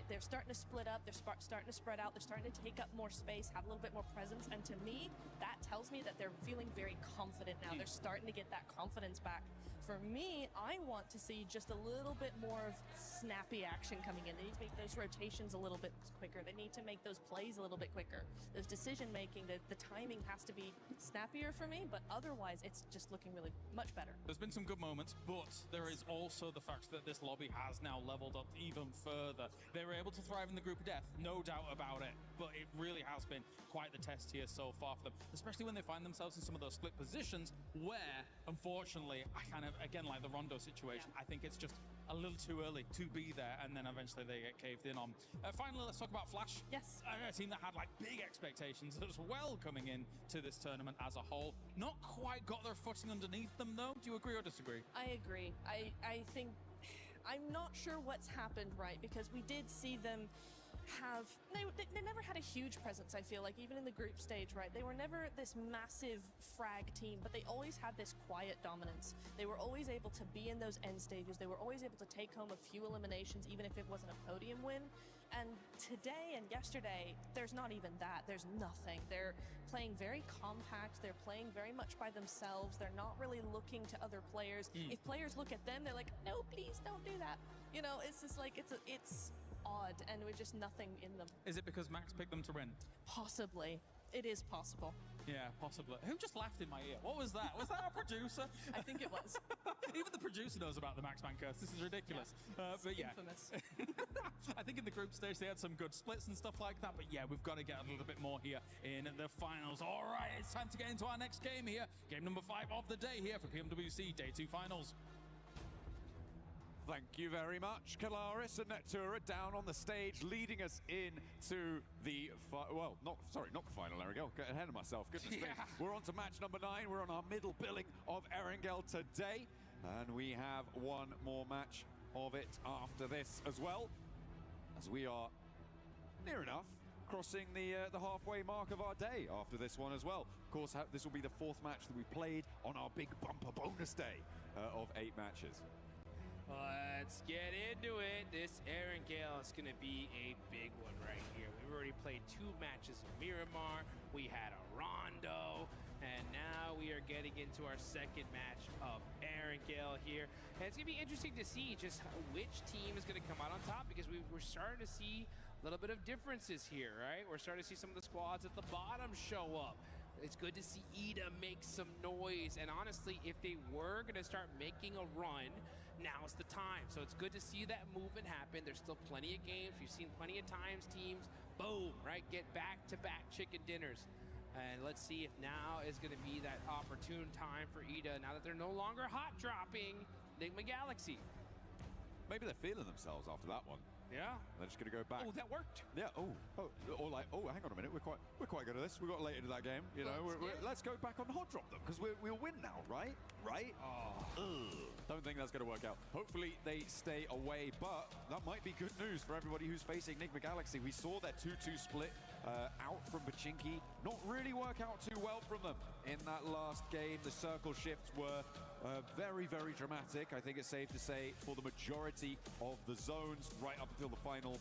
They're starting to split up, they're starting to spread out, they're starting to take up more space, have a little bit more presence, and to me, that tells me that they're feeling very confident now. They're starting to get that confidence back. For me, I want to see just a little bit more of snappy action coming in. They need to make those rotations a little bit quicker. They need to make those plays a little bit quicker. Those decision making, the timing has to be snappier for me, but otherwise it's just looking really much better. There's been some good moments, but there is also the fact that this lobby has now leveled up even further. They were able to thrive in the group of death, no doubt about it, but it really has been quite the test here so far for them, especially when they find themselves in some of those split positions where, unfortunately, I kind of, again, like the Rondo situation, I think it's just a little too early to be there, and then eventually they get caved in on. Finally, let's talk about Flash. Yes. A team that had like big expectations as well coming in to this tournament as a whole. Not quite got their footing underneath them, though. Do you agree or disagree? I agree. I think, I'm not sure what's happened, right? Because we did see them have, they never had a huge presence, I feel like, even in the group stage, right? They were never this massive frag team, but they always had this quiet dominance. They were always able to be in those end stages. They were always able to take home a few eliminations, even if it wasn't a podium win. And today and yesterday, there's not even that. There's nothing. They're playing very compact. They're playing very much by themselves. They're not really looking to other players. If players look at them, they're like, no, please don't do that. You know, it's just like, it's odd and with just nothing in them. Is it because Max picked them to win? Possibly. It is possible. Yeah, possibly. Who just laughed in my ear? What was that? Was that our producer? I think it was. Even the producer knows about the Maxman curse. This is ridiculous. Yeah, but yeah. Infamous. I think in the group stage they had some good splits and stuff like that. But yeah, we've got to get a little bit more here in the finals. All right, it's time to get into our next game here. Game number 5 of the day here for Pmwc Day 2 Finals. Thank you very much, Kalaris and Netura down on the stage, leading us into the not the final. There we go. Get ahead of myself. Goodness me. We're on to match number 9. We're on our middle billing of Erangel today, and we have one more match of it after this as well, as we are near enough crossing the halfway mark of our day after this one as well. Of course, this will be the 4th match that we played on our big bumper bonus day of 8 matches. Let's get into it. This Erangel is going to be a big one right here. We've already played 2 matches of Miramar. We had a Rondo, and now we are getting into our 2nd match of Erangel here. And it's going to be interesting to see just which team is going to come out on top, because we're starting to see a little bit of differences here, right? We're starting to see some of the squads at the bottom show up. It's good to see Ida make some noise, and honestly, if they were going to start making a run, now's the time. So it's good to see that movement happen. There's still plenty of games. We've seen plenty of times teams, boom, right, get back-to-back chicken dinners. And let's see if now is going to be that opportune time for Ida, now that they're no longer hot-dropping Enigma Galaxy. Maybe they're feeling themselves after that one. Yeah. They're just going to go back. Oh, that worked. Yeah. Or like, hang on a minute. We're quite good at this. We got late into that game. You know, let's go back on hot drop them, because we'll win now, right? Right? Don't think that's going to work out. Hopefully they stay away, but that might be good news for everybody who's facing Enigma Galaxy. We saw their 2-2 split out from Pachinki not really work out too well from them in that last game. The circle shifts were very, very dramatic. I think it's safe to say for the majority of the zones right up until the final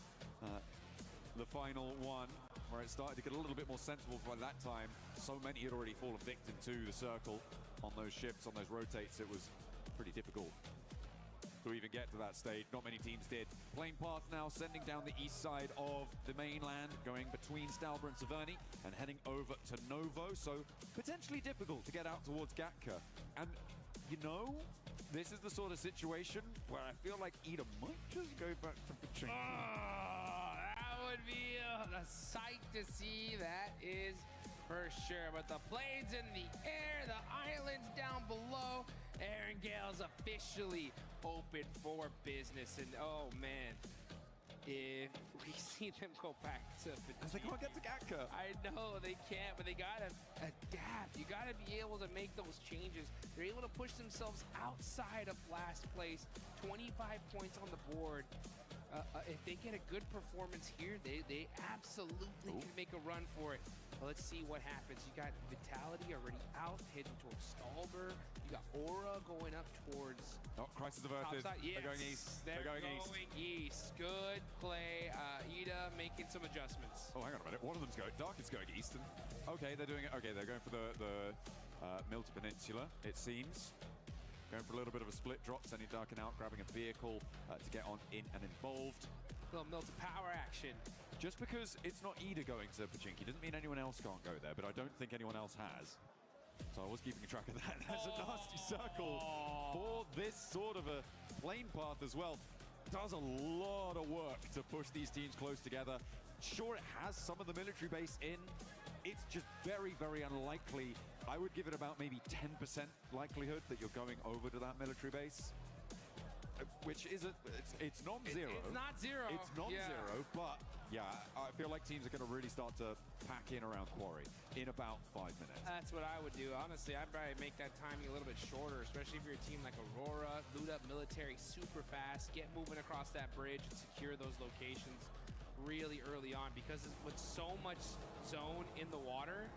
one, where it started to get a little bit more sensible by that time. So many had already fallen victim to the circle on those shifts, on those rotates. It was pretty difficult to even get to that stage. Not many teams did. Plane path now sending down the east side of the mainland, going between Stalber and Severny and heading over to Novo. So potentially difficult to get out towards Gatka. And you know, this is the sort of situation where I feel like Ida might just go back to Pachinki. Oh, that would be a sight to see, that is for sure. But the plane's in the air, the island's down below. Erangel's officially open for business, and oh man, if we see them go back to Pachinki, they can't get to Gatka. I know they can't, but they gotta adapt. You gotta be able to make those changes. They're able to push themselves outside of last place. 25 points on the board. If they get a good performance here, they absolutely can make a run for it. Well, let's see what happens. You got Vitality already out, heading towards Stalber. You got Aura going up towards... Oh, Crisis averted. Yes, they're going east. They're going east. Good play. Ida making some adjustments. Oh, hang on a minute. One of them's going... Dark is going east. And, okay, they're doing it. Okay, they're going for the Milta Peninsula, it seems. Going for a little bit of a split drop, sending Darkin out, grabbing a vehicle to get on in and involved. A little Milta power action. Just because it's not Ida going to Pachinki doesn't mean anyone else can't go there, but I don't think anyone else has. So I was keeping track of that. There's a nasty circle for this sort of a plane path as well. Does a lot of work to push these teams close together. Sure, it has some of the military base in. It's just very, very unlikely. I would give it about maybe 10% likelihood that you're going over to that military base. Which is it's non-zero. It's not zero. It's non-zero, but yeah, I feel like teams are going to really start to pack in around Quarry in about 5 minutes. That's what I would do. Honestly, I'd probably make that timing a little bit shorter, especially if you're a team like Aurora, loot up military super fast, get moving across that bridge and secure those locations really early on, because with so much zone in the water,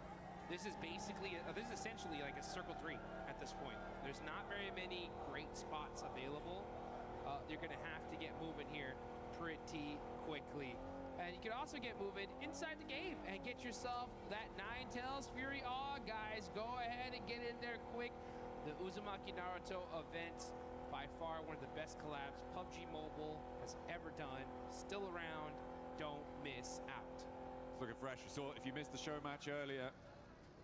this is essentially like a circle 3 at this point. There's not very many great spots available. You're going to have to get moving here pretty quickly. And you can also get moving inside the game and get yourself that Ninetales Fury Awe, guys. Go ahead and get in there quick. The Uzumaki Naruto event, by far one of the best collabs PUBG Mobile has ever done. Still around. Don't miss out. It's looking fresh. You saw, if you missed the show match earlier,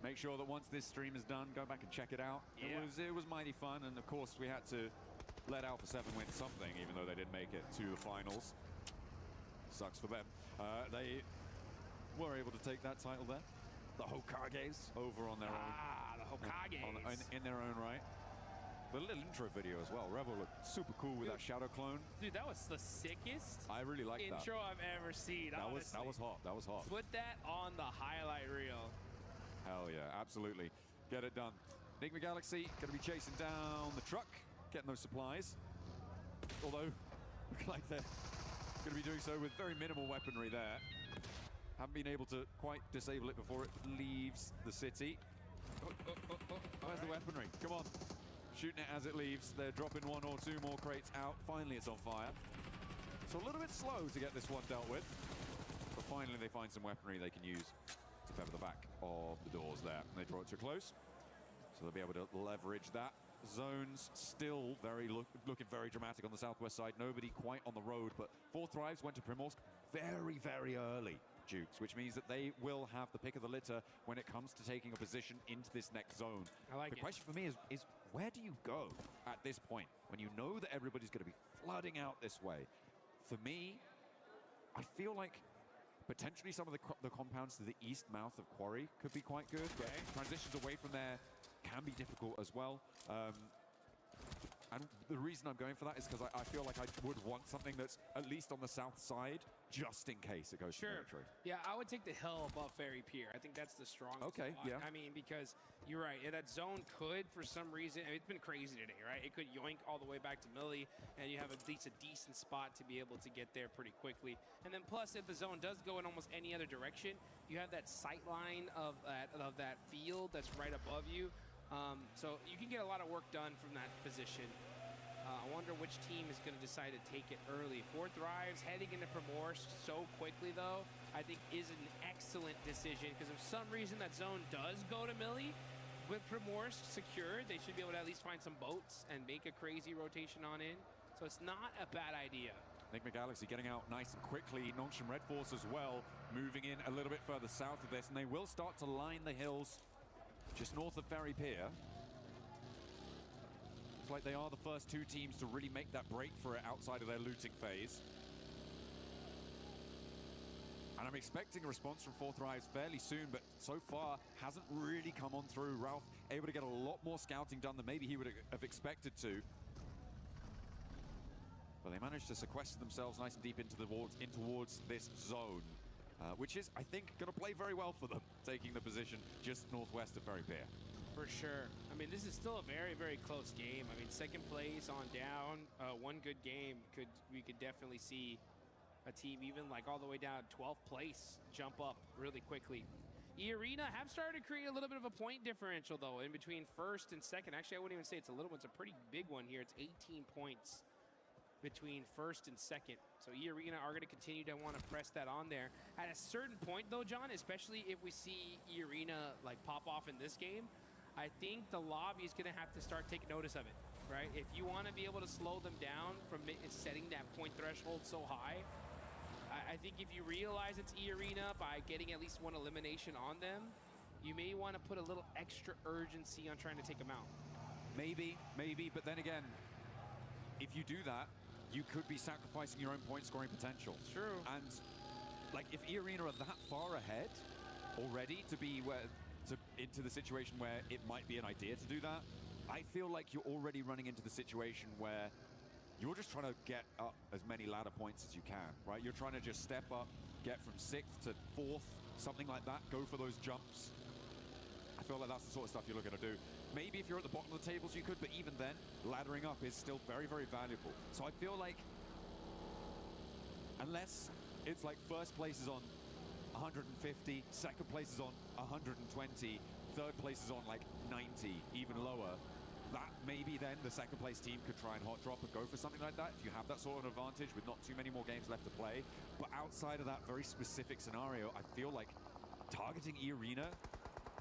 make sure that once this stream is done, go back and check it out. Yeah. It was mighty fun, and of course we had to let Alpha 7 win something, even though they didn't make it to the finals. Sucks for them. They were able to take that title there. The Hokages over on their own. Ah, the Hokages. In their own right. The little intro video as well. Revel looked super cool with that shadow clone. Dude, that was the sickest I really like that. intro I've ever seen. That was hot. That was hot. Put that on the highlight reel. Hell yeah, absolutely. Get it done. Enigma Galaxy going to be chasing down the truck, getting those supplies. Although, look like they're going to be doing so with very minimal weaponry there. Haven't been able to quite disable it before it leaves the city. Where's the weaponry? Come on. Shooting it as it leaves. They're dropping one or two more crates out. Finally, it's on fire. So a little bit slow to get this one dealt with. But finally, they find some weaponry they can use to pepper the back of the doors there. And they draw it too close. So they'll be able to leverage that. Zones still looking very dramatic on the southwest side. Nobody quite on the road, but 4 Thrives went to Primorsk very, very early, Jukes, which means that they will have the pick of the litter when it comes to taking a position into this next zone. I like the question for me is where do you go at this point when you know that everybody's going to be flooding out this way? For me, I feel like potentially some of the compounds to the east mouth of Quarry could be quite good. Okay. But transitions away from there can be difficult as well. And the reason I'm going for that is because I feel like I would want something that's at least on the south side, just in case it goes to military. Yeah, I would take the hill above Ferry Pier. I think that's the strongest spot. Yeah. I mean, because you're right. That zone could, for some reason, I mean, it's been crazy today, right? It could yoink all the way back to Millie, and you have at least a decent spot to be able to get there pretty quickly. And then plus, if the zone does go in almost any other direction, you have that sight line of that field that's right above you. So you can get a lot of work done from that position. I wonder which team is going to decide to take it early. 4 Thrives heading into Primorsk so quickly, though, I think is an excellent decision, because if some reason that zone does go to Millie, with Primorsk secured, they should be able to at least find some boats and make a crazy rotation on in. So it's not a bad idea. Enigma Galaxy getting out nice and quickly. Nongshim Red Force as well, moving in a little bit further south of this, and they will start to line the hills just north of Ferry Pier. It's like they are the first 2 teams to really make that break for it outside of their looting phase. And I'm expecting a response from 4 Thrives fairly soon, but so far hasn't really come on through. Ralph able to get a lot more scouting done than maybe he would have expected to. But they managed to sequester themselves nice and deep into towards this zone, which is, I think, going to play very well for them, taking the position just northwest of Ferry Pier. For sure. I mean, this is still a very, very close game. I mean, second place on down, one good game, we could definitely see a team even like all the way down 12th place jump up really quickly. E-Arena have started to create a little bit of a point differential, though, in between first and second. Actually, I wouldn't even say it's a little one. It's a pretty big one here. It's 18 points between first and second. So E-Arena are going to continue to want to press that on there. At a certain point, though, John, especially if we see E-Arena like pop off in this game, I think the lobby is going to have to start taking notice of it, right? If you want to be able to slow them down from setting that point threshold so high, I think if you realize it's E-Arena by getting at least one elimination on them, you may want to put a little extra urgency on trying to take them out. Maybe, but then again, if you do that, you could be sacrificing your own point scoring potential. True. And like if E-Arena are that far ahead already to be into the situation where it might be an idea to do that, I feel like you're already running into the situation where you're just trying to get up as many ladder points as you can, right? You're trying to just step up, get from 6th to 4th, something like that, go for those jumps. I feel like that's the sort of stuff you're looking to do. Maybe if you're at the bottom of the tables, you could, but even then, laddering up is still very, very valuable. So I feel like, unless it's like first place is on 150, second place is on 120, third place is on like 90, even lower, that maybe then the second place team could try and hot drop and go for something like that if you have that sort of advantage with not too many more games left to play. But outside of that very specific scenario, I feel like targeting E-Arena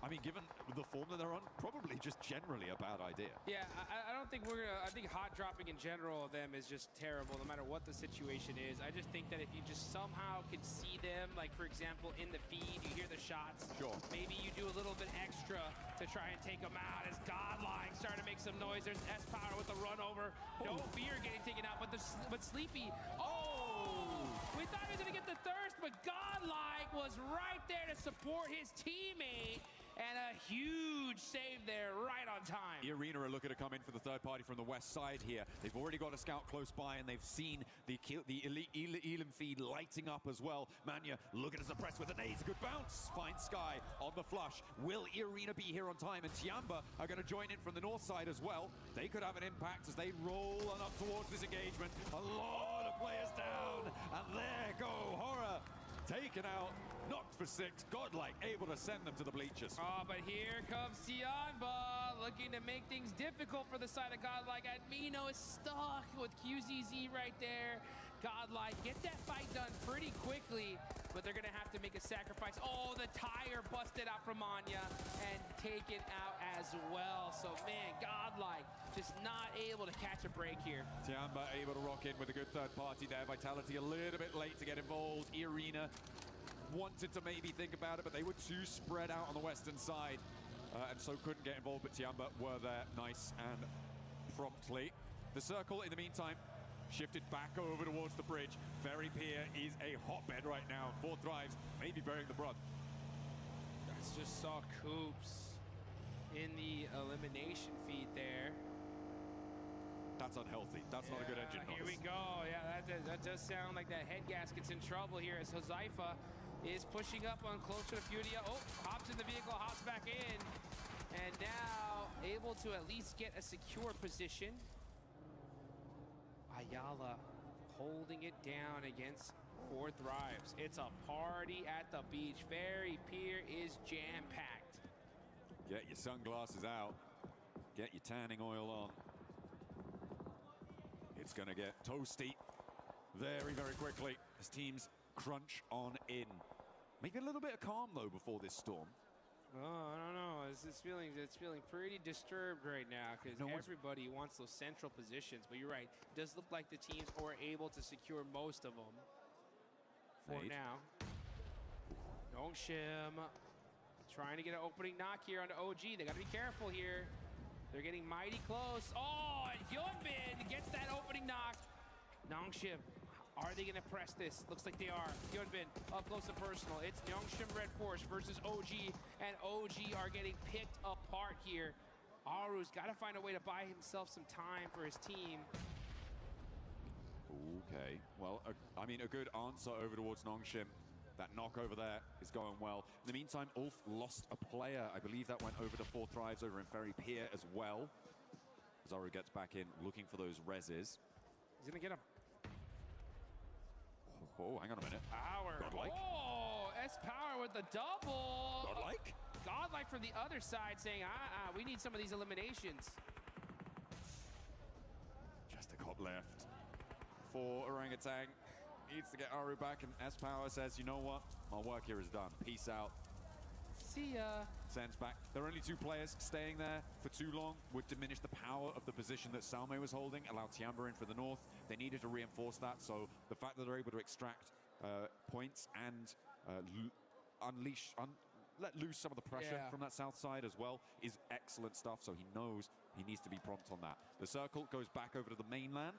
I mean, given the form that they're on, probably just generally a bad idea. Yeah, I don't think we're gonna. I think hot dropping in general of them is just terrible, no matter what the situation is. I just think that if you just somehow can see them, like for example in the feed, you hear the shots. Sure. Maybe you do a little bit extra to try and take them out. As Godlike starting to make some noise. There's S-Power with the run over. No fear getting taken out, but Sleepy. Oh! We thought he was gonna get the thirst, but Godlike was right there to support his teammate. And a huge save there right on time. Arena are looking to come in for the third party from the west side here. They've already got a scout close by, and they've seen the elite Elam feed lighting up as well. Manya looking to suppress with an nades. Good bounce. Finds Sky on the flush. Will Arena be here on time? And Tiamba are going to join in from the north side as well. They could have an impact as they roll on up towards this engagement. A lot of players down. And there go Horror. Taken out, knocked for 6, Godlike able to send them to the bleachers. Oh, but here comes Tiamba, looking to make things difficult for the side of Godlike. Admino is stuck with QZZ right there. Godlike get that fight done pretty quickly, but they're gonna have to make a sacrifice. Oh, the tire busted out from Anya and taken out as well. So man, Godlike just not able to catch a break here. Tiamba able to rock in with a good third party there. Vitality a little bit late to get involved. Arena wanted to maybe think about it, but they were too spread out on the western side, and so couldn't get involved, but Tiamba were there nice and promptly. The circle, in the meantime, shifted back over towards the bridge. Very Pier is a hotbed right now. 4 thrives, maybe burying the brunt. That's just saw Coops in the elimination feed there. That's unhealthy. That's not a good engine. Here we go. Yeah, that does sound like that head gasket's in trouble here as Huzaifa is pushing up on close to the Furia. Oh, hops in the vehicle, hops back in. And now able to at least get a secure position. Ayala holding it down against 4 thrives. It's a party at the beach. Very Pier is jam-packed. Get your sunglasses out. Get your tanning oil on. It's going to get toasty very, very quickly as teams crunch on in. Maybe a little bit of calm, though, before this storm. Oh, I don't know. It's feeling pretty disturbed right now because everybody wants those central positions. But you're right. It does look like the teams are able to secure most of them for now. Nongshim trying to get an opening knock here on the OG. They got to be careful here. They're getting mighty close. Oh, and Hyunbin gets that opening knock. Nongshim, are they going to press this? Looks like they are. Hyunbin up close and personal. It's Nongshim Red Force versus OG, and OG are getting picked apart here. Aru's got to find a way to buy himself some time for his team. Okay, well, I mean, a good answer over towards Nongshim. That knock over there is going well. In the meantime, Ulf lost a player. I believe that went over to 4 thrives over in Ferry Pier as well. Zaru gets back in, looking for those reses. He's gonna get him. Oh, hang on a minute. Power. Godlike. Oh, S-Power with the double. Godlike? Godlike from the other side saying, we need some of these eliminations. Just a cop left for Orangutan. Needs to get Aru back, and S-Power says, you know what? My work here is done. Peace out. See ya. Sends back. There are only 2 players. Staying there for too long would diminish the power of the position that Salme was holding, allow Tiamba in for the north. They needed to reinforce that, so the fact that they're able to extract points and let loose some of the pressure from that south side as well is excellent stuff, so he knows he needs to be prompt on that. The circle goes back over to the mainland.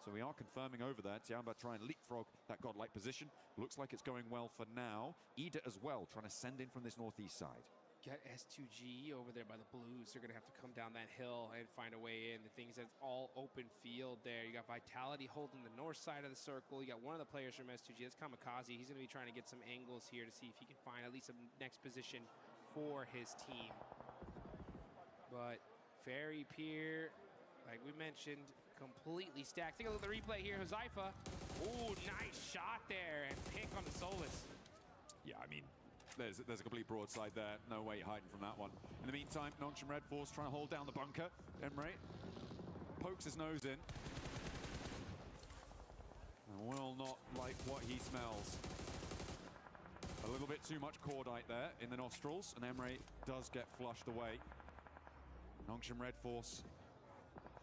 So we are confirming over there. Tiamba trying to leapfrog that godlike position. Looks like it's going well for now. Ida as well, trying to send in from this northeast side. Got S2G over there by the Blues. They're going to have to come down that hill and find a way in. The things that's all open field there. You got Vitality holding the north side of the circle. You got one of the players from S2G. That's Kamikaze. He's going to be trying to get some angles here to see if he can find at least a next position for his team. But Ferry Pier, like we mentioned, completely stacked. Take a look at the replay here. Huzaifa. Ooh, nice shot there. And pick on the Solus. Yeah, I mean, there's a complete broadside there. No way hiding from that one. In the meantime, Nongshim Red Force trying to hold down the bunker. Emre pokes his nose in. And will not like what he smells. A little bit too much cordite there in the nostrils, and Emre does get flushed away. Nongshim Red Force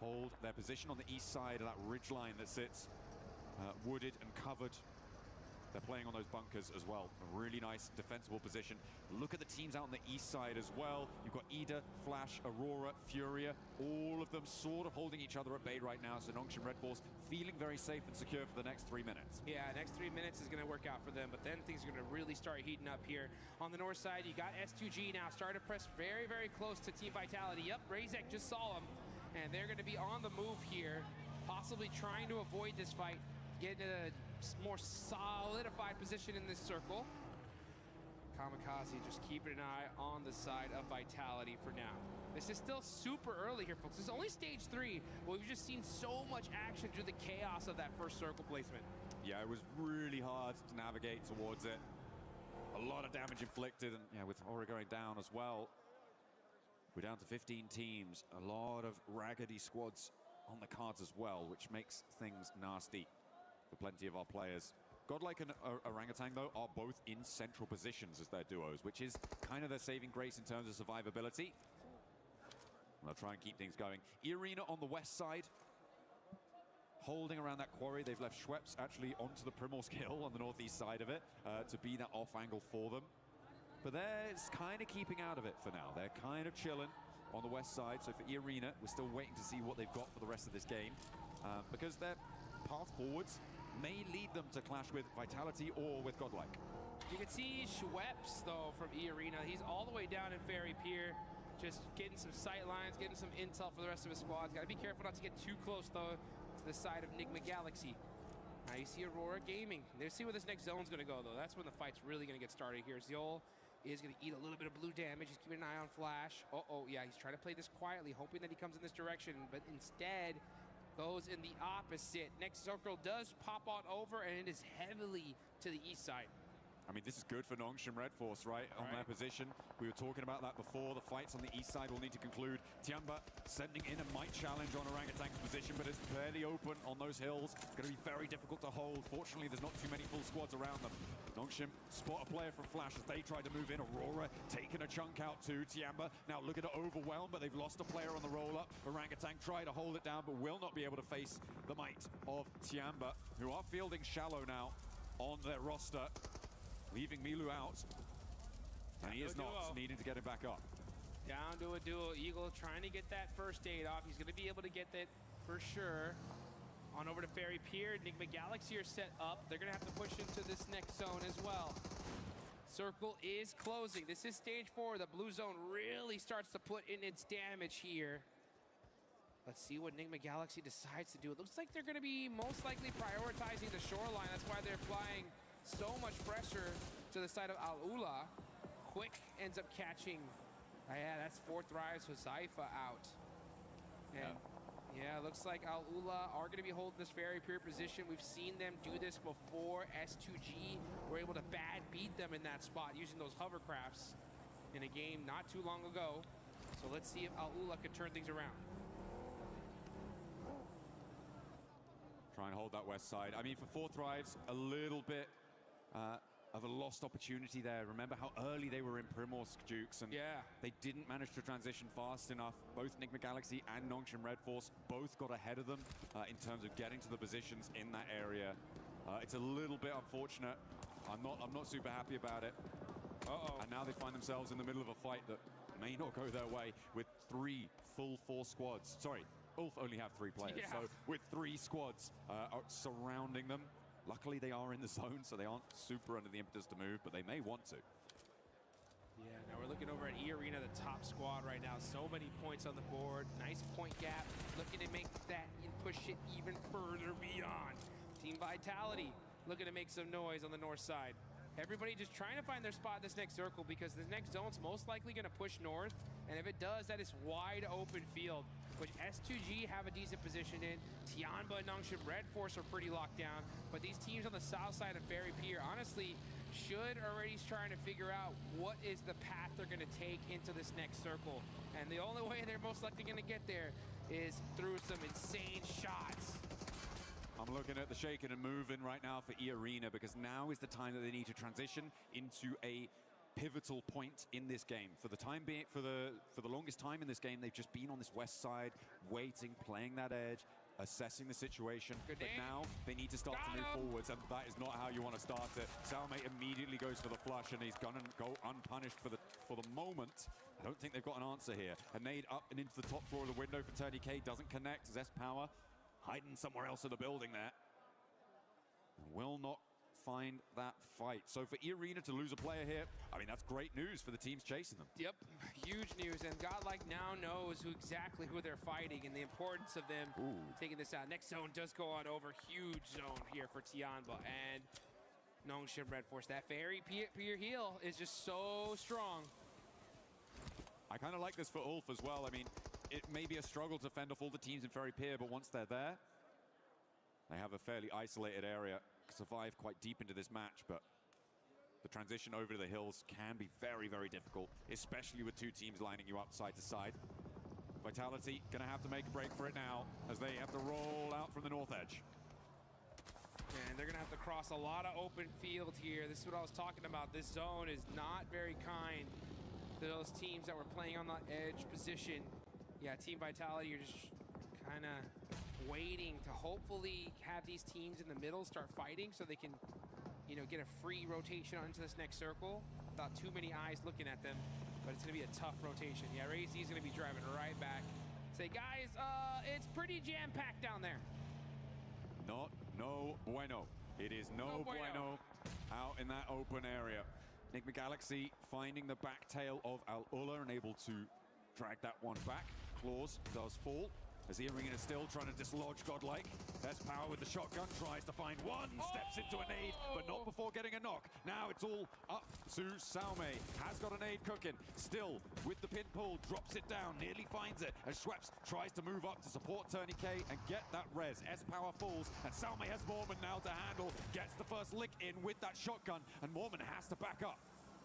hold their position on the east side of that ridgeline that sits wooded and covered. They're playing on those bunkers as well. A really nice defensible position. Look at the teams out on the east side as well. You've got Ida, Flash, Aurora, Furia, all of them sort of holding each other at bay right now. So Nongshim Red Force feeling very safe and secure for the next 3 minutes. Yeah, next 3 minutes is going to work out for them, but then things are going to really start heating up here. On the north side, you got S2G now starting to press very, very close to Team Vitality. Yep, Razek just saw him, and they're going to be on the move here, possibly trying to avoid this fight, get in a more solidified position in this circle. Kamikaze just keeping an eye on the side of Vitality for now. This is still super early here, folks. This is only stage 3, but we've just seen so much action through the chaos of that first circle placement. Yeah, it was really hard to navigate towards it. A lot of damage inflicted, and yeah, with Aura going down as well. We're down to 15 teams, a lot of raggedy squads on the cards as well, which makes things nasty for plenty of our players. Godlike and Orangutan, though, are both in central positions as their duos, which is kind of their saving grace in terms of survivability. They'll try and keep things going. E-Arena on the west side, holding around that quarry. They've left Schweppes actually onto the Primorsk Hill on the northeast side of it to be that off angle for them. But they're kind of keeping out of it for now. They're kind of chilling on the west side. So for E-Arena, we're still waiting to see what they've got for the rest of this game, because their path forwards may lead them to clash with Vitality or with Godlike. You can see Schweppes, though, from E-Arena. He's all the way down in Ferry Pier, just getting some sight lines, getting some intel for the rest of his squad. Got to be careful not to get too close, though, to the side of Nigma Galaxy. Now you see Aurora Gaming. Let's see where this next zone's going to go, though. That's when the fight's really going to get started here. Zeol is going to eat a little bit of blue damage. He's keeping an eye on Flash. Uh-oh, yeah, he's trying to play this quietly, hoping that he comes in this direction, but instead goes in the opposite. Next circle does pop on over, and it is heavily to the east side. I mean, this is good for Nongshim Red Force, right? On their position. We were talking about that before. The fights on the east side will need to conclude. Tiamba sending in a might challenge on Orangutan's position, but it's fairly open on those hills. Going to be very difficult to hold. Fortunately, there's not too many full squads around them. Nongshim spot a player from Flash as they try to move in. Aurora taking a chunk out to Tiamba. Now looking to overwhelm, but they've lost a player on the roll-up. Orangutan try to hold it down, but will not be able to face the might of Tiamba, who are fielding Shallow now on their roster, leaving Milu out, and he is not needing to get him back up. Down to a duo. Eagle trying to get that first aid off. He's going to be able to get that for sure. On over to Ferry Pier. Nigma Galaxy are set up. They're going to have to push into this next zone as well. Circle is closing. This is stage 4. The blue zone really starts to put in its damage here. Let's see what Nigma Galaxy decides to do. It looks like they're going to be most likely prioritizing the shoreline. That's why they're applying so much pressure to the side of Al-Ula. Quick ends up catching, yeah, that's 4th Rise Huzaifa out. And yeah, looks like Al-Ula are going to be holding this very pure position. We've seen them do this before. S2G were able to bad beat them in that spot using those hovercrafts in a game not too long ago. So let's see if Al-Ula can turn things around. Try and hold that west side. I mean, for 4th Rise, a little bit of a lost opportunity there. Remember how early they were in Primorsk, Dukes, and they didn't manage to transition fast enough. Both Nigma Galaxy and Nongshim Red Force both got ahead of them in terms of getting to the positions in that area. It's a little bit unfortunate. I'm not super happy about it. And now they find themselves in the middle of a fight that may not go their way with 3 full 4 squads. Sorry, Ulf only have 3 players. So with 3 squads surrounding them. Luckily, they are in the zone, so they aren't super under the impetus to move, but they may want to. Yeah, now we're looking over at E-Arena, the top squad right now. So many points on the board. Nice point gap. Looking to make that and push it even further beyond. Team Vitality looking to make some noise on the north side. Everybody just trying to find their spot in this next circle, because this next zone's most likely going to push north. And if it does, that is wide open field, which S2G have a decent position in. Tianba and Nongshim Red Force are pretty locked down. But these teams on the south side of Ferry Pier, honestly, should already trying to figure out what is the path they're going to take into this next circle. And the only way they're most likely going to get there is through some insane shots. I'm looking at the shaking and moving right now for E-Arena, because now is the time that they need to transition into a pivotal point in this game. For the time being, for the longest time in this game, they've just been on this west side, waiting, playing that edge, assessing the situation. But now they need to start to move forwards, and that is not how you want to start it. Salme immediately goes for the flush, and he's gonna go unpunished for the moment. I don't think they've got an answer here. A nade up and into the top floor of the window for Tony K doesn't connect. Zest Power hiding somewhere else in the building there. And will not find that fight. So for E-Arena to lose a player here, I mean, that's great news for the teams chasing them. Yep, huge news. And Godlike now knows exactly who they're fighting and the importance of them taking this out. Next zone does go on over. Huge zone here for Tianba. And Nongshim Red Force, that fairy peer heal is just so strong. I kind of like this for Ulf as well. I mean, it may be a struggle to fend off all the teams in Ferry Pier, but once they're there, they have a fairly isolated area, survive quite deep into this match, but the transition over to the hills can be very, very difficult, especially with two teams lining you up side to side. Vitality gonna have to make a break for it now, as they have to roll out from the north edge. And they're gonna have to cross a lot of open field here. This is what I was talking about. This zone is not very kind to those teams that were playing on the edge position. Yeah, Team Vitality, you're just kind of waiting to hopefully have these teams in the middle start fighting so they can, you know, get a free rotation onto this next circle without too many eyes looking at them. But it's going to be a tough rotation. Yeah, Razy's going to be driving right back. Say, guys, it's pretty jam-packed down there. No bueno. It is no bueno out in that open area. Enigma Galaxy finding the back tail of Al-Ula and able to drag that one back. Claws does fall, as E-Arena is still trying to dislodge Godlike. Zest Power with the shotgun tries to find one, steps into a nade, but not before getting a knock. Now it's all up to Salme. Has got a nade cooking. Still with the pin pull, drops it down, nearly finds it, as Schweppes tries to move up to support Tony K and get that res. S-Power falls, and Salme has Mormon now to handle. Gets the first lick in with that shotgun, and Mormon has to back up.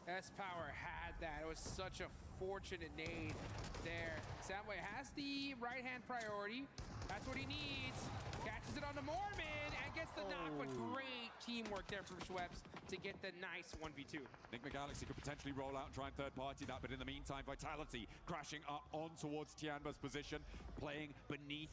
S-Power had that. It was such a fortunate nade there. Samway has the right-hand priority. That's what he needs. Catches it on the Mormon and gets the knock, but great teamwork there from Schweppes to get the nice 1v2. Enigma Galaxy could potentially roll out and try and third-party that, but in the meantime, Vitality crashing up on towards Tianba's position, playing beneath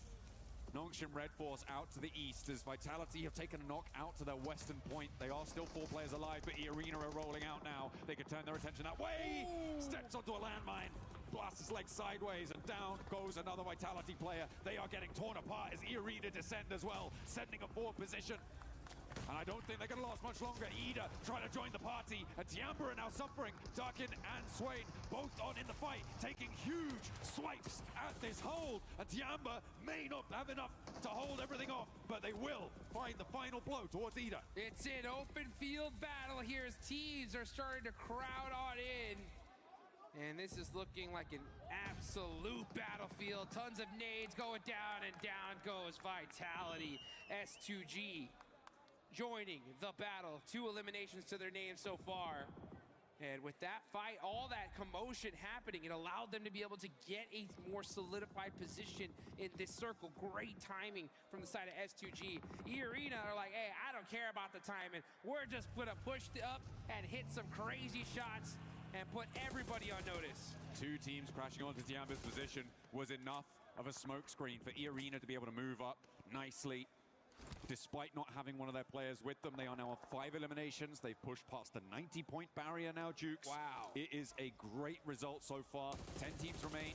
Nongshim Red Force out to the east, as Vitality have taken a knock out to their western point. They are still 4 players alive, but E-Arena are rolling out now. They could turn their attention that way. Steps onto a landmine, blasts his leg sideways, and down goes another Vitality player. They are getting torn apart as E-Arena descend as well, sending a forward position. And I don't think they're going to last much longer. Ida trying to join the party, and Tiamba are now suffering. Darkin and Swain both on in the fight, taking huge swipes at this hold. And Tiamba may not have enough to hold everything off, but they will find the final blow towards Ida. It's an open field battle here as teams are starting to crowd on in. And this is looking like an absolute battlefield. Tons of nades going down, and down goes Vitality. S2G joining the battle. 2 eliminations to their name so far. And with that fight, all that commotion happening, it allowed them to be able to get a more solidified position in this circle. Great timing from the side of S2G. E-Arena are like, hey, I don't care about the timing. We're just gonna push up and hit some crazy shots and put everybody on notice. 2 teams crashing onto Tiamba's position was enough of a smokescreen for E-Arena to be able to move up nicely. Despite not having one of their players with them, they are now on 5 eliminations. They've pushed past the 90-point barrier now, Jukes. Wow. It is a great result so far. 10 teams remain,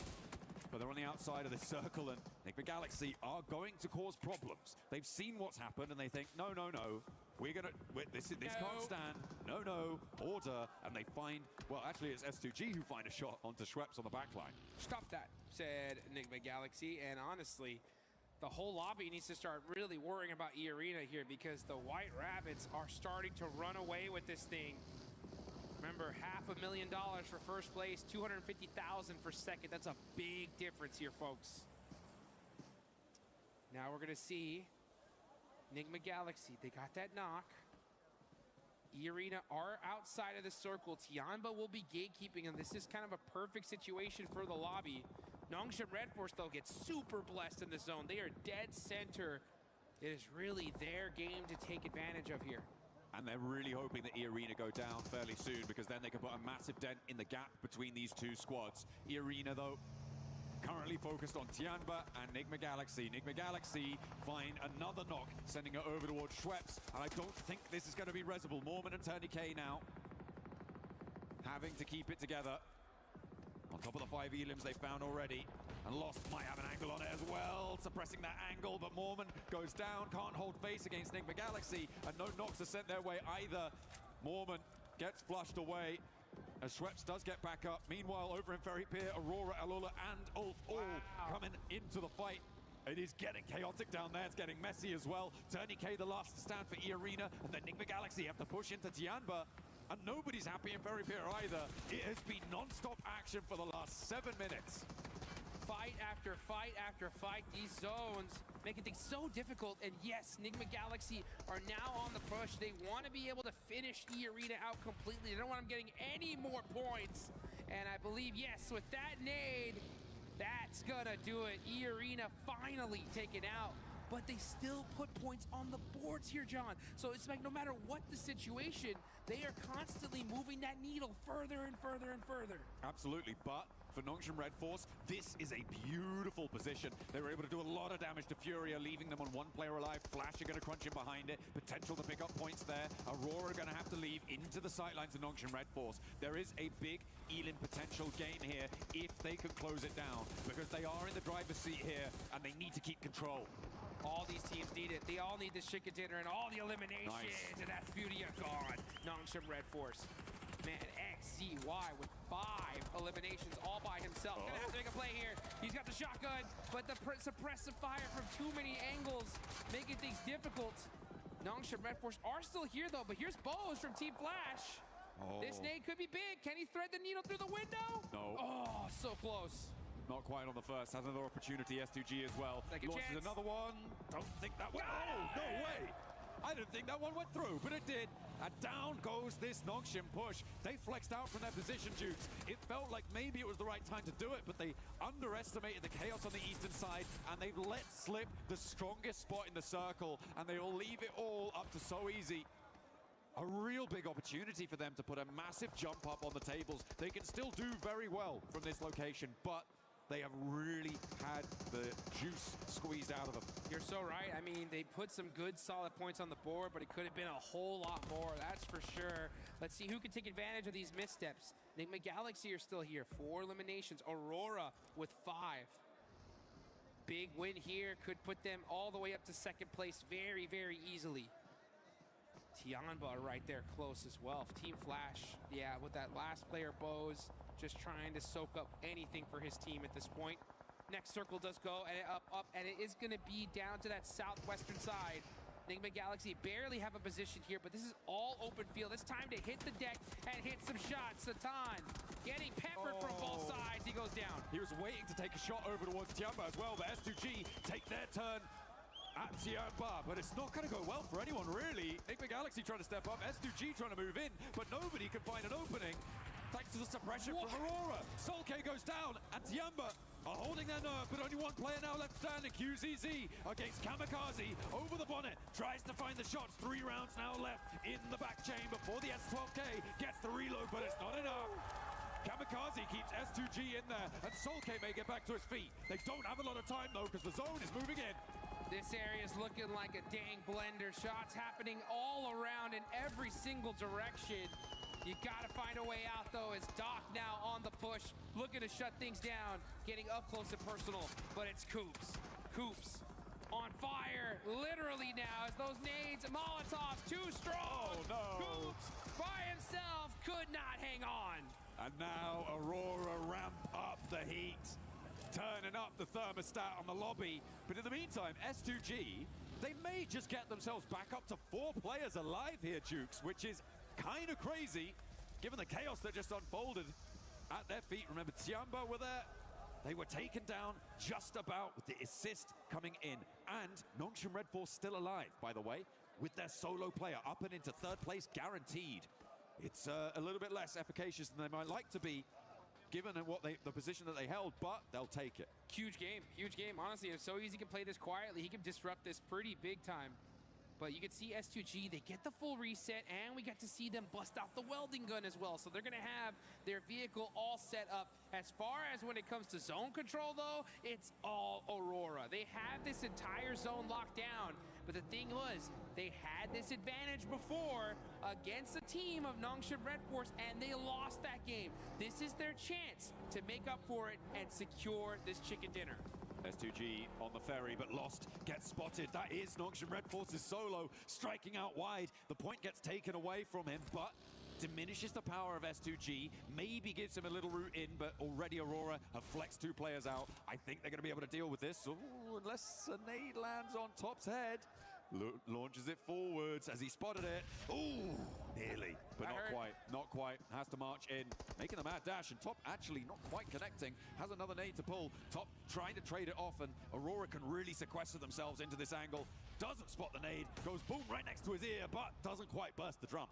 but they're on the outside of the circle, and Enigma Galaxy are going to cause problems. They've seen what's happened, and they think, no, this can't stand. No, order. And they find, well, actually, it's S2G who find a shot onto Schweppes on the backline. Stop that, said Enigma Galaxy, and honestly, the whole lobby needs to start really worrying about E-Arena here, because the White Rabbits are starting to run away with this thing. Remember, $500,000 for first place, $250,000 for second. That's a big difference here, folks. Now we're gonna see Enigma Galaxy. They got that knock. E-Arena are outside of the circle. Tianba will be gatekeeping, and this is kind of a perfect situation for the lobby. Nongshim Red Force, though, gets super blessed in the zone. They are dead center it is really their game to take advantage of here. And they're really hoping that E-Arena go down fairly soon, because then they can put a massive dent in the gap between these two squads. E-Arena, though, currently focused on Tianba and Nigma Galaxy. Nigma Galaxy find another knock, sending it over towards Schweppes, and I don't think this is going to be resible. Mormon and Tourniquet now having to keep it together. On top of the 5 elims they found already, and Lost might have an angle on it as well, suppressing that angle, but Mormon goes down, can't hold face against Nigma Galaxy, and no knocks are sent their way either. Mormon gets flushed away as Schweppes does get back up. Meanwhile, over in Ferry Pier, Aurora, Alola, and Ulf all coming into the fight. It is getting chaotic down there. It's getting messy as well. Tourniquet the last to stand for E-Arena, and then Nigma Galaxy have to push into Tianba. And nobody's happy in Ferry Pier either. It has been non-stop action for the last 7 minutes. Fight after fight after fight. These zones making things so difficult. And yes, Nigma Galaxy are now on the push. They want to be able to finish E-Arena out completely. They don't want them getting any more points. And I believe, yes, with that nade, that's gonna do it. E-Arena finally taken out. But they still put points on the boards here, John. So it's like no matter what the situation, they are constantly moving that needle further and further and further. Absolutely, but for Nongshim Red Force, this is a beautiful position. They were able to do a lot of damage to Furia, leaving them on 1 player alive. Flash are going to crunch in behind it. Potential to pick up points there. Aurora are going to have to leave into the sightlines of Nongshim Red Force. There is a big Elim potential game here if they can close it down, because they are in the driver's seat here, and they need to keep control. All these teams need it. They all need this chicken dinner and all the eliminations. Nice. And that's Furia gone. Nongshim Red Force. Man, XCY with 5 eliminations all by himself. Gonna have to make a play here. He's got the shotgun, but the suppressive fire from too many angles making things difficult. Nongshim Red Force are still here though, but here's Bose from Team Flash. This nade could be big. Can he thread the needle through the window? No. Oh, so close. Not quite on the first. Has another opportunity. S2G as well. Launches another one. Don't think that went. Oh, no way. I didn't think that one went through, but it did. And down goes this Nongshim push. They flexed out from their position, Jukes. It felt like maybe it was the right time to do it, but they underestimated the chaos on the eastern side, and they've let slip the strongest spot in the circle, and they will leave it all up to so easy. A real big opportunity for them to put a massive jump up on the tables. They can still do very well from this location, but they have really had the juice squeezed out of them. You're so right. I mean, they put some good solid points on the board, but it could have been a whole lot more, that's for sure. Let's see who can take advantage of these missteps. Nigma Galaxy are still here, 4 eliminations. Aurora with 5. Big win here could put them all the way up to 2nd place very, very easily. Tianba right there close as well. Team Flash, yeah, with that last player, Bose, just trying to soak up anything for his team at this point. Next circle does go, and up, and it is going to be down to that southwestern side. Nigma Galaxy barely have a position here, but this is all open field. It's time to hit the deck and hit some shots. Satan getting peppered from both sides. He goes down. He was waiting to take a shot over towards Tianba as well, but S2G take their turn at Tianba, but it's not going to go well for anyone, really. Nigma Galaxy trying to step up, S2G trying to move in, but nobody can find an opening. Thanks to the suppression from Aurora. Solke goes down, and Tianba are holding their nerve, but only 1 player now left standing. QZZ against Kamikaze over the bonnet, tries to find the shots. 3 rounds now left in the back chain before the S12K gets the reload, but it's not enough. Kamikaze keeps S2G in there, and Solke may get back to his feet. They don't have a lot of time, though, because the zone is moving in. This area is looking like a dang blender. Shots happening all around in every single direction. You gotta find a way out, though, as Doc now on the push, looking to shut things down, getting up close and personal, but it's Coops. Coops on fire, literally now, as those nades, Molotovs, too strong. Oh, no. Coops by himself could not hang on. And now Aurora ramp up the heat, turning up the thermostat on the lobby. But in the meantime, S2G, they may just get themselves back up to 4 players alive here, Jukes, which is kind of crazy, given the chaos that just unfolded at their feet. Remember, Tianba were there. They were taken down just about with the assist coming in. And Nongshim Red Force still alive, by the way, with their solo player up and into 3rd place guaranteed. It's a little bit less efficacious than they might like to be. given the position that they held, but they'll take it. Huge game, huge game. Honestly, if So Easy can play this quietly, he can disrupt this pretty big time. But you can see S2G, they get the full reset, and we get to see them bust out the welding gun as well. So they're going to have their vehicle all set up. As far as when it comes to zone control, though, it's all Aurora. They have this entire zone locked down. But the thing was, they had this advantage before against a team of Nongshim Red Force, and they lost that game. This is their chance to make up for it and secure this chicken dinner. S2G on the ferry, but lost, gets spotted. That is Nongshim Red Force's solo, striking out wide. The point gets taken away from him, but diminishes the power of S2G, maybe gives him a little route in, but already Aurora have flexed 2 players out. I think they're going to be able to deal with this. Ooh, unless a nade lands on Top's head. Launches it forwards as he spotted it. Ooh, nearly, but not quite. Has to march in, making the mad dash, and Top actually not quite connecting. Has another nade to pull. Top trying to trade it off, and Aurora can really sequester themselves into this angle. Doesn't spot the nade, goes boom right next to his ear, but doesn't quite burst the drum.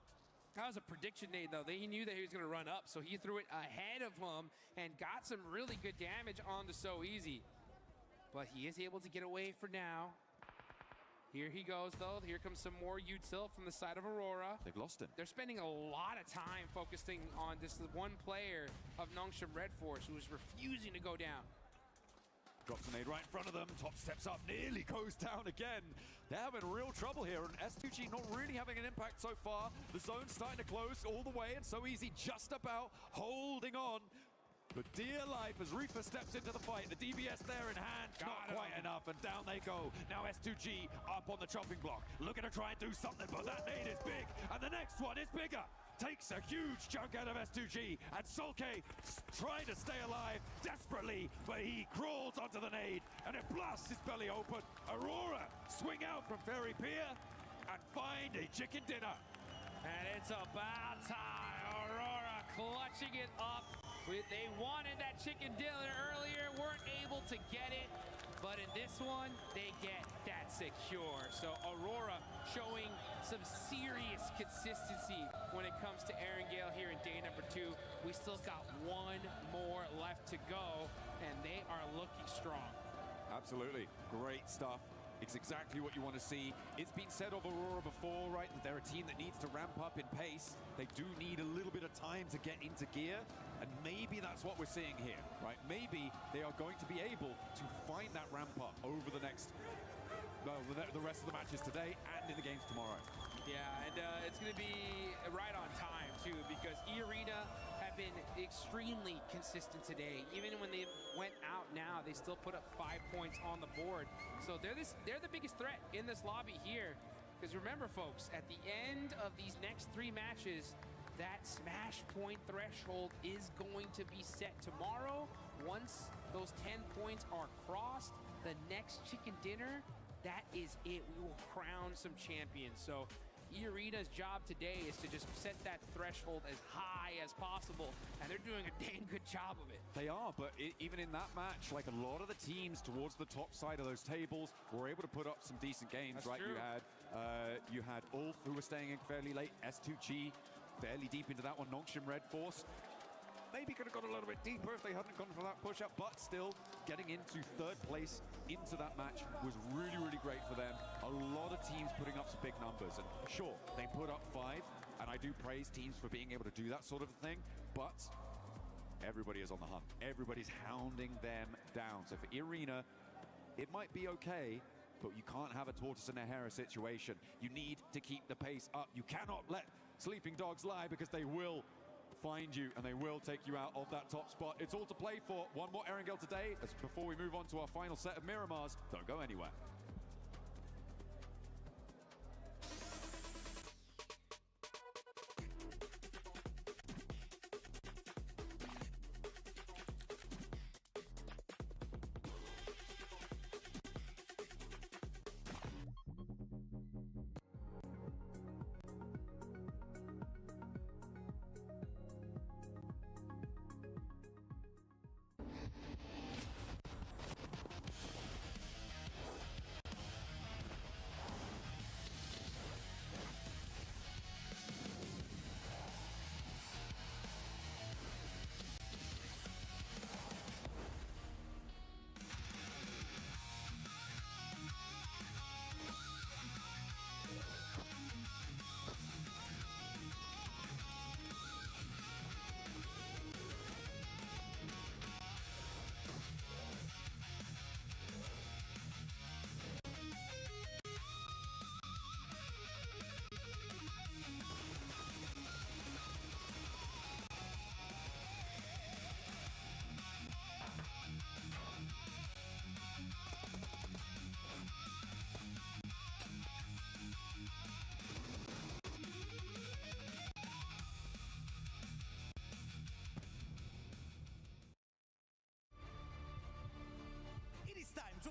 That was a prediction nade, though. He knew that he was going to run up, so he threw it ahead of him and got some really good damage on the So Easy. But he is able to get away for now. Here he goes, though. Here comes some more util from the side of Aurora. They've lost him. They're spending a lot of time focusing on this one player of Nongshim Red Force who is refusing to go down. Drops a nade right in front of them. Top steps up, nearly goes down again. They're having real trouble here, and S2G not really having an impact so far. The zone's starting to close all the way, and So Easy just about holding on. But dear life, as Reaper steps into the fight, the DBS there in hand, not quite enough, and down they go. Now S2G up on the chopping block, looking to try and do something, but that nade is big, and the next one is bigger. Takes a huge chunk out of S2G, and Sulke trying to stay alive desperately, but he crawls onto the nade, and it blasts his belly open. Aurora swing out from Ferry Pier and find a chicken dinner. And it's about time. Aurora clutching it up. They wanted that chicken dinner earlier, weren't able to get it, but in this one, they get that secure. So Aurora showing some serious consistency when it comes to Erangel here in day number 2. We still got 1 more left to go, and they are looking strong. Absolutely, great stuff. It's exactly what you want to see. It's been said of Aurora before, right, that they're a team that needs to ramp up in pace. They do need a little bit of time to get into gear, and maybe that's what we're seeing here, right? Maybe they are going to be able to find that ramp up over the next, the rest of the matches today and in the games tomorrow. Yeah, and it's going to be right on time, too, because E-Arena have been extremely consistent today. Even when they went out now, they still put up 5 points on the board. So they're the biggest threat in this lobby here. Because remember, folks, at the end of these next 3 matches, that smash point threshold is going to be set tomorrow. Once those 10 points are crossed, the next chicken dinner, that is it. We will crown some champions. So E-Arena's job today is to just set that threshold as high as possible, and they're doing a dang good job of it. They are, but even in that match, like a lot of the teams towards the top side of those tables were able to put up some decent games. That's right? True. You had Ulf, who was staying in fairly late, S2G fairly deep into that one, Nongshim Red Force. Maybe could have got a little bit deeper if they hadn't gone for that push-up, but still getting into 3rd place into that match was really, really great for them. A lot of teams putting up some big numbers, and sure, they put up 5, and I do praise teams for being able to do that sort of thing, but everybody is on the hunt. Everybody's hounding them down. So for Arena, it might be okay, but you can't have a tortoise and a hare situation. You need to keep the pace up. You cannot let sleeping dogs lie, because they will find you and they will take you out of that top spot. It's all to play for. One more Erangel today. As before we move on to our final set of Miramars, don't go anywhere.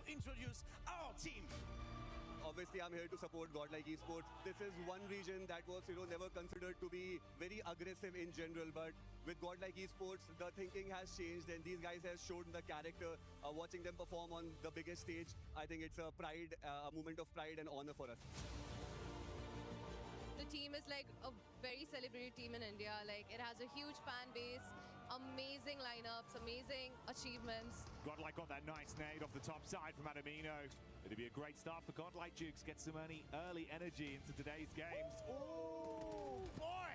introduce our team. Obviously, I'm here to support Godlike Esports. This is one region that was, never considered to be very aggressive in general. But with Godlike Esports, the thinking has changed, and these guys have shown the character. Watching them perform on the biggest stage, I think it's a moment of pride and honor for us. The team is like a very celebrated team in India. Like, it has a huge fan base, amazing lineups, amazing achievements. Godlike got that nice nade off the top side from Adamino. It'll be a great start for Godlike. Jukes get some early energy into today's games. Oh, boy!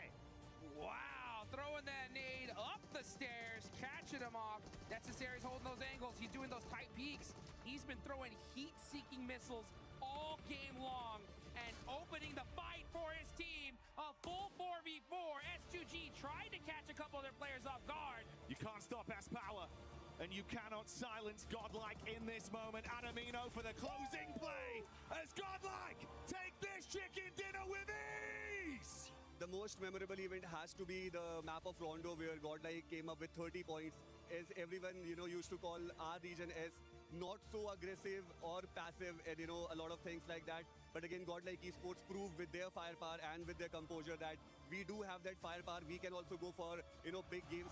Wow, throwing that nade up the stairs, catching him off. That's Cesari's holding those angles. He's doing those tight peaks. He's been throwing heat-seeking missiles all game long and opening the fight for his team. A full 4v4. S2G tried to catch a couple of their players off guard. You can't stop S-Power, and you cannot silence Godlike in this moment. Adamino for the closing play as Godlike take this chicken dinner with ease! The most memorable event has to be the map of Rondo, where Godlike came up with 30 points. As everyone, used to call our region as not so aggressive or passive, and a lot of things like that. But again, Godlike Esports proved with their firepower and with their composure that we do have that firepower. We can also go for big games.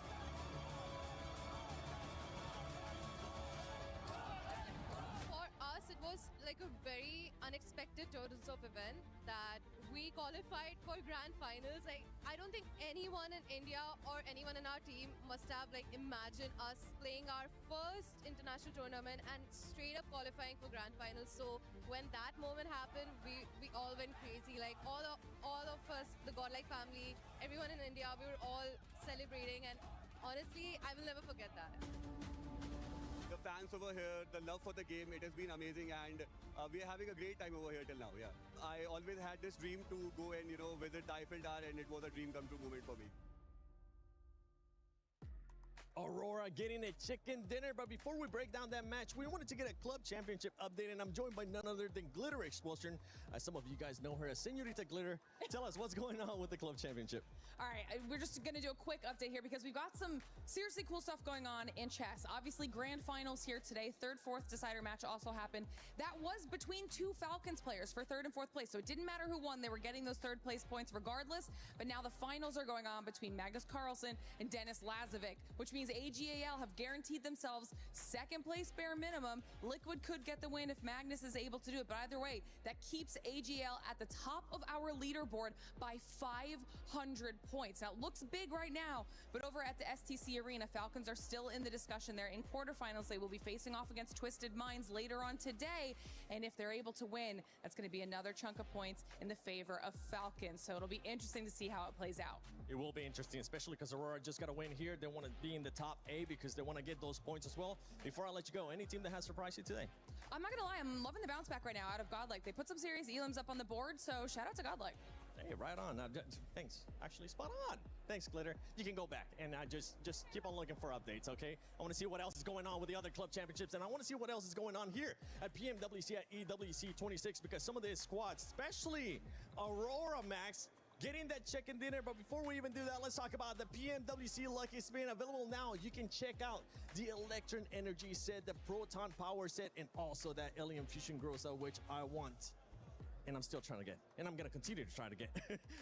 For us, it was like a very unexpected turns of event that we qualified for grand finals. Like, I don't think anyone in India or anyone in our team must have imagined us playing our first international tournament and straight up qualifying for grand finals. So when that moment happened, we all went crazy. Like, all of us, the Godlike family, everyone in India, we were all celebrating, and honestly, I will never forget that. The fans over here, the love for the game, it has been amazing, and we are having a great time over here till now. Yeah, I always had this dream to go and visit the Eiffel Tower, and it was a dream come true moment for me. Aurora getting a chicken dinner, but before we break down that match, we wanted to get a club championship update, and I'm joined by none other than Glitter Explosion. Some of you guys know her as Senorita Glitter. Tell us what's going on with the club championship. All right, we're just going to do a quick update here because we've got some seriously cool stuff going on in chess. Obviously, grand finals here today. Third, fourth decider match also happened. That was between two Falcons players for third and fourth place, so it didn't matter who won. They were getting those third place points regardless, but now the finals are going on between Magnus Carlsen and Dennis Lazovic, which means AGAL have guaranteed themselves second place bare minimum. Liquid could get the win if Magnus is able to do it, but either way, that keeps AGL at the top of our leaderboard by 500 points. Now, it looks big right now, but over at the STC Arena, Falcons are still in the discussion. They're in quarterfinals. They will be facing off against Twisted Minds later on today, and if they're able to win, that's going to be another chunk of points in the favor of Falcons. So it'll be interesting to see how it plays out. It will be interesting, especially because Aurora just got to win here. They want to be in the top A because they want to get those points as well. Before I let you go, any team that has surprised you today? I'm not going to lie, I'm loving the bounce back right now out of Godlike. They put some serious elims up on the board, so shout out to Godlike. Hey, right on. Thanks. Actually, spot on. Thanks, Glitter. You can go back and just keep on looking for updates, okay? I want to see what else is going on with the other club championships, and I want to see what else is going on here at PMWC at EWC 26, because some of these squads, especially Aurora, Max, getting that chicken dinner. But before we even do that, let's talk about the PMWC Lucky Spin. Available now. You can check out the Electron Energy set, the Proton Power set, and also that Alien Fusion Grossa, which I want. And I'm still trying to get, and I'm going to continue to try to get.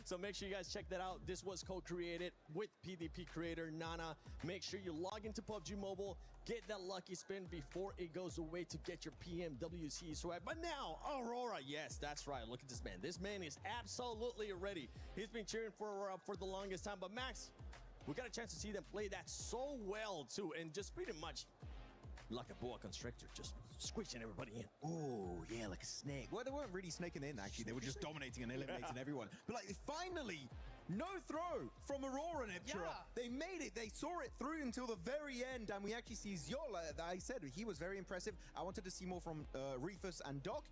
So make sure you guys check that out. This was co-created with PDP creator Nana. Make sure you log into PUBG Mobile, get that lucky spin before it goes away to get your PMWC swag. But now, Aurora, yes, that's right. Look at this man. This man is absolutely ready. He's been cheering for Aurora for the longest time. But Max, we got a chance to see them play that so well too, and just pretty much like a boa constrictor, just squishing everybody in. Oh, yeah, like a snake. Well, they weren't really snaking in, actually. They were just dominating and eliminating everyone. But, finally, no throw from Aurora and Ipchira. Yeah. They made it. They saw it through until the very end. And we actually see Ziola. I said he was very impressive. I wanted to see more from Reefus and Doc.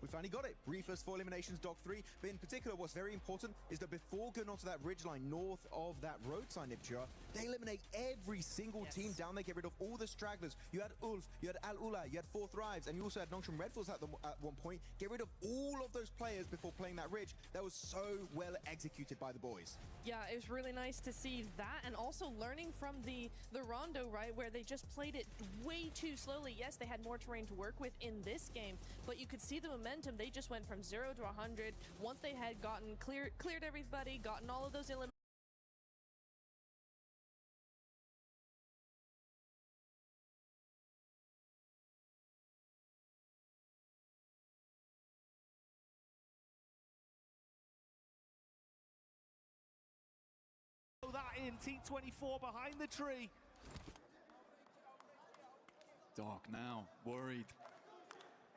We finally got it. Reefus 4 eliminations, Doc 3. But in particular, what's very important is that before going onto that ridgeline north of that road sign, Ipchira, they eliminate every single team down there, get rid of all the stragglers. You had Ulf, you had Al Ula, you had Four Thrives, and you also had Nongshim Red Force at one point. Get rid of all of those players before playing that Ridge. That was so well executed by the boys. Yeah, it was really nice to see that, and also learning from the Rondo, right, where they just played it way too slowly. Yes, they had more terrain to work with in this game, but you could see the momentum. They just went from 0 to 100. Once they had gotten cleared everybody, gotten all of those eliminations. That in T24 behind the tree. Dark now, worried.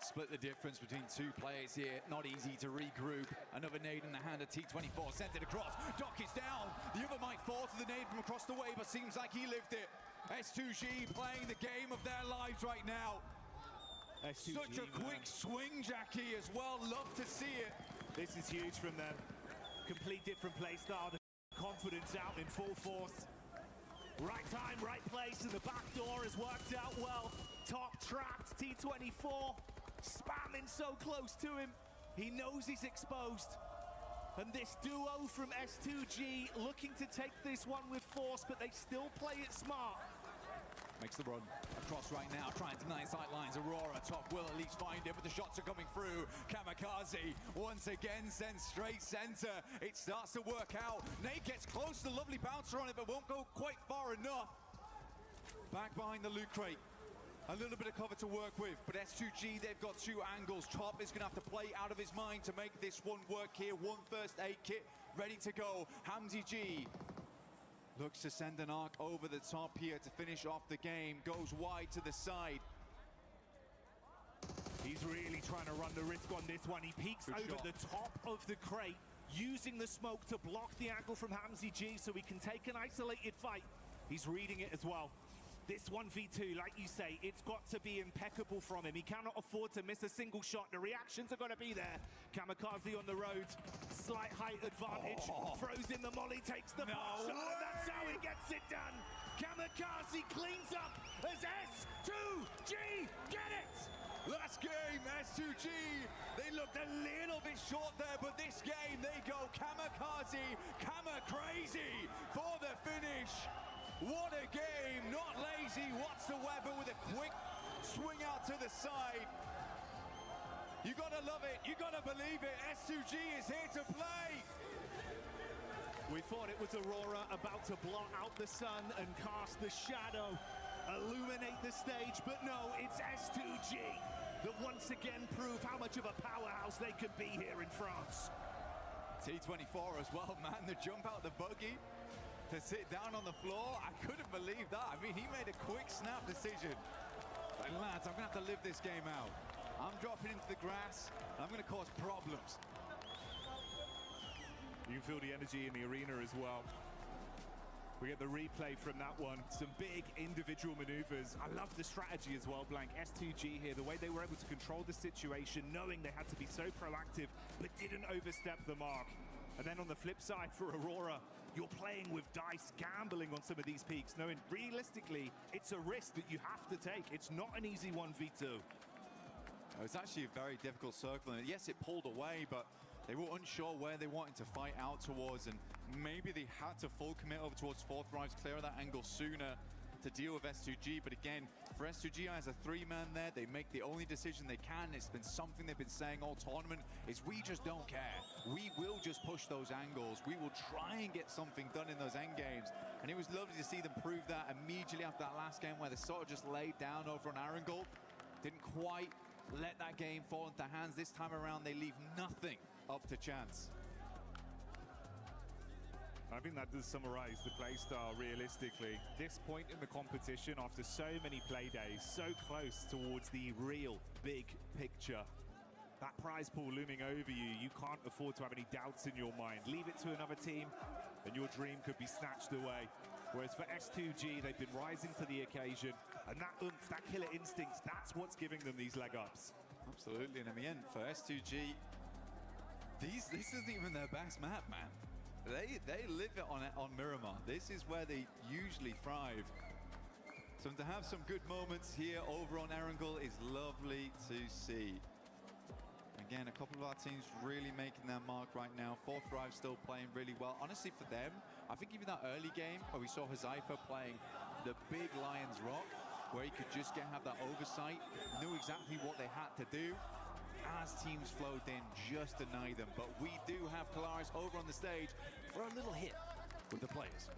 Split the difference between two players here. Not easy to regroup. Another nade in the hand of T24. Sent it across. Doc is down. The other might fall to the nade from across the way, but seems like he lived it. S2G playing the game of their lives right now. S2G, such a quick swing, Jackie, as well. Love to see it. This is huge from them. Complete different play style. The confidence out in full force. Right time, right place, and the back door has worked out well. Top trapped, T24 spamming so close to him. He knows he's exposed. And this duo from S2G looking to take this one with force, but they still play it smart. Makes the run across right now, trying to deny sight lines. Aurora, Top will at least find it, but the shots are coming through. Kamikaze once again sends straight center. It starts to work out. Nate gets close to the lovely bouncer on it, but won't go quite far enough. Back behind the loot crate. A little bit of cover to work with, but S2G, they've got two angles. Top is going to have to play out of his mind to make this one work here. One first aid kit ready to go. Hamzy G looks to send an arc over the top here to finish off the game. Goes wide to the side. He's really trying to run the risk on this one. He peeks over the top of the crate, using the smoke to block the angle from Hamzy G so he can take an isolated fight. He's reading it as well. This 1v2, like you say, it's got to be impeccable from him. He cannot afford to miss a single shot. The reactions are going to be there. Kamikaze on the road. Slight height advantage. Throws in the molly, takes the shot, and that's how he gets it done. Kamikaze cleans up as S2G get it! Last game, S2G, they looked a little bit short there, but this game, they go Kamikaze, Kama-crazy for the finish. What a game, not lazy whatsoever, with a quick swing out to the side. You gotta love it, you gotta believe it, S2G is here to play. We thought it was Aurora about to blot out the sun and cast the shadow, illuminate the stage, but no, it's S2G that once again prove how much of a powerhouse they could be here in France. T24 as well, man, the jump out the buggy to sit down on the floor. I couldn't believe that. I mean, he made a quick snap decision. But lads, I'm gonna have to live this game out. I'm dropping into the grass, and I'm gonna cause problems. You can feel the energy in the arena as well. We get the replay from that one. Some big individual maneuvers. I love the strategy as well, Blank. S2G here, the way they were able to control the situation, knowing they had to be so proactive, but didn't overstep the mark. And then on the flip side for Aurora, you're playing with dice, gambling on some of these peaks, knowing realistically, it's a risk that you have to take. It's not an easy 1v2. It's actually a very difficult circle, and yes, it pulled away, but they were unsure where they wanted to fight out towards, and maybe they had to full commit over towards Fourth Thrives, clear that angle sooner to deal with S2G. But again, for S2G as a three-man there, they make the only decision they can. It's been something they've been saying all tournament, is we just don't care. We will just push those angles. We will try and get something done in those end games. And it was lovely to see them prove that immediately after that last game, where they sort of just laid down over on Arangold. Didn't quite let that game fall into hands. This time around, they leave nothing up to chance. I think that does summarize the playstyle realistically. This point in the competition, after so many play days, so close towards the real big picture. That prize pool looming over you, you can't afford to have any doubts in your mind. Leave it to another team and your dream could be snatched away. Whereas for S2G, they've been rising to the occasion, and that oomph, that killer instinct, that's what's giving them these leg ups. Absolutely, and in the end, for S2G, this isn't even their best map, man. They live it on Miramar. This is where they usually thrive. So to have some good moments here over on Erangel is lovely to see. Again, a couple of our teams really making their mark right now. Fourth Drive still playing really well. Honestly, for them, I think even that early game where we saw Huzaifa playing the big Lions Rock, where he could just have that oversight, knew exactly what they had to do. As teams flowed in, just deny them. But we do have Kalaris over on the stage for a little hit with the players.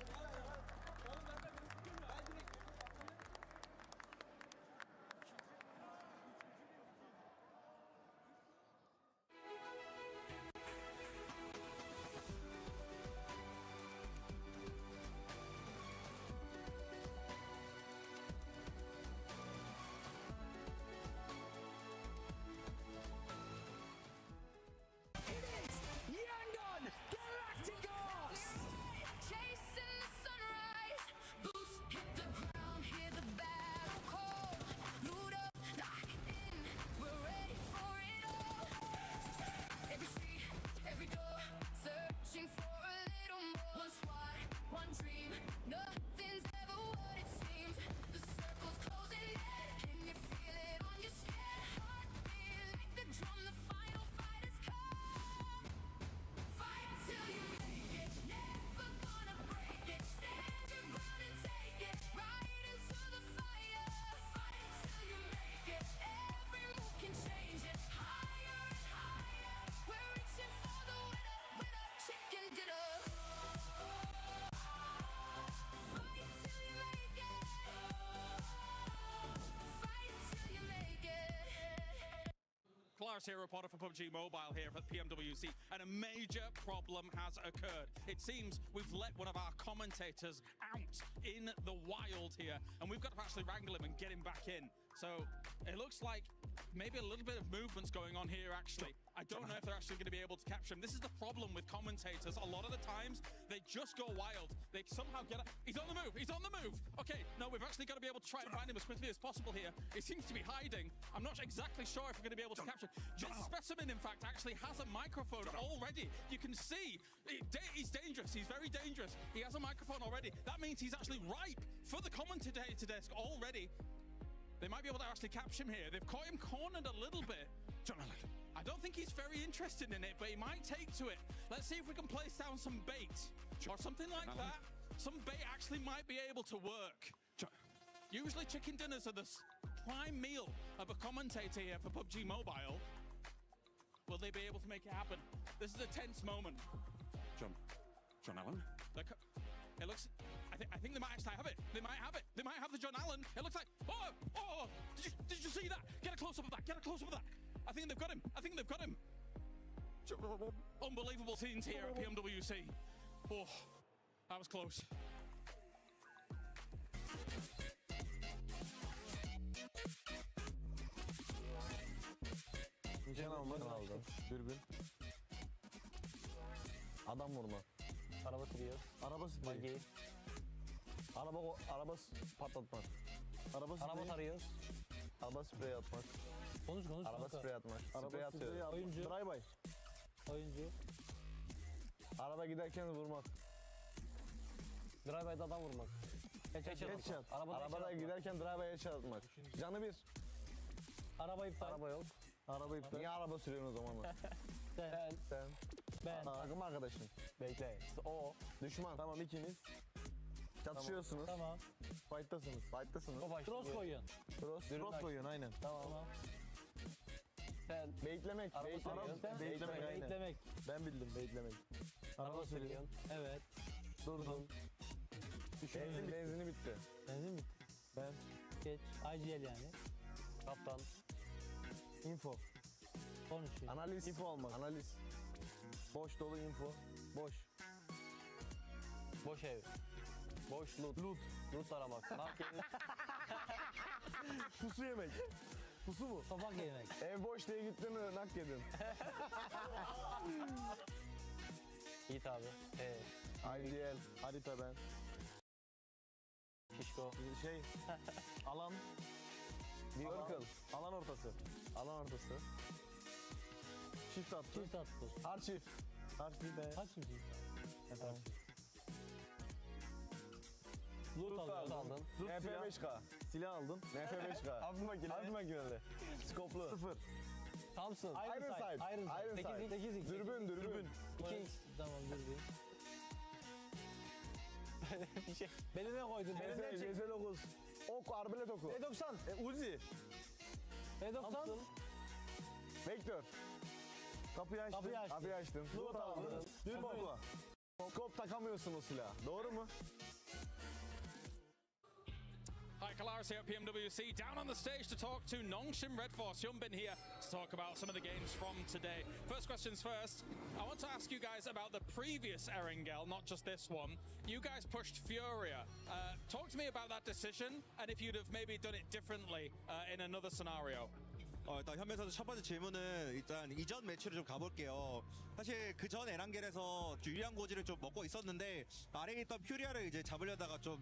Kalaris here, reporter for Pubg Mobile here at Pmwc, and a major problem has occurred. It seems we've let one of our commentators out in the wild here, and we've got to actually wrangle him and get him back in. So it looks like maybe a little bit of movement's going on here, actually. I don't know if they're actually going to be able to capture him. This is the problem with commentators. A lot of the times, they just go wild. They somehow get... He's on the move! He's on the move! Okay, no, we've actually got to be able to try and find him as quickly as possible here. He seems to be hiding. I'm not exactly sure if we're going to be able to capture him. This specimen, in fact, actually has a microphone already. You can see he's dangerous. He's very dangerous. He has a microphone already. That means he's actually ripe for the commentator desk already. They might be able to actually capture him here. They've caught him cornered a little bit. I don't think he's very interested in it, but he might take to it. Let's see if we can place down some bait or something like that. Some bait actually might be able to work. Usually chicken dinners are the prime meal of a commentator here for Pubg Mobile. Will they be able to make it happen? This is a tense moment. John Allen? It looks... I think they might actually have it. They might have it. They might have the John Allen. It looks like... Oh! Did you see that? Get a close-up of that. Get a close-up of that. I think they've got him. I think they've got him. Unbelievable scenes here at Pmwc. Oh, that was close. Nişan almak lazım. Dürbün. Adam vurma. Araba sürüyor. Araba sürüyor. Araba patlatmak. Araba tarıyoruz. Araba sprey atmak. Konuş. Araba sprey atmak. Sprey atıyor. Oyuncu. Drive-by. Oyuncu. Araba giderken vurmak. Drive-by'da adam vurmak. Headshot. Arabada giderken drive-by headshot atmak. Canı bir. Araba iptal. Araba yok. Araba iptal. Niye araba sürüyorsun o zaman da? Sen. Ben. Takım arkadaşın. Bekle. O. Düşman. Tamam ikiniz. Çatışıyorsunuz. Tamam. Fight'tasınız. Cross koyuyorsun. Cross koyuyorsun aynen. Tamam. Sen. Beklemek. Beklemek. Ben bildim beklemek. Araba sürüyorsun. Evet. Durdum. Benzini bitti. Benzin mi? Ben. Geç. IGL yani. Kaptan. Info. Konuşuyor. Analiz. Info almak. Analiz. Boş dolu info. Boş. Boş ev. Boş loot. Loot aramak. Pusu yemek. Pusu mu? Tabak yemek. Ev boş diye gittin mi nak yedin. Git abi. IDL. Harita ben. Şişko. Alan. Circle. Alan ortası. Çift attı. Archive. Kaç çift? Loot aldın. MP5K. Silah aldın. MP5K. Hafif makine. Hafif makineli. Skoplu. 0. Thompson. Iron sight. Iron sight. 8x. Dürbün. 2x. Tamam dürbün. Bir şey. Beline koydun. Belinden çek. CS9. Ok, arbelet oku. E90. Uzi. E90. Vektör. Kapıyı açtım. Loot aldın. Dürbün oku. Skop takamıyorsun o silahı. Doğru mu? Hi, Kalaris here at Pmwc, down on the stage to talk to Nongshim Red Force. Hyunbin here to talk about some of the games from today. First questions first. I want to ask you guys about the previous Erangel, not just this one. You guys pushed Furia. Talk to me about that decision and if you'd have maybe done it differently in another scenario. 일단 현배 선수 첫 번째 질문은 일단 이전 매치로 좀 가볼게요. 사실 그 전 에란겔에서 유리한 고지를 좀 먹고 있었는데 아래에 있던 퓨리아를 이제 잡으려다가 좀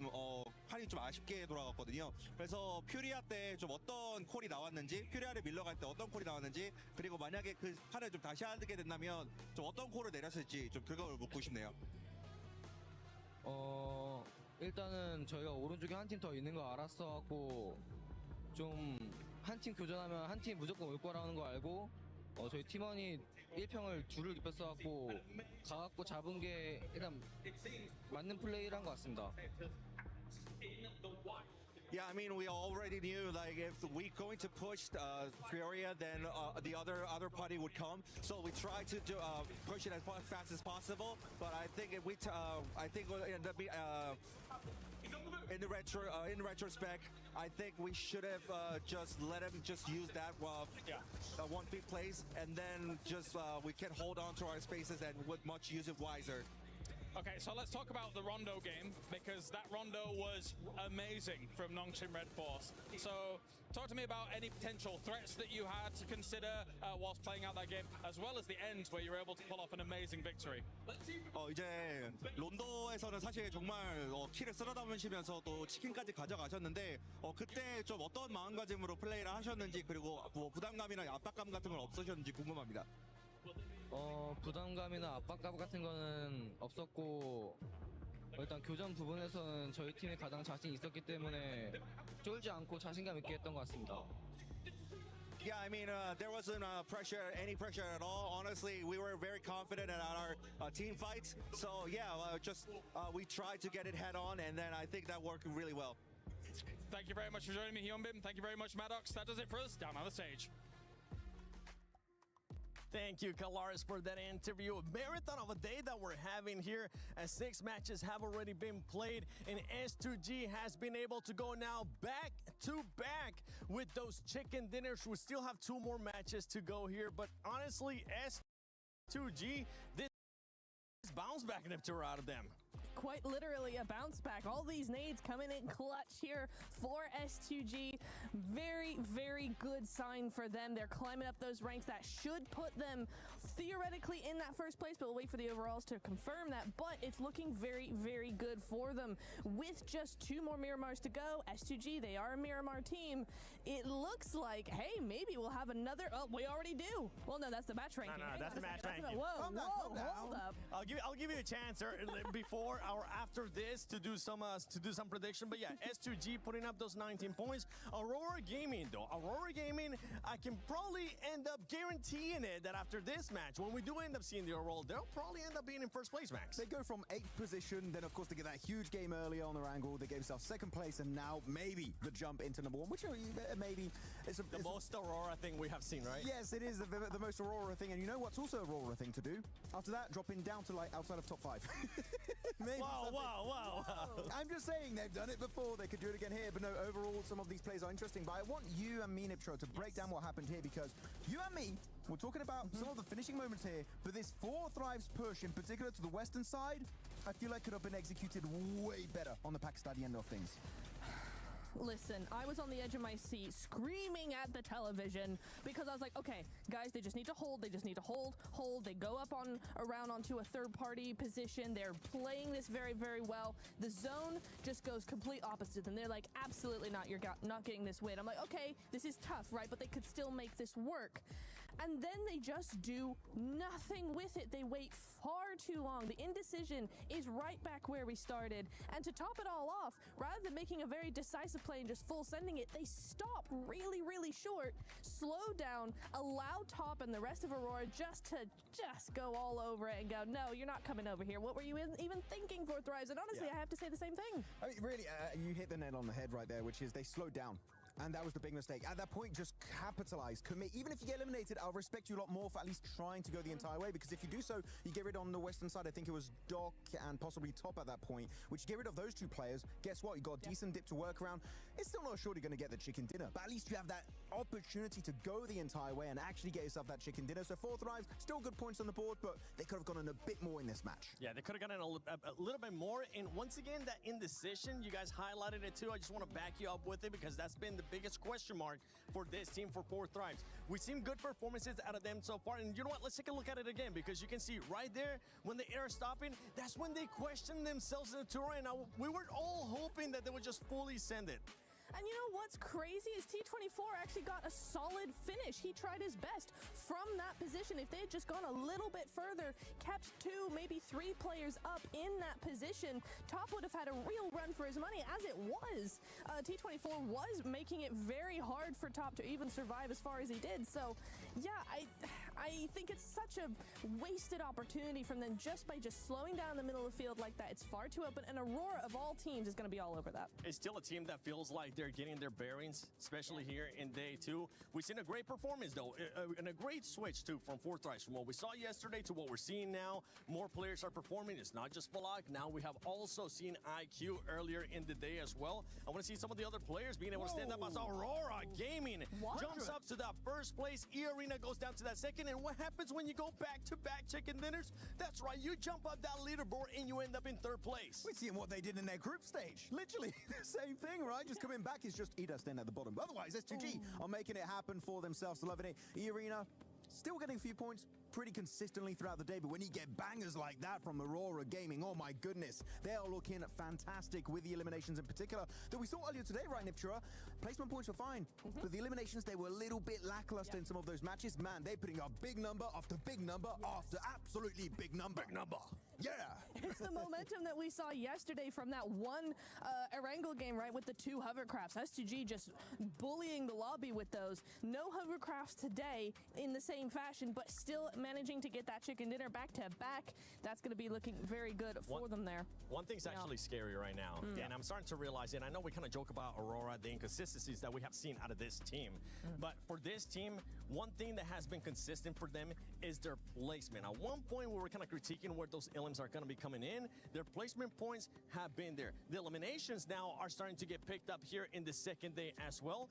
판이 좀 아쉽게 돌아갔거든요. 그래서 퓨리아 때 좀 어떤 콜이 나왔는지, 퓨리아를 밀러갈 때 어떤 콜이 나왔는지, 그리고 만약에 그 판을 좀 다시 하게 된다면 좀 어떤 콜을 내렸을지 좀 그걸 묻고 싶네요. 일단은 저희가 오른쪽에 한 팀 더 있는 거 알았어갖고 좀 한 팀 교전하면 한 팀 무조건 올 거라는 거 알고 저희 팀원이 1평을 둘을 입혔어갖고 가갖고 잡은 게 일단 맞는 플레이를 한 것 같습니다. Yeah, I mean, we already knew like if we're going to push Furia, then the other party would come. So we tried to push it as fast as possible. But I think if I think we'll end up in retrospect, I think we should have just let him just use that 1-feet plays, and then just we can hold on to our spaces and would much use it wiser. Okay, so let's talk about the Rondo game, because that Rondo was amazing from Nongshim Red Force. So talk to me about any potential threats that you had to consider whilst playing out that game, as well as the end where you were able to pull off an amazing victory. 이제 론도에서는 사실 정말 키를 쓸어 담으시면서 또 치킨까지 가져가셨는데 그때 좀 어떤 마음가짐으로 플레이를 하셨는지, 그리고 뭐 부담감이나 압박감 같은 건 없으셨는지 궁금합니다. 부담감이나 압박감 같은 거는 없었고 일단 교전 부분에서는 저희 팀이 가장 자신 있었기 때문에 쫄지 않고 자신감 있게 했던 것 같습니다. Yeah, I mean, there wasn't any pressure at all. Honestly, we were very confident in our team fights. So yeah, we tried to get it head on, and then I think that worked really well. Thank you very much for joining me, Hyunbin. Thank you very much, Maddox. That does it for us. Down on the stage. Thank you, Kalaris, for that interview. A marathon of a day that we're having here, as 6 matches have already been played, and S2G has been able to go now back to back with those chicken dinners. We still have 2 more matches to go here, but honestly, S2G, this bounce back inhibitor out of them. Quite literally a bounce back. All these nades coming in clutch here for S2G. Very, very good sign for them. They're climbing up those ranks. That should put them theoretically in that first place, but we'll wait for the overalls to confirm that. But it's looking very, very good for them. With just 2 more Miramars to go, S2G, they are a Miramar team. It looks like, hey, maybe we'll have another. Oh, we already do. Well, no, that's the match ranking. No, that's the match ranking. Whoa, hold up. I'll give you a chance before or after this to do some prediction. But yeah, S2G putting up those 19 points. Aurora Gaming though, I can probably end up guaranteeing it that after this match, when we do end up seeing the overall, they'll probably end up being in first place, Max. They go from 8th position, then of course they get that huge game earlier on the Wrangle. They gave themselves 2nd place, and now maybe the jump into number 1, which maybe it's the most Aurora thing we have seen, right? Yes, it is the most Aurora thing, and you know what's also Aurora thing to do? After that, dropping down to like outside of top 5. Maybe wow. I'm just saying they've done it before. They could do it again here, but no, overall some of these plays are interesting. But I want you and me, Niptro, to break down what happened here, because you and me, we're talking about some of the finishing moments here, but this 4 Thrives push, in particular to the western side, I feel like could have been executed way better on the Pakistani end of things. Listen, I was on the edge of my seat screaming at the television because I was like, okay, guys, they just need to hold. They just need to hold. They go up around onto a third-party position. They're playing this very, very well. The zone just goes complete opposite, and they're like, absolutely not. You're not getting this win. I'm like, okay, this is tough, right? But they could still make this work. and then they just do nothing with it. They wait far too long. The indecision is right back where we started. And to top it all off, rather than making a very decisive play and just full sending it, they stop really, really short, slow down, allow Top and the rest of Aurora just go all over it and go, no, you're not coming over here. What were you even thinking for Thrives? And honestly, I have to say the same thing. I mean, really, you hit the nail on the head right there, which is they slowed down. And that was the big mistake. At that point, just capitalize, commit. Even if you get eliminated, I'll respect you a lot more for at least trying to go the entire way, because if you do so, you get rid on the western side. I think it was Doc and possibly Top at that point, which you get rid of those two players. Guess what? You got a decent dip to work around. It's still not sure you're going to get the chicken dinner, but at least you have that opportunity to go the entire way and actually get yourself that chicken dinner. So 4 Thrives, still good points on the board, but they could have gone in a bit more in this match. Yeah, they could have gotten a little bit more. And once again, that indecision, you guys highlighted it too. I just want to back you up with it, because that's been the biggest question mark for this team, for 4 Thrives. We've seen good performances out of them so far, and you know what? Let's take a look at it again, because you can see right there when the air is stopping, that's when they question themselves in the tour. And we were all hoping that they would just fully send it. And you know what's crazy is T24 actually got a solid finish. He tried his best from that position. If they had just gone a little bit further, kept 2, maybe 3 players up in that position, Top would have had a real run for his money, as it was. T24 was making it very hard for Top to even survive as far as he did. So, yeah, I think it's such a wasted opportunity from them just by slowing down the middle of the field like that. It's far too open, and Aurora, of all teams, is going to be all over that. It's still a team that feels like they're getting their bearings, especially here in day 2. We've seen a great performance, though, and a great switch, too, from 4 Thrives. From what we saw yesterday to what we're seeing now, more players are performing. It's not just Pubg. Now we have also seen IQ earlier in the day as well. I want to see some of the other players being able to stand up as Aurora Gaming jumps up to that first place. E-Arena goes down to that second. And what happens when you go back-to-back chicken dinners? That's right, you jump up that leaderboard and you end up in 3rd place. We're seeing what they did in their group stage. Literally the same thing, right? Just coming back is just Ida staying at the bottom. Otherwise, S2G are making it happen for themselves. Loving it. E-Arena still getting a few points pretty consistently throughout the day, but when you get bangers like that from Aurora Gaming, oh my goodness, they are looking fantastic with the eliminations in particular that we saw earlier today, right, Niptura? Placement points were fine, but the eliminations, they were a little bit lackluster in some of those matches. Man, they're putting up big number after big number after absolutely big number. Big number. Yeah. It's the momentum that we saw yesterday from that one Erangel game, right, with the 2 hovercrafts. S2G just bullying the lobby with those. No hovercrafts today in the same fashion, but still managing to get that chicken dinner back to back. That's going to be looking very good for them there. One thing's actually scary right now, and I'm starting to realize it. I know we kind of joke about Aurora, the inconsistencies that we have seen out of this team, but for this team, one thing that has been consistent for them is their placement. At one point, we were kind of critiquing where those elims are going to be coming in. Their placement points have been there. The eliminations now are starting to get picked up here in the second day as well,